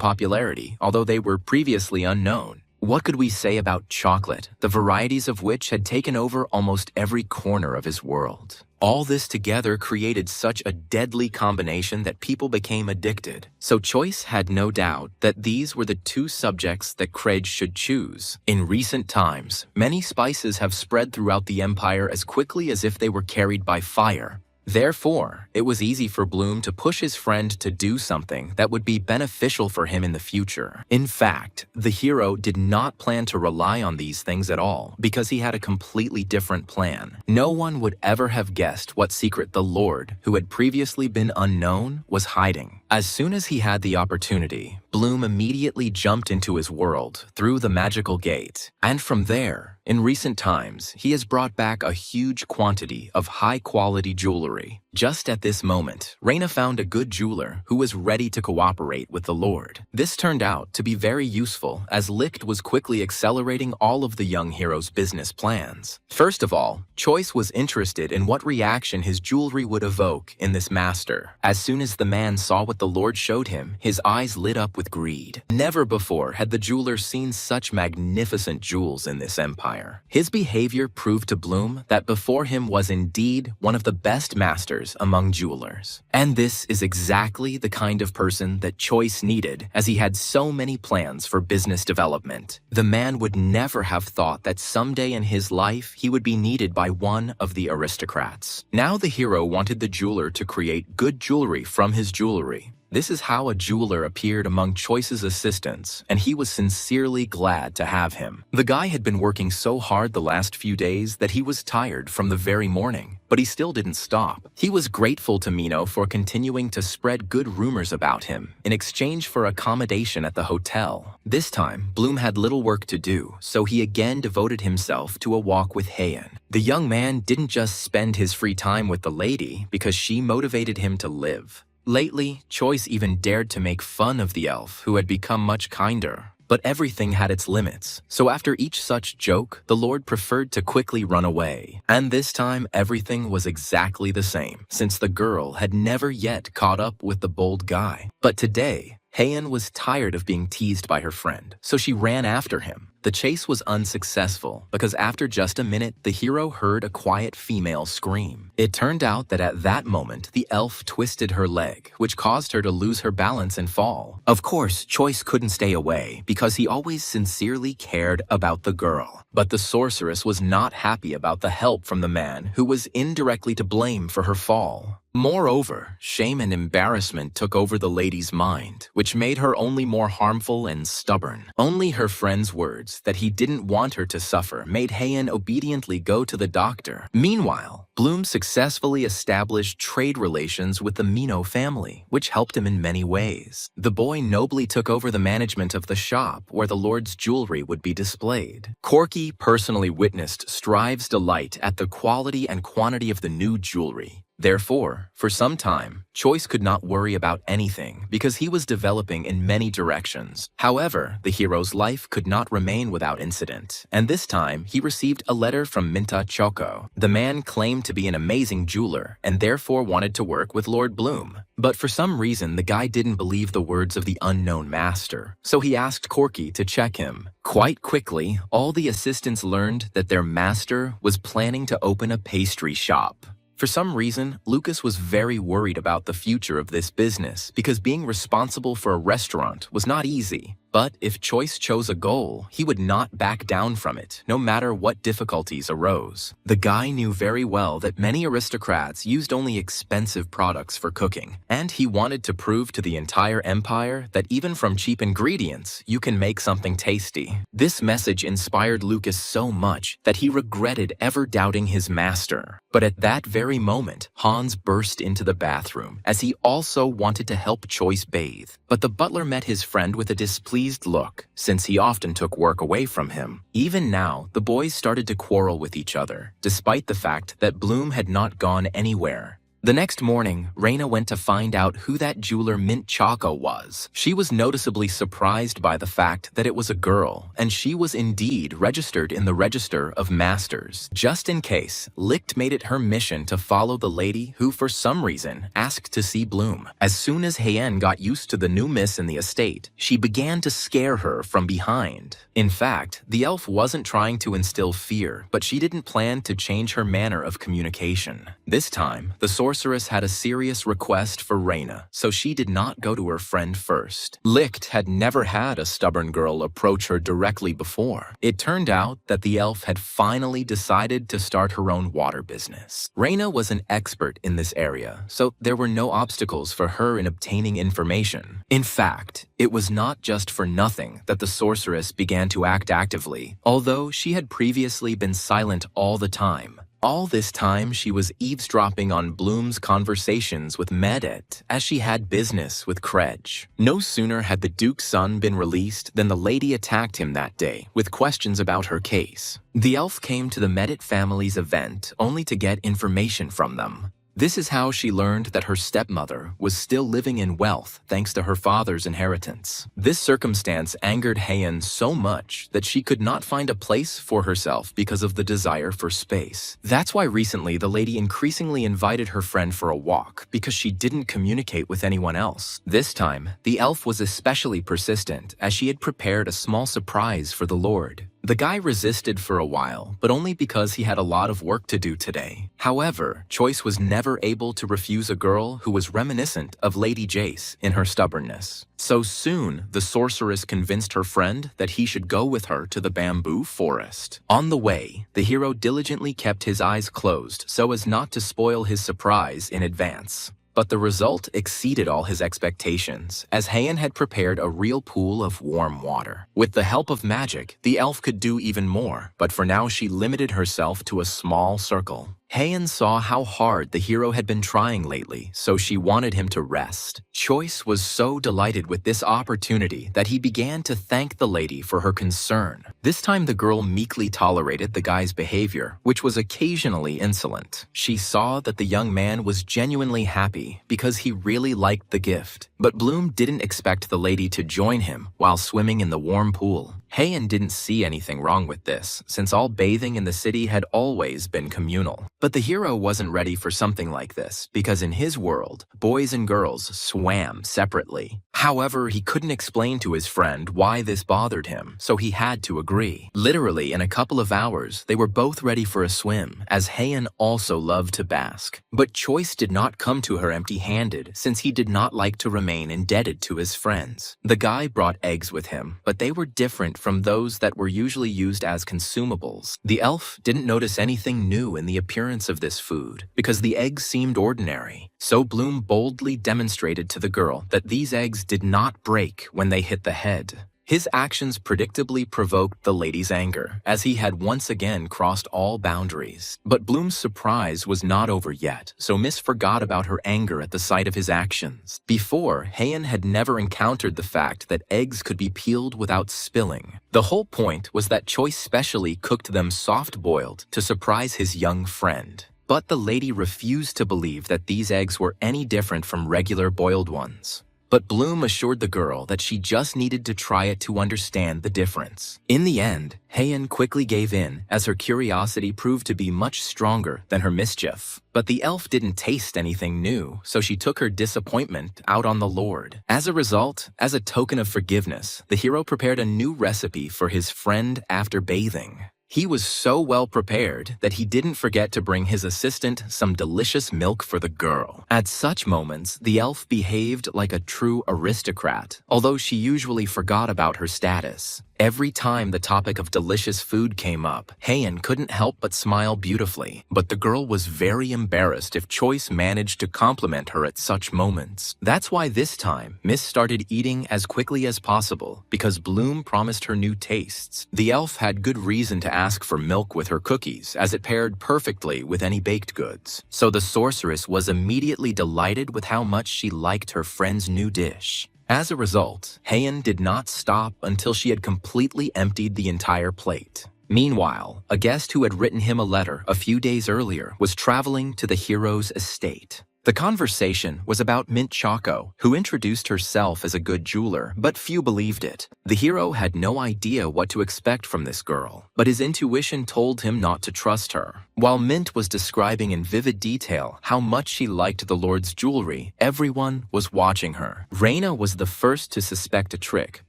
popularity, although they were previously unknown. What could we say about chocolate, the varieties of which had taken over almost every corner of his world? All this together created such a deadly combination that people became addicted. So Choice had no doubt that these were the two subjects that Krej should choose. In recent times, many spices have spread throughout the Empire as quickly as if they were carried by fire. Therefore, it was easy for Bloom to push his friend to do something that would be beneficial for him in the future. In fact, the hero did not plan to rely on these things at all because he had a completely different plan. No one would ever have guessed what secret the Lord, who had previously been unknown, was hiding. As soon as he had the opportunity, Bloom immediately jumped into his world through the magical gate. And from there, in recent times, he has brought back a huge quantity of high-quality jewelry. Just at this moment, Reina found a good jeweler who was ready to cooperate with the Lord. This turned out to be very useful as Licht was quickly accelerating all of the young hero's business plans. First of all, Choice was interested in what reaction his jewelry would evoke in this master. As soon as the man saw what the Lord showed him, his eyes lit up with greed. Never before had the jeweler seen such magnificent jewels in this empire. His behavior proved to Bloom that before him was indeed one of the best masters among jewelers. And this is exactly the kind of person that Choice needed, as he had so many plans for business development. The man would never have thought that someday in his life he would be needed by one of the aristocrats. Now the hero wanted the jeweler to create good jewelry from his jewelry. This is how a jeweler appeared among Choice's assistants, and he was sincerely glad to have him. The guy had been working so hard the last few days that he was tired from the very morning, but he still didn't stop. He was grateful to Mino for continuing to spread good rumors about him in exchange for accommodation at the hotel. This time, Bloom had little work to do, so he again devoted himself to a walk with Heian. The young man didn't just spend his free time with the lady because she motivated him to live. Lately, Choice even dared to make fun of the elf, who had become much kinder. But everything had its limits, so after each such joke, the Lord preferred to quickly run away. And this time, everything was exactly the same, since the girl had never yet caught up with the bold guy. But today, Heian was tired of being teased by her friend, so she ran after him. The chase was unsuccessful because after just a minute, the hero heard a quiet female scream. It turned out that at that moment, the elf twisted her leg, which caused her to lose her balance and fall. Of course, Choice couldn't stay away because he always sincerely cared about the girl. But the sorceress was not happy about the help from the man who was indirectly to blame for her fall. Moreover, shame and embarrassment took over the lady's mind, which made her only more harmful and stubborn. Only her friend's words that he didn't want her to suffer made Heian obediently go to the doctor. Meanwhile, Bloom successfully established trade relations with the Mino family, which helped him in many ways. The boy nobly took over the management of the shop where the Lord's jewelry would be displayed. Corky personally witnessed Strive's delight at the quality and quantity of the new jewelry. Therefore, for some time, Choice could not worry about anything because he was developing in many directions. However, the hero's life could not remain without incident, and this time he received a letter from Minta Choco. The man claimed to be an amazing jeweler and therefore wanted to work with Lord Bloom. But for some reason, the guy didn't believe the words of the unknown master, so he asked Corky to check him. Quite quickly, all the assistants learned that their master was planning to open a pastry shop. For some reason, Lucas was very worried about the future of this business because being responsible for a restaurant was not easy. But if Choice chose a goal, he would not back down from it, no matter what difficulties arose. The guy knew very well that many aristocrats used only expensive products for cooking, and he wanted to prove to the entire empire that even from cheap ingredients, you can make something tasty. This message inspired Lucas so much that he regretted ever doubting his master. But at that very moment, Hans burst into the bathroom, as he also wanted to help Choice bathe. But the butler met his friend with a displeased look, since he often took work away from him. Even now, the boys started to quarrel with each other, despite the fact that Bloom had not gone anywhere. The next morning, Reina went to find out who that jeweler Mint Choco was. She was noticeably surprised by the fact that it was a girl, and she was indeed registered in the Register of Masters. Just in case, Licht made it her mission to follow the lady who, for some reason, asked to see Bloom. As soon as Heian got used to the new miss in the estate, she began to scare her from behind. In fact, the elf wasn't trying to instill fear, but she didn't plan to change her manner of communication. This time, the sorceress had a serious request for Reina, so she did not go to her friend first. Licht had never had a stubborn girl approach her directly before. It turned out that the elf had finally decided to start her own water business. Reina was an expert in this area, so there were no obstacles for her in obtaining information. In fact, it was not just for nothing that the sorceress began to act actively, although she had previously been silent all the time. All this time, she was eavesdropping on Bloom's conversations with Medet, as she had business with Krej. No sooner had the Duke's son been released than the lady attacked him that day with questions about her case. The elf came to the Medet family's event only to get information from them. This is how she learned that her stepmother was still living in wealth thanks to her father's inheritance. This circumstance angered Heian so much that she could not find a place for herself because of the desire for space. That's why recently the lady increasingly invited her friend for a walk because she didn't communicate with anyone else. This time, the elf was especially persistent as she had prepared a small surprise for the Lord. The guy resisted for a while, but only because he had a lot of work to do today. However, Choice was never able to refuse a girl who was reminiscent of Lady Jace in her stubbornness. So soon, the sorceress convinced her friend that he should go with her to the bamboo forest. On the way, the hero diligently kept his eyes closed so as not to spoil his surprise in advance. But the result exceeded all his expectations, as Heian had prepared a real pool of warm water. With the help of magic, the elf could do even more, but for now she limited herself to a small circle. Heian saw how hard the hero had been trying lately, so she wanted him to rest. Choice was so delighted with this opportunity that he began to thank the lady for her concern. This time the girl meekly tolerated the guy's behavior, which was occasionally insolent. She saw that the young man was genuinely happy because he really liked the gift. But Bloom didn't expect the lady to join him while swimming in the warm pool. Heian didn't see anything wrong with this, since all bathing in the city had always been communal. But the hero wasn't ready for something like this because in his world, boys and girls swam separately. However, he couldn't explain to his friend why this bothered him, so he had to agree. Literally, in a couple of hours, they were both ready for a swim, as Haeun also loved to bask. But Choice did not come to her empty-handed, since he did not like to remain indebted to his friends. The guy brought eggs with him, but they were different from those that were usually used as consumables. The elf didn't notice anything new in the appearance of this food, because the eggs seemed ordinary. So Bloom boldly demonstrated to the girl that these eggs did not break when they hit the head. His actions predictably provoked the lady's anger, as he had once again crossed all boundaries. But Bloom's surprise was not over yet, so Miss forgot about her anger at the sight of his actions. Before, Haeun had never encountered the fact that eggs could be peeled without spilling. The whole point was that Choice specially cooked them soft-boiled to surprise his young friend. But the lady refused to believe that these eggs were any different from regular boiled ones. But Bloom assured the girl that she just needed to try it to understand the difference. In the end, Haeun quickly gave in, as her curiosity proved to be much stronger than her mischief. But the elf didn't taste anything new, so she took her disappointment out on the Lord. As a result, as a token of forgiveness, the hero prepared a new recipe for his friend after bathing. He was so well prepared that he didn't forget to bring his assistant some delicious milk for the girl. At such moments, the elf behaved like a true aristocrat, although she usually forgot about her status. Every time the topic of delicious food came up, Haeun couldn't help but smile beautifully. But the girl was very embarrassed if Choice managed to compliment her at such moments. That's why this time, Miss started eating as quickly as possible, because Bloom promised her new tastes. The elf had good reason to ask for milk with her cookies, as it paired perfectly with any baked goods. So the sorceress was immediately delighted with how much she liked her friend's new dish. As a result, Haeun did not stop until she had completely emptied the entire plate. Meanwhile, a guest who had written him a letter a few days earlier was traveling to the hero's estate. The conversation was about Mint Choco, who introduced herself as a good jeweler, but few believed it. The hero had no idea what to expect from this girl, but his intuition told him not to trust her. While Mint was describing in vivid detail how much she liked the Lord's jewelry, everyone was watching her. Reina was the first to suspect a trick,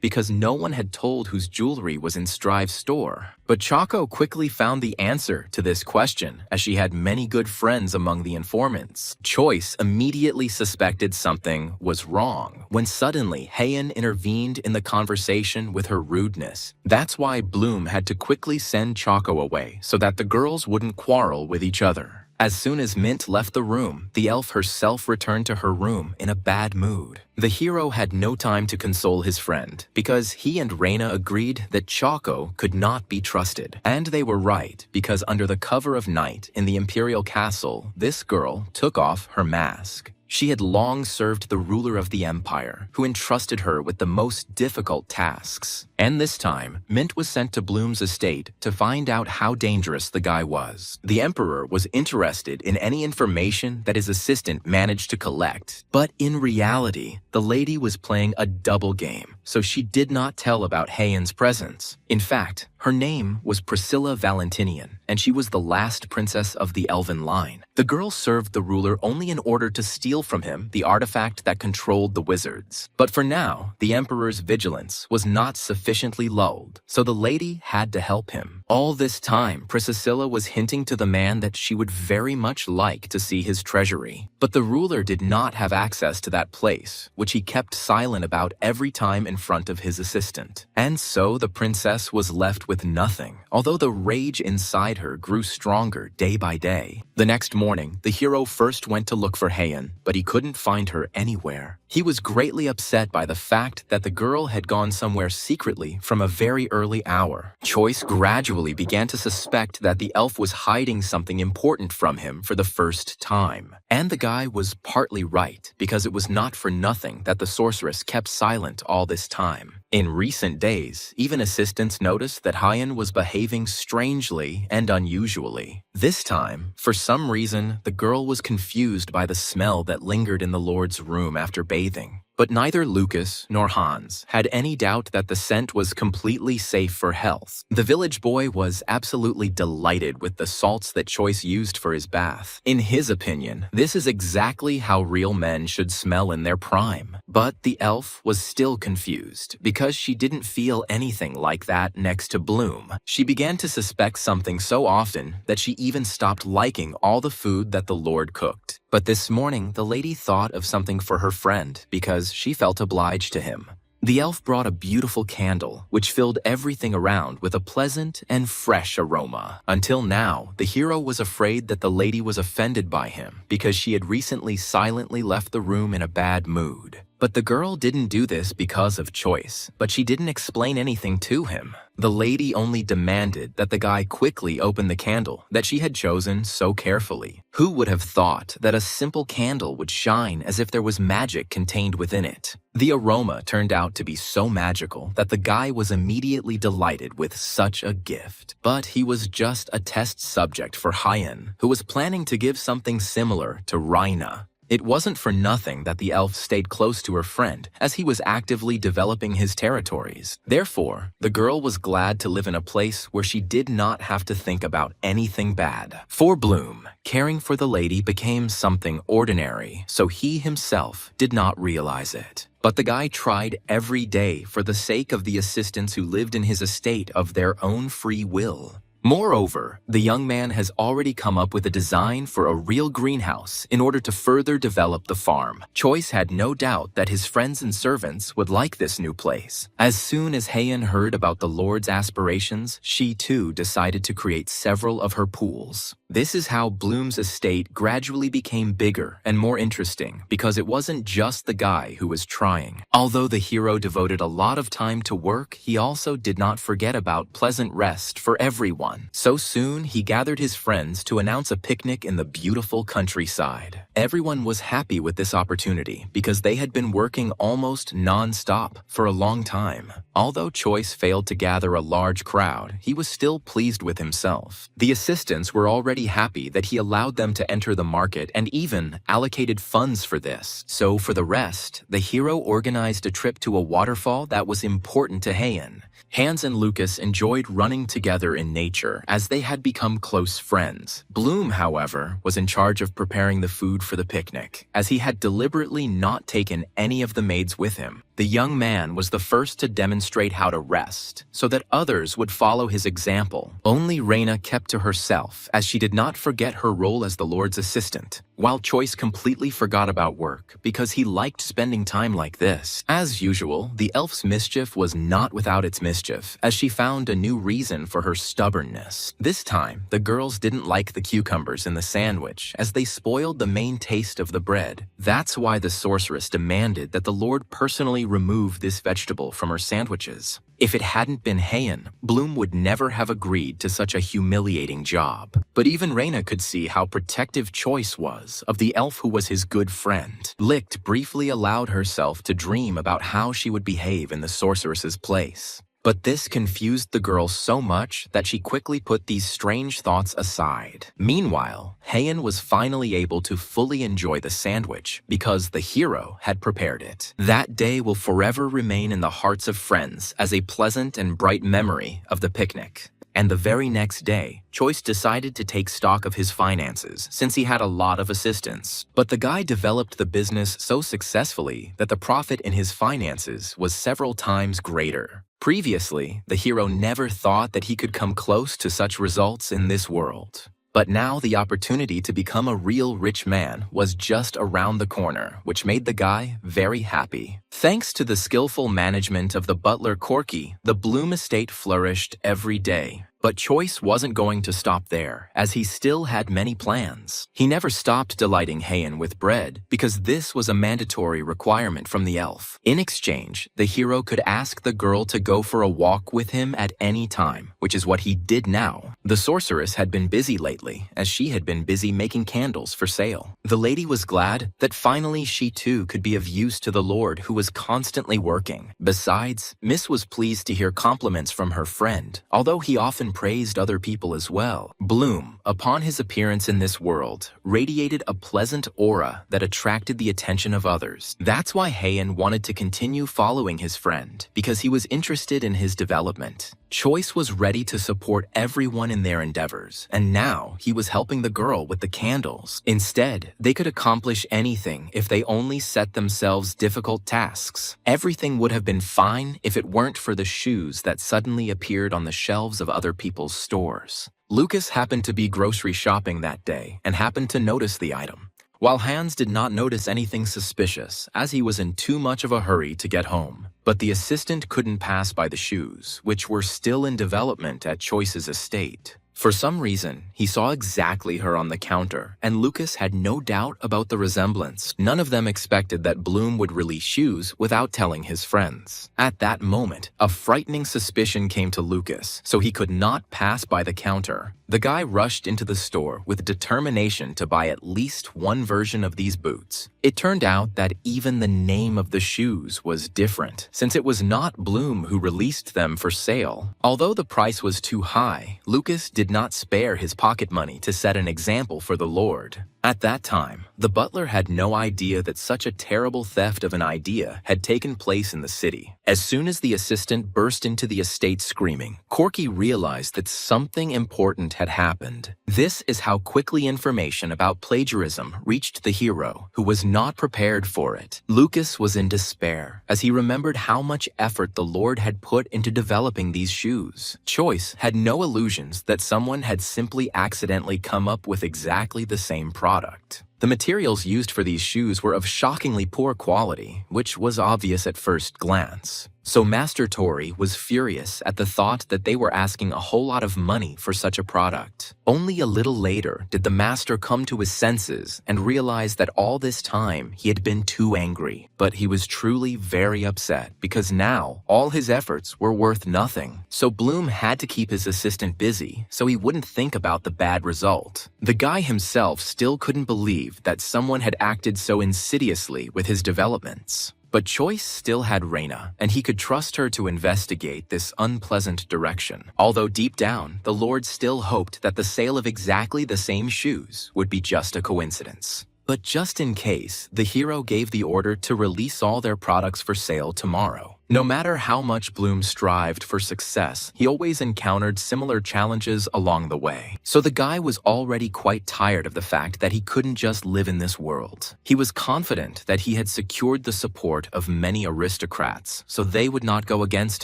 because no one had told whose jewelry was in Strive's store. But Choco quickly found the answer to this question, as she had many good friends among the informants. Choice immediately suspected something was wrong, when suddenly Haeun intervened in the conversation with her rudeness. That's why Bloom had to quickly send Choco away, so that the girls wouldn't quarrel with each other. As soon as Mint left the room, the elf herself returned to her room in a bad mood. The hero had no time to console his friend, because he and Reina agreed that Choco could not be trusted. And they were right, because under the cover of night in the Imperial Castle, this girl took off her mask. She had long served the ruler of the empire, who entrusted her with the most difficult tasks. And this time, Mint was sent to Bloom's estate to find out how dangerous the guy was. The emperor was interested in any information that his assistant managed to collect. But in reality, the lady was playing a double game, so she did not tell about Haeun's presence. In fact, her name was Priscilla Valentinian, and she was the last princess of the Elven line. The girl served the ruler only in order to steal from him the artifact that controlled the wizards. But for now, the emperor's vigilance was not sufficiently lulled, so the lady had to help him. All this time, Priscilla was hinting to the man that she would very much like to see his treasury. But the ruler did not have access to that place, which he kept silent about every time in front of his assistant. And so the princess was left with nothing, although the rage inside her grew stronger day by day. The next morning, the hero first went to look for Haeun, but he couldn't find her anywhere. He was greatly upset by the fact that the girl had gone somewhere secretly from a very early hour. Choice gradually began to suspect that the elf was hiding something important from him for the first time. And the guy was partly right, because it was not for nothing that the sorceress kept silent all this time. In recent days, even assistants noticed that Haeun was behaving strangely and unusually. This time, for some reason, the girl was confused by the smell that lingered in the Lord's room after bathing. But neither Lucas nor Hans had any doubt that the scent was completely safe for health. The village boy was absolutely delighted with the salts that Choice used for his bath. In his opinion, this is exactly how real men should smell in their prime. But the elf was still confused because she didn't feel anything like that next to Bloom. She began to suspect something so often that she even stopped liking all the food that the Lord cooked. But this morning, the lady thought of something for her friend because she felt obliged to him. The elf brought a beautiful candle, which filled everything around with a pleasant and fresh aroma. Until now, the hero was afraid that the lady was offended by him because she had recently silently left the room in a bad mood. But the girl didn't do this because of Choice, but she didn't explain anything to him. The lady only demanded that the guy quickly open the candle that she had chosen so carefully. Who would have thought that a simple candle would shine as if there was magic contained within it? The aroma turned out to be so magical that the guy was immediately delighted with such a gift. But he was just a test subject for Hyen, who was planning to give something similar to Raina. It wasn't for nothing that the elf stayed close to her friend, as he was actively developing his territories. Therefore, the girl was glad to live in a place where she did not have to think about anything bad. For Bloom, caring for the lady became something ordinary, so he himself did not realize it. But the guy tried every day for the sake of the assistants who lived in his estate of their own free will. Moreover, the young man has already come up with a design for a real greenhouse in order to further develop the farm. Choice had no doubt that his friends and servants would like this new place. As soon as Hyen heard about the Lord's aspirations, she too decided to create several of her pools. This is how Bloom's estate gradually became bigger and more interesting because it wasn't just the guy who was trying. Although the hero devoted a lot of time to work, he also did not forget about pleasant rest for everyone. So soon, he gathered his friends to announce a picnic in the beautiful countryside. Everyone was happy with this opportunity because they had been working almost non-stop for a long time. Although Choice failed to gather a large crowd, he was still pleased with himself. The assistants were already happy that he allowed them to enter the market and even allocated funds for this. So for the rest, the hero organized a trip to a waterfall that was important to Hyen. Hans and Lucas enjoyed running together in nature as they had become close friends. Bloom, however, was in charge of preparing the food for the picnic, as he had deliberately not taken any of the maids with him. The young man was the first to demonstrate how to rest, so that others would follow his example. Only Raina kept to herself, as she did not forget her role as the Lord's assistant, while Choice completely forgot about work because he liked spending time like this. As usual, the elf's mischief was not without its mischief, as she found a new reason for her stubbornness. This time, the girls didn't like the cucumbers in the sandwich, as they spoiled the main taste of the bread. That's why the sorceress demanded that the Lord personally remove this vegetable from her sandwiches. If it hadn't been Hyen, Bloom would never have agreed to such a humiliating job. But even Raina could see how protective Choice was of the elf who was his good friend. Licht briefly allowed herself to dream about how she would behave in the sorceress's place. But this confused the girl so much that she quickly put these strange thoughts aside. Meanwhile, Hyen was finally able to fully enjoy the sandwich because the hero had prepared it. That day will forever remain in the hearts of friends as a pleasant and bright memory of the picnic. And the very next day, Choice decided to take stock of his finances since he had a lot of assistants. But the guy developed the business so successfully that the profit in his finances was several times greater. Previously, the hero never thought that he could come close to such results in this world. But now the opportunity to become a real rich man was just around the corner, which made the guy very happy. Thanks to the skillful management of the butler Corky, the Bloom estate flourished every day. But Choice wasn't going to stop there, as he still had many plans. He never stopped delighting Hyen with bread, because this was a mandatory requirement from the elf. In exchange, the hero could ask the girl to go for a walk with him at any time, which is what he did now. The sorceress had been busy lately, as she had been busy making candles for sale. The lady was glad that finally she too could be of use to the Lord, who was constantly working. Besides, Miss was pleased to hear compliments from her friend, although he often even praised other people as well. Bloom, upon his appearance in this world, radiated a pleasant aura that attracted the attention of others. That's why Heian wanted to continue following his friend, because he was interested in his development. Choice was ready to support everyone in their endeavors, and now he was helping the girl with the candles. Instead, they could accomplish anything if they only set themselves difficult tasks. Everything would have been fine if it weren't for the shoes that suddenly appeared on the shelves of other people's stores. Lucas happened to be grocery shopping that day and happened to notice the item, while Hans did not notice anything suspicious as he was in too much of a hurry to get home. But the assistant couldn't pass by the shoes, which were still in development at Choice's estate. For some reason, he saw exactly her on the counter, and Lucas had no doubt about the resemblance. None of them expected that Bloom would release shoes without telling his friends. At that moment, a frightening suspicion came to Lucas, so he could not pass by the counter. The guy rushed into the store with determination to buy at least one version of these boots. It turned out that even the name of the shoes was different, since it was not Bloom who released them for sale. Although the price was too high, Lucas did not spare his pocket money to set an example for the Lord. At that time, the butler had no idea that such a terrible theft of an idea had taken place in the city. As soon as the assistant burst into the estate screaming, Corky realized that something important had happened. This is how quickly information about plagiarism reached the hero, who was not prepared for it. Lucas was in despair, as he remembered how much effort the Lord had put into developing these shoes. Choice had no illusions that someone had simply accidentally come up with exactly the same product. The materials used for these shoes were of shockingly poor quality, which was obvious at first glance. So Master Tori was furious at the thought that they were asking a whole lot of money for such a product. Only a little later did the master come to his senses and realize that all this time he had been too angry. But he was truly very upset because now all his efforts were worth nothing. So Bloom had to keep his assistant busy so he wouldn't think about the bad result. The guy himself still couldn't believe that someone had acted so insidiously with his developments. But Choice still had Reina, and he could trust her to investigate this unpleasant direction. Although deep down, the Lord still hoped that the sale of exactly the same shoes would be just a coincidence. But just in case, the hero gave the order to release all their products for sale tomorrow. No matter how much Bloom strived for success, he always encountered similar challenges along the way. So the guy was already quite tired of the fact that he couldn't just live in this world. He was confident that he had secured the support of many aristocrats, so they would not go against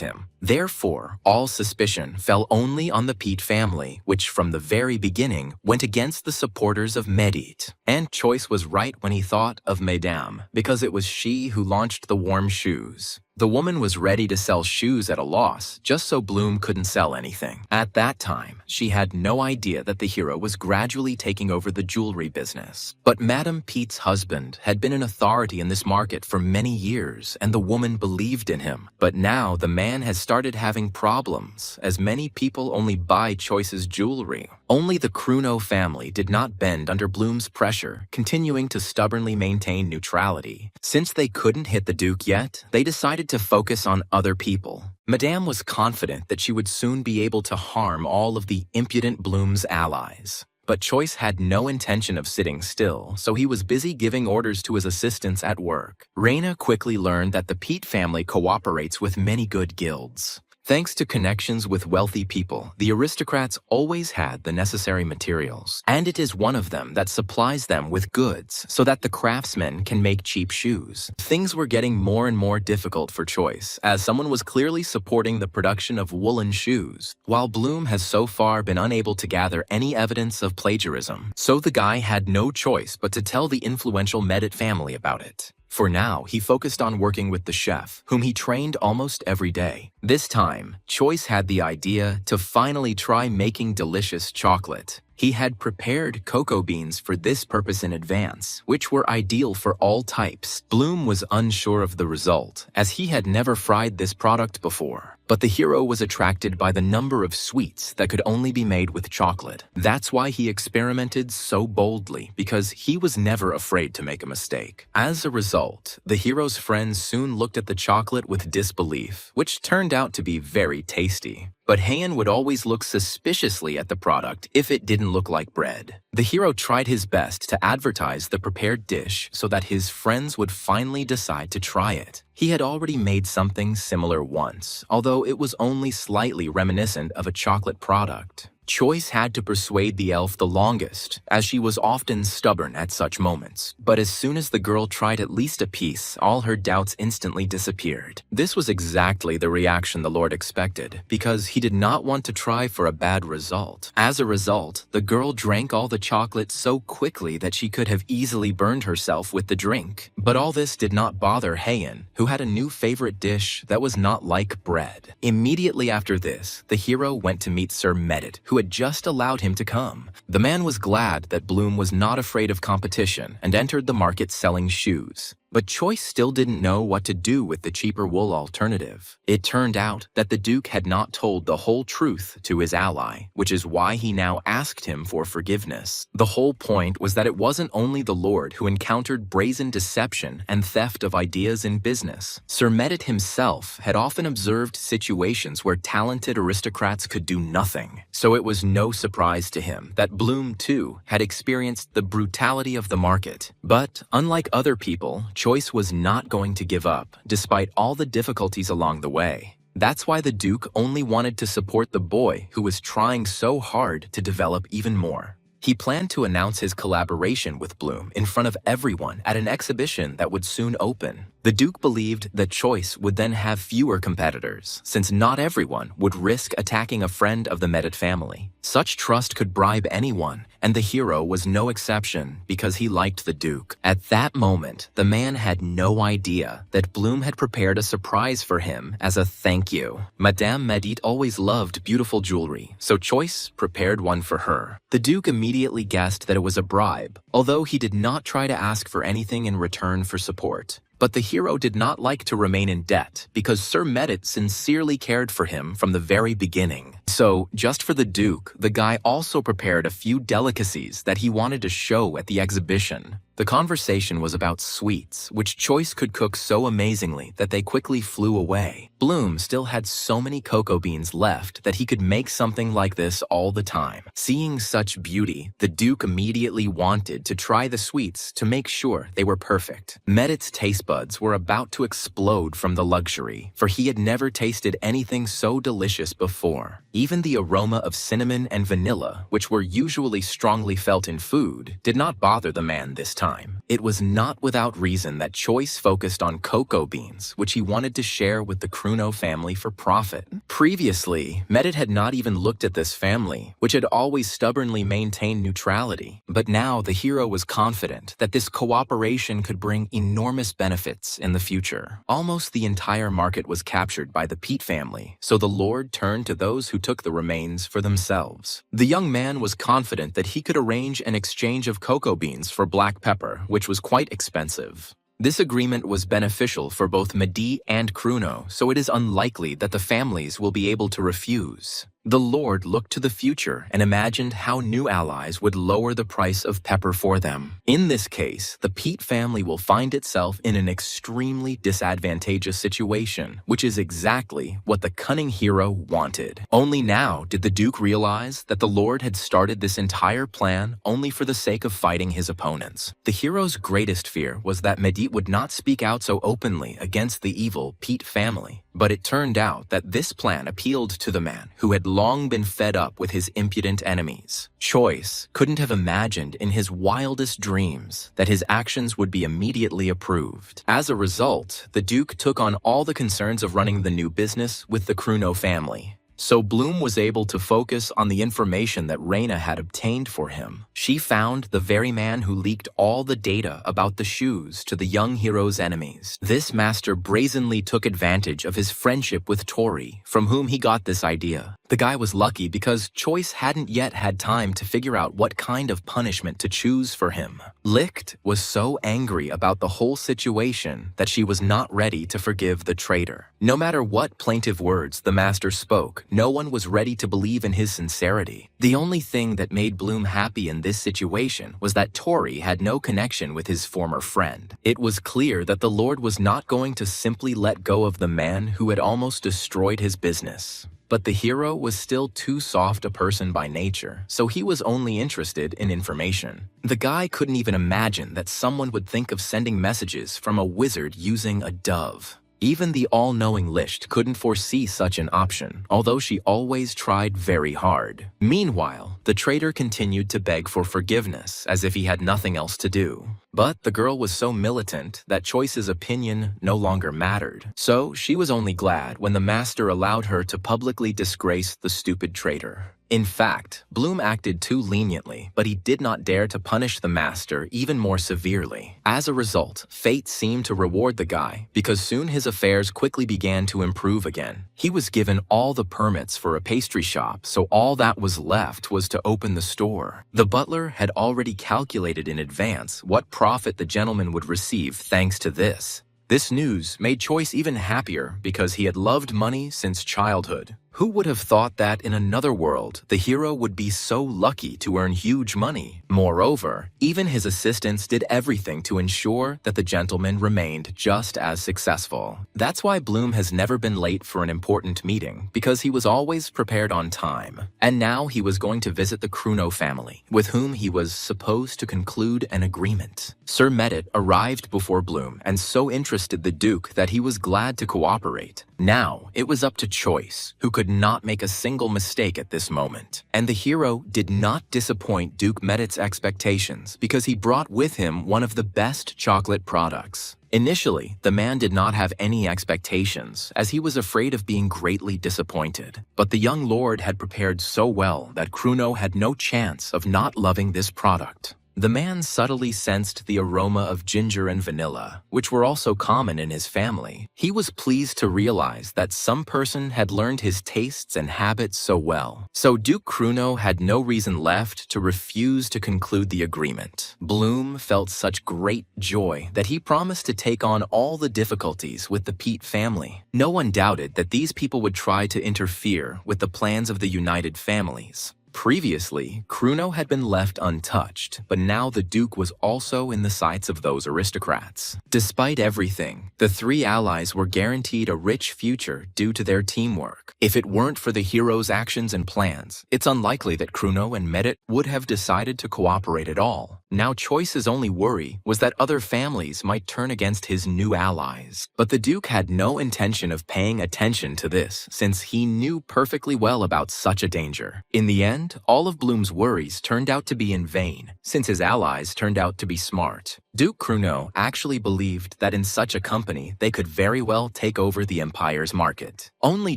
him. Therefore, all suspicion fell only on the Pete family, which from the very beginning went against the supporters of Medit. And Choice was right when he thought of Mesdames, because it was she who launched the warm shoes. The woman was ready to sell shoes at a loss, just so Bloom couldn't sell anything. At that time, she had no idea that the hero was gradually taking over the jewelry business. But Madame Pete's husband had been an authority in this market for many years, and the woman believed in him. But now the man has started having problems, as many people only buy Choice's jewelry. Only the Kruno family did not bend under Bloom's pressure, continuing to stubbornly maintain neutrality. Since they couldn't hit the Duke yet, they decided to focus on other people. Madame was confident that she would soon be able to harm all of the impudent Bloom's allies. But Choice had no intention of sitting still, so he was busy giving orders to his assistants at work. Reina quickly learned that the Pete family cooperates with many good guilds. Thanks to connections with wealthy people, the aristocrats always had the necessary materials, and it is one of them that supplies them with goods so that the craftsmen can make cheap shoes. Things were getting more and more difficult for Choice, as someone was clearly supporting the production of woolen shoes, while Bloom has so far been unable to gather any evidence of plagiarism. So the guy had no choice but to tell the influential Medit family about it. For now, he focused on working with the chef, whom he trained almost every day. This time, Choice had the idea to finally try making delicious chocolate. He had prepared cocoa beans for this purpose in advance, which were ideal for all types. Bloom was unsure of the result, as he had never fried this product before. But the hero was attracted by the number of sweets that could only be made with chocolate. That's why he experimented so boldly, because he was never afraid to make a mistake. As a result, the hero's friends soon looked at the chocolate with disbelief, which turned out to be very tasty. But Heian would always look suspiciously at the product if it didn't look like bread. The hero tried his best to advertise the prepared dish so that his friends would finally decide to try it. He had already made something similar once, although it was only slightly reminiscent of a chocolate product. Choice had to persuade the elf the longest, as she was often stubborn at such moments. But as soon as the girl tried at least a piece, all her doubts instantly disappeared. This was exactly the reaction the Lord expected, because he did not want to try for a bad result. As a result, the girl drank all the chocolate so quickly that she could have easily burned herself with the drink. But all this did not bother Heian, who had a new favorite dish that was not like bread. Immediately after this, the hero went to meet Sir Medit, who had just allowed him to come. The man was glad that Bloom was not afraid of competition and entered the market selling shoes. But Choice still didn't know what to do with the cheaper wool alternative. It turned out that the Duke had not told the whole truth to his ally, which is why he now asked him for forgiveness. The whole point was that it wasn't only the Lord who encountered brazen deception and theft of ideas in business. Sir Medit himself had often observed situations where talented aristocrats could do nothing, so it was no surprise to him that Bloom, too, had experienced the brutality of the market. But, unlike other people, Choice was not going to give up, despite all the difficulties along the way. That's why the Duke only wanted to support the boy who was trying so hard to develop even more. He planned to announce his collaboration with Bloom in front of everyone at an exhibition that would soon open. The Duke believed that Choice would then have fewer competitors, since not everyone would risk attacking a friend of the Medit family. Such trust could bribe anyone, and the hero was no exception because he liked the Duke. At that moment, the man had no idea that Bloom had prepared a surprise for him as a thank you. Madame Medit always loved beautiful jewelry, so Choice prepared one for her. The Duke immediately guessed that it was a bribe, although he did not try to ask for anything in return for support. But the hero did not like to remain in debt because Sir Medit sincerely cared for him from the very beginning. So, just for the Duke, the guy also prepared a few delicacies that he wanted to show at the exhibition. The conversation was about sweets, which Choice could cook so amazingly that they quickly flew away. Bloom still had so many cocoa beans left that he could make something like this all the time. Seeing such beauty, the Duke immediately wanted to try the sweets to make sure they were perfect. Medit's taste buds were about to explode from the luxury, for he had never tasted anything so delicious before. Even the aroma of cinnamon and vanilla, which were usually strongly felt in food, did not bother the man this time. It was not without reason that Choice focused on cocoa beans, which he wanted to share with the Kruno family for profit. Previously, Medit had not even looked at this family, which had always stubbornly maintained neutrality. But now the hero was confident that this cooperation could bring enormous benefits in the future. Almost the entire market was captured by the Pete family, so the Lord turned to those who took the remains for themselves. The young man was confident that he could arrange an exchange of cocoa beans for black pepper, which was quite expensive. This agreement was beneficial for both Medit and Kruno, so it is unlikely that the families will be able to refuse. The Lord looked to the future and imagined how new allies would lower the price of pepper for them. In this case, the Pete family will find itself in an extremely disadvantageous situation, which is exactly what the cunning hero wanted. Only now did the Duke realize that the Lord had started this entire plan only for the sake of fighting his opponents. The hero's greatest fear was that Medit would not speak out so openly against the evil Pete family. But it turned out that this plan appealed to the man who had long been fed up with his impudent enemies. Choice couldn't have imagined in his wildest dreams that his actions would be immediately approved. As a result, the Duke took on all the concerns of running the new business with the Kruno family. So Bloom was able to focus on the information that Reina had obtained for him. She found the very man who leaked all the data about the shoes to the young hero's enemies. This master brazenly took advantage of his friendship with Tori, from whom he got this idea. The guy was lucky because Choice hadn't yet had time to figure out what kind of punishment to choose for him. Licht was so angry about the whole situation that she was not ready to forgive the traitor. No matter what plaintive words the master spoke, no one was ready to believe in his sincerity. The only thing that made Bloom happy in this situation was that Tori had no connection with his former friend. It was clear that the Lord was not going to simply let go of the man who had almost destroyed his business. But the hero was still too soft a person by nature, so he was only interested in information. The guy couldn't even imagine that someone would think of sending messages from a wizard using a dove. Even the all-knowing Lisht couldn't foresee such an option, although she always tried very hard. Meanwhile, the traitor continued to beg for forgiveness as if he had nothing else to do. But the girl was so militant that Choice's opinion no longer mattered, so she was only glad when the master allowed her to publicly disgrace the stupid traitor. In fact, Bloom acted too leniently, but he did not dare to punish the master even more severely. As a result, fate seemed to reward the guy because soon his affairs quickly began to improve again. He was given all the permits for a pastry shop, so all that was left was to open the store. The butler had already calculated in advance what profit the gentleman would receive thanks to this. This news made Choice even happier because he had loved money since childhood. Who would have thought that in another world, the hero would be so lucky to earn huge money? Moreover, even his assistants did everything to ensure that the gentleman remained just as successful. That's why Bloom has never been late for an important meeting, because he was always prepared on time. And now he was going to visit the Kruno family, with whom he was supposed to conclude an agreement. Sir Medit arrived before Bloom and so interested the Duke that he was glad to cooperate. Now, it was up to Choice, who could not make a single mistake at this moment. And the hero did not disappoint Duke Medit's expectations because he brought with him one of the best chocolate products. Initially, the man did not have any expectations, as he was afraid of being greatly disappointed. But the young lord had prepared so well that Kruno had no chance of not loving this product. The man subtly sensed the aroma of ginger and vanilla, which were also common in his family. He was pleased to realize that some person had learned his tastes and habits so well. So Duke Kruno had no reason left to refuse to conclude the agreement. Bloom felt such great joy that he promised to take on all the difficulties with the Pete family. No one doubted that these people would try to interfere with the plans of the united families. Previously, Kruno had been left untouched, but now the Duke was also in the sights of those aristocrats. Despite everything, the three allies were guaranteed a rich future due to their teamwork. If it weren't for the hero's actions and plans, it's unlikely that Kruno and Medit would have decided to cooperate at all. Now Choice's only worry was that other families might turn against his new allies. But the Duke had no intention of paying attention to this, since he knew perfectly well about such a danger. In the end, all of Bloom's worries turned out to be in vain, since his allies turned out to be smart. Duke Kruno actually believed that in such a company they could very well take over the Empire's market. Only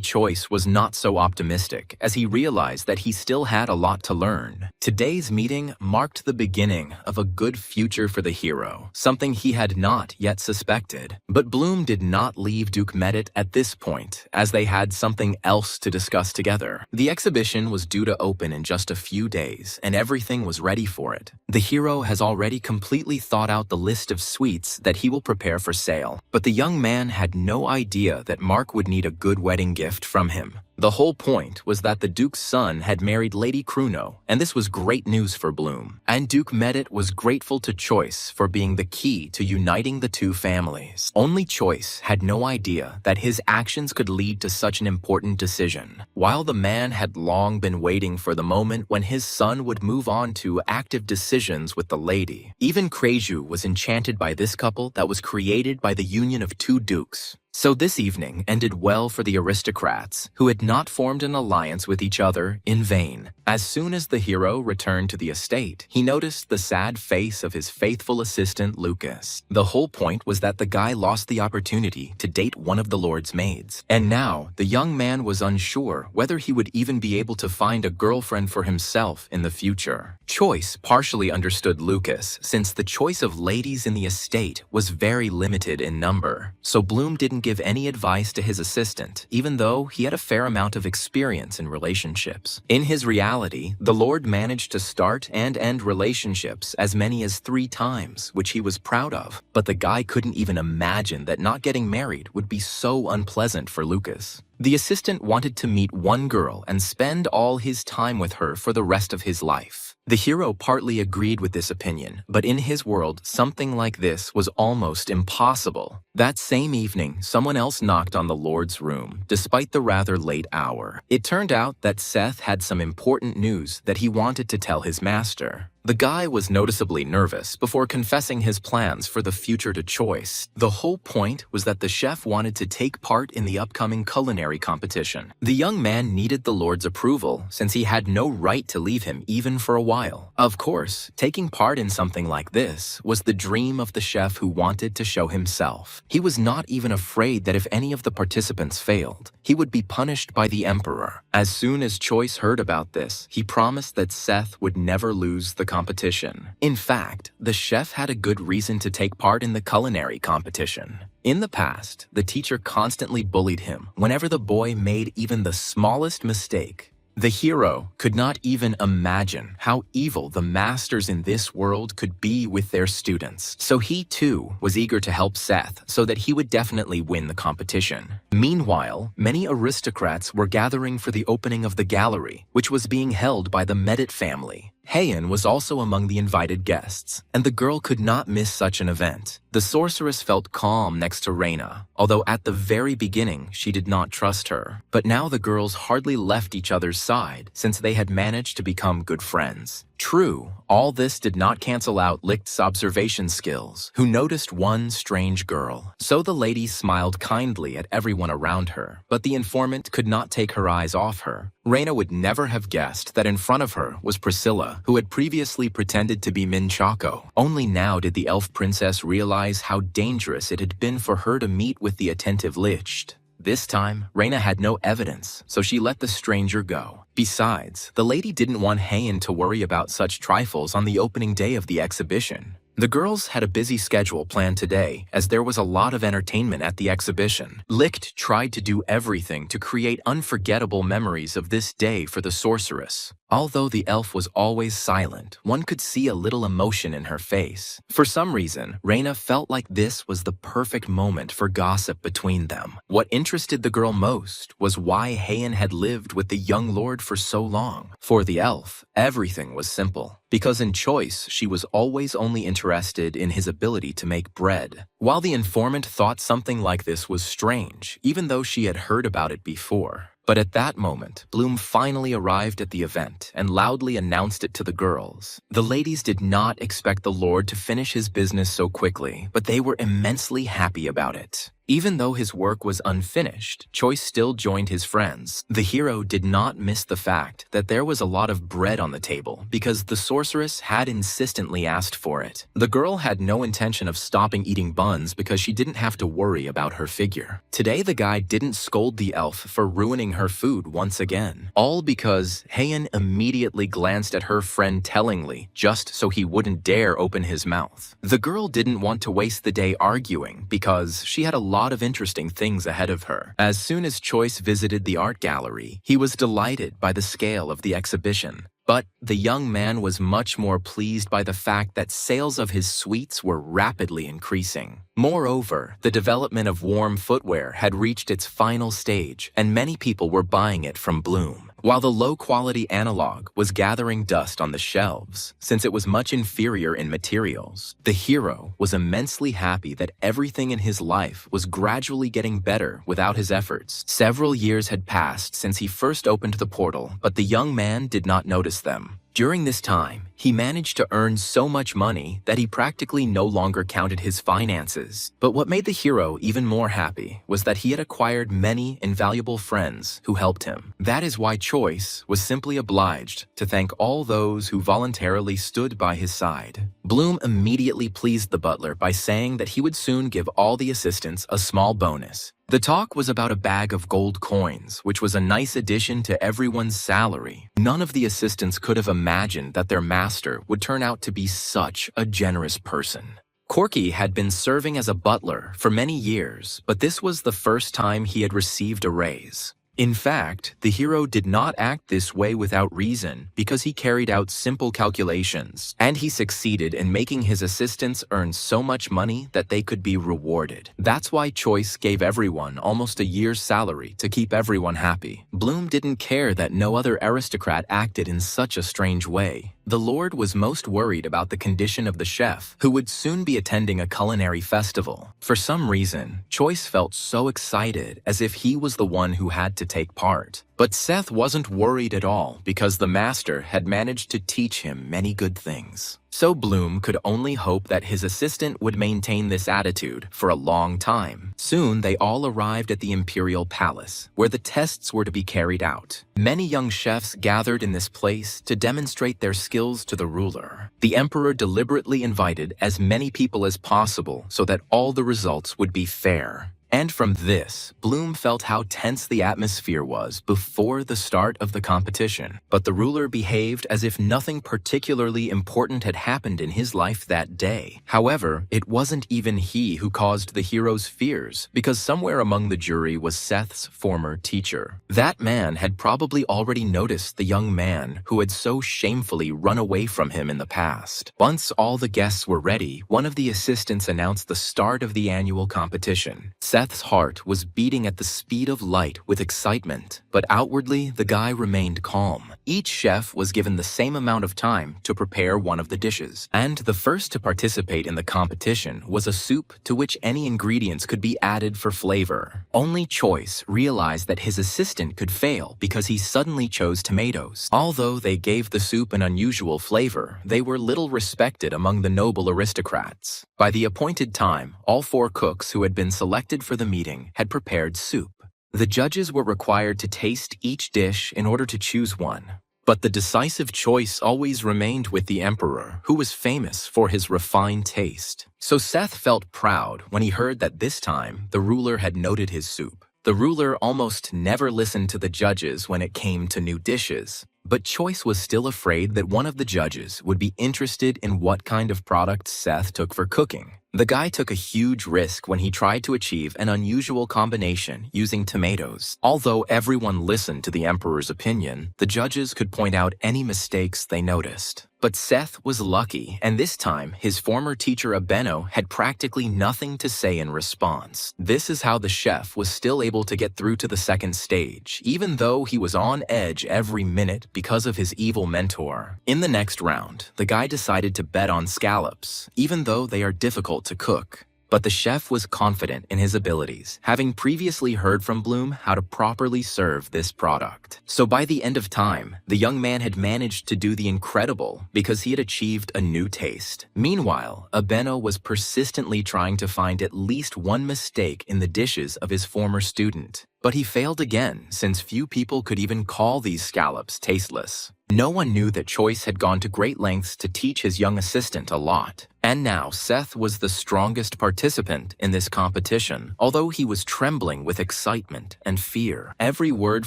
Choice was not so optimistic, as he realized that he still had a lot to learn. Today's meeting marked the beginning of a good future for the hero, something he had not yet suspected. But Bloom did not leave Duke Medit at this point, as they had something else to discuss together. The exhibition was due to open in just a few days, and everything was ready for it. The hero has already completely thought out the list of sweets that he will prepare for sale, but the young man had no idea that Mark would need a good wedding gift from him. The whole point was that the Duke's son had married Lady Kruno, and this was great news for Bloom. And Duke Medit was grateful to Choice for being the key to uniting the two families. Only Choice had no idea that his actions could lead to such an important decision. While the man had long been waiting for the moment when his son would move on to active decisions with the lady, even Kreju was enchanted by this couple that was created by the union of two dukes. So this evening ended well for the aristocrats, who had not formed an alliance with each other in vain. As soon as the hero returned to the estate, he noticed the sad face of his faithful assistant Lucas. The whole point was that the guy lost the opportunity to date one of the Lord's maids. And now, the young man was unsure whether he would even be able to find a girlfriend for himself in the future. Choice partially understood Lucas, since the choice of ladies in the estate was very limited in number. So Bloom didn't give any advice to his assistant, even though he had a fair amount of experience in relationships. In his reality, the Lord managed to start and end relationships as many as 3 times, which he was proud of. But the guy couldn't even imagine that not getting married would be so unpleasant for Lucas. The assistant wanted to meet one girl and spend all his time with her for the rest of his life. The hero partly agreed with this opinion, but in his world, something like this was almost impossible. That same evening, someone else knocked on the Lord's room, despite the rather late hour. It turned out that Seth had some important news that he wanted to tell his master. The guy was noticeably nervous before confessing his plans for the future to Choice. The whole point was that the chef wanted to take part in the upcoming culinary competition. The young man needed the Lord's approval since he had no right to leave him even for a while. Of course, taking part in something like this was the dream of the chef who wanted to show himself. He was not even afraid that if any of the participants failed, he would be punished by the emperor. As soon as Choice heard about this, he promised that Seth would never lose the competition. In fact, the chef had a good reason to take part in the culinary competition. In the past, the teacher constantly bullied him whenever the boy made even the smallest mistake. The hero could not even imagine how evil the masters in this world could be with their students, so he too was eager to help Seth so that he would definitely win the competition. Meanwhile, many aristocrats were gathering for the opening of the gallery, which was being held by the Medit family. Heian was also among the invited guests, and the girl could not miss such an event. The sorceress felt calm next to Reina, although at the very beginning she did not trust her. But now the girls hardly left each other's side since they had managed to become good friends. True, all this did not cancel out Licht's observation skills, who noticed one strange girl. So the lady smiled kindly at everyone around her, but the informant could not take her eyes off her. Reina would never have guessed that in front of her was Priscilla, who had previously pretended to be Minchako. Only now did the elf princess realize how dangerous it had been for her to meet with the attentive Licht. This time, Reina had no evidence, so she let the stranger go. Besides, the lady didn't want Heian to worry about such trifles on the opening day of the exhibition. The girls had a busy schedule planned today, as there was a lot of entertainment at the exhibition. Licht tried to do everything to create unforgettable memories of this day for the sorceress. Although the elf was always silent, one could see a little emotion in her face. For some reason, Reina felt like this was the perfect moment for gossip between them. What interested the girl most was why Heian had lived with the young lord for so long. For the elf, everything was simple, because in Choice, she was always only interested in his ability to make bread. While the informant thought something like this was strange, even though she had heard about it before. But at that moment, Bloom finally arrived at the event and loudly announced it to the girls. The ladies did not expect the Lord to finish his business so quickly, but they were immensely happy about it. Even though his work was unfinished, Choice still joined his friends. The hero did not miss the fact that there was a lot of bread on the table because the sorceress had insistently asked for it. The girl had no intention of stopping eating buns because she didn't have to worry about her figure. Today, the guy didn't scold the elf for ruining her food once again, all because Heian immediately glanced at her friend tellingly just so he wouldn't dare open his mouth. The girl didn't want to waste the day arguing because she had a lot of interesting things ahead of her. As soon as Choice visited the art gallery, he was delighted by the scale of the exhibition. But the young man was much more pleased by the fact that sales of his sweets were rapidly increasing. Moreover, the development of warm footwear had reached its final stage, and many people were buying it from Bloom. While the low-quality analog was gathering dust on the shelves, since it was much inferior in materials, the hero was immensely happy that everything in his life was gradually getting better without his efforts. Several years had passed since he first opened the portal, but the young man did not notice them. During this time, he managed to earn so much money that he practically no longer counted his finances. But what made the hero even more happy was that he had acquired many invaluable friends who helped him. That is why Choice was simply obliged to thank all those who voluntarily stood by his side. Bloom immediately pleased the butler by saying that he would soon give all the assistants a small bonus. The talk was about a bag of gold coins, which was a nice addition to everyone's salary. None of the assistants could have imagined that their master would turn out to be such a generous person. Corky had been serving as a butler for many years, but this was the first time he had received a raise. In fact, the hero did not act this way without reason because he carried out simple calculations, and he succeeded in making his assistants earn so much money that they could be rewarded. That's why Choice gave everyone almost a year's salary to keep everyone happy. Bloom didn't care that no other aristocrat acted in such a strange way. The Lord was most worried about the condition of the chef, who would soon be attending a culinary festival. For some reason, Choice felt so excited, as if he was the one who had to take part. But Seth wasn't worried at all because the master had managed to teach him many good things. So Bloom could only hope that his assistant would maintain this attitude for a long time. Soon they all arrived at the Imperial Palace, where the tests were to be carried out. Many young chefs gathered in this place to demonstrate their skills to the ruler. The emperor deliberately invited as many people as possible so that all the results would be fair. And from this, Bloom felt how tense the atmosphere was before the start of the competition. But the ruler behaved as if nothing particularly important had happened in his life that day. However, it wasn't even he who caused the hero's fears, because somewhere among the jury was Seth's former teacher. That man had probably already noticed the young man who had so shamefully run away from him in the past. Once all the guests were ready, one of the assistants announced the start of the annual competition. Seth's heart was beating at the speed of light with excitement, but outwardly the guy remained calm. Each chef was given the same amount of time to prepare one of the dishes, and the first to participate in the competition was a soup to which any ingredients could be added for flavor. Only Choice realized that his assistant could fail because he suddenly chose tomatoes. Although they gave the soup an unusual flavor, they were little respected among the noble aristocrats. By the appointed time, all 4 cooks who had been selected for the meeting had prepared soup. The judges were required to taste each dish in order to choose one. But the decisive choice always remained with the emperor, who was famous for his refined taste. So Seth felt proud when he heard that this time the ruler had noted his soup. The ruler almost never listened to the judges when it came to new dishes. But Choice was still afraid that one of the judges would be interested in what kind of product Seth took for cooking. The guy took a huge risk when he tried to achieve an unusual combination using tomatoes. Although everyone listened to the emperor's opinion, the judges could point out any mistakes they noticed. But Seth was lucky, and this time his former teacher Abeno had practically nothing to say in response. This is how the chef was still able to get through to the second stage, even though he was on edge every minute because of his evil mentor. In the next round, the guy decided to bet on scallops, even though they are difficult to cook. But the chef was confident in his abilities, having previously heard from Bloom how to properly serve this product. So by the end of time, the young man had managed to do the incredible because he had achieved a new taste. Meanwhile, Abeno was persistently trying to find at least one mistake in the dishes of his former student. But he failed again, since few people could even call these scallops tasteless. No one knew that Choice had gone to great lengths to teach his young assistant a lot. And now Seth was the strongest participant in this competition, although he was trembling with excitement and fear. Every word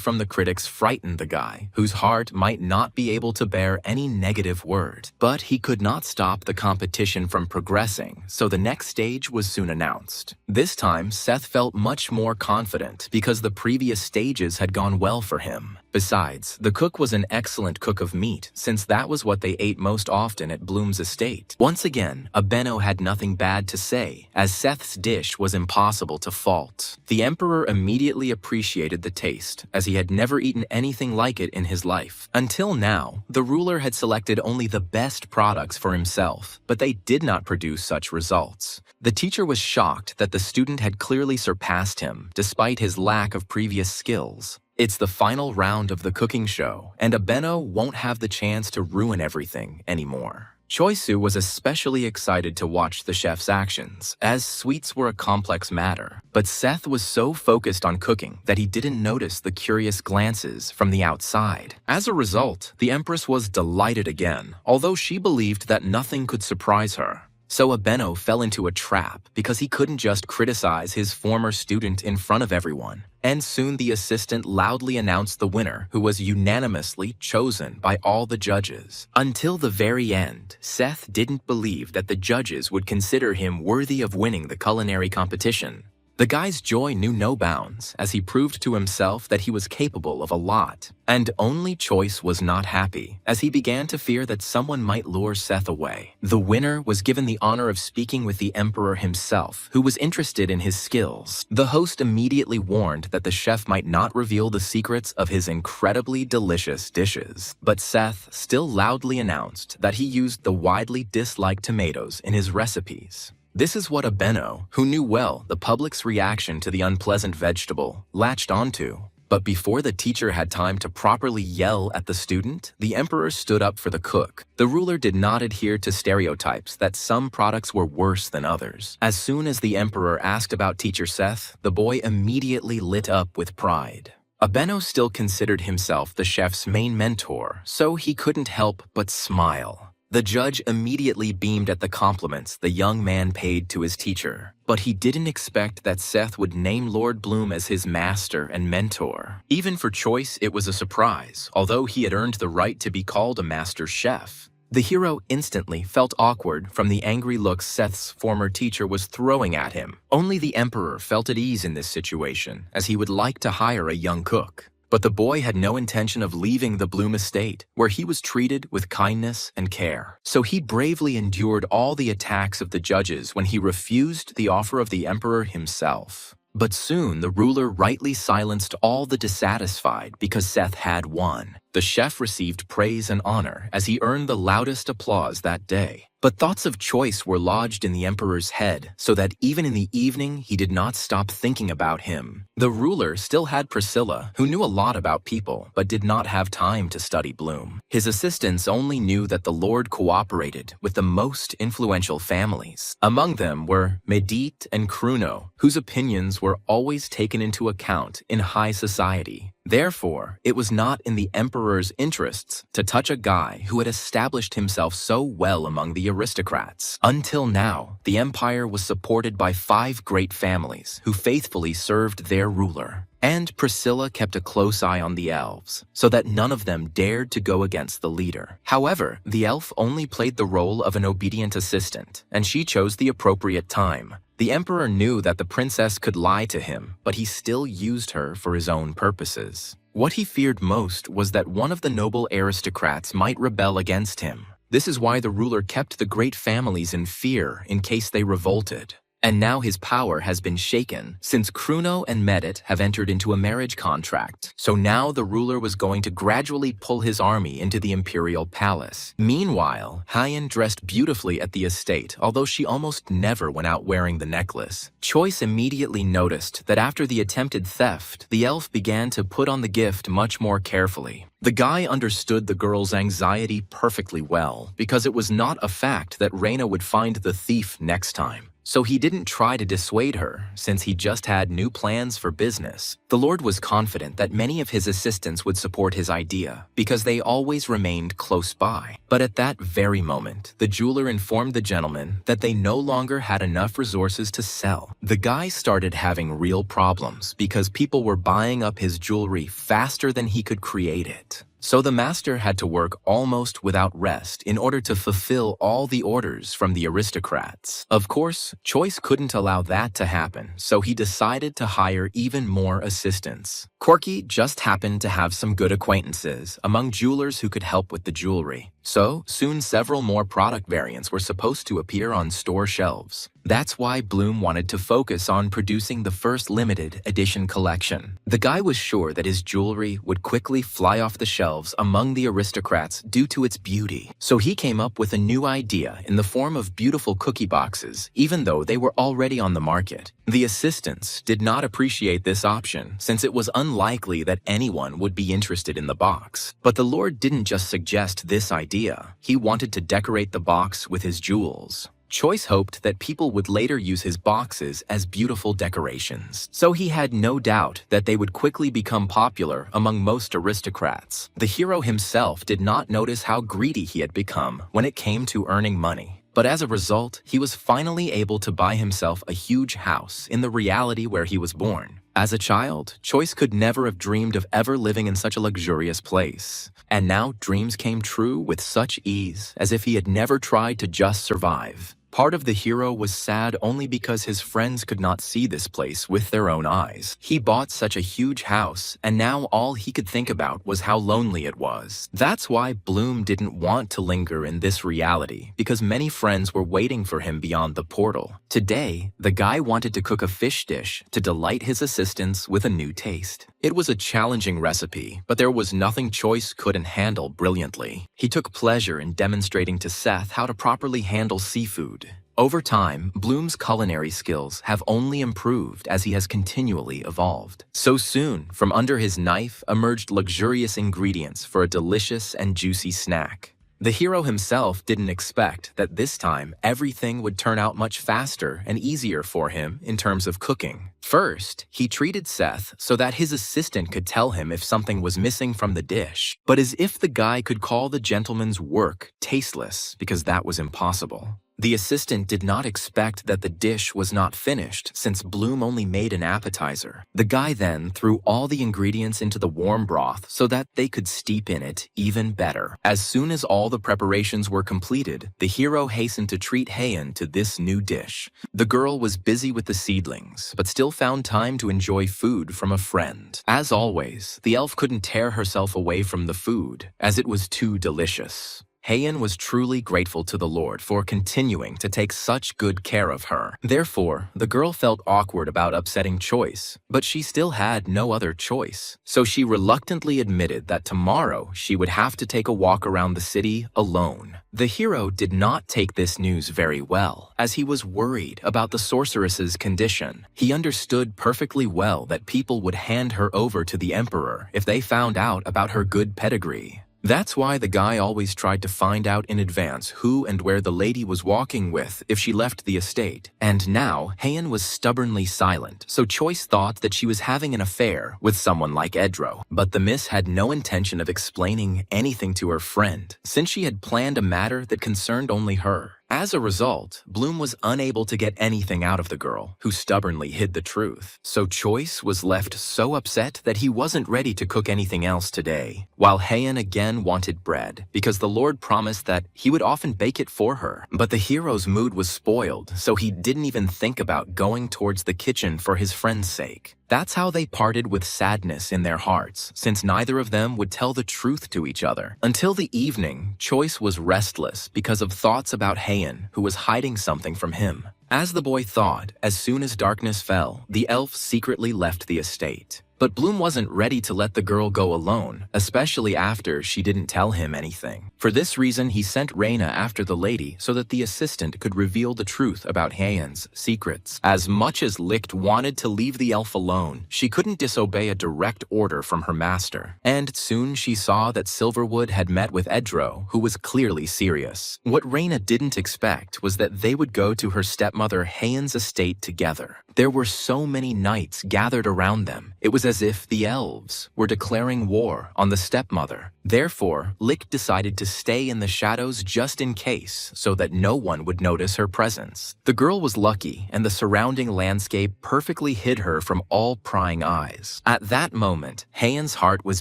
from the critics frightened the guy, whose heart might not be able to bear any negative word. But he could not stop the competition from progressing, so the next stage was soon announced. This time, Seth felt much more confident because the previous stages had gone well for him. Besides, the cook was an excellent cook of meat, since that was what they ate most often at Bloom's estate. Once again, Abeno had nothing bad to say, as Seth's dish was impossible to fault. The emperor immediately appreciated the taste, as he had never eaten anything like it in his life. Until now, the ruler had selected only the best products for himself, but they did not produce such results. The teacher was shocked that the student had clearly surpassed him, despite his lack of previous skills. It's the final round of the cooking show, and Abeno won't have the chance to ruin everything anymore. Choisu was especially excited to watch the chef's actions, as sweets were a complex matter. But Seth was so focused on cooking that he didn't notice the curious glances from the outside. As a result, the Empress was delighted again, although she believed that nothing could surprise her. So Abeno fell into a trap because he couldn't just criticize his former student in front of everyone. And soon the assistant loudly announced the winner, who was unanimously chosen by all the judges. Until the very end, Seth didn't believe that the judges would consider him worthy of winning the culinary competition. The guy's joy knew no bounds as he proved to himself that he was capable of a lot. And only Choice was not happy as he began to fear that someone might lure Seth away. The winner was given the honor of speaking with the Emperor himself, who was interested in his skills. The host immediately warned that the chef might not reveal the secrets of his incredibly delicious dishes. But Seth still loudly announced that he used the widely disliked tomatoes in his recipes. This is what Abeno, who knew well the public's reaction to the unpleasant vegetable, latched onto. But before the teacher had time to properly yell at the student, the emperor stood up for the cook. The ruler did not adhere to stereotypes that some products were worse than others. As soon as the emperor asked about teacher Seth, the boy immediately lit up with pride. Abeno still considered himself the chef's main mentor, so he couldn't help but smile. The judge immediately beamed at the compliments the young man paid to his teacher, but he didn't expect that Seth would name Lord Bloom as his master and mentor. Even for Choice, it was a surprise, although he had earned the right to be called a master chef. The hero instantly felt awkward from the angry looks Seth's former teacher was throwing at him. Only the emperor felt at ease in this situation, as he would like to hire a young cook. But the boy had no intention of leaving the Bloom estate, where he was treated with kindness and care. So he bravely endured all the attacks of the judges when he refused the offer of the emperor himself. But soon the ruler rightly silenced all the dissatisfied because Seth had won. The chef received praise and honor as he earned the loudest applause that day. But thoughts of Choice were lodged in the emperor's head, so that even in the evening he did not stop thinking about him. The ruler still had Priscilla, who knew a lot about people but did not have time to study Bloom. His assistants only knew that the lord cooperated with the most influential families. Among them were Medit and Kruno, whose opinions were always taken into account in high society. Therefore, it was not in the emperor's interests to touch a guy who had established himself so well among the aristocrats. Until now, the empire was supported by 5 great families who faithfully served their ruler. And Priscilla kept a close eye on the elves, so that none of them dared to go against the leader. However, the elf only played the role of an obedient assistant, and she chose the appropriate time. The emperor knew that the princess could lie to him, but he still used her for his own purposes. What he feared most was that one of the noble aristocrats might rebel against him. This is why the ruler kept the great families in fear in case they revolted. And now his power has been shaken, since Kruno and Medit have entered into a marriage contract. So now the ruler was going to gradually pull his army into the imperial palace. Meanwhile, Hyen dressed beautifully at the estate, although she almost never went out wearing the necklace. Choice immediately noticed that after the attempted theft, the elf began to put on the gift much more carefully. The guy understood the girl's anxiety perfectly well, because it was not a fact that Reina would find the thief next time. So he didn't try to dissuade her, since he just had new plans for business. The Lord was confident that many of his assistants would support his idea, because they always remained close by. But at that very moment, the jeweler informed the gentleman that they no longer had enough resources to sell. The guy started having real problems, because people were buying up his jewelry faster than he could create it. So the master had to work almost without rest in order to fulfill all the orders from the aristocrats. Of course, Choice couldn't allow that to happen, so he decided to hire even more assistants. Corky just happened to have some good acquaintances among jewelers who could help with the jewelry. So soon several more product variants were supposed to appear on store shelves. That's why Bloom wanted to focus on producing the first limited edition collection. The guy was sure that his jewelry would quickly fly off the shelves among the aristocrats due to its beauty. So he came up with a new idea in the form of beautiful cookie boxes, even though they were already on the market. The assistants did not appreciate this option, since it was unlikely that anyone would be interested in the box. But the Lord didn't just suggest this idea. He wanted to decorate the box with his jewels. Choice hoped that people would later use his boxes as beautiful decorations, so he had no doubt that they would quickly become popular among most aristocrats. The hero himself did not notice how greedy he had become when it came to earning money. But as a result, he was finally able to buy himself a huge house in the reality where he was born. As a child, Choice could never have dreamed of ever living in such a luxurious place. And now dreams came true with such ease, as if he had never tried to just survive. Part of the hero was sad only because his friends could not see this place with their own eyes. He bought such a huge house, and now all he could think about was how lonely it was. That's why Bloom didn't want to linger in this reality, because many friends were waiting for him beyond the portal. Today, the guy wanted to cook a fish dish to delight his assistants with a new taste. It was a challenging recipe, but there was nothing Choice couldn't handle brilliantly. He took pleasure in demonstrating to Seth how to properly handle seafood. Over time, Bloom's culinary skills have only improved as he has continually evolved. So soon, from under his knife emerged luxurious ingredients for a delicious and juicy snack. The hero himself didn't expect that this time everything would turn out much faster and easier for him in terms of cooking. First, he treated Seth so that his assistant could tell him if something was missing from the dish, but as if the guy could call the gentleman's work tasteless, because that was impossible. The assistant did not expect that the dish was not finished since Bloom only made an appetizer. The guy then threw all the ingredients into the warm broth so that they could steep in it even better. As soon as all the preparations were completed, the hero hastened to treat Heian to this new dish. The girl was busy with the seedlings, but still found time to enjoy food from a friend. As always, the elf couldn't tear herself away from the food, as it was too delicious. Heian was truly grateful to the Lord for continuing to take such good care of her. Therefore, the girl felt awkward about upsetting Choice, but she still had no other choice. So she reluctantly admitted that tomorrow she would have to take a walk around the city alone. The hero did not take this news very well, as he was worried about the sorceress's condition. He understood perfectly well that people would hand her over to the emperor if they found out about her good pedigree. That's why the guy always tried to find out in advance who and where the lady was walking with if she left the estate. And now, Heian was stubbornly silent, so Choice thought that she was having an affair with someone like Edro. But the miss had no intention of explaining anything to her friend, since she had planned a matter that concerned only her. As a result, Bloom was unable to get anything out of the girl, who stubbornly hid the truth. So Choice was left so upset that he wasn't ready to cook anything else today, while Heian again wanted bread, because the Lord promised that he would often bake it for her. But the hero's mood was spoiled, so he didn't even think about going towards the kitchen for his friend's sake. That's how they parted with sadness in their hearts, since neither of them would tell the truth to each other. Until the evening, Choice was restless because of thoughts about Heian, who was hiding something from him. As the boy thought, as soon as darkness fell, the elf secretly left the estate. But Bloom wasn't ready to let the girl go alone, especially after she didn't tell him anything. For this reason, he sent Reina after the lady so that the assistant could reveal the truth about Heian's secrets. As much as Licht wanted to leave the elf alone, she couldn't disobey a direct order from her master. And soon she saw that Silverwood had met with Edro, who was clearly serious. What Reina didn't expect was that they would go to her stepmother Heian's estate together. There were so many knights gathered around them. It was as if the elves were declaring war on the stepmother. Therefore, Licht decided to stay in the shadows just in case, so that no one would notice her presence. The girl was lucky, and the surrounding landscape perfectly hid her from all prying eyes. At that moment, Heian's heart was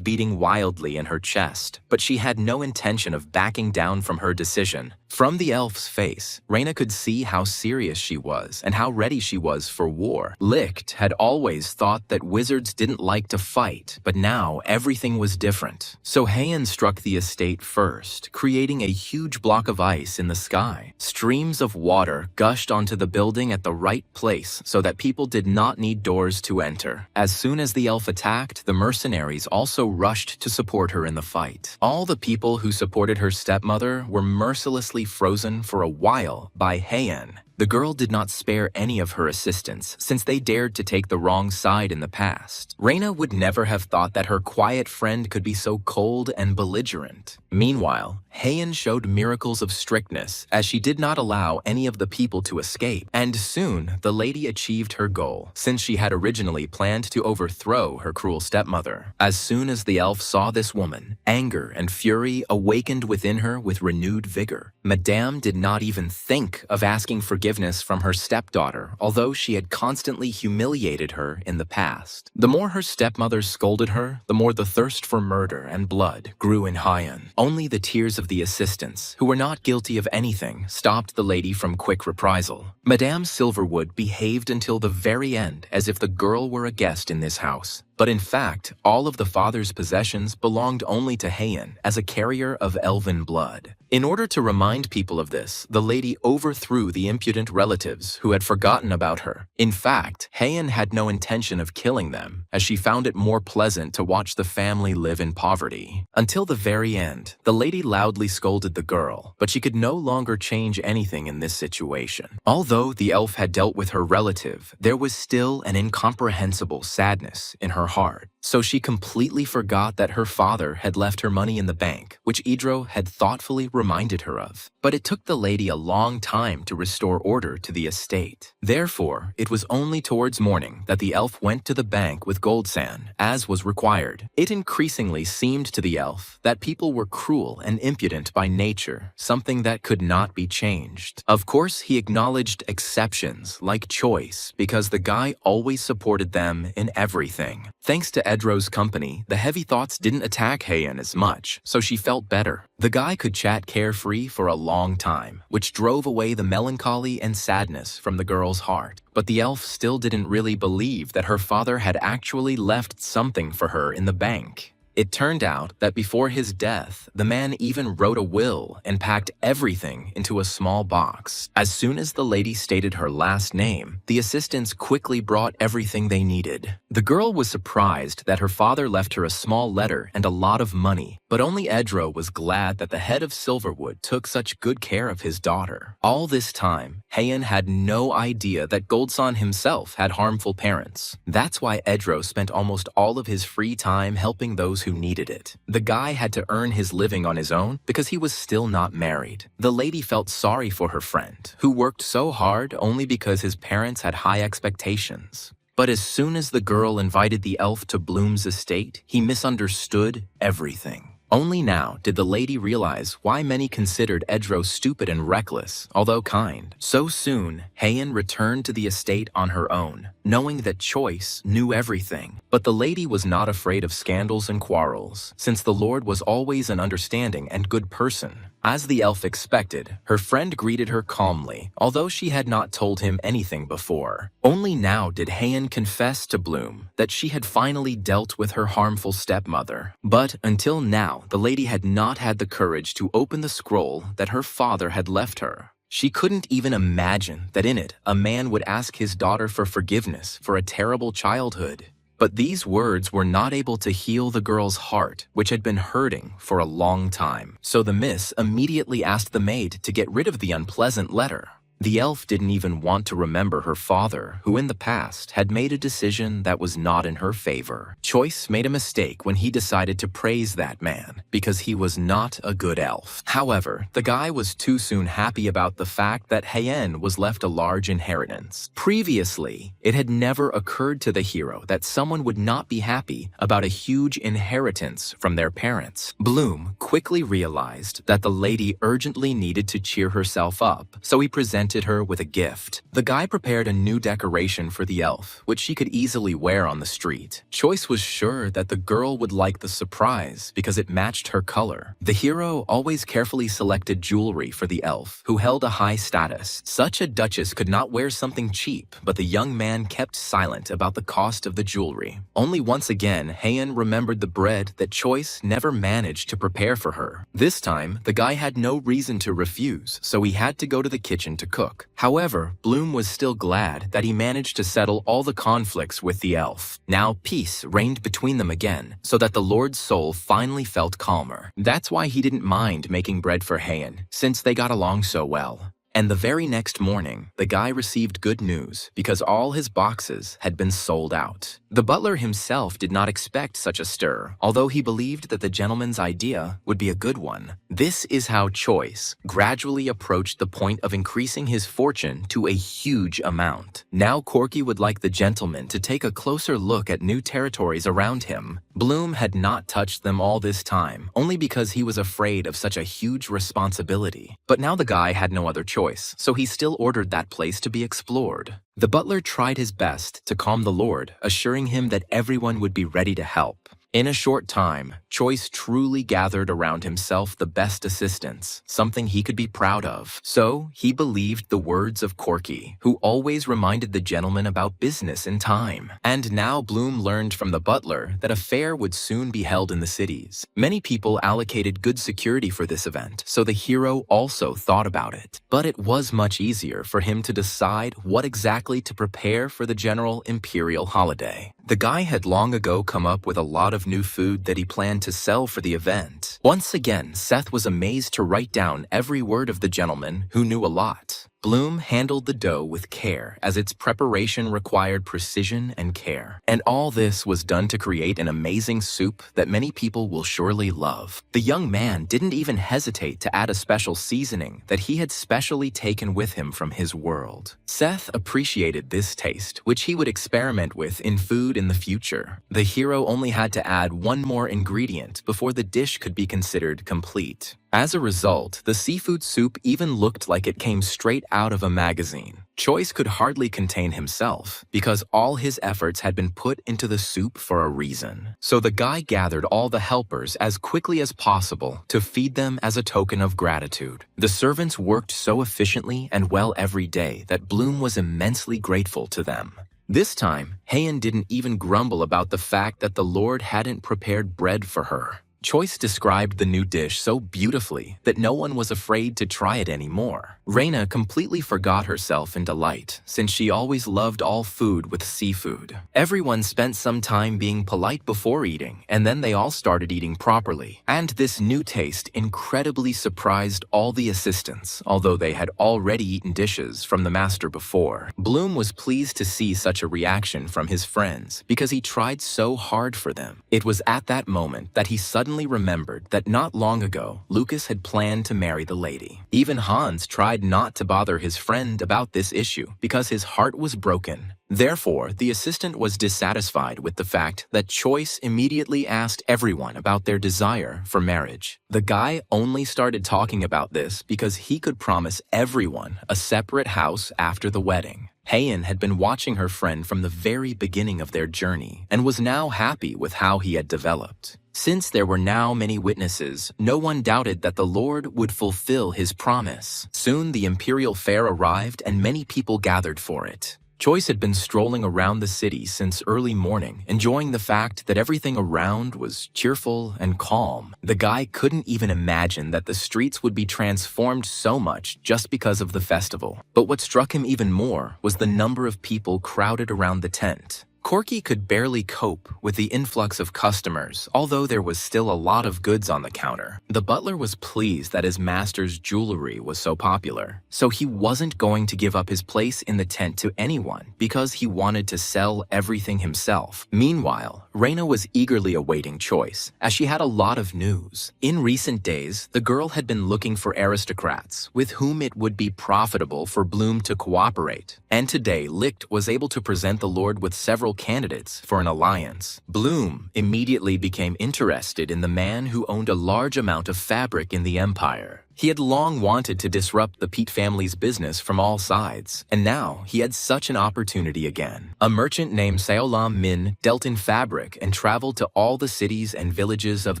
beating wildly in her chest, but she had no intention of backing down from her decision. From the elf's face, Reina could see how serious she was and how ready she was for war. Licht had always thought that wizards didn't like to fight, but now everything was different. So Heian struck the estate first, creating a huge block of ice in the sky. Streams of water gushed onto the building at the right place so that people did not need doors to enter. As soon as the elf attacked, the mercenaries also rushed to support her in the fight. All the people who supported her stepmother were mercilessly frozen for a while by Heian. The girl did not spare any of her assistants, since they dared to take the wrong side in the past. Reina would never have thought that her quiet friend could be so cold and belligerent. Meanwhile, Heian showed miracles of strictness, as she did not allow any of the people to escape. And soon, the lady achieved her goal, since she had originally planned to overthrow her cruel stepmother. As soon as the elf saw this woman, anger and fury awakened within her with renewed vigor. Madame did not even think of asking forgiveness forgiveness from her stepdaughter, although she had constantly humiliated her in the past. The more her stepmother scolded her, the more the thirst for murder and blood grew in Hyeon. Only the tears of the assistants, who were not guilty of anything, stopped the lady from quick reprisal. Madame Silverwood behaved until the very end as if the girl were a guest in this house. But in fact, all of the father's possessions belonged only to Hyeon as a carrier of elven blood. In order to remind people of this, the lady overthrew the impudent relatives who had forgotten about her. In fact, Hyeon had no intention of killing them, as she found it more pleasant to watch the family live in poverty. Until the very end, the lady loudly scolded the girl, but she could no longer change anything in this situation. Although the elf had dealt with her relative, there was still an incomprehensible sadness in her heart. So she completely forgot that her father had left her money in the bank, which Idro had thoughtfully reminded her of. But it took the lady a long time to restore order to the estate. Therefore, it was only towards morning that the elf went to the bank with Goldsand, as was required. It increasingly seemed to the elf that people were cruel and impudent by nature, something that could not be changed. Of course, he acknowledged exceptions like Choice, because the guy always supported them in everything. Thanks to Edro's company, the heavy thoughts didn't attack Hyeon as much, so she felt better. The guy could chat carefree for a long time, which drove away the melancholy and sadness from the girl's heart. But the elf still didn't really believe that her father had actually left something for her in the bank. It turned out that before his death, the man even wrote a will and packed everything into a small box. As soon as the lady stated her last name, the assistants quickly brought everything they needed. The girl was surprised that her father left her a small letter and a lot of money, but only Edro was glad that the head of Silverwood took such good care of his daughter. All this time, Hyeon had no idea that Goldsand himself had harmful parents. That's why Edro spent almost all of his free time helping those who needed it. The guy had to earn his living on his own because he was still not married. The lady felt sorry for her friend, who worked so hard only because his parents had high expectations. But as soon as the girl invited the elf to Bloom's estate, he misunderstood everything. Only now did the lady realize why many considered Edro stupid and reckless, although kind. So soon, Hyeon returned to the estate on her own, knowing that Choice knew everything. But the lady was not afraid of scandals and quarrels, since the Lord was always an understanding and good person. As the elf expected, her friend greeted her calmly, although she had not told him anything before. Only now did Hyeon confess to Bloom that she had finally dealt with her harmful stepmother. But until now, the lady had not had the courage to open the scroll that her father had left her. She couldn't even imagine that in it, a man would ask his daughter for forgiveness for a terrible childhood. But these words were not able to heal the girl's heart, which had been hurting for a long time. So the miss immediately asked the maid to get rid of the unpleasant letter. The elf didn't even want to remember her father, who in the past had made a decision that was not in her favor. Choice made a mistake when he decided to praise that man, because he was not a good elf. However, the guy was too soon happy about the fact that Hyeon was left a large inheritance. Previously, it had never occurred to the hero that someone would not be happy about a huge inheritance from their parents. Bloom quickly realized that the lady urgently needed to cheer herself up, so he presented her with a gift. The guy prepared a new decoration for the elf, which she could easily wear on the street. Choice was sure that the girl would like the surprise because it matched her color. The hero always carefully selected jewelry for the elf, who held a high status. Such a duchess could not wear something cheap, but the young man kept silent about the cost of the jewelry. Only once again, Hyeon remembered the bread that Choice never managed to prepare for her. This time, the guy had no reason to refuse, so he had to go to the kitchen to cook. However, Bloom was still glad that he managed to settle all the conflicts with the elf. Now peace reigned between them again, so that the Lord's soul finally felt calmer. That's why he didn't mind making bread for Hyeon, since they got along so well. And the very next morning, the guy received good news because all his boxes had been sold out. The butler himself did not expect such a stir, although he believed that the gentleman's idea would be a good one. This is how Choice gradually approached the point of increasing his fortune to a huge amount. Now Corky would like the gentleman to take a closer look at new territories around him. Bloom had not touched them all this time, only because he was afraid of such a huge responsibility. But now the guy had no other choice. choice, so he still ordered that place to be explored. The butler tried his best to calm the lord, assuring him that everyone would be ready to help. In a short time, Choice truly gathered around himself the best assistants, something he could be proud of. So, he believed the words of Corky, who always reminded the gentleman about business in time. And now Bloom learned from the butler that a fair would soon be held in the cities. Many people allocated good security for this event, so the hero also thought about it. But it was much easier for him to decide what exactly to prepare for the general imperial holiday. The guy had long ago come up with a lot of new food that he planned to sell for the event. Once again, Seth was amazed to write down every word of the gentleman who knew a lot. Bloom handled the dough with care, as its preparation required precision and care. And all this was done to create an amazing soup that many people will surely love. The young man didn't even hesitate to add a special seasoning that he had specially taken with him from his world. Seth appreciated this taste, which he would experiment with in food in the future. The hero only had to add one more ingredient before the dish could be considered complete. As a result, the seafood soup even looked like it came straight out of a magazine. Choice could hardly contain himself, because all his efforts had been put into the soup for a reason. So the guy gathered all the helpers as quickly as possible to feed them as a token of gratitude. The servants worked so efficiently and well every day that Bloom was immensely grateful to them. This time, Heian didn't even grumble about the fact that the Lord hadn't prepared bread for her. Choice described the new dish so beautifully that no one was afraid to try it anymore. Reina completely forgot herself in delight, since she always loved all food with seafood. Everyone spent some time being polite before eating, and then they all started eating properly. And this new taste incredibly surprised all the assistants, although they had already eaten dishes from the master before. Bloom was pleased to see such a reaction from his friends, because he tried so hard for them. It was at that moment that he suddenly remembered that not long ago, Lucas had planned to marry the lady. Even Hans tried not to bother his friend about this issue because his heart was broken. Therefore, the assistant was dissatisfied with the fact that Choice immediately asked everyone about their desire for marriage. The guy only started talking about this because he could promise everyone a separate house after the wedding. Heian had been watching her friend from the very beginning of their journey and was now happy with how he had developed. Since there were now many witnesses, no one doubted that the Lord would fulfill his promise. Soon the imperial fair arrived and many people gathered for it. Choice had been strolling around the city since early morning, enjoying the fact that everything around was cheerful and calm. The guy couldn't even imagine that the streets would be transformed so much just because of the festival. But what struck him even more was the number of people crowded around the tent. Corky could barely cope with the influx of customers, although there was still a lot of goods on the counter. The butler was pleased that his master's jewelry was so popular, so he wasn't going to give up his place in the tent to anyone because he wanted to sell everything himself. Meanwhile, Reina was eagerly awaiting Choice, as she had a lot of news. In recent days, the girl had been looking for aristocrats with whom it would be profitable for Bloom to cooperate. And today, Licht was able to present the Lord with several candidates for an alliance. Bloom immediately became interested in the man who owned a large amount of fabric in the empire. He had long wanted to disrupt the Pete family's business from all sides, and now he had such an opportunity again. A merchant named Seolam Min dealt in fabric and traveled to all the cities and villages of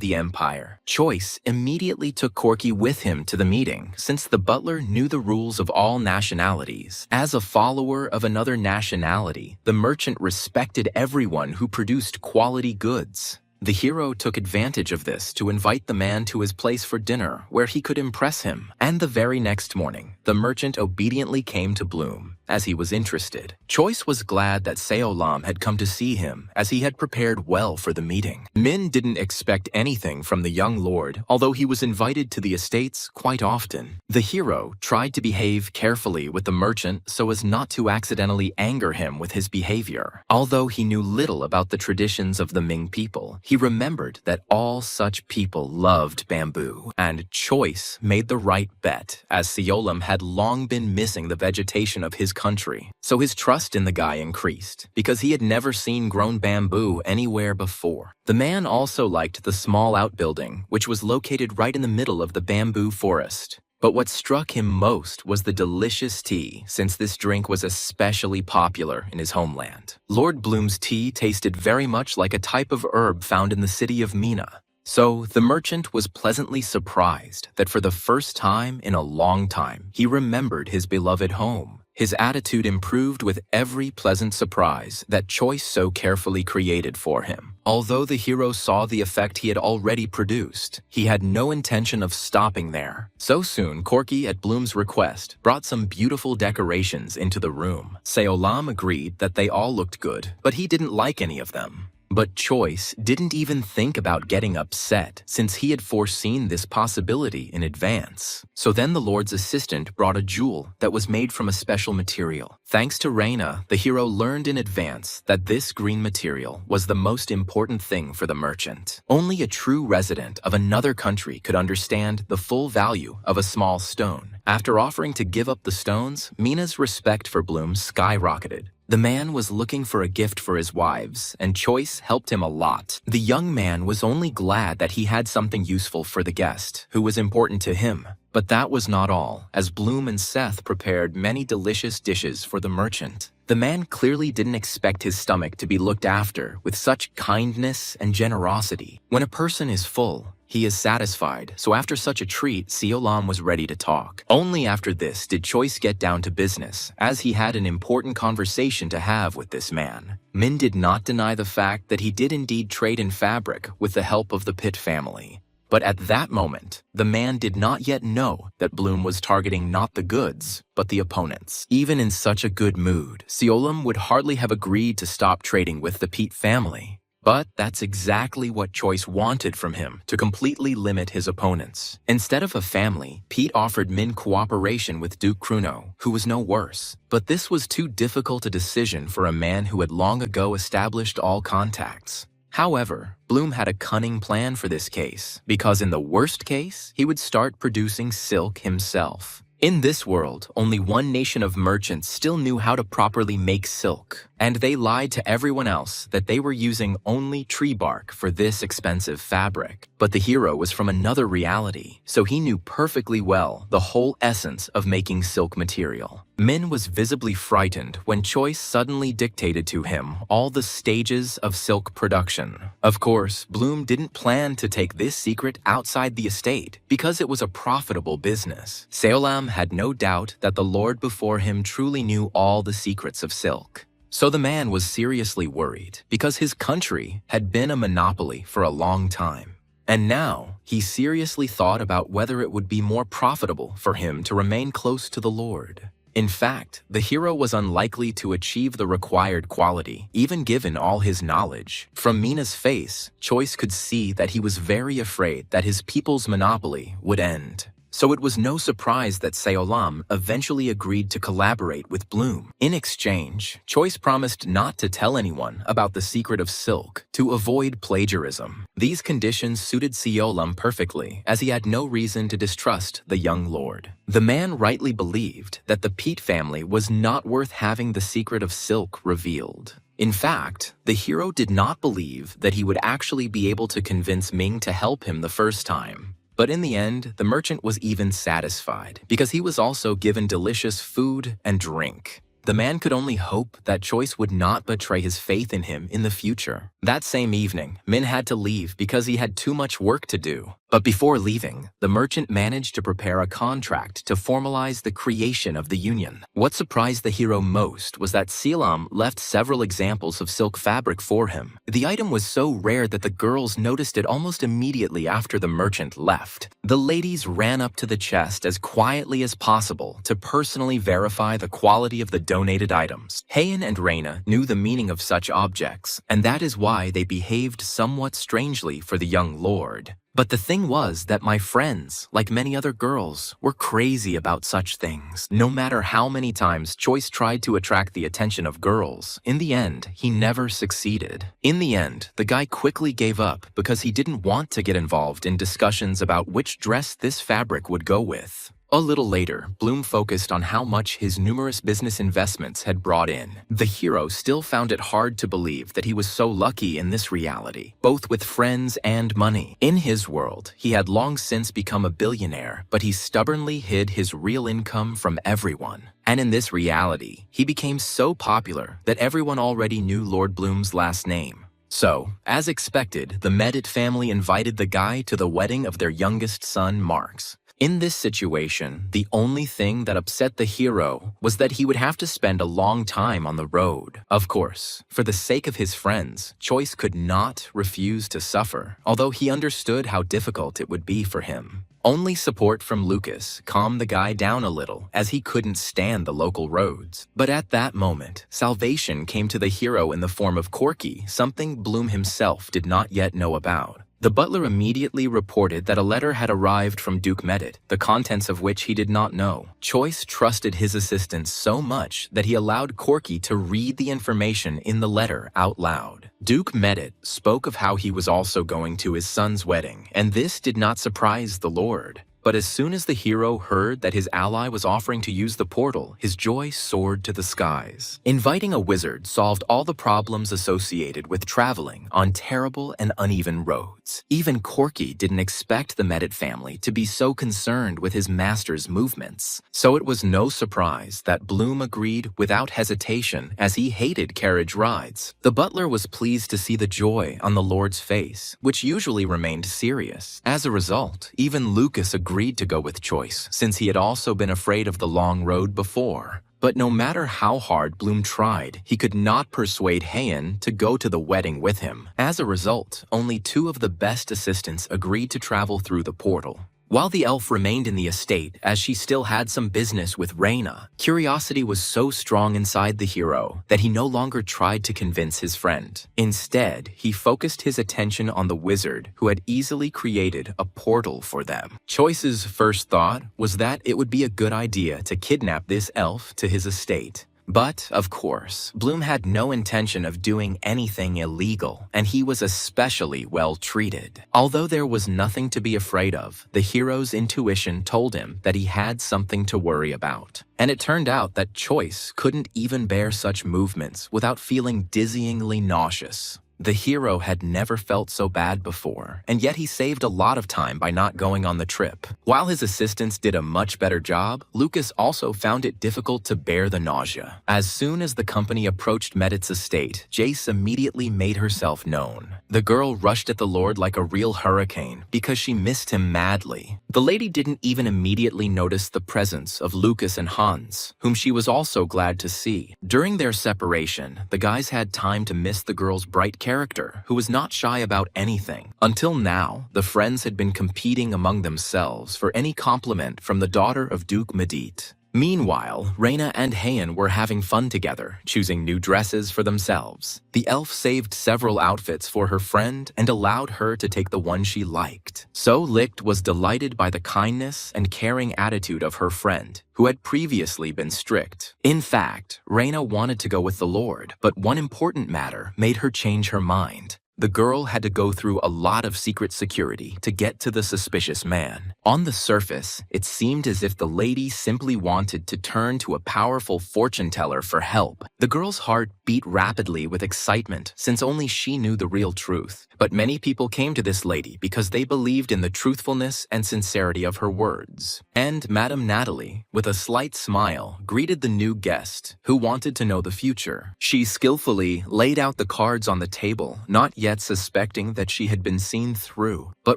the empire. Choice immediately took Corky with him to the meeting, since the butler knew the rules of all nationalities. As a follower of another nationality, the merchant respected everyone who produced quality goods. The hero took advantage of this to invite the man to his place for dinner, where he could impress him. And the very next morning, the merchant obediently came to Bloom, as he was interested. Choice was glad that Seolam had come to see him, as he had prepared well for the meeting. Min didn't expect anything from the young lord, although he was invited to the estates quite often. The hero tried to behave carefully with the merchant so as not to accidentally anger him with his behavior. Although he knew little about the traditions of the Ming people, he remembered that all such people loved bamboo, and Choice made the right bet, as Seolam had long been missing the vegetation of his country. So his trust in the guy increased, because he had never seen grown bamboo anywhere before. The man also liked the small outbuilding, which was located right in the middle of the bamboo forest. But what struck him most was the delicious tea, since this drink was especially popular in his homeland. Lord Bloom's tea tasted very much like a type of herb found in the city of Mina. So the merchant was pleasantly surprised that for the first time in a long time, he remembered his beloved home. His attitude improved with every pleasant surprise that Choice so carefully created for him. Although the hero saw the effect he had already produced, he had no intention of stopping there. So soon, Corky, at Bloom's request, brought some beautiful decorations into the room. Seolam agreed that they all looked good, but he didn't like any of them. But Choice didn't even think about getting upset, since he had foreseen this possibility in advance. So then the Lord's assistant brought a jewel that was made from a special material. Thanks to Reina, the hero learned in advance that this green material was the most important thing for the merchant. Only a true resident of another country could understand the full value of a small stone. After offering to give up the stones, Mina's respect for Bloom skyrocketed. The man was looking for a gift for his wives, and Choice helped him a lot. The young man was only glad that he had something useful for the guest, who was important to him. But that was not all, as Bloom and Seth prepared many delicious dishes for the merchant. The man clearly didn't expect his stomach to be looked after with such kindness and generosity. When a person is full, he is satisfied, so after such a treat, Seolam was ready to talk. Only after this did Choice get down to business, as he had an important conversation to have with this man. Min did not deny the fact that he did indeed trade in fabric with the help of the Pitt family. But at that moment, the man did not yet know that Bloom was targeting not the goods, but the opponents. Even in such a good mood, Seolam would hardly have agreed to stop trading with the Pitt family. But that's exactly what Choice wanted from him, to completely limit his opponents. Instead of a family, Pete offered Min cooperation with Duke Kruno, who was no worse. But this was too difficult a decision for a man who had long ago established all contacts. However, Bloom had a cunning plan for this case, because in the worst case, he would start producing silk himself. In this world, only one nation of merchants still knew how to properly make silk, and they lied to everyone else that they were using only tree bark for this expensive fabric. But the hero was from another reality, so he knew perfectly well the whole essence of making silk material. Min was visibly frightened when Choice suddenly dictated to him all the stages of silk production. Of course, Bloom didn't plan to take this secret outside the estate because it was a profitable business. Seolam had no doubt that the lord before him truly knew all the secrets of silk. So the man was seriously worried because his country had been a monopoly for a long time. And now, he seriously thought about whether it would be more profitable for him to remain close to the lord. In fact, the hero was unlikely to achieve the required quality, even given all his knowledge. From Mina's face, Choice could see that he was very afraid that his people's monopoly would end. So it was no surprise that Seolam eventually agreed to collaborate with Bloom. In exchange, Choice promised not to tell anyone about the secret of silk to avoid plagiarism. These conditions suited Seolam perfectly, as he had no reason to distrust the young lord. The man rightly believed that the Pete family was not worth having the secret of silk revealed. In fact, the hero did not believe that he would actually be able to convince Ming to help him the first time. But in the end, the merchant was even satisfied, because he was also given delicious food and drink. The man could only hope that Choice would not betray his faith in him in the future. That same evening, Min had to leave because he had too much work to do. But before leaving, the merchant managed to prepare a contract to formalize the creation of the union. What surprised the hero most was that Seolam left several examples of silk fabric for him. The item was so rare that the girls noticed it almost immediately after the merchant left. The ladies ran up to the chest as quietly as possible to personally verify the quality of the donated items. Heian and Reina knew the meaning of such objects, and that is why they behaved somewhat strangely for the young lord. But the thing was that my friends, like many other girls, were crazy about such things. No matter how many times Choice tried to attract the attention of girls, in the end, he never succeeded. In the end, the guy quickly gave up because he didn't want to get involved in discussions about which dress this fabric would go with. A little later, Bloom focused on how much his numerous business investments had brought in. The hero still found it hard to believe that he was so lucky in this reality, both with friends and money. In his world, he had long since become a billionaire, but he stubbornly hid his real income from everyone. And in this reality, he became so popular that everyone already knew Lord Bloom's last name. So, as expected, the Medit family invited the guy to the wedding of their youngest son, Marx. In this situation, the only thing that upset the hero was that he would have to spend a long time on the road. Of course, for the sake of his friends, Choice could not refuse to suffer, although he understood how difficult it would be for him. Only support from Lucas calmed the guy down a little, as he couldn't stand the local roads. But at that moment, salvation came to the hero in the form of Corky, something Bloom himself did not yet know about. The butler immediately reported that a letter had arrived from Duke Medit, the contents of which he did not know. Choice trusted his assistant so much that he allowed Corky to read the information in the letter out loud. Duke Medit spoke of how he was also going to his son's wedding, and this did not surprise the Lord. But as soon as the hero heard that his ally was offering to use the portal, his joy soared to the skies. Inviting a wizard solved all the problems associated with traveling on terrible and uneven roads. Even Corky didn't expect the Medit family to be so concerned with his master's movements. So it was no surprise that Bloom agreed without hesitation, as he hated carriage rides. The butler was pleased to see the joy on the Lord's face, which usually remained serious. As a result, even Lucas agreed to go with Choice, since he had also been afraid of the long road before. But no matter how hard Bloom tried, he could not persuade Heian to go to the wedding with him. As a result, only 2 of the best assistants agreed to travel through the portal. While the elf remained in the estate, as she still had some business with Reina, curiosity was so strong inside the hero that he no longer tried to convince his friend. Instead, he focused his attention on the wizard who had easily created a portal for them. Choice's first thought was that it would be a good idea to kidnap this elf to his estate. But, of course, Bloom had no intention of doing anything illegal, and he was especially well treated. Although there was nothing to be afraid of, the hero's intuition told him that he had something to worry about. And it turned out that Choice couldn't even bear such movements without feeling dizzyingly nauseous. The hero had never felt so bad before, and yet he saved a lot of time by not going on the trip. While his assistants did a much better job, Lucas also found it difficult to bear the nausea. As soon as the company approached Medit's estate, Jace immediately made herself known. The girl rushed at the Lord like a real hurricane because she missed him madly. The lady didn't even immediately notice the presence of Lucas and Hans, whom she was also glad to see. During their separation, the guys had time to miss the girl's bright character, who was not shy about anything. Until now, the friends had been competing among themselves for any compliment from the daughter of Duke Medit. Meanwhile, Reina and Heian were having fun together, choosing new dresses for themselves. The elf saved several outfits for her friend and allowed her to take the one she liked. So Licht was delighted by the kindness and caring attitude of her friend, who had previously been strict. In fact, Reina wanted to go with the Lord, but one important matter made her change her mind. The girl had to go through a lot of secret security to get to the suspicious man. On the surface, it seemed as if the lady simply wanted to turn to a powerful fortune teller for help. The girl's heart beat rapidly with excitement, since only she knew the real truth. But many people came to this lady because they believed in the truthfulness and sincerity of her words. And Madame Natalie, with a slight smile, greeted the new guest, who wanted to know the future. She skillfully laid out the cards on the table, not yet suspecting that she had been seen through. But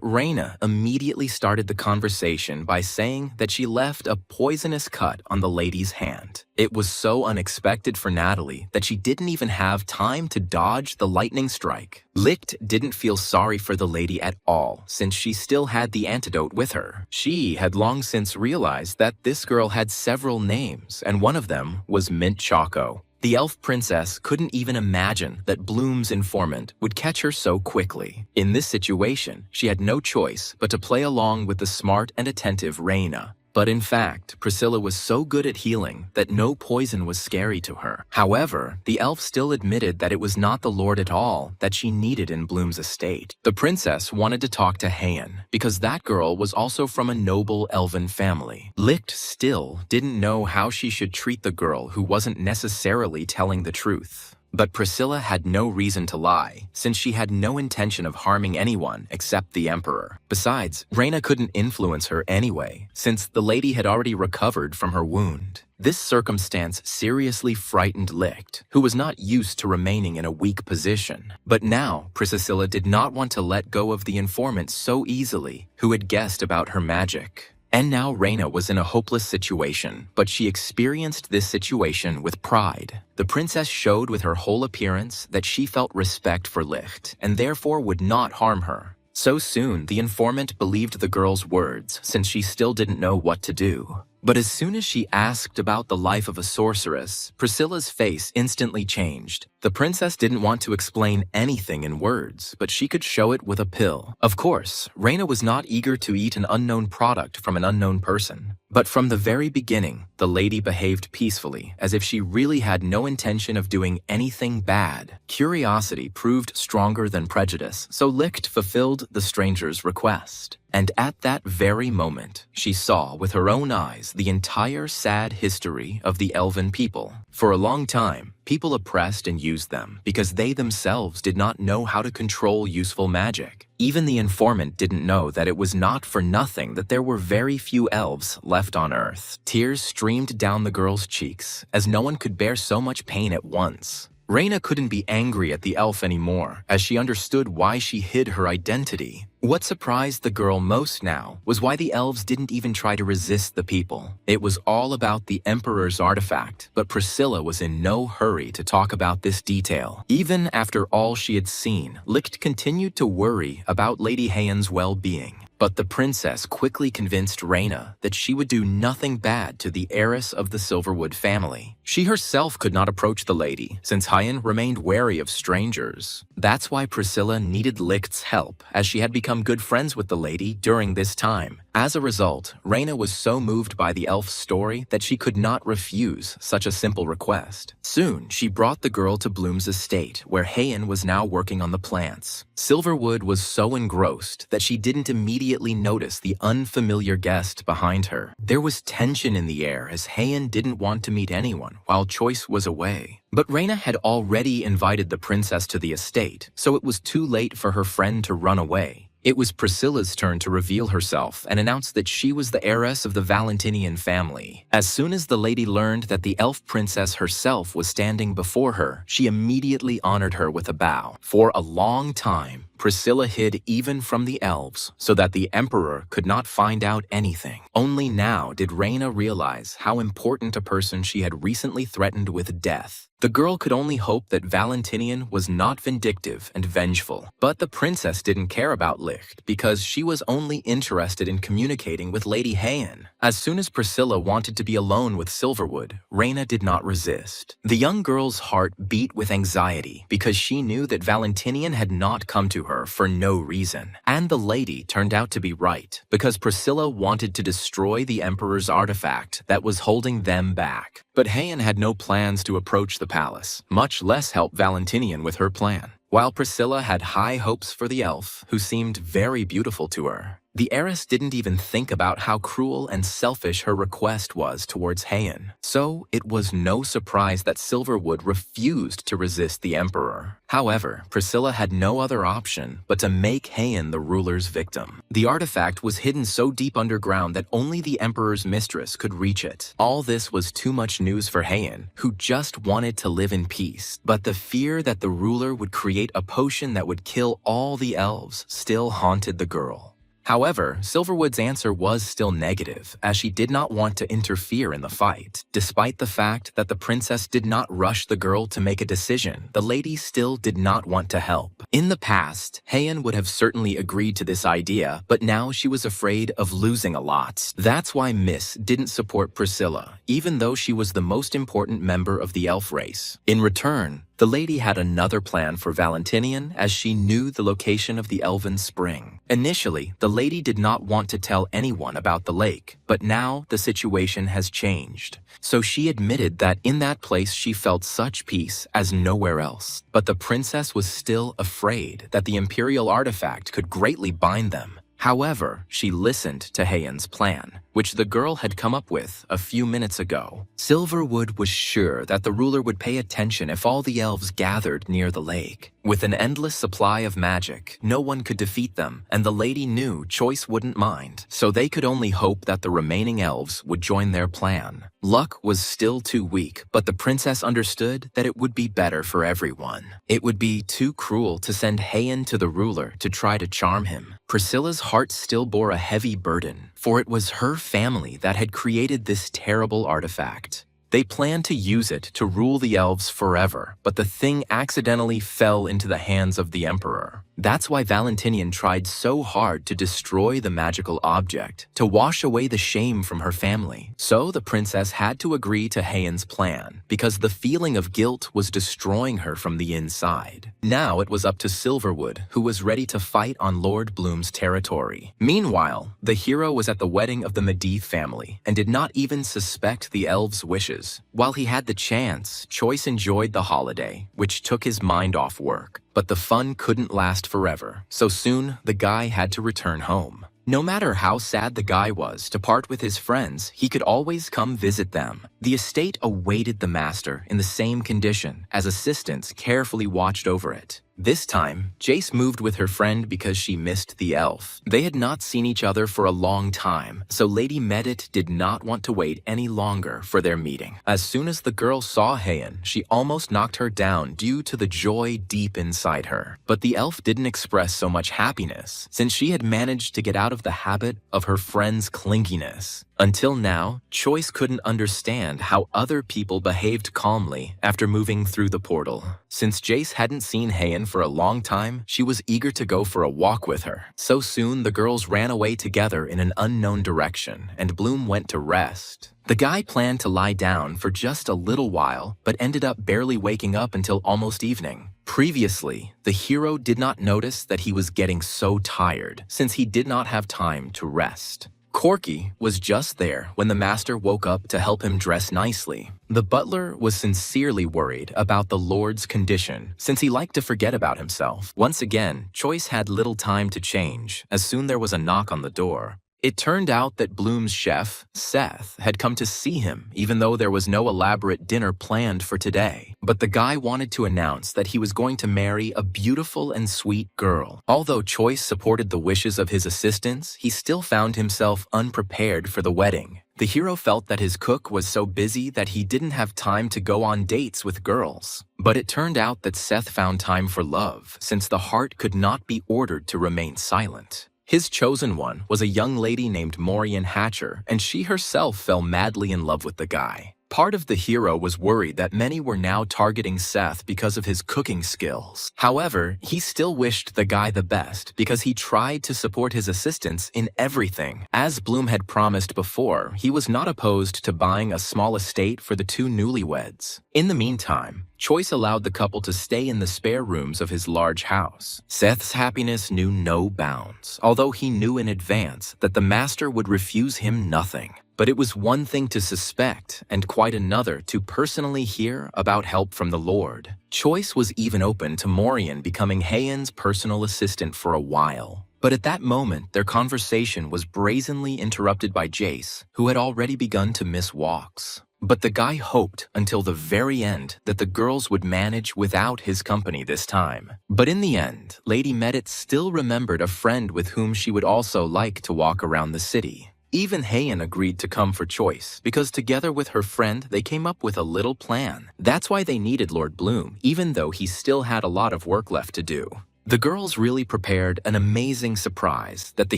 Reina immediately started the conversation by saying that she left a poisonous cut on the lady's hand. It was so unexpected for Natalie that she didn't even have time to dodge the lightning strike. Licht didn't feel sorry for the lady at all, since she still had the antidote with her. She had long since realized that this girl had several names, and one of them was Mint Choco. The elf princess couldn't even imagine that Bloom's informant would catch her so quickly. In this situation, she had no choice but to play along with the smart and attentive Reina. But in fact, Priscilla was so good at healing that no poison was scary to her. However, the elf still admitted that it was not the lord at all that she needed in Bloom's estate. The princess wanted to talk to Hayan, because that girl was also from a noble elven family. Licht still didn't know how she should treat the girl who wasn't necessarily telling the truth. But Priscilla had no reason to lie, since she had no intention of harming anyone except the emperor. Besides, Reina couldn't influence her anyway, since the lady had already recovered from her wound. This circumstance seriously frightened Licht, who was not used to remaining in a weak position. But now, Priscilla did not want to let go of the informant so easily, who had guessed about her magic. And now Reina was in a hopeless situation, but she experienced this situation with pride. The princess showed with her whole appearance that she felt respect for Licht, and therefore would not harm her. So soon, the informant believed the girl's words, since she still didn't know what to do. But as soon as she asked about the life of a sorceress, Priscilla's face instantly changed. The princess didn't want to explain anything in words, but she could show it with a pill. Of course, Reina was not eager to eat an unknown product from an unknown person. But from the very beginning, the lady behaved peacefully, as if she really had no intention of doing anything bad. Curiosity proved stronger than prejudice, so Licht fulfilled the stranger's request. And at that very moment, she saw with her own eyes the entire sad history of the elven people. For a long time, people oppressed and used them because they themselves did not know how to control useful magic. Even the informant didn't know that it was not for nothing that there were very few elves left on Earth. Tears streamed down the girl's cheeks, as no one could bear so much pain at once. Reina couldn't be angry at the elf anymore, as she understood why she hid her identity. What surprised the girl most now was why the elves didn't even try to resist the people. It was all about the Emperor's artifact, but Priscilla was in no hurry to talk about this detail. Even after all she had seen, Licht continued to worry about Lady Hayan's well-being. But the princess quickly convinced Reina that she would do nothing bad to the heiress of the Silverwood family. She herself could not approach the lady, since Hayan remained wary of strangers. That's why Priscilla needed Licht's help, as she had become good friends with the lady during this time. As a result, Reina was so moved by the elf's story that she could not refuse such a simple request. Soon, she brought the girl to Bloom's estate, where Hayan was now working on the plants. Silverwood was so engrossed that she didn't immediately notice the unfamiliar guest behind her. There was tension in the air as Hayan didn't want to meet anyone while Choice was away. But Reina had already invited the princess to the estate, so it was too late for her friend to run away. It was Priscilla's turn to reveal herself and announce that she was the heiress of the Valentinian family. As soon as the lady learned that the elf princess herself was standing before her, she immediately honored her with a bow. For a long time, Priscilla hid even from the elves so that the emperor could not find out anything. Only now did Reina realize how important a person she had recently threatened with death. The girl could only hope that Valentinian was not vindictive and vengeful. But the princess didn't care about Licht because she was only interested in communicating with Lady Hayan. As soon as Priscilla wanted to be alone with Silverwood, Reina did not resist. The young girl's heart beat with anxiety because she knew that Valentinian had not come to her for no reason. And the lady turned out to be right, because Priscilla wanted to destroy the Emperor's artifact that was holding them back. But Hayan had no plans to approach the palace, much less help Valentinian with her plan. While Priscilla had high hopes for the elf, who seemed very beautiful to her, the heiress didn't even think about how cruel and selfish her request was towards Hayan. So it was no surprise that Silverwood refused to resist the emperor. However, Priscilla had no other option but to make Hayan the ruler's victim. The artifact was hidden so deep underground that only the emperor's mistress could reach it. All this was too much news for Hayan, who just wanted to live in peace. But the fear that the ruler would create a potion that would kill all the elves still haunted the girl. However, Silverwood's answer was still negative, as she did not want to interfere in the fight. Despite the fact that the princess did not rush the girl to make a decision, the lady still did not want to help. In the past, Hayan would have certainly agreed to this idea, but now she was afraid of losing a lot. That's why Miss didn't support Priscilla, even though she was the most important member of the elf race. In return, The lady had another plan for Valentinian as she knew the location of the elven spring. Initially, the lady did not want to tell anyone about the lake, but now the situation has changed. So she admitted that in that place she felt such peace as nowhere else. But the princess was still afraid that the imperial artifact could greatly bind them. However, she listened to Heian's plan, which the girl had come up with a few minutes ago. Silverwood was sure that the ruler would pay attention if all the elves gathered near the lake. With an endless supply of magic, no one could defeat them, and the lady knew Choice wouldn't mind, so they could only hope that the remaining elves would join their plan. Luck was still too weak, but the princess understood that it would be better for everyone. It would be too cruel to send Heian to the ruler to try to charm him. Priscilla's heart still bore a heavy burden, for it was her family that had created this terrible artifact. They planned to use it to rule the elves forever, but the thing accidentally fell into the hands of the emperor. That's why Valentinian tried so hard to destroy the magical object, to wash away the shame from her family. So the princess had to agree to Heian's plan, because the feeling of guilt was destroying her from the inside. Now it was up to Silverwood, who was ready to fight on Lord Bloom's territory. Meanwhile, the hero was at the wedding of the Medivh family, and did not even suspect the elves' wishes. While he had the chance, Choice enjoyed the holiday, which took his mind off work. But the fun couldn't last forever, so soon the guy had to return home. No matter how sad the guy was to part with his friends, he could always come visit them. The estate awaited the master in the same condition, as assistants carefully watched over it. This time, Jace moved with her friend because she missed the elf. They had not seen each other for a long time, so Lady Medit did not want to wait any longer for their meeting. As soon as the girl saw Heian, she almost knocked her down due to the joy deep inside her. But the elf didn't express so much happiness, since she had managed to get out of the habit of her friend's clinginess. Until now, Choice couldn't understand how other people behaved calmly after moving through the portal. Since Jace hadn't seen Heian for a long time, she was eager to go for a walk with her. So soon, the girls ran away together in an unknown direction, and Bloom went to rest. The guy planned to lie down for just a little while, but ended up barely waking up until almost evening. Previously, the hero did not notice that he was getting so tired, since he did not have time to rest. Corky was just there when the master woke up to help him dress nicely. The butler was sincerely worried about the Lord's condition, since he liked to forget about himself. Once again, Choice had little time to change, as soon there was a knock on the door. It turned out that Bloom's chef, Seth, had come to see him, even though there was no elaborate dinner planned for today. But the guy wanted to announce that he was going to marry a beautiful and sweet girl. Although Choice supported the wishes of his assistants, he still found himself unprepared for the wedding. The hero felt that his cook was so busy that he didn't have time to go on dates with girls. But it turned out that Seth found time for love, since the heart could not be ordered to remain silent. His chosen one was a young lady named Morian Hatcher, and she herself fell madly in love with the guy. Part of the hero was worried that many were now targeting Seth because of his cooking skills. However, he still wished the guy the best because he tried to support his assistants in everything. As Bloom had promised before, he was not opposed to buying a small estate for the two newlyweds. In the meantime, Choice allowed the couple to stay in the spare rooms of his large house. Seth's happiness knew no bounds, although he knew in advance that the master would refuse him nothing. But it was one thing to suspect, and quite another to personally hear about help from the Lord. Choice was even open to Morian becoming Heian's personal assistant for a while. But at that moment, their conversation was brazenly interrupted by Jace, who had already begun to miss walks. But the guy hoped until the very end that the girls would manage without his company this time. But in the end, Lady Medit still remembered a friend with whom she would also like to walk around the city. Even Heian agreed to come for Choice, because together with her friend, they came up with a little plan. That's why they needed Lord Bloom, even though he still had a lot of work left to do. The girls really prepared an amazing surprise that the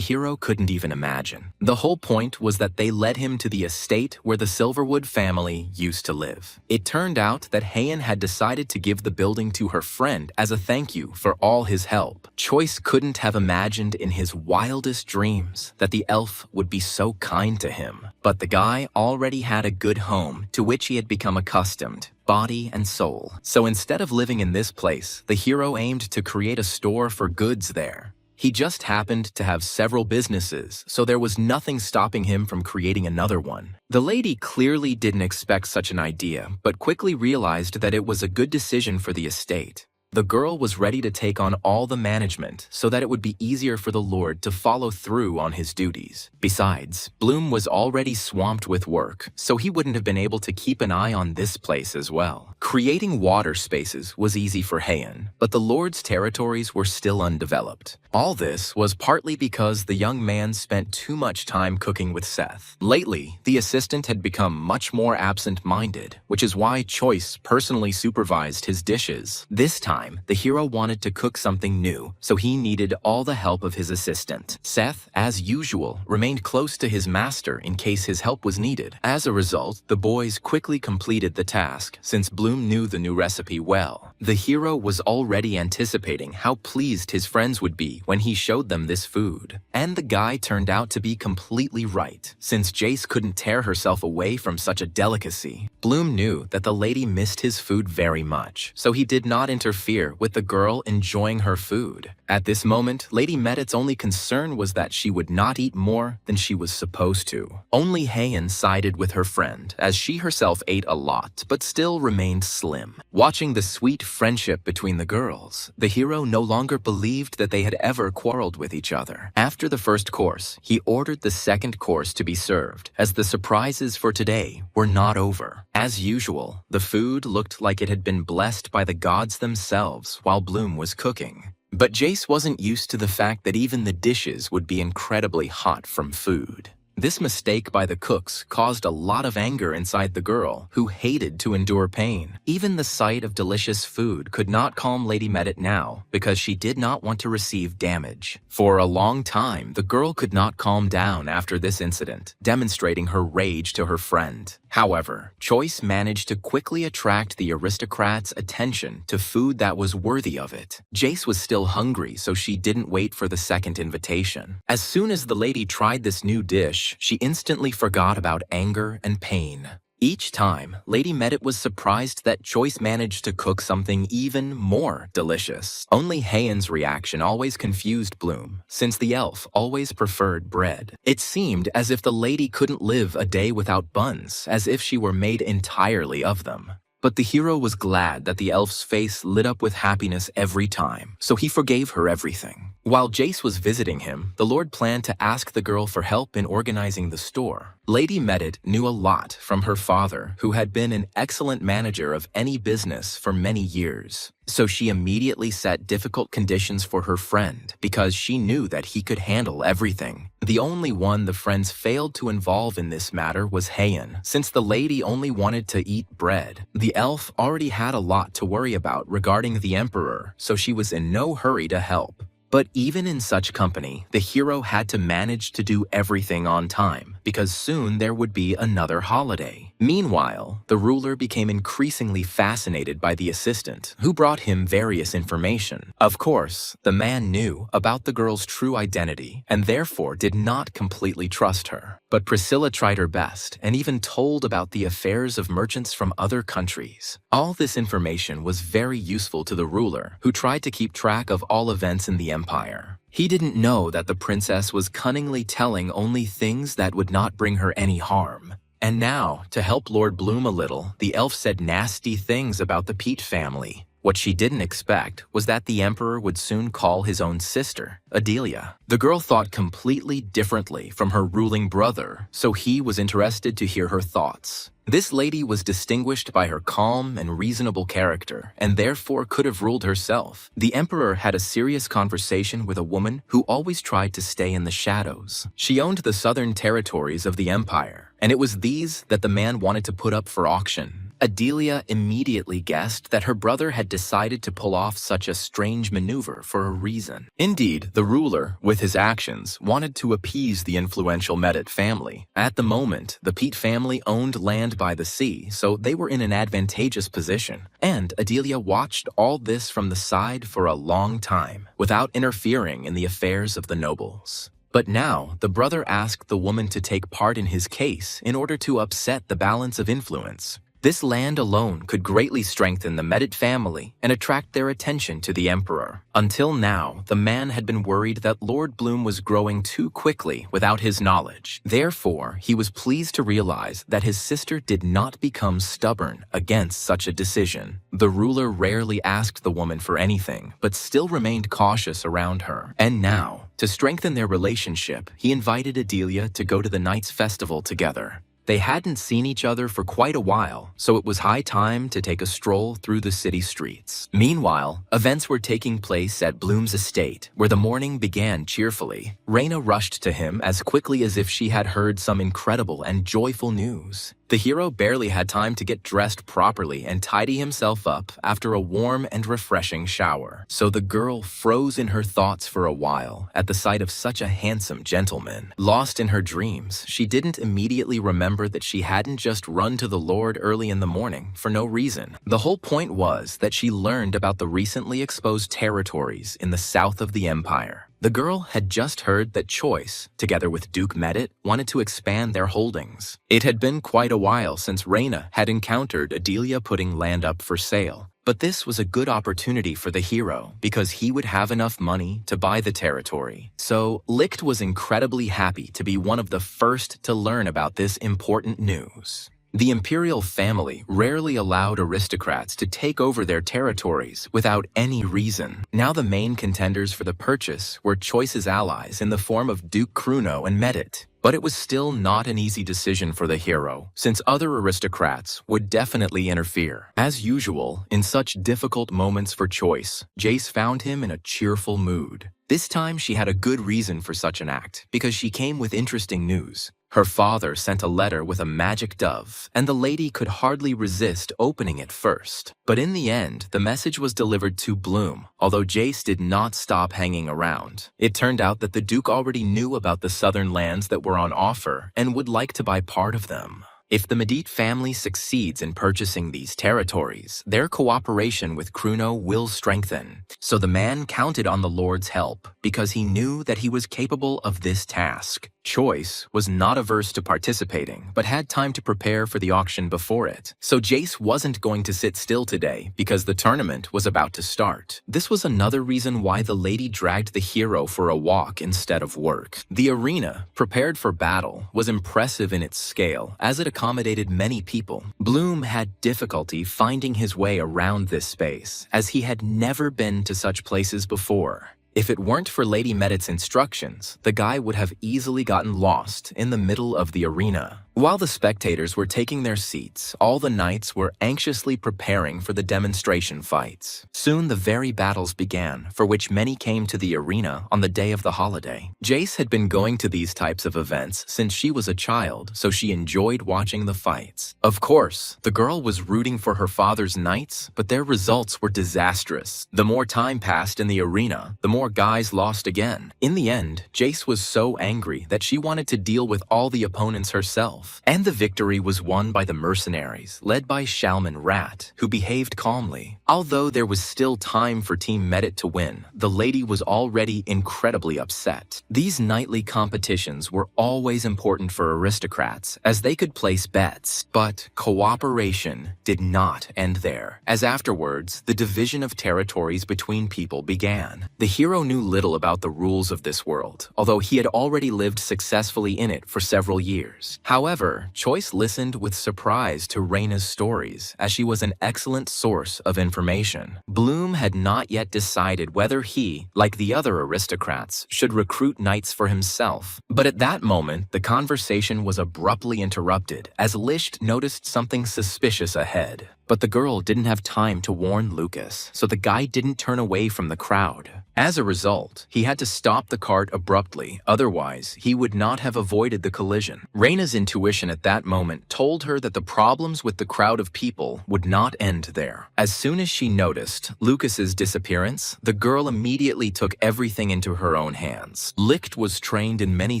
hero couldn't even imagine. The whole point was that they led him to the estate where the Silverwood family used to live. It turned out that Heian had decided to give the building to her friend as a thank you for all his help. Choice couldn't have imagined in his wildest dreams that the elf would be so kind to him. But the guy already had a good home to which he had become accustomed. body and soul. So instead of living in this place, the hero aimed to create a store for goods there. He just happened to have several businesses, so there was nothing stopping him from creating another one. The lady clearly didn't expect such an idea, but quickly realized that it was a good decision for the estate. The girl was ready to take on all the management so that it would be easier for the Lord to follow through on his duties. Besides, Bloom was already swamped with work, so he wouldn't have been able to keep an eye on this place as well. Creating water spaces was easy for Heian, but the Lord's territories were still undeveloped. All this was partly because the young man spent too much time cooking with Seth. Lately, the assistant had become much more absent-minded, which is why Choice personally supervised his dishes. This time, the hero wanted to cook something new, so he needed all the help of his assistant. Seth, as usual, remained close to his master in case his help was needed. As a result, the boys quickly completed the task, since Bloom knew the new recipe well. The hero was already anticipating how pleased his friends would be when he showed them this food. And the guy turned out to be completely right, since Jace couldn't tear herself away from such a delicacy. Bloom knew that the lady missed his food very much, so he did not interfere with the girl enjoying her food. At this moment, Lady Medit's only concern was that she would not eat more than she was supposed to. Only Heian sided with her friend, as she herself ate a lot, but still remained slim. Watching the sweet friendship between the girls, the hero no longer believed that they had ever quarreled with each other. After the first course, he ordered the second course to be served, as the surprises for today were not over. As usual, the food looked like it had been blessed by the gods themselves while Bloom was cooking. But Jace wasn't used to the fact that even the dishes would be incredibly hot from food. This mistake by the cooks caused a lot of anger inside the girl, who hated to endure pain. Even the sight of delicious food could not calm Lady Medit now, because she did not want to receive damage. For a long time, the girl could not calm down after this incident, demonstrating her rage to her friend. However, Choice managed to quickly attract the aristocrats' attention to food that was worthy of it. Jace was still hungry, so she didn't wait for the second invitation. As soon as the lady tried this new dish, she instantly forgot about anger and pain. Each time, Lady Medit was surprised that Choice managed to cook something even more delicious. Only Heian's reaction always confused Bloom, since the elf always preferred bread. It seemed as if the lady couldn't live a day without buns, as if she were made entirely of them. But the hero was glad that the elf's face lit up with happiness every time, so he forgave her everything. While Jace was visiting him, the Lord planned to ask the girl for help in organizing the store. Lady Medit knew a lot from her father, who had been an excellent manager of any business for many years. So she immediately set difficult conditions for her friend, because she knew that he could handle everything. The only one the friends failed to involve in this matter was Heian, since the lady only wanted to eat bread. The elf already had a lot to worry about regarding the Emperor, so she was in no hurry to help. But even in such company, the hero had to manage to do everything on time, because soon there would be another holiday. Meanwhile, the ruler became increasingly fascinated by the assistant, who brought him various information. Of course, the man knew about the girl's true identity, and therefore did not completely trust her. But Priscilla tried her best, and even told about the affairs of merchants from other countries. All this information was very useful to the ruler, who tried to keep track of all events in the empire. He didn't know that the princess was cunningly telling only things that would not bring her any harm. And now, to help Lord Bloom a little, the elf said nasty things about the Pete family. What she didn't expect was that the Emperor would soon call his own sister, Adelia. The girl thought completely differently from her ruling brother, so he was interested to hear her thoughts. This lady was distinguished by her calm and reasonable character, and therefore could have ruled herself. The Emperor had a serious conversation with a woman who always tried to stay in the shadows. She owned the southern territories of the empire, and it was these that the man wanted to put up for auction. Adelia immediately guessed that her brother had decided to pull off such a strange maneuver for a reason. Indeed, the ruler, with his actions, wanted to appease the influential Medit family. At the moment, the Pete family owned land by the sea, so they were in an advantageous position. And Adelia watched all this from the side for a long time, without interfering in the affairs of the nobles. But now, the brother asked the woman to take part in his case in order to upset the balance of influence. This land alone could greatly strengthen the Medit family and attract their attention to the emperor. Until now, the man had been worried that Lord Bloom was growing too quickly without his knowledge. Therefore, he was pleased to realize that his sister did not become stubborn against such a decision. The ruler rarely asked the woman for anything, but still remained cautious around her. And now, to strengthen their relationship, he invited Adelia to go to the Knights Festival together. They hadn't seen each other for quite a while, so it was high time to take a stroll through the city streets. Meanwhile, events were taking place at Bloom's estate, where the morning began cheerfully. Reina rushed to him as quickly as if she had heard some incredible and joyful news. The hero barely had time to get dressed properly and tidy himself up after a warm and refreshing shower. So the girl froze in her thoughts for a while at the sight of such a handsome gentleman. Lost in her dreams, she didn't immediately remember that she hadn't just run to the Lord early in the morning for no reason. The whole point was that she learned about the recently exposed territories in the south of the empire. The girl had just heard that Choice, together with Duke Medit, wanted to expand their holdings. It had been quite a while since Reina had encountered Adelia putting land up for sale. But this was a good opportunity for the hero because he would have enough money to buy the territory. So Licht was incredibly happy to be one of the first to learn about this important news. The imperial family rarely allowed aristocrats to take over their territories without any reason. Now the main contenders for the purchase were Choice's allies in the form of Duke Kruno and Medit. But it was still not an easy decision for the hero, since other aristocrats would definitely interfere. As usual, in such difficult moments for Choice, Jace found him in a cheerful mood. This time she had a good reason for such an act, because she came with interesting news. Her father sent a letter with a magic dove, and the lady could hardly resist opening it first. But in the end, the message was delivered to Bloom, although Jace did not stop hanging around. It turned out that the Duke already knew about the southern lands that were on offer and would like to buy part of them. If the Medit family succeeds in purchasing these territories, their cooperation with Kruno will strengthen. So the man counted on the Lord's help because he knew that he was capable of this task. Choice was not averse to participating, but had time to prepare for the auction before it. So Jace wasn't going to sit still today because the tournament was about to start. This was another reason why the lady dragged the hero for a walk instead of work. The arena, prepared for battle, was impressive in its scale as it accommodated many people. Bloom had difficulty finding his way around this space as he had never been to such places before. If it weren't for Lady Medit's instructions, the guy would have easily gotten lost in the middle of the arena. While the spectators were taking their seats, all the knights were anxiously preparing for the demonstration fights. Soon the very battles began, for which many came to the arena on the day of the holiday. Jace had been going to these types of events since she was a child, so she enjoyed watching the fights. Of course, the girl was rooting for her father's knights, but their results were disastrous. The more time passed in the arena, the more guys lost again. In the end, Jace was so angry that she wanted to deal with all the opponents herself. And the victory was won by the mercenaries, led by Shalman Rat, who behaved calmly. Although there was still time for Team Medit to win, the lady was already incredibly upset. These nightly competitions were always important for aristocrats, as they could place bets. But cooperation did not end there, as afterwards, the division of territories between people began. The hero knew little about the rules of this world, although he had already lived successfully in it for several years. However, Choice listened with surprise to Reina's stories, as she was an excellent source of information. Bloom had not yet decided whether he, like the other aristocrats, should recruit knights for himself. But at that moment, the conversation was abruptly interrupted, as Licht noticed something suspicious ahead. But the girl didn't have time to warn Lucas, so the guy didn't turn away from the crowd. As a result, he had to stop the cart abruptly, otherwise he would not have avoided the collision. Reina's intuition at that moment told her that the problems with the crowd of people would not end there. As soon as she noticed Lucas's disappearance, the girl immediately took everything into her own hands. Licht was trained in many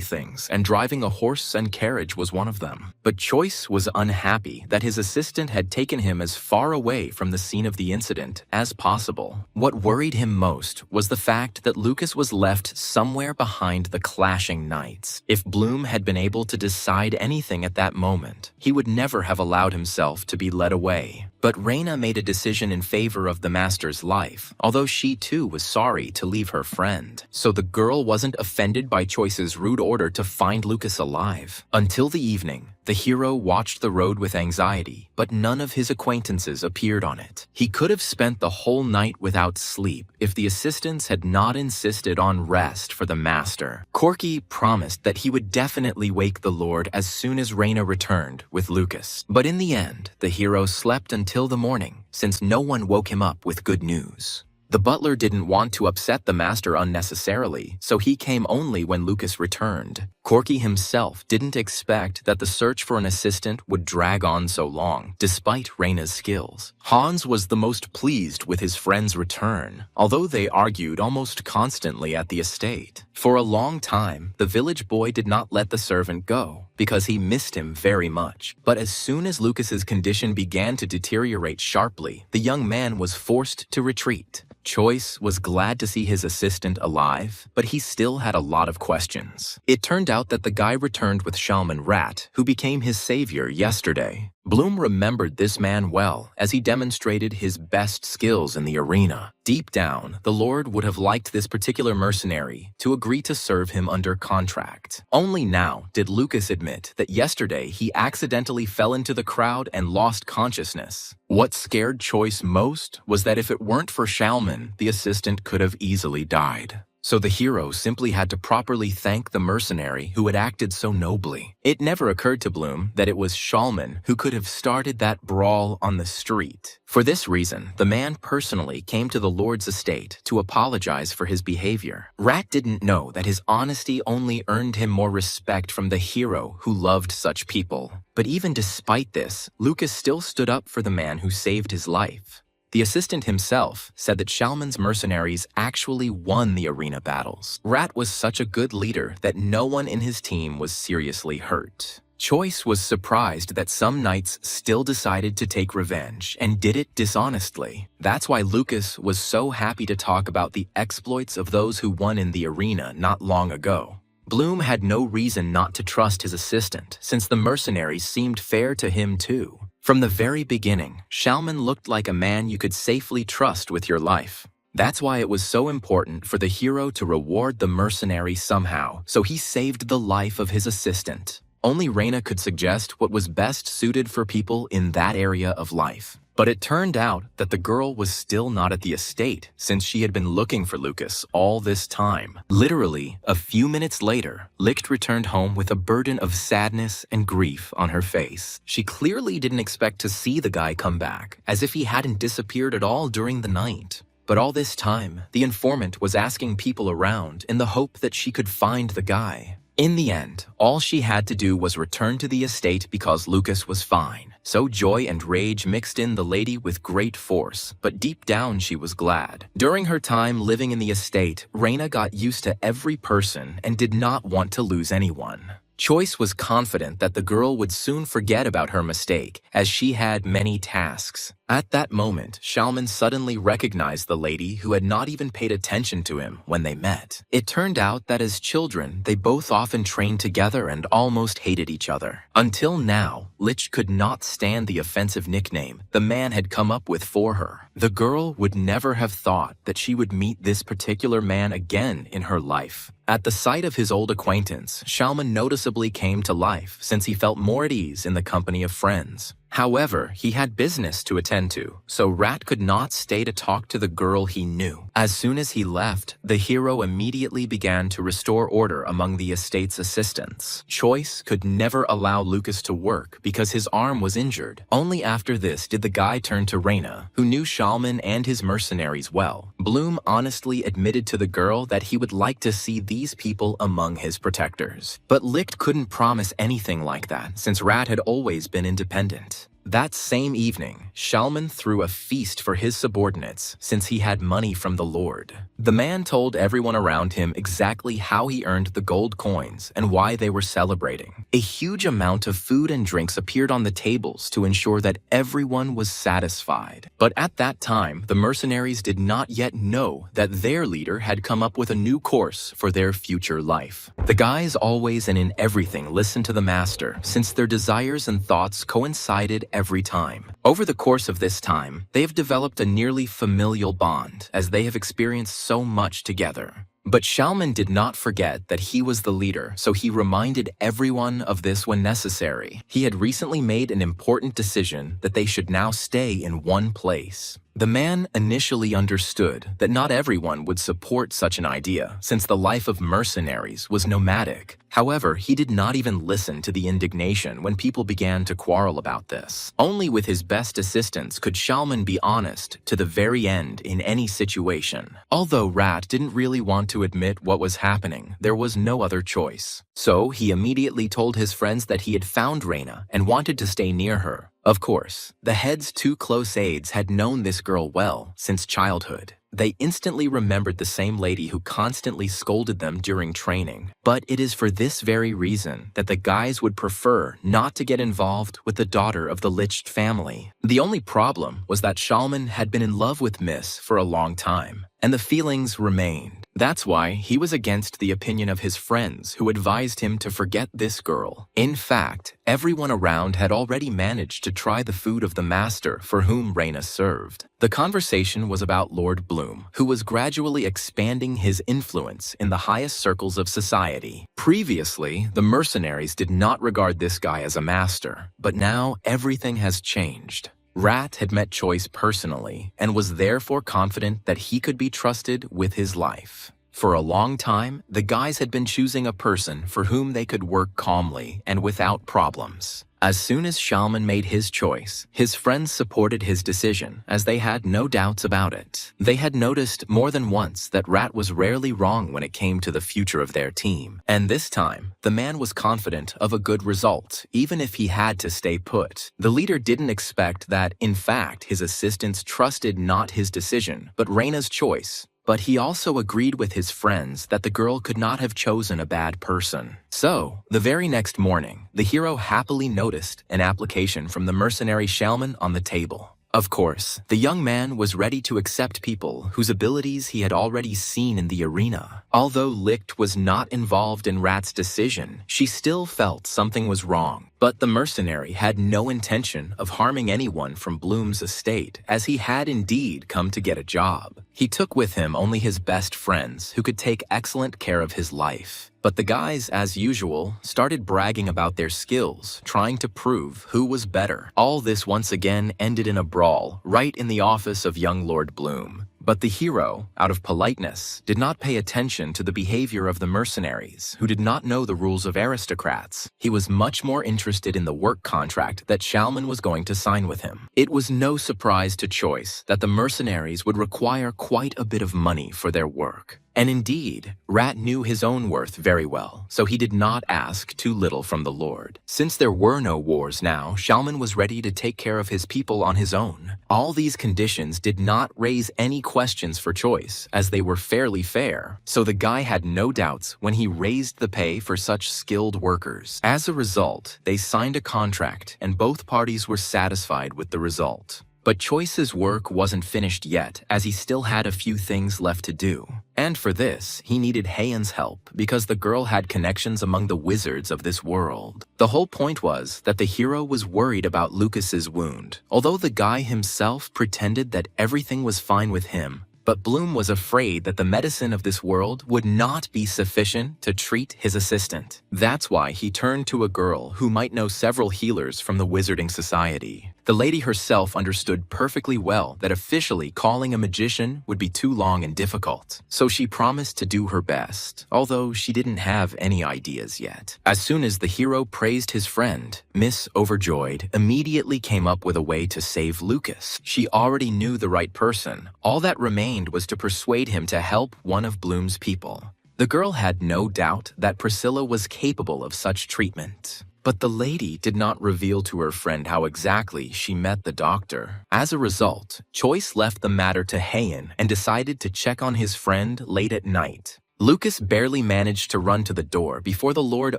things, and driving a horse and carriage was one of them. But Choice was unhappy that his assistant had taken him as far away from the scene of the incident as possible. What worried him most was the fact that Lucas was left somewhere behind the clashing knights. If Bloom had been able to decide anything at that moment, he would never have allowed himself to be led away. But Reina made a decision in favor of the master's life, although she too was sorry to leave her friend. So the girl wasn't offended by Choice's rude order to find Lucas alive. Until the evening, the hero watched the road with anxiety, but none of his acquaintances appeared on it. He could have spent the whole night without sleep if the assistants had not insisted on rest for the master. Corky promised that he would definitely wake the Lord as soon as Reina returned with Lucas. But in the end, the hero slept until the morning, since no one woke him up with good news. The butler didn't want to upset the master unnecessarily, so he came only when Lucas returned. Corky himself didn't expect that the search for an assistant would drag on so long, despite Reina's skills. Hans was the most pleased with his friend's return, although they argued almost constantly at the estate. For a long time, the village boy did not let the servant go, because he missed him very much. But as soon as Lucas's condition began to deteriorate sharply, the young man was forced to retreat. Choice was glad to see his assistant alive, but he still had a lot of questions. It turned out that the guy returned with Shaman Rat, who became his savior yesterday. Bloom remembered this man well, as he demonstrated his best skills in the arena. Deep down, the Lord would have liked this particular mercenary to agree to serve him under contract. Only now did Lucas admit that yesterday he accidentally fell into the crowd and lost consciousness. What scared Choice most was that if it weren't for Shalman, the assistant could have easily died. So the hero simply had to properly thank the mercenary who had acted so nobly. It never occurred to Bloom that it was Shalman who could have started that brawl on the street. For this reason, the man personally came to the Lord's estate to apologize for his behavior. Rat didn't know that his honesty only earned him more respect from the hero who loved such people. But even despite this, Lucas still stood up for the man who saved his life. The assistant himself said that Shalman's mercenaries actually won the arena battles. Rat was such a good leader that no one in his team was seriously hurt. Choice was surprised that some knights still decided to take revenge and did it dishonestly. That's why Lucas was so happy to talk about the exploits of those who won in the arena not long ago. Bloom had no reason not to trust his assistant, since the mercenaries seemed fair to him too. From the very beginning, Shalman looked like a man you could safely trust with your life. That's why it was so important for the hero to reward the mercenary somehow, so he saved the life of his assistant. Only Reina could suggest what was best suited for people in that area of life. But it turned out that the girl was still not at the estate, since she had been looking for Lucas all this time. Literally, a few minutes later, Licht returned home with a burden of sadness and grief on her face. She clearly didn't expect to see the guy come back, as if he hadn't disappeared at all during the night. But all this time, the informant was asking people around in the hope that she could find the guy. In the end, all she had to do was return to the estate because Lucas was fine. So joy and rage mixed in the lady with great force, but deep down she was glad. During her time living in the estate, Reina got used to every person and did not want to lose anyone. Choice was confident that the girl would soon forget about her mistake, as she had many tasks. At that moment, Shalman suddenly recognized the lady who had not even paid attention to him when they met. It turned out that as children, they both often trained together and almost hated each other. Until now, Lich could not stand the offensive nickname the man had come up with for her. The girl would never have thought that she would meet this particular man again in her life. At the sight of his old acquaintance, Shalman noticeably came to life since he felt more at ease in the company of friends. However, he had business to attend to, so Rat could not stay to talk to the girl he knew. As soon as he left, the hero immediately began to restore order among the estate's assistants. Choice could never allow Lucas to work because his arm was injured. Only after this did the guy turn to Reina, who knew Shalman and his mercenaries well. Bloom honestly admitted to the girl that he would like to see these people among his protectors. But Licht couldn't promise anything like that, since Rat had always been independent. That same evening, Shalman threw a feast for his subordinates since he had money from the Lord. The man told everyone around him exactly how he earned the gold coins and why they were celebrating. A huge amount of food and drinks appeared on the tables to ensure that everyone was satisfied. But at that time, the mercenaries did not yet know that their leader had come up with a new course for their future life. The guys always and in everything listened to the master, since their desires and thoughts coincided every time. Over the course of this time, they have developed a nearly familial bond, as they have experienced so much together. But Shalman did not forget that he was the leader, so he reminded everyone of this when necessary. He had recently made an important decision that they should now stay in one place. The man initially understood that not everyone would support such an idea, since the life of mercenaries was nomadic. However, he did not even listen to the indignation when people began to quarrel about this. Only with his best assistance could Shalman be honest to the very end in any situation. Although Rat didn't really want to admit what was happening, there was no other choice. So he immediately told his friends that he had found Reina and wanted to stay near her. Of course, the head's two close aides had known this girl well since childhood. They instantly remembered the same lady who constantly scolded them during training. But it is for this very reason that the guys would prefer not to get involved with the daughter of the Liched family. The only problem was that Shalman had been in love with Miss for a long time, and the feelings remained. That's why he was against the opinion of his friends who advised him to forget this girl. In fact, everyone around had already managed to try the food of the master for whom Reina served. The conversation was about Lord Bloom, who was gradually expanding his influence in the highest circles of society. Previously, the mercenaries did not regard this guy as a master, but now everything has changed. Rat had met Choice personally and was therefore confident that he could be trusted with his life. For a long time, the guys had been choosing a person for whom they could work calmly and without problems. As soon as Shalman made his choice, his friends supported his decision, as they had no doubts about it. They had noticed more than once that Rat was rarely wrong when it came to the future of their team. And this time, the man was confident of a good result, even if he had to stay put. The leader didn't expect that, in fact, his assistants trusted not his decision, but Reina's choice. But he also agreed with his friends that the girl could not have chosen a bad person. So, the very next morning, the hero happily noticed an application from the mercenary Shalman on the table. Of course, the young man was ready to accept people whose abilities he had already seen in the arena. Although Licht was not involved in Rat's decision, she still felt something was wrong. But the mercenary had no intention of harming anyone from Bloom's estate, as he had indeed come to get a job. He took with him only his best friends, who could take excellent care of his life. But the guys, as usual, started bragging about their skills, trying to prove who was better. All this once again ended in a brawl, right in the office of young Lord Bloom. But the hero, out of politeness, did not pay attention to the behavior of the mercenaries, who did not know the rules of aristocrats. He was much more interested in the work contract that Shalman was going to sign with him. It was no surprise to Choice that the mercenaries would require quite a bit of money for their work. And indeed, Rat knew his own worth very well, so he did not ask too little from the Lord. Since there were no wars now, Shalman was ready to take care of his people on his own. All these conditions did not raise any questions for Choice, as they were fairly fair, so the guy had no doubts when he raised the pay for such skilled workers. As a result, they signed a contract, and both parties were satisfied with the result. But Choice's work wasn't finished yet, as he still had a few things left to do. And for this, he needed Heian's help, because the girl had connections among the wizards of this world. The whole point was that the hero was worried about Lucas's wound, although the guy himself pretended that everything was fine with him. But Bloom was afraid that the medicine of this world would not be sufficient to treat his assistant. That's why he turned to a girl who might know several healers from the Wizarding Society. The lady herself understood perfectly well that officially calling a magician would be too long and difficult, so she promised to do her best, although she didn't have any ideas yet. As soon as the hero praised his friend, Miss, overjoyed, immediately came up with a way to save Lucas. She already knew the right person. All that remained was to persuade him to help one of Bloom's people. The girl had no doubt that Priscilla was capable of such treatment. But the lady did not reveal to her friend how exactly she met the doctor. As a result, Choice left the matter to Heian and decided to check on his friend late at night. Lucas barely managed to run to the door before the Lord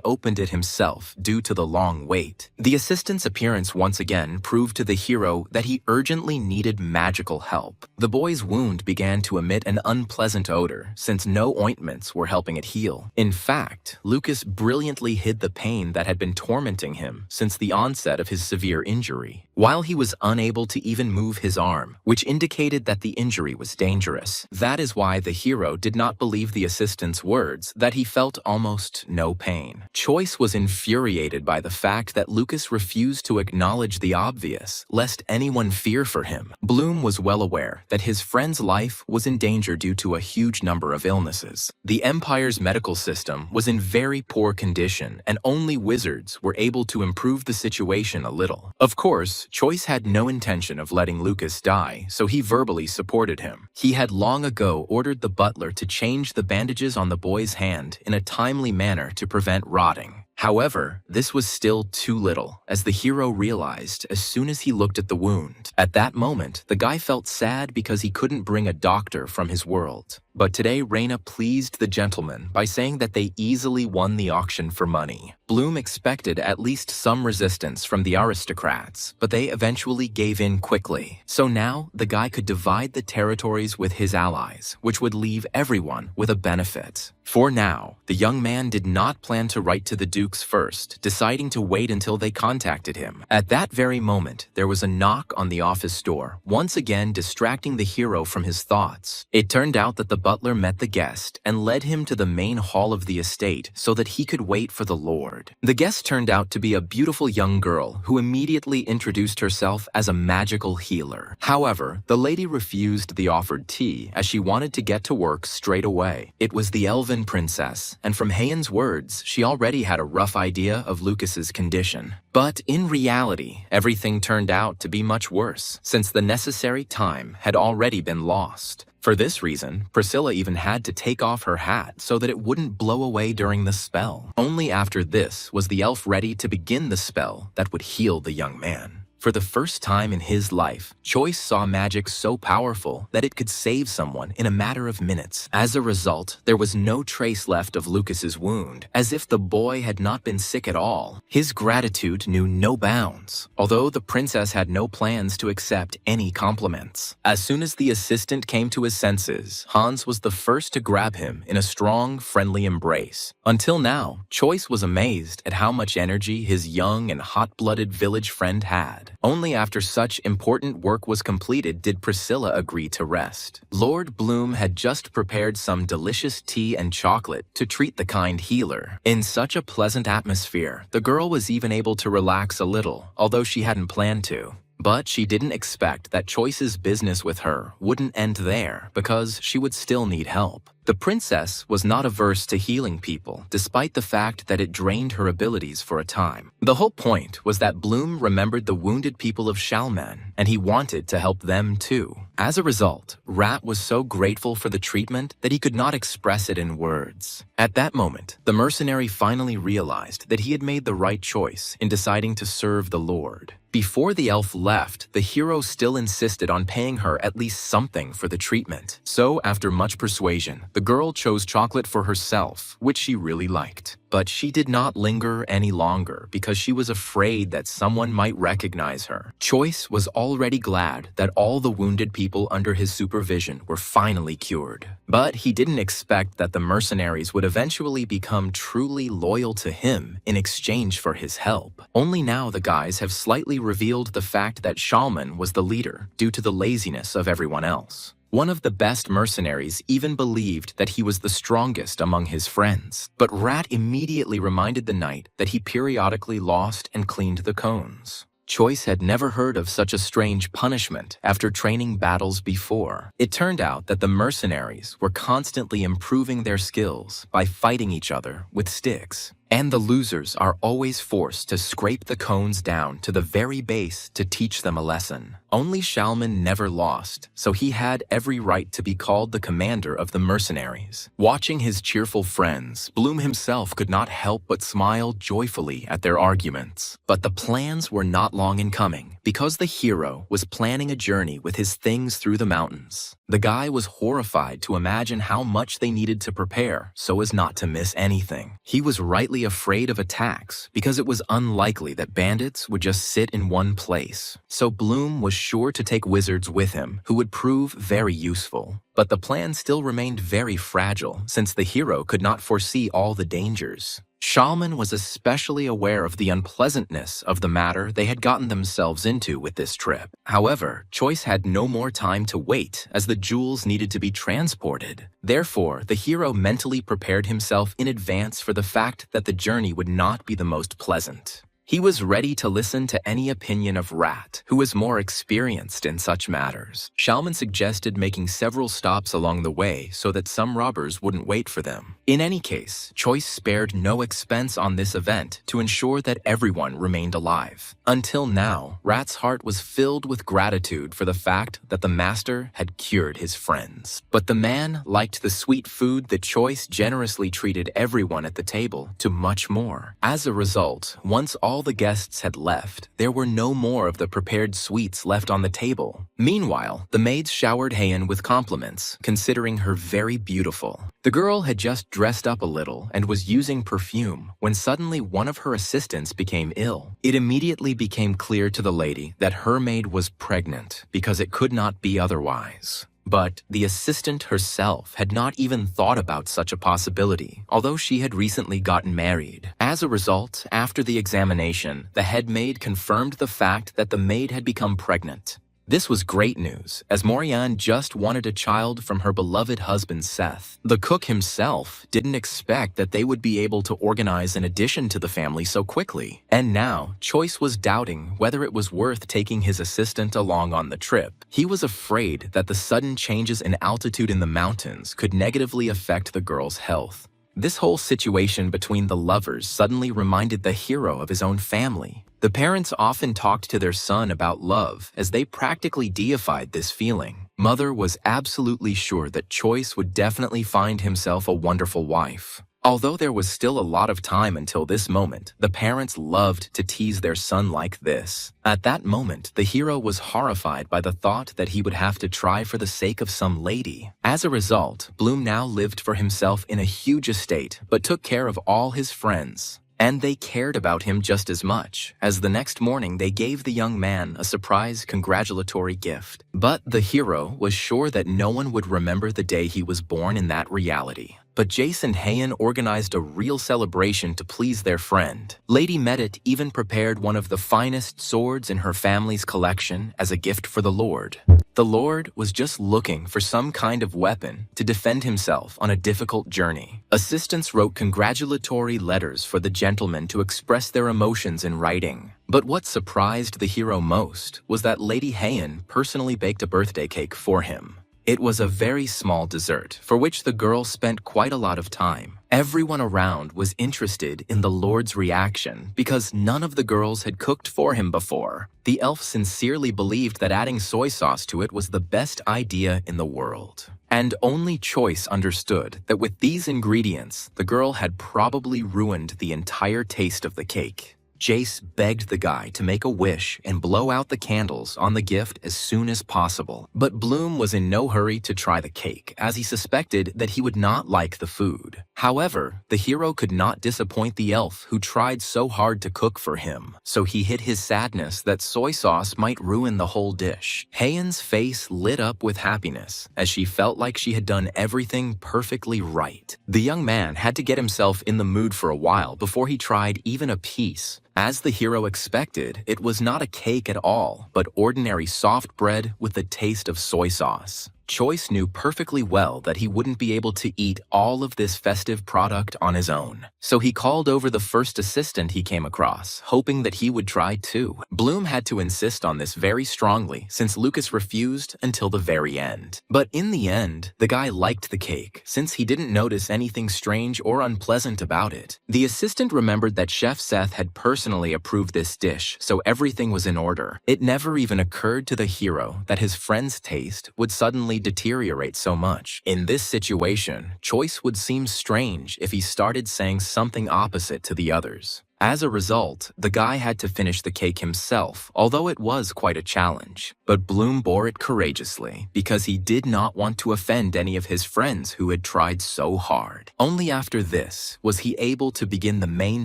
opened it himself due to the long wait. The assistant's appearance once again proved to the hero that he urgently needed magical help. The boy's wound began to emit an unpleasant odor since no ointments were helping it heal. In fact, Lucas brilliantly hid the pain that had been tormenting him since the onset of his severe injury, while he was unable to even move his arm, which indicated that the injury was dangerous. That is why the hero did not believe the assistant's words that he felt almost no pain. Choice was infuriated by the fact that Lucas refused to acknowledge the obvious, lest anyone fear for him. Bloom was well aware that his friend's life was in danger due to a huge number of illnesses. The Empire's medical system was in very poor condition, and only wizards were able to improve the situation a little. Of course, Choice had no intention of letting Lucas die, so he verbally supported him. He had long ago ordered the butler to change the bandages on the boy's hand in a timely manner to prevent rotting. However, this was still too little, as the hero realized as soon as he looked at the wound. At that moment, the guy felt sad because he couldn't bring a doctor from his world. But today, Reina pleased the gentleman by saying that they easily won the auction for money. Bloom expected at least some resistance from the aristocrats, but they eventually gave in quickly. So now, the guy could divide the territories with his allies, which would leave everyone with a benefit. For now, the young man did not plan to write to the dukes first, deciding to wait until they contacted him. At that very moment, there was a knock on the office door, once again distracting the hero from his thoughts. It turned out that the butler met the guest and led him to the main hall of the estate so that he could wait for the Lord. The guest turned out to be a beautiful young girl who immediately introduced herself as a magical healer. However, the lady refused the offered tea as she wanted to get to work straight away. It was the elven princess, and from Heian's words, she already had a rough idea of Lucas's condition. But in reality, everything turned out to be much worse, since the necessary time had already been lost. For this reason, Priscilla even had to take off her hat so that it wouldn't blow away during the spell. Only after this was the elf ready to begin the spell that would heal the young man. For the first time in his life, Choice saw magic so powerful that it could save someone in a matter of minutes. As a result, there was no trace left of Lucas's wound, as if the boy had not been sick at all. His gratitude knew no bounds, although the princess had no plans to accept any compliments. As soon as the assistant came to his senses, Hans was the first to grab him in a strong, friendly embrace. Until now, Choice was amazed at how much energy his young and hot-blooded village friend had. Only after such important work was completed did Priscilla agree to rest. Lord Bloom had just prepared some delicious tea and chocolate to treat the kind healer. In such a pleasant atmosphere, the girl was even able to relax a little, although she hadn't planned to. But she didn't expect that Choice's business with her wouldn't end there, because she would still need help. The princess was not averse to healing people, despite the fact that it drained her abilities for a time. The whole point was that Bloom remembered the wounded people of Shalman, and he wanted to help them too. As a result, Rat was so grateful for the treatment that he could not express it in words. At that moment, the mercenary finally realized that he had made the right choice in deciding to serve the Lord. Before the elf left, the hero still insisted on paying her at least something for the treatment. So, after much persuasion, the girl chose chocolate for herself, which she really liked. But she did not linger any longer because she was afraid that someone might recognize her. Choice was already glad that all the wounded people under his supervision were finally cured. But he didn't expect that the mercenaries would eventually become truly loyal to him in exchange for his help. Only now the guys have slightly revealed the fact that Shalman was the leader due to the laziness of everyone else. One of the best mercenaries even believed that he was the strongest among his friends, but Rat immediately reminded the knight that he periodically lost and cleaned the cones. Choice had never heard of such a strange punishment after training battles before. It turned out that the mercenaries were constantly improving their skills by fighting each other with sticks. And the losers are always forced to scrape the cones down to the very base to teach them a lesson. Only Shalman never lost, so he had every right to be called the commander of the mercenaries. Watching his cheerful friends, Bloom himself could not help but smile joyfully at their arguments. But the plans were not long in coming, because the hero was planning a journey with his things through the mountains. The guy was horrified to imagine how much they needed to prepare so as not to miss anything. He was rightly afraid of attacks because it was unlikely that bandits would just sit in one place. So Bloom was sure to take wizards with him who would prove very useful. But the plan still remained very fragile since the hero could not foresee all the dangers. Shalman was especially aware of the unpleasantness of the matter they had gotten themselves into with this trip. However, Choice had no more time to wait as the jewels needed to be transported. Therefore, the hero mentally prepared himself in advance for the fact that the journey would not be the most pleasant. He was ready to listen to any opinion of Rat, who was more experienced in such matters. Shalman suggested making several stops along the way so that some robbers wouldn't wait for them. In any case, Choice spared no expense on this event to ensure that everyone remained alive. Until now, Rat's heart was filled with gratitude for the fact that the master had cured his friends. But the man liked the sweet food that Choice generously treated everyone at the table to much more. As a result, once all the guests had left, there were no more of the prepared sweets left on the table. Meanwhile, the maids showered Heian with compliments, considering her very beautiful. The girl had just dressed up a little and was using perfume when suddenly one of her assistants became ill. It immediately became clear to the lady that her maid was pregnant because it could not be otherwise. But the assistant herself had not even thought about such a possibility, although she had recently gotten married. As a result, after the examination, the head maid confirmed the fact that the maid had become pregnant. This was great news, as Morian just wanted a child from her beloved husband Seth. The cook himself didn't expect that they would be able to organize an addition to the family so quickly. And now, Choice was doubting whether it was worth taking his assistant along on the trip. He was afraid that the sudden changes in altitude in the mountains could negatively affect the girl's health. This whole situation between the lovers suddenly reminded the hero of his own family. The parents often talked to their son about love as they practically deified this feeling. Mother was absolutely sure that Choice would definitely find himself a wonderful wife. Although there was still a lot of time until this moment, the parents loved to tease their son like this. At that moment, the hero was horrified by the thought that he would have to try for the sake of some lady. As a result, Bloom now lived for himself in a huge estate, but took care of all his friends. And they cared about him just as much, as the next morning they gave the young man a surprise congratulatory gift. But the hero was sure that no one would remember the day he was born in that reality. But Jace and Heian organized a real celebration to please their friend. Lady Medit even prepared one of the finest swords in her family's collection as a gift for the Lord. The Lord was just looking for some kind of weapon to defend himself on a difficult journey. Assistants wrote congratulatory letters for the gentleman to express their emotions in writing. But what surprised the hero most was that Lady Heian personally baked a birthday cake for him. It was a very small dessert, for which the girl spent quite a lot of time. Everyone around was interested in the Lord's reaction because none of the girls had cooked for him before. The elf sincerely believed that adding soy sauce to it was the best idea in the world. And only Choice understood that with these ingredients, the girl had probably ruined the entire taste of the cake. Jace begged the guy to make a wish and blow out the candles on the gift as soon as possible. But Bloom was in no hurry to try the cake, as he suspected that he would not like the food. However, the hero could not disappoint the elf who tried so hard to cook for him, so he hid his sadness that soy sauce might ruin the whole dish. Heian's face lit up with happiness, as she felt like she had done everything perfectly right. The young man had to get himself in the mood for a while before he tried even a piece. As the hero expected, it was not a cake at all, but ordinary soft bread with the taste of soy sauce. Choice knew perfectly well that he wouldn't be able to eat all of this festive product on his own. So he called over the first assistant he came across, hoping that he would try too. Bloom had to insist on this very strongly since Lucas refused until the very end. But in the end, the guy liked the cake since he didn't notice anything strange or unpleasant about it. The assistant remembered that Chef Seth had personally approved this dish, so everything was in order. It never even occurred to the hero that his friend's taste would suddenly deteriorate so much. In this situation, Choice would seem strange if he started saying something opposite to the others. As a result, the guy had to finish the cake himself, although it was quite a challenge. But Bloom bore it courageously because he did not want to offend any of his friends who had tried so hard. Only after this was he able to begin the main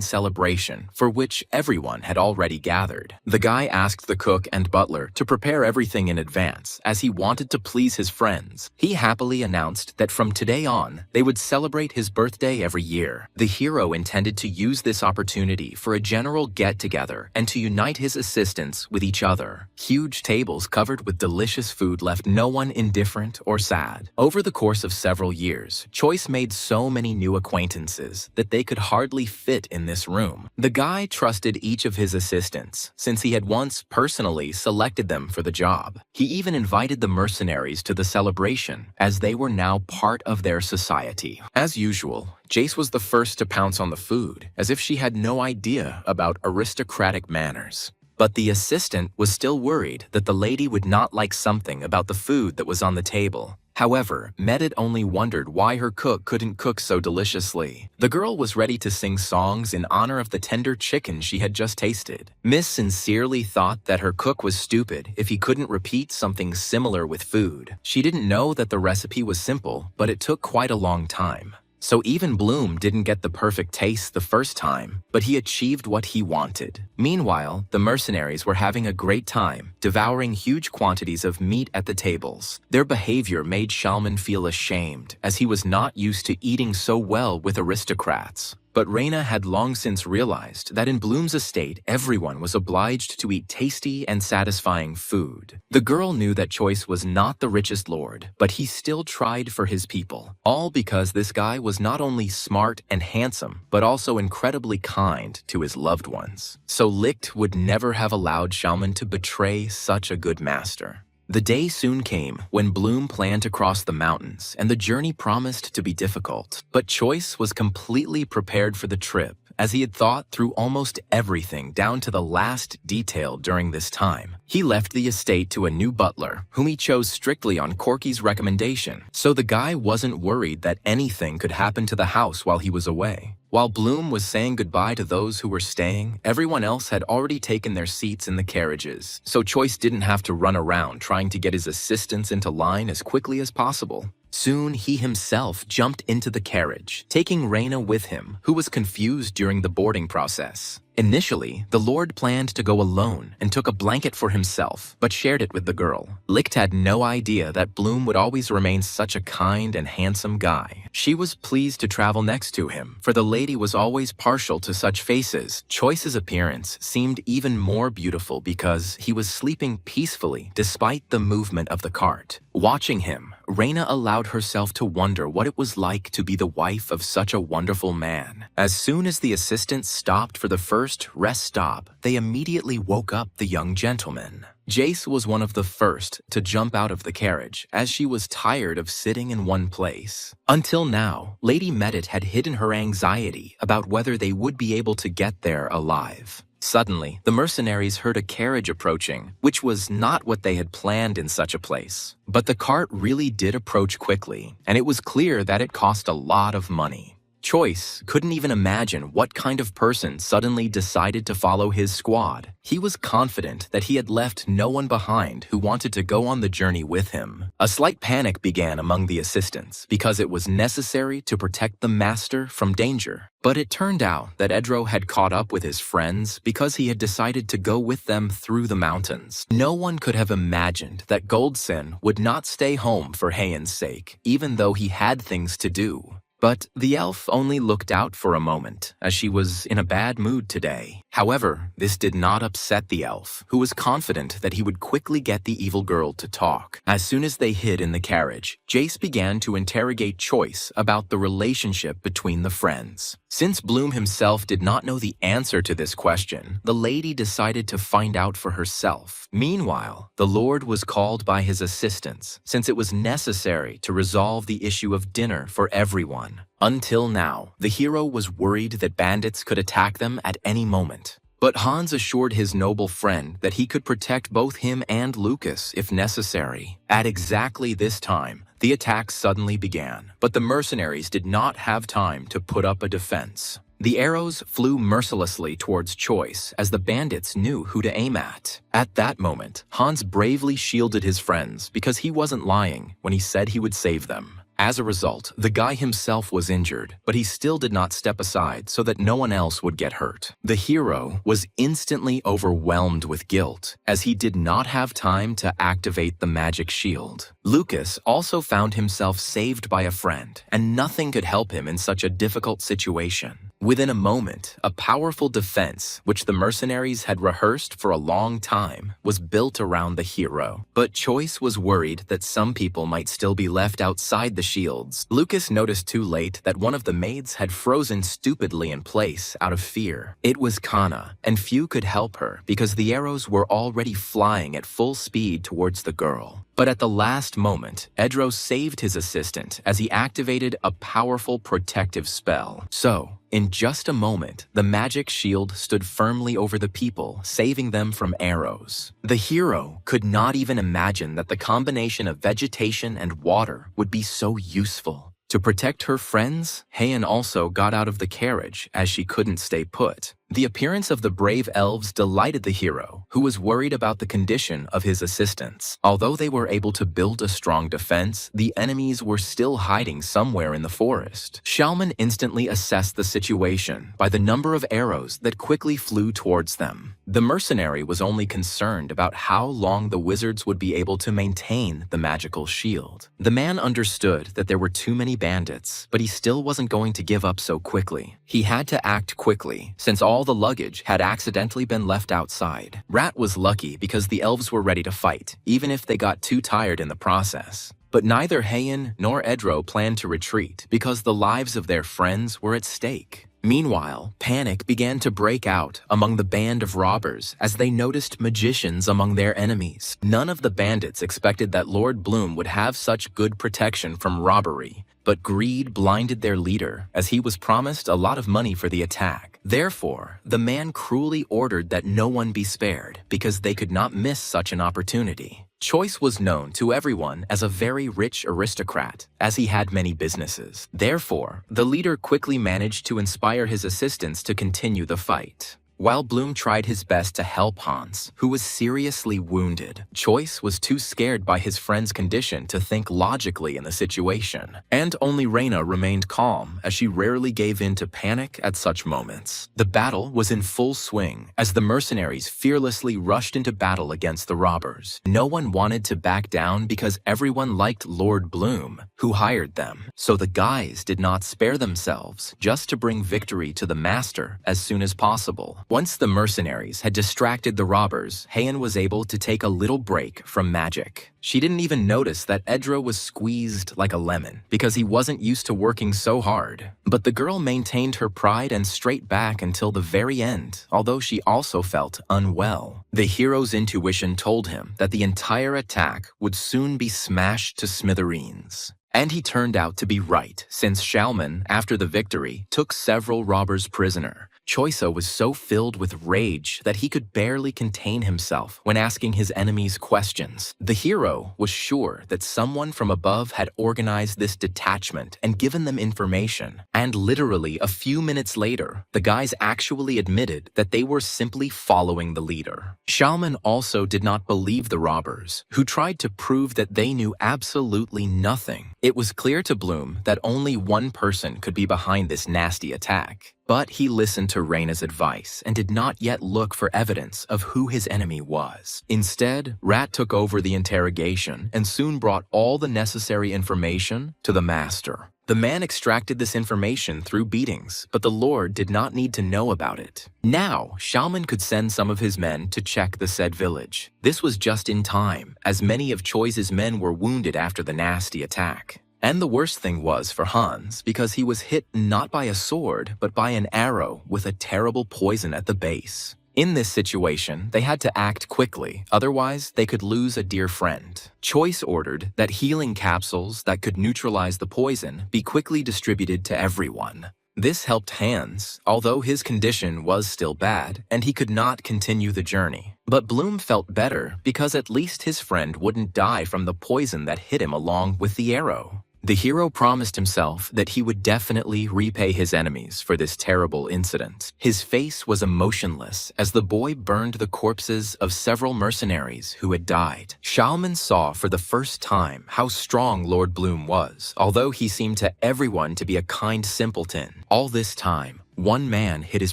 celebration for which everyone had already gathered. The guy asked the cook and butler to prepare everything in advance as he wanted to please his friends. He happily announced that from today on, they would celebrate his birthday every year. The hero intended to use this opportunity for a general get-together and to unite his assistants with each other. Huge tables covered with delicious food left no one indifferent or sad. Over the course of several years, Choice made so many new acquaintances that they could hardly fit in this room. The guy trusted each of his assistants since he had once personally selected them for the job. He even invited the mercenaries to the celebration as they were now part of their society. As usual, Jace was the first to pounce on the food, as if she had no idea about aristocratic manners. But the assistant was still worried that the lady would not like something about the food that was on the table. However, Medit only wondered why her cook couldn't cook so deliciously. The girl was ready to sing songs in honor of the tender chicken she had just tasted. Miss sincerely thought that her cook was stupid if he couldn't repeat something similar with food. She didn't know that the recipe was simple, but it took quite a long time. So even Bloom didn't get the perfect taste the first time, but he achieved what he wanted. Meanwhile, the mercenaries were having a great time, devouring huge quantities of meat at the tables. Their behavior made Shalman feel ashamed, as he was not used to eating so well with aristocrats. But Reina had long since realized that in Bloom's estate, everyone was obliged to eat tasty and satisfying food. The girl knew that Choice was not the richest lord, but he still tried for his people. All because this guy was not only smart and handsome, but also incredibly kind to his loved ones. So Licht would never have allowed Shalman to betray such a good master. The day soon came when Bloom planned to cross the mountains, and the journey promised to be difficult. But Choice was completely prepared for the trip, as he had thought through almost everything down to the last detail during this time. He left the estate to a new butler, whom he chose strictly on Corky's recommendation, so the guy wasn't worried that anything could happen to the house while he was away. While Bloom was saying goodbye to those who were staying, everyone else had already taken their seats in the carriages, so Choice didn't have to run around trying to get his assistants into line as quickly as possible. Soon he himself jumped into the carriage, taking Reina with him, who was confused during the boarding process. Initially, the Lord planned to go alone and took a blanket for himself, but shared it with the girl. Licht had no idea that Bloom would always remain such a kind and handsome guy. She was pleased to travel next to him, for the lady was always partial to such faces. Choice's appearance seemed even more beautiful because he was sleeping peacefully despite the movement of the cart. Watching him, Reina allowed herself to wonder what it was like to be the wife of such a wonderful man. As soon as the assistants stopped for the first rest stop, they immediately woke up the young gentleman. Jace was one of the first to jump out of the carriage, as she was tired of sitting in one place. Until now, Lady Medit had hidden her anxiety about whether they would be able to get there alive. Suddenly, the mercenaries heard a carriage approaching, which was not what they had planned in such a place. But the cart really did approach quickly, and it was clear that it cost a lot of money. Choice couldn't even imagine what kind of person suddenly decided to follow his squad. He was confident that he had left no one behind who wanted to go on the journey with him. A slight panic began among the assistants because it was necessary to protect the master from danger. But it turned out that Edro had caught up with his friends because he had decided to go with them through the mountains. No one could have imagined that Goldson would not stay home for Heian's sake, even though he had things to do. But the elf only looked out for a moment, as she was in a bad mood today. However, this did not upset the elf, who was confident that he would quickly get the evil girl to talk. As soon as they hid in the carriage, Jace began to interrogate Choice about the relationship between the friends. Since Bloom himself did not know the answer to this question, the lady decided to find out for herself. Meanwhile, the Lord was called by his assistants, since it was necessary to resolve the issue of dinner for everyone. Until now, the hero was worried that bandits could attack them at any moment. But Hans assured his noble friend that he could protect both him and Lucas if necessary. At exactly this time, the attack suddenly began, but the mercenaries did not have time to put up a defense. The arrows flew mercilessly towards Choice as the bandits knew who to aim at. At that moment, Hans bravely shielded his friends because he wasn't lying when he said he would save them. As a result, the guy himself was injured, but he still did not step aside so that no one else would get hurt. The hero was instantly overwhelmed with guilt, as he did not have time to activate the magic shield. Lucas also found himself saved by a friend, and nothing could help him in such a difficult situation. Within a moment, a powerful defense, which the mercenaries had rehearsed for a long time, was built around the hero. But Choice was worried that some people might still be left outside the shields. Lucas noticed too late that one of the maids had frozen stupidly in place out of fear. It was Kana, and few could help her because the arrows were already flying at full speed towards the girl. But at the last moment, Enro saved his assistant as he activated a powerful protective spell. So, in just a moment, the magic shield stood firmly over the people, saving them from arrows. The hero could not even imagine that the combination of vegetation and water would be so useful. To protect her friends, Heian also got out of the carriage as she couldn't stay put. The appearance of the brave elves delighted the hero, who was worried about the condition of his assistants. Although they were able to build a strong defense, the enemies were still hiding somewhere in the forest. Shalman instantly assessed the situation by the number of arrows that quickly flew towards them. The mercenary was only concerned about how long the wizards would be able to maintain the magical shield. The man understood that there were too many bandits, but he still wasn't going to give up so quickly. He had to act quickly, since all the luggage had accidentally been left outside. Rat was lucky because the elves were ready to fight, even if they got too tired in the process. But neither Heian nor Enro planned to retreat because the lives of their friends were at stake. Meanwhile, panic began to break out among the band of robbers as they noticed magicians among their enemies. None of the bandits expected that Lord Bloom would have such good protection from robbery, but greed blinded their leader as he was promised a lot of money for the attack. Therefore, the man cruelly ordered that no one be spared because they could not miss such an opportunity. Choice was known to everyone as a very rich aristocrat, as he had many businesses. Therefore, the leader quickly managed to inspire his assistants to continue the fight. While Bloom tried his best to help Hans, who was seriously wounded, Choice was too scared by his friend's condition to think logically in the situation. And only Reina remained calm, as she rarely gave in to panic at such moments. The battle was in full swing, as the mercenaries fearlessly rushed into battle against the robbers. No one wanted to back down because everyone liked Lord Bloom, who hired them. So the guys did not spare themselves, just to bring victory to the master as soon as possible. Once the mercenaries had distracted the robbers, Heian was able to take a little break from magic. She didn't even notice that Enro was squeezed like a lemon because he wasn't used to working so hard. But the girl maintained her pride and straight back until the very end, although she also felt unwell. The hero's intuition told him that the entire attack would soon be smashed to smithereens. And he turned out to be right, since Shalman, after the victory, took several robbers prisoner. Choiso was so filled with rage that he could barely contain himself when asking his enemies questions. The hero was sure that someone from above had organized this detachment and given them information. And literally a few minutes later, the guys actually admitted that they were simply following the leader. Shalman also did not believe the robbers, who tried to prove that they knew absolutely nothing. It was clear to Bloom that only one person could be behind this nasty attack. But he listened to Reina's advice and did not yet look for evidence of who his enemy was. Instead, Rat took over the interrogation and soon brought all the necessary information to the master. The man extracted this information through beatings, but the Lord did not need to know about it. Now, Xiaoman could send some of his men to check the said village. This was just in time, as many of Choi's men were wounded after the nasty attack. And the worst thing was for Hans, because he was hit not by a sword, but by an arrow with a terrible poison at the base. In this situation, they had to act quickly, otherwise they could lose a dear friend. Choice ordered that healing capsules that could neutralize the poison be quickly distributed to everyone. This helped Hans, although his condition was still bad, and he could not continue the journey. But Bloom felt better because at least his friend wouldn't die from the poison that hit him along with the arrow. The hero promised himself that he would definitely repay his enemies for this terrible incident. His face was emotionless as the boy burned the corpses of several mercenaries who had died. Xiaoman saw for the first time how strong Lord Bloom was, although he seemed to everyone to be a kind simpleton. All this time, one man hid his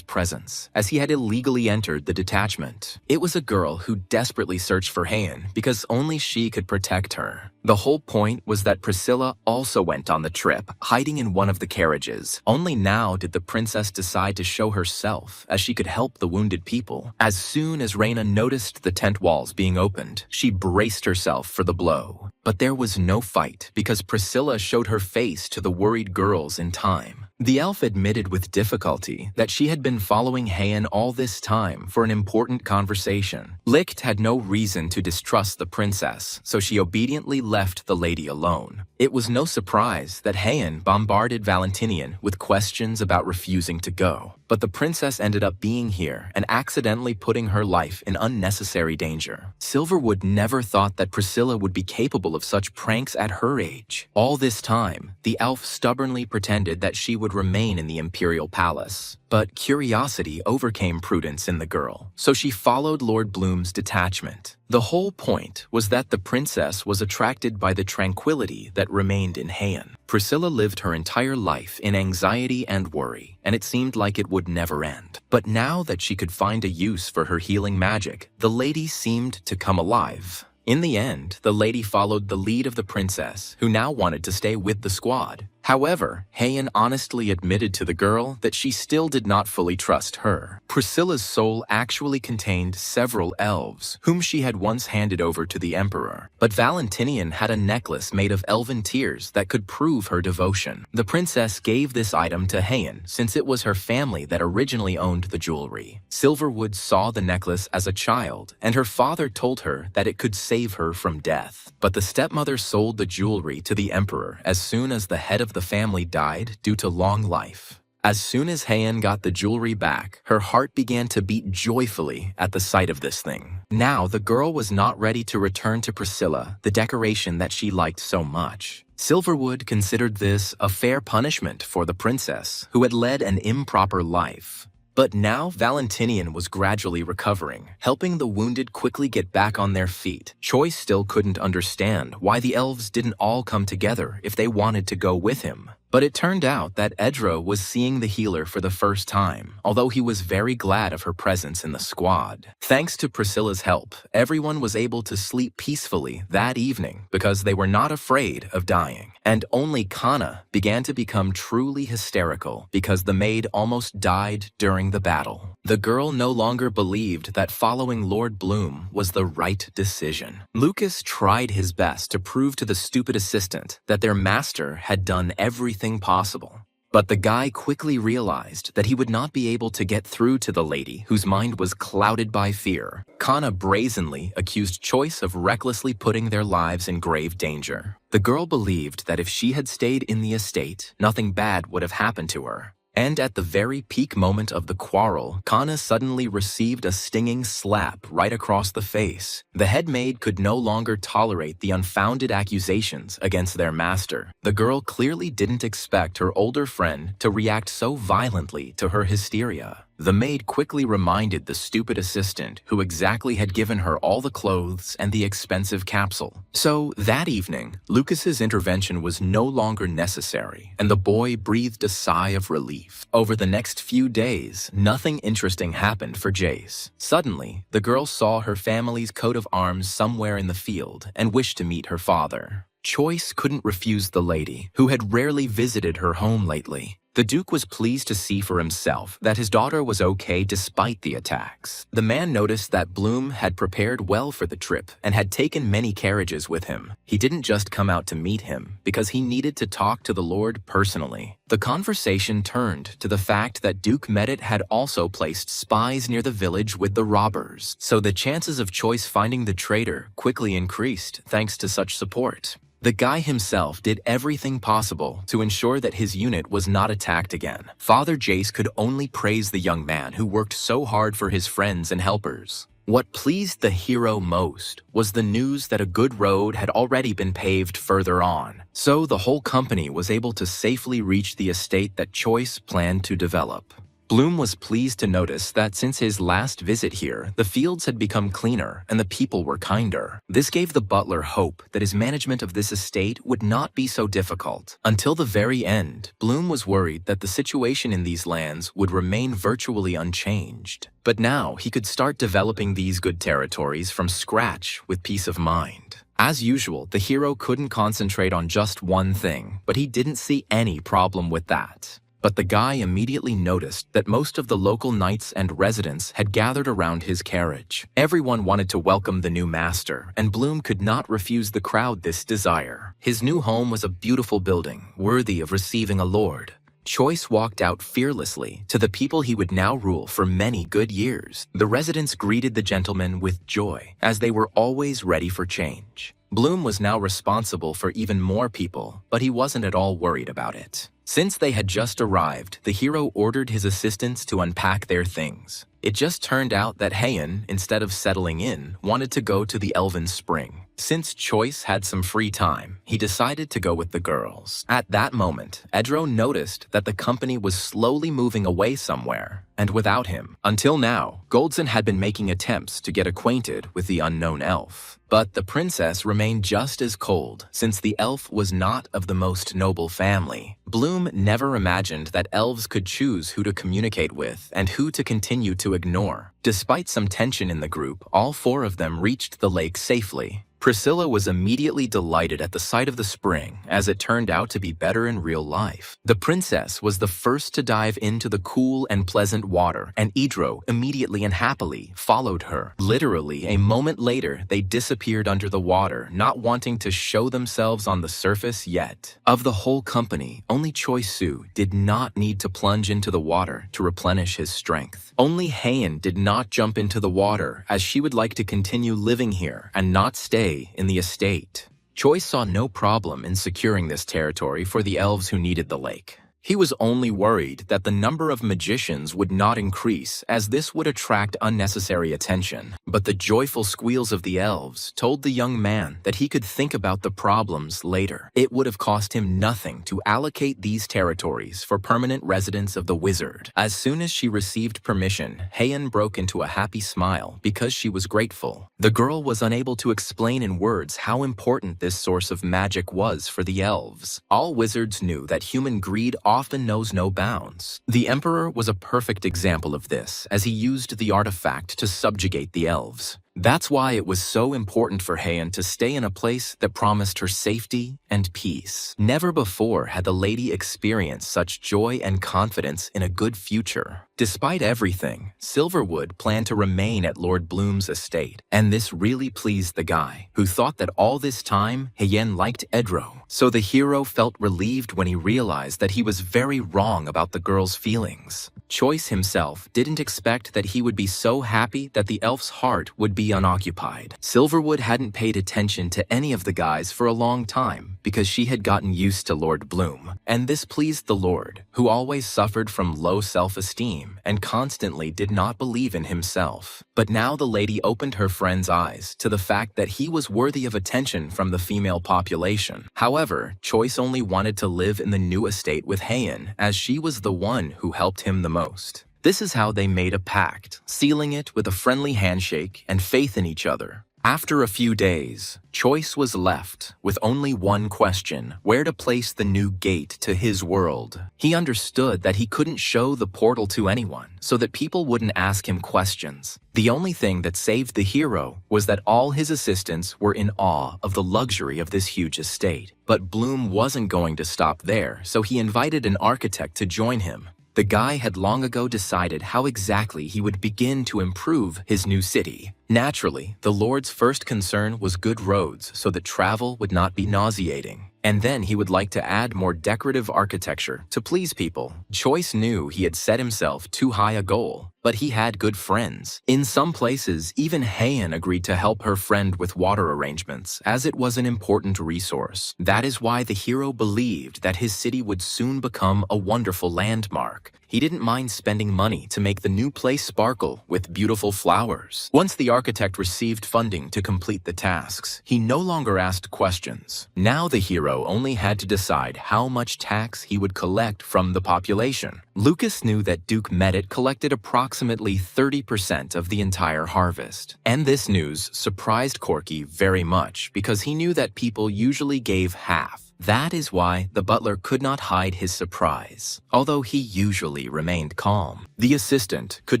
presence, as he had illegally entered the detachment. It was a girl who desperately searched for Han because only she could protect her. The whole point was that Priscilla also went on the trip, hiding in one of the carriages. Only now did the princess decide to show herself, as she could help the wounded people. As soon as Reina noticed the tent walls being opened, she braced herself for the blow. But there was no fight because Priscilla showed her face to the worried girls in time. The elf admitted with difficulty that she had been following Han all this time for an important conversation. Licht had no reason to distrust the princess, so she obediently left the lady alone. It was no surprise that Han bombarded Valentinian with questions about refusing to go. But the princess ended up being here and accidentally putting her life in unnecessary danger. Silverwood never thought that Priscilla would be capable of such pranks at her age. All this time, the elf stubbornly pretended that she would remain in the imperial palace. But curiosity overcame prudence in the girl, so she followed Lord Bloom's detachment. The whole point was that the princess was attracted by the tranquility that remained in Han. Priscilla lived her entire life in anxiety and worry, and it seemed like it would never end. But now that she could find a use for her healing magic, the lady seemed to come alive. In the end, the lady followed the lead of the princess, who now wanted to stay with the squad. However, Heian honestly admitted to the girl that she still did not fully trust her. Priscilla's soul actually contained several elves, whom she had once handed over to the emperor. But Valentinian had a necklace made of elven tears that could prove her devotion. The princess gave this item to Heian since it was her family that originally owned the jewelry. Silverwood saw the necklace as a child, and her father told her that it could save her from death. But the stepmother sold the jewelry to the emperor as soon as the head of the family died due to long life. As soon as Heian got the jewelry back, her heart began to beat joyfully at the sight of this thing. Now the girl was not ready to return to Priscilla, the decoration that she liked so much. Silverwood considered this a fair punishment for the princess, who had led an improper life. But now Valentinian was gradually recovering, helping the wounded quickly get back on their feet. Choi still couldn't understand why the elves didn't all come together if they wanted to go with him. But it turned out that Enro was seeing the healer for the first time, although he was very glad of her presence in the squad. Thanks to Priscilla's help, everyone was able to sleep peacefully that evening because they were not afraid of dying. And only Kana began to become truly hysterical because the maid almost died during the battle. The girl no longer believed that following Lord Bloom was the right decision. Lucas tried his best to prove to the stupid assistant that their master had done everything possible. But the guy quickly realized that he would not be able to get through to the lady whose mind was clouded by fear. Kana brazenly accused Choice of recklessly putting their lives in grave danger. The girl believed that if she had stayed in the estate, nothing bad would have happened to her. And at the very peak moment of the quarrel, Kana suddenly received a stinging slap right across the face. The head maid could no longer tolerate the unfounded accusations against their master. The girl clearly didn't expect her older friend to react so violently to her hysteria. The maid quickly reminded the stupid assistant who exactly had given her all the clothes and the expensive capsule. So that evening, Lucas's intervention was no longer necessary, and the boy breathed a sigh of relief. Over the next few days, nothing interesting happened for Jace. Suddenly, the girl saw her family's coat of arms somewhere in the field and wished to meet her father. Choice couldn't refuse the lady, who had rarely visited her home lately. The Duke was pleased to see for himself that his daughter was okay despite the attacks. The man noticed that Bloom had prepared well for the trip and had taken many carriages with him. He didn't just come out to meet him because he needed to talk to the Lord personally. The conversation turned to the fact that Duke Medit had also placed spies near the village with the robbers, so the chances of Choice finding the traitor quickly increased thanks to such support. The guy himself did everything possible to ensure that his unit was not attacked again. Father Jace could only praise the young man who worked so hard for his friends and helpers. What pleased the hero most was the news that a good road had already been paved further on, so the whole company was able to safely reach the estate that Choice planned to develop. Bloom was pleased to notice that since his last visit here, the fields had become cleaner and the people were kinder. This gave the butler hope that his management of this estate would not be so difficult. Until the very end, Bloom was worried that the situation in these lands would remain virtually unchanged. But now he could start developing these good territories from scratch with peace of mind. As usual, the hero couldn't concentrate on just one thing, but he didn't see any problem with that. But the guy immediately noticed that most of the local knights and residents had gathered around his carriage. Everyone wanted to welcome the new master, and Bloom could not refuse the crowd this desire. His new home was a beautiful building, worthy of receiving a lord. Choice walked out fearlessly to the people he would now rule for many good years. The residents greeted the gentleman with joy, as they were always ready for change. Bloom was now responsible for even more people, but he wasn't at all worried about it. Since they had just arrived, the hero ordered his assistants to unpack their things. It just turned out that Heian, instead of settling in, wanted to go to the Elven Spring. Since Choice had some free time, he decided to go with the girls. At that moment, Edro noticed that the company was slowly moving away somewhere, and without him. Until now, Goldson had been making attempts to get acquainted with the unknown elf. But the princess remained just as cold, since the elf was not of the most noble family. Bloom never imagined that elves could choose who to communicate with and who to continue to ignore. Despite some tension in the group, all four of them reached the lake safely. Priscilla was immediately delighted at the sight of the spring, as it turned out to be better in real life. The princess was the first to dive into the cool and pleasant water, and Idro immediately and happily followed her. Literally, a moment later, they disappeared under the water, not wanting to show themselves on the surface yet. Of the whole company, only Choi Soo did not need to plunge into the water to replenish his strength. Only Heian did not jump into the water, as she would like to continue living here and not stay in the estate. Choi saw no problem in securing this territory for the elves who needed the lake. He was only worried that the number of magicians would not increase, as this would attract unnecessary attention. But the joyful squeals of the elves told the young man that he could think about the problems later. It would have cost him nothing to allocate these territories for permanent residents of the wizard. As soon as she received permission, Heian broke into a happy smile because she was grateful. The girl was unable to explain in words how important this source of magic was for the elves. All wizards knew that human greed often knows no bounds. The Emperor was a perfect example of this, as he used the artifact to subjugate the elves. That's why it was so important for Heian to stay in a place that promised her safety and peace. Never before had the lady experienced such joy and confidence in a good future. Despite everything, Silverwood planned to remain at Lord Bloom's estate, and this really pleased the guy, who thought that all this time Heian liked Edro. So the hero felt relieved when he realized that he was very wrong about the girl's feelings. Choice himself didn't expect that he would be so happy that the elf's heart would be unoccupied. Silverwood hadn't paid attention to any of the guys for a long time because she had gotten used to Lord Bloom, and this pleased the Lord, who always suffered from low self-esteem and constantly did not believe in himself. But now the lady opened her friend's eyes to the fact that he was worthy of attention from the female population. However, Choice only wanted to live in the new estate with Heian, as she was the one who helped him the most. This is how they made a pact, sealing it with a friendly handshake and faith in each other. After a few days, Choice was left with only one question: where to place the new gate to his world. He understood that he couldn't show the portal to anyone, so that people wouldn't ask him questions. The only thing that saved the hero was that all his assistants were in awe of the luxury of this huge estate. But Bloom wasn't going to stop there, so he invited an architect to join him. The guy had long ago decided how exactly he would begin to improve his new city. Naturally, the Lord's first concern was good roads so that travel would not be nauseating. And then he would like to add more decorative architecture to please people. Choice knew he had set himself too high a goal, but he had good friends. In some places, even Heian agreed to help her friend with water arrangements, as it was an important resource. That is why the hero believed that his city would soon become a wonderful landmark. He didn't mind spending money to make the new place sparkle with beautiful flowers. Once the architect received funding to complete the tasks, he no longer asked questions. Now the hero only had to decide how much tax he would collect from the population. Lucas knew that Duke Medit collected approximately 30% of the entire harvest. And this news surprised Corky very much because he knew that people usually gave half. That is why the butler could not hide his surprise, although he usually remained calm. The assistant could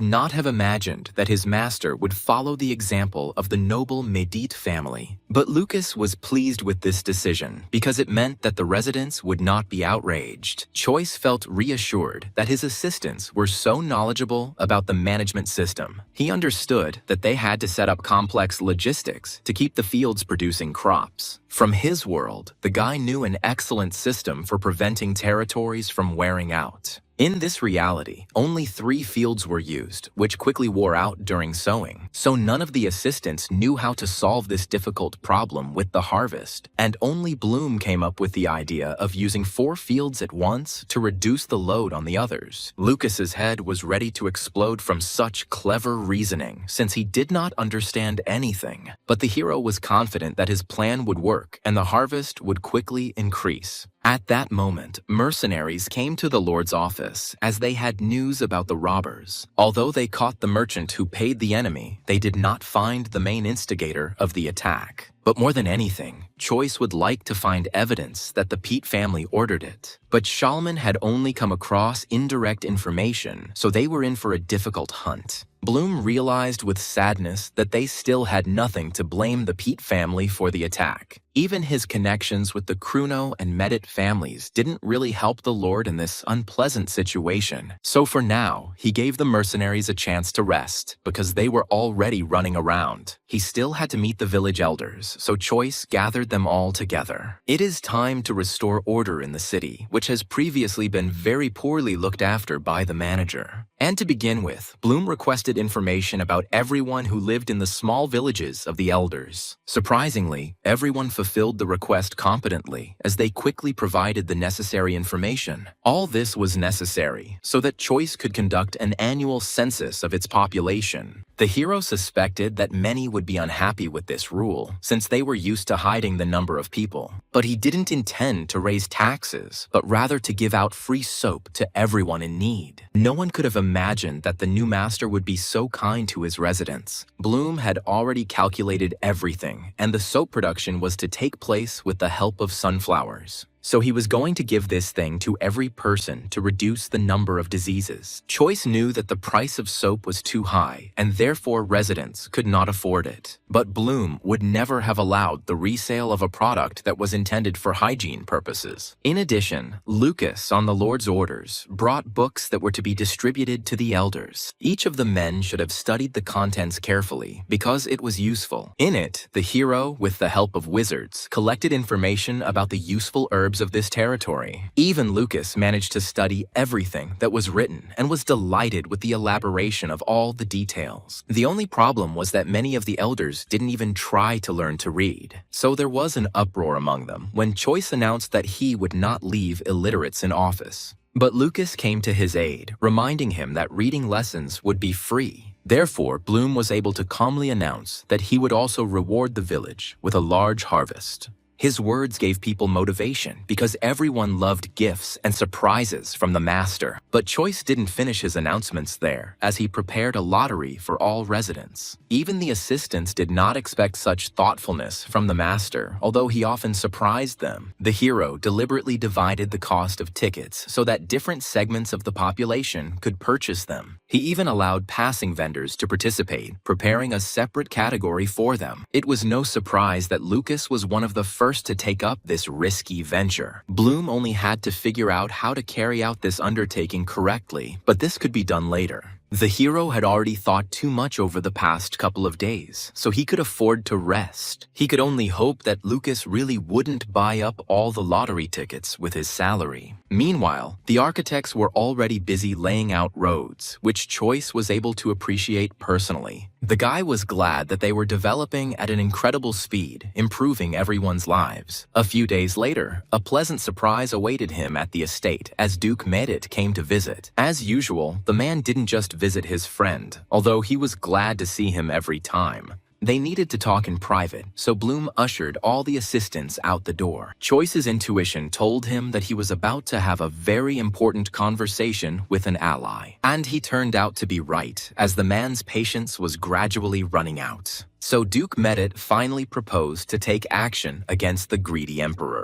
not have imagined that his master would follow the example of the noble Medit family. But Lucas was pleased with this decision because it meant that the residents would not be outraged. Choice felt reassured that his assistants were so knowledgeable about the management system. He understood that they had to set up complex logistics to keep the fields producing crops. From his world, the guy knew an excellent system for preventing territories from wearing out. In this reality, only 3 fields were used, which quickly wore out during sowing. So none of the assistants knew how to solve this difficult problem with the harvest. And only Bloom came up with the idea of using 4 fields at once to reduce the load on the others. Lucas's head was ready to explode from such clever reasoning, since he did not understand anything. But the hero was confident that his plan would work and the harvest would quickly increase. At that moment, mercenaries came to the Lord's office as they had news about the robbers. Although they caught the merchant who paid the enemy, they did not find the main instigator of the attack. But more than anything, Choice would like to find evidence that the Pete family ordered it. But Shalman had only come across indirect information, so they were in for a difficult hunt. Bloom realized with sadness that they still had nothing to blame the Pete family for the attack. Even his connections with the Kruno and Medit families didn't really help the Lord in this unpleasant situation. So for now, he gave the mercenaries a chance to rest, because they were already running around. He still had to meet the village elders, so Choice gathered them all together. It is time to restore order in the city, which has previously been very poorly looked after by the manager. And to begin with, Bloom requested information about everyone who lived in the small villages of the elders. Surprisingly, everyone fulfilled the request competently, as they quickly provided the necessary information. All this was necessary so that Choice could conduct an annual census of its population. The hero suspected that many would be unhappy with this rule, since they were used to hiding the number of people. But he didn't intend to raise taxes, but rather to give out free soap to everyone in need. No one could have imagined that the new master would be so kind to his residents. Bloom had already calculated everything, and the soap production was to take place with the help of sunflowers. So he was going to give this thing to every person to reduce the number of diseases. Choice knew that the price of soap was too high, and therefore residents could not afford it. But Bloom would never have allowed the resale of a product that was intended for hygiene purposes. In addition, Lucas, on the Lord's orders, brought books that were to be distributed to the elders. Each of the men should have studied the contents carefully, because it was useful. In it, the hero, with the help of wizards, collected information about the useful herbs of this territory. Even Lucas managed to study everything that was written and was delighted with the elaboration of all the details. The only problem was that many of the elders didn't even try to learn to read. So there was an uproar among them when Choice announced that he would not leave illiterates in office. But Lucas came to his aid, reminding him that reading lessons would be free. Therefore, Bloom was able to calmly announce that he would also reward the village with a large harvest. His words gave people motivation because everyone loved gifts and surprises from the master. But Choice didn't finish his announcements there, as he prepared a lottery for all residents. Even the assistants did not expect such thoughtfulness from the master, although he often surprised them. The hero deliberately divided the cost of tickets so that different segments of the population could purchase them. He even allowed passing vendors to participate, preparing a separate category for them. It was no surprise that Lucas was one of the first to take up this risky venture. Bloom only had to figure out how to carry out this undertaking correctly, but this could be done later. The hero had already thought too much over the past couple of days, so he could afford to rest. He could only hope that Lucas really wouldn't buy up all the lottery tickets with his salary. Meanwhile, the architects were already busy laying out roads, which Choice was able to appreciate personally. The guy was glad that they were developing at an incredible speed, improving everyone's lives. A few days later, a pleasant surprise awaited him at the estate as Duke Merit came to visit. As usual, the man didn't just visit his friend, although he was glad to see him every time. They needed to talk in private, so Bloom ushered all the assistants out the door. Choice's intuition told him that he was about to have a very important conversation with an ally. And he turned out to be right, as the man's patience was gradually running out. So Duke Merit finally proposed to take action against the greedy emperor.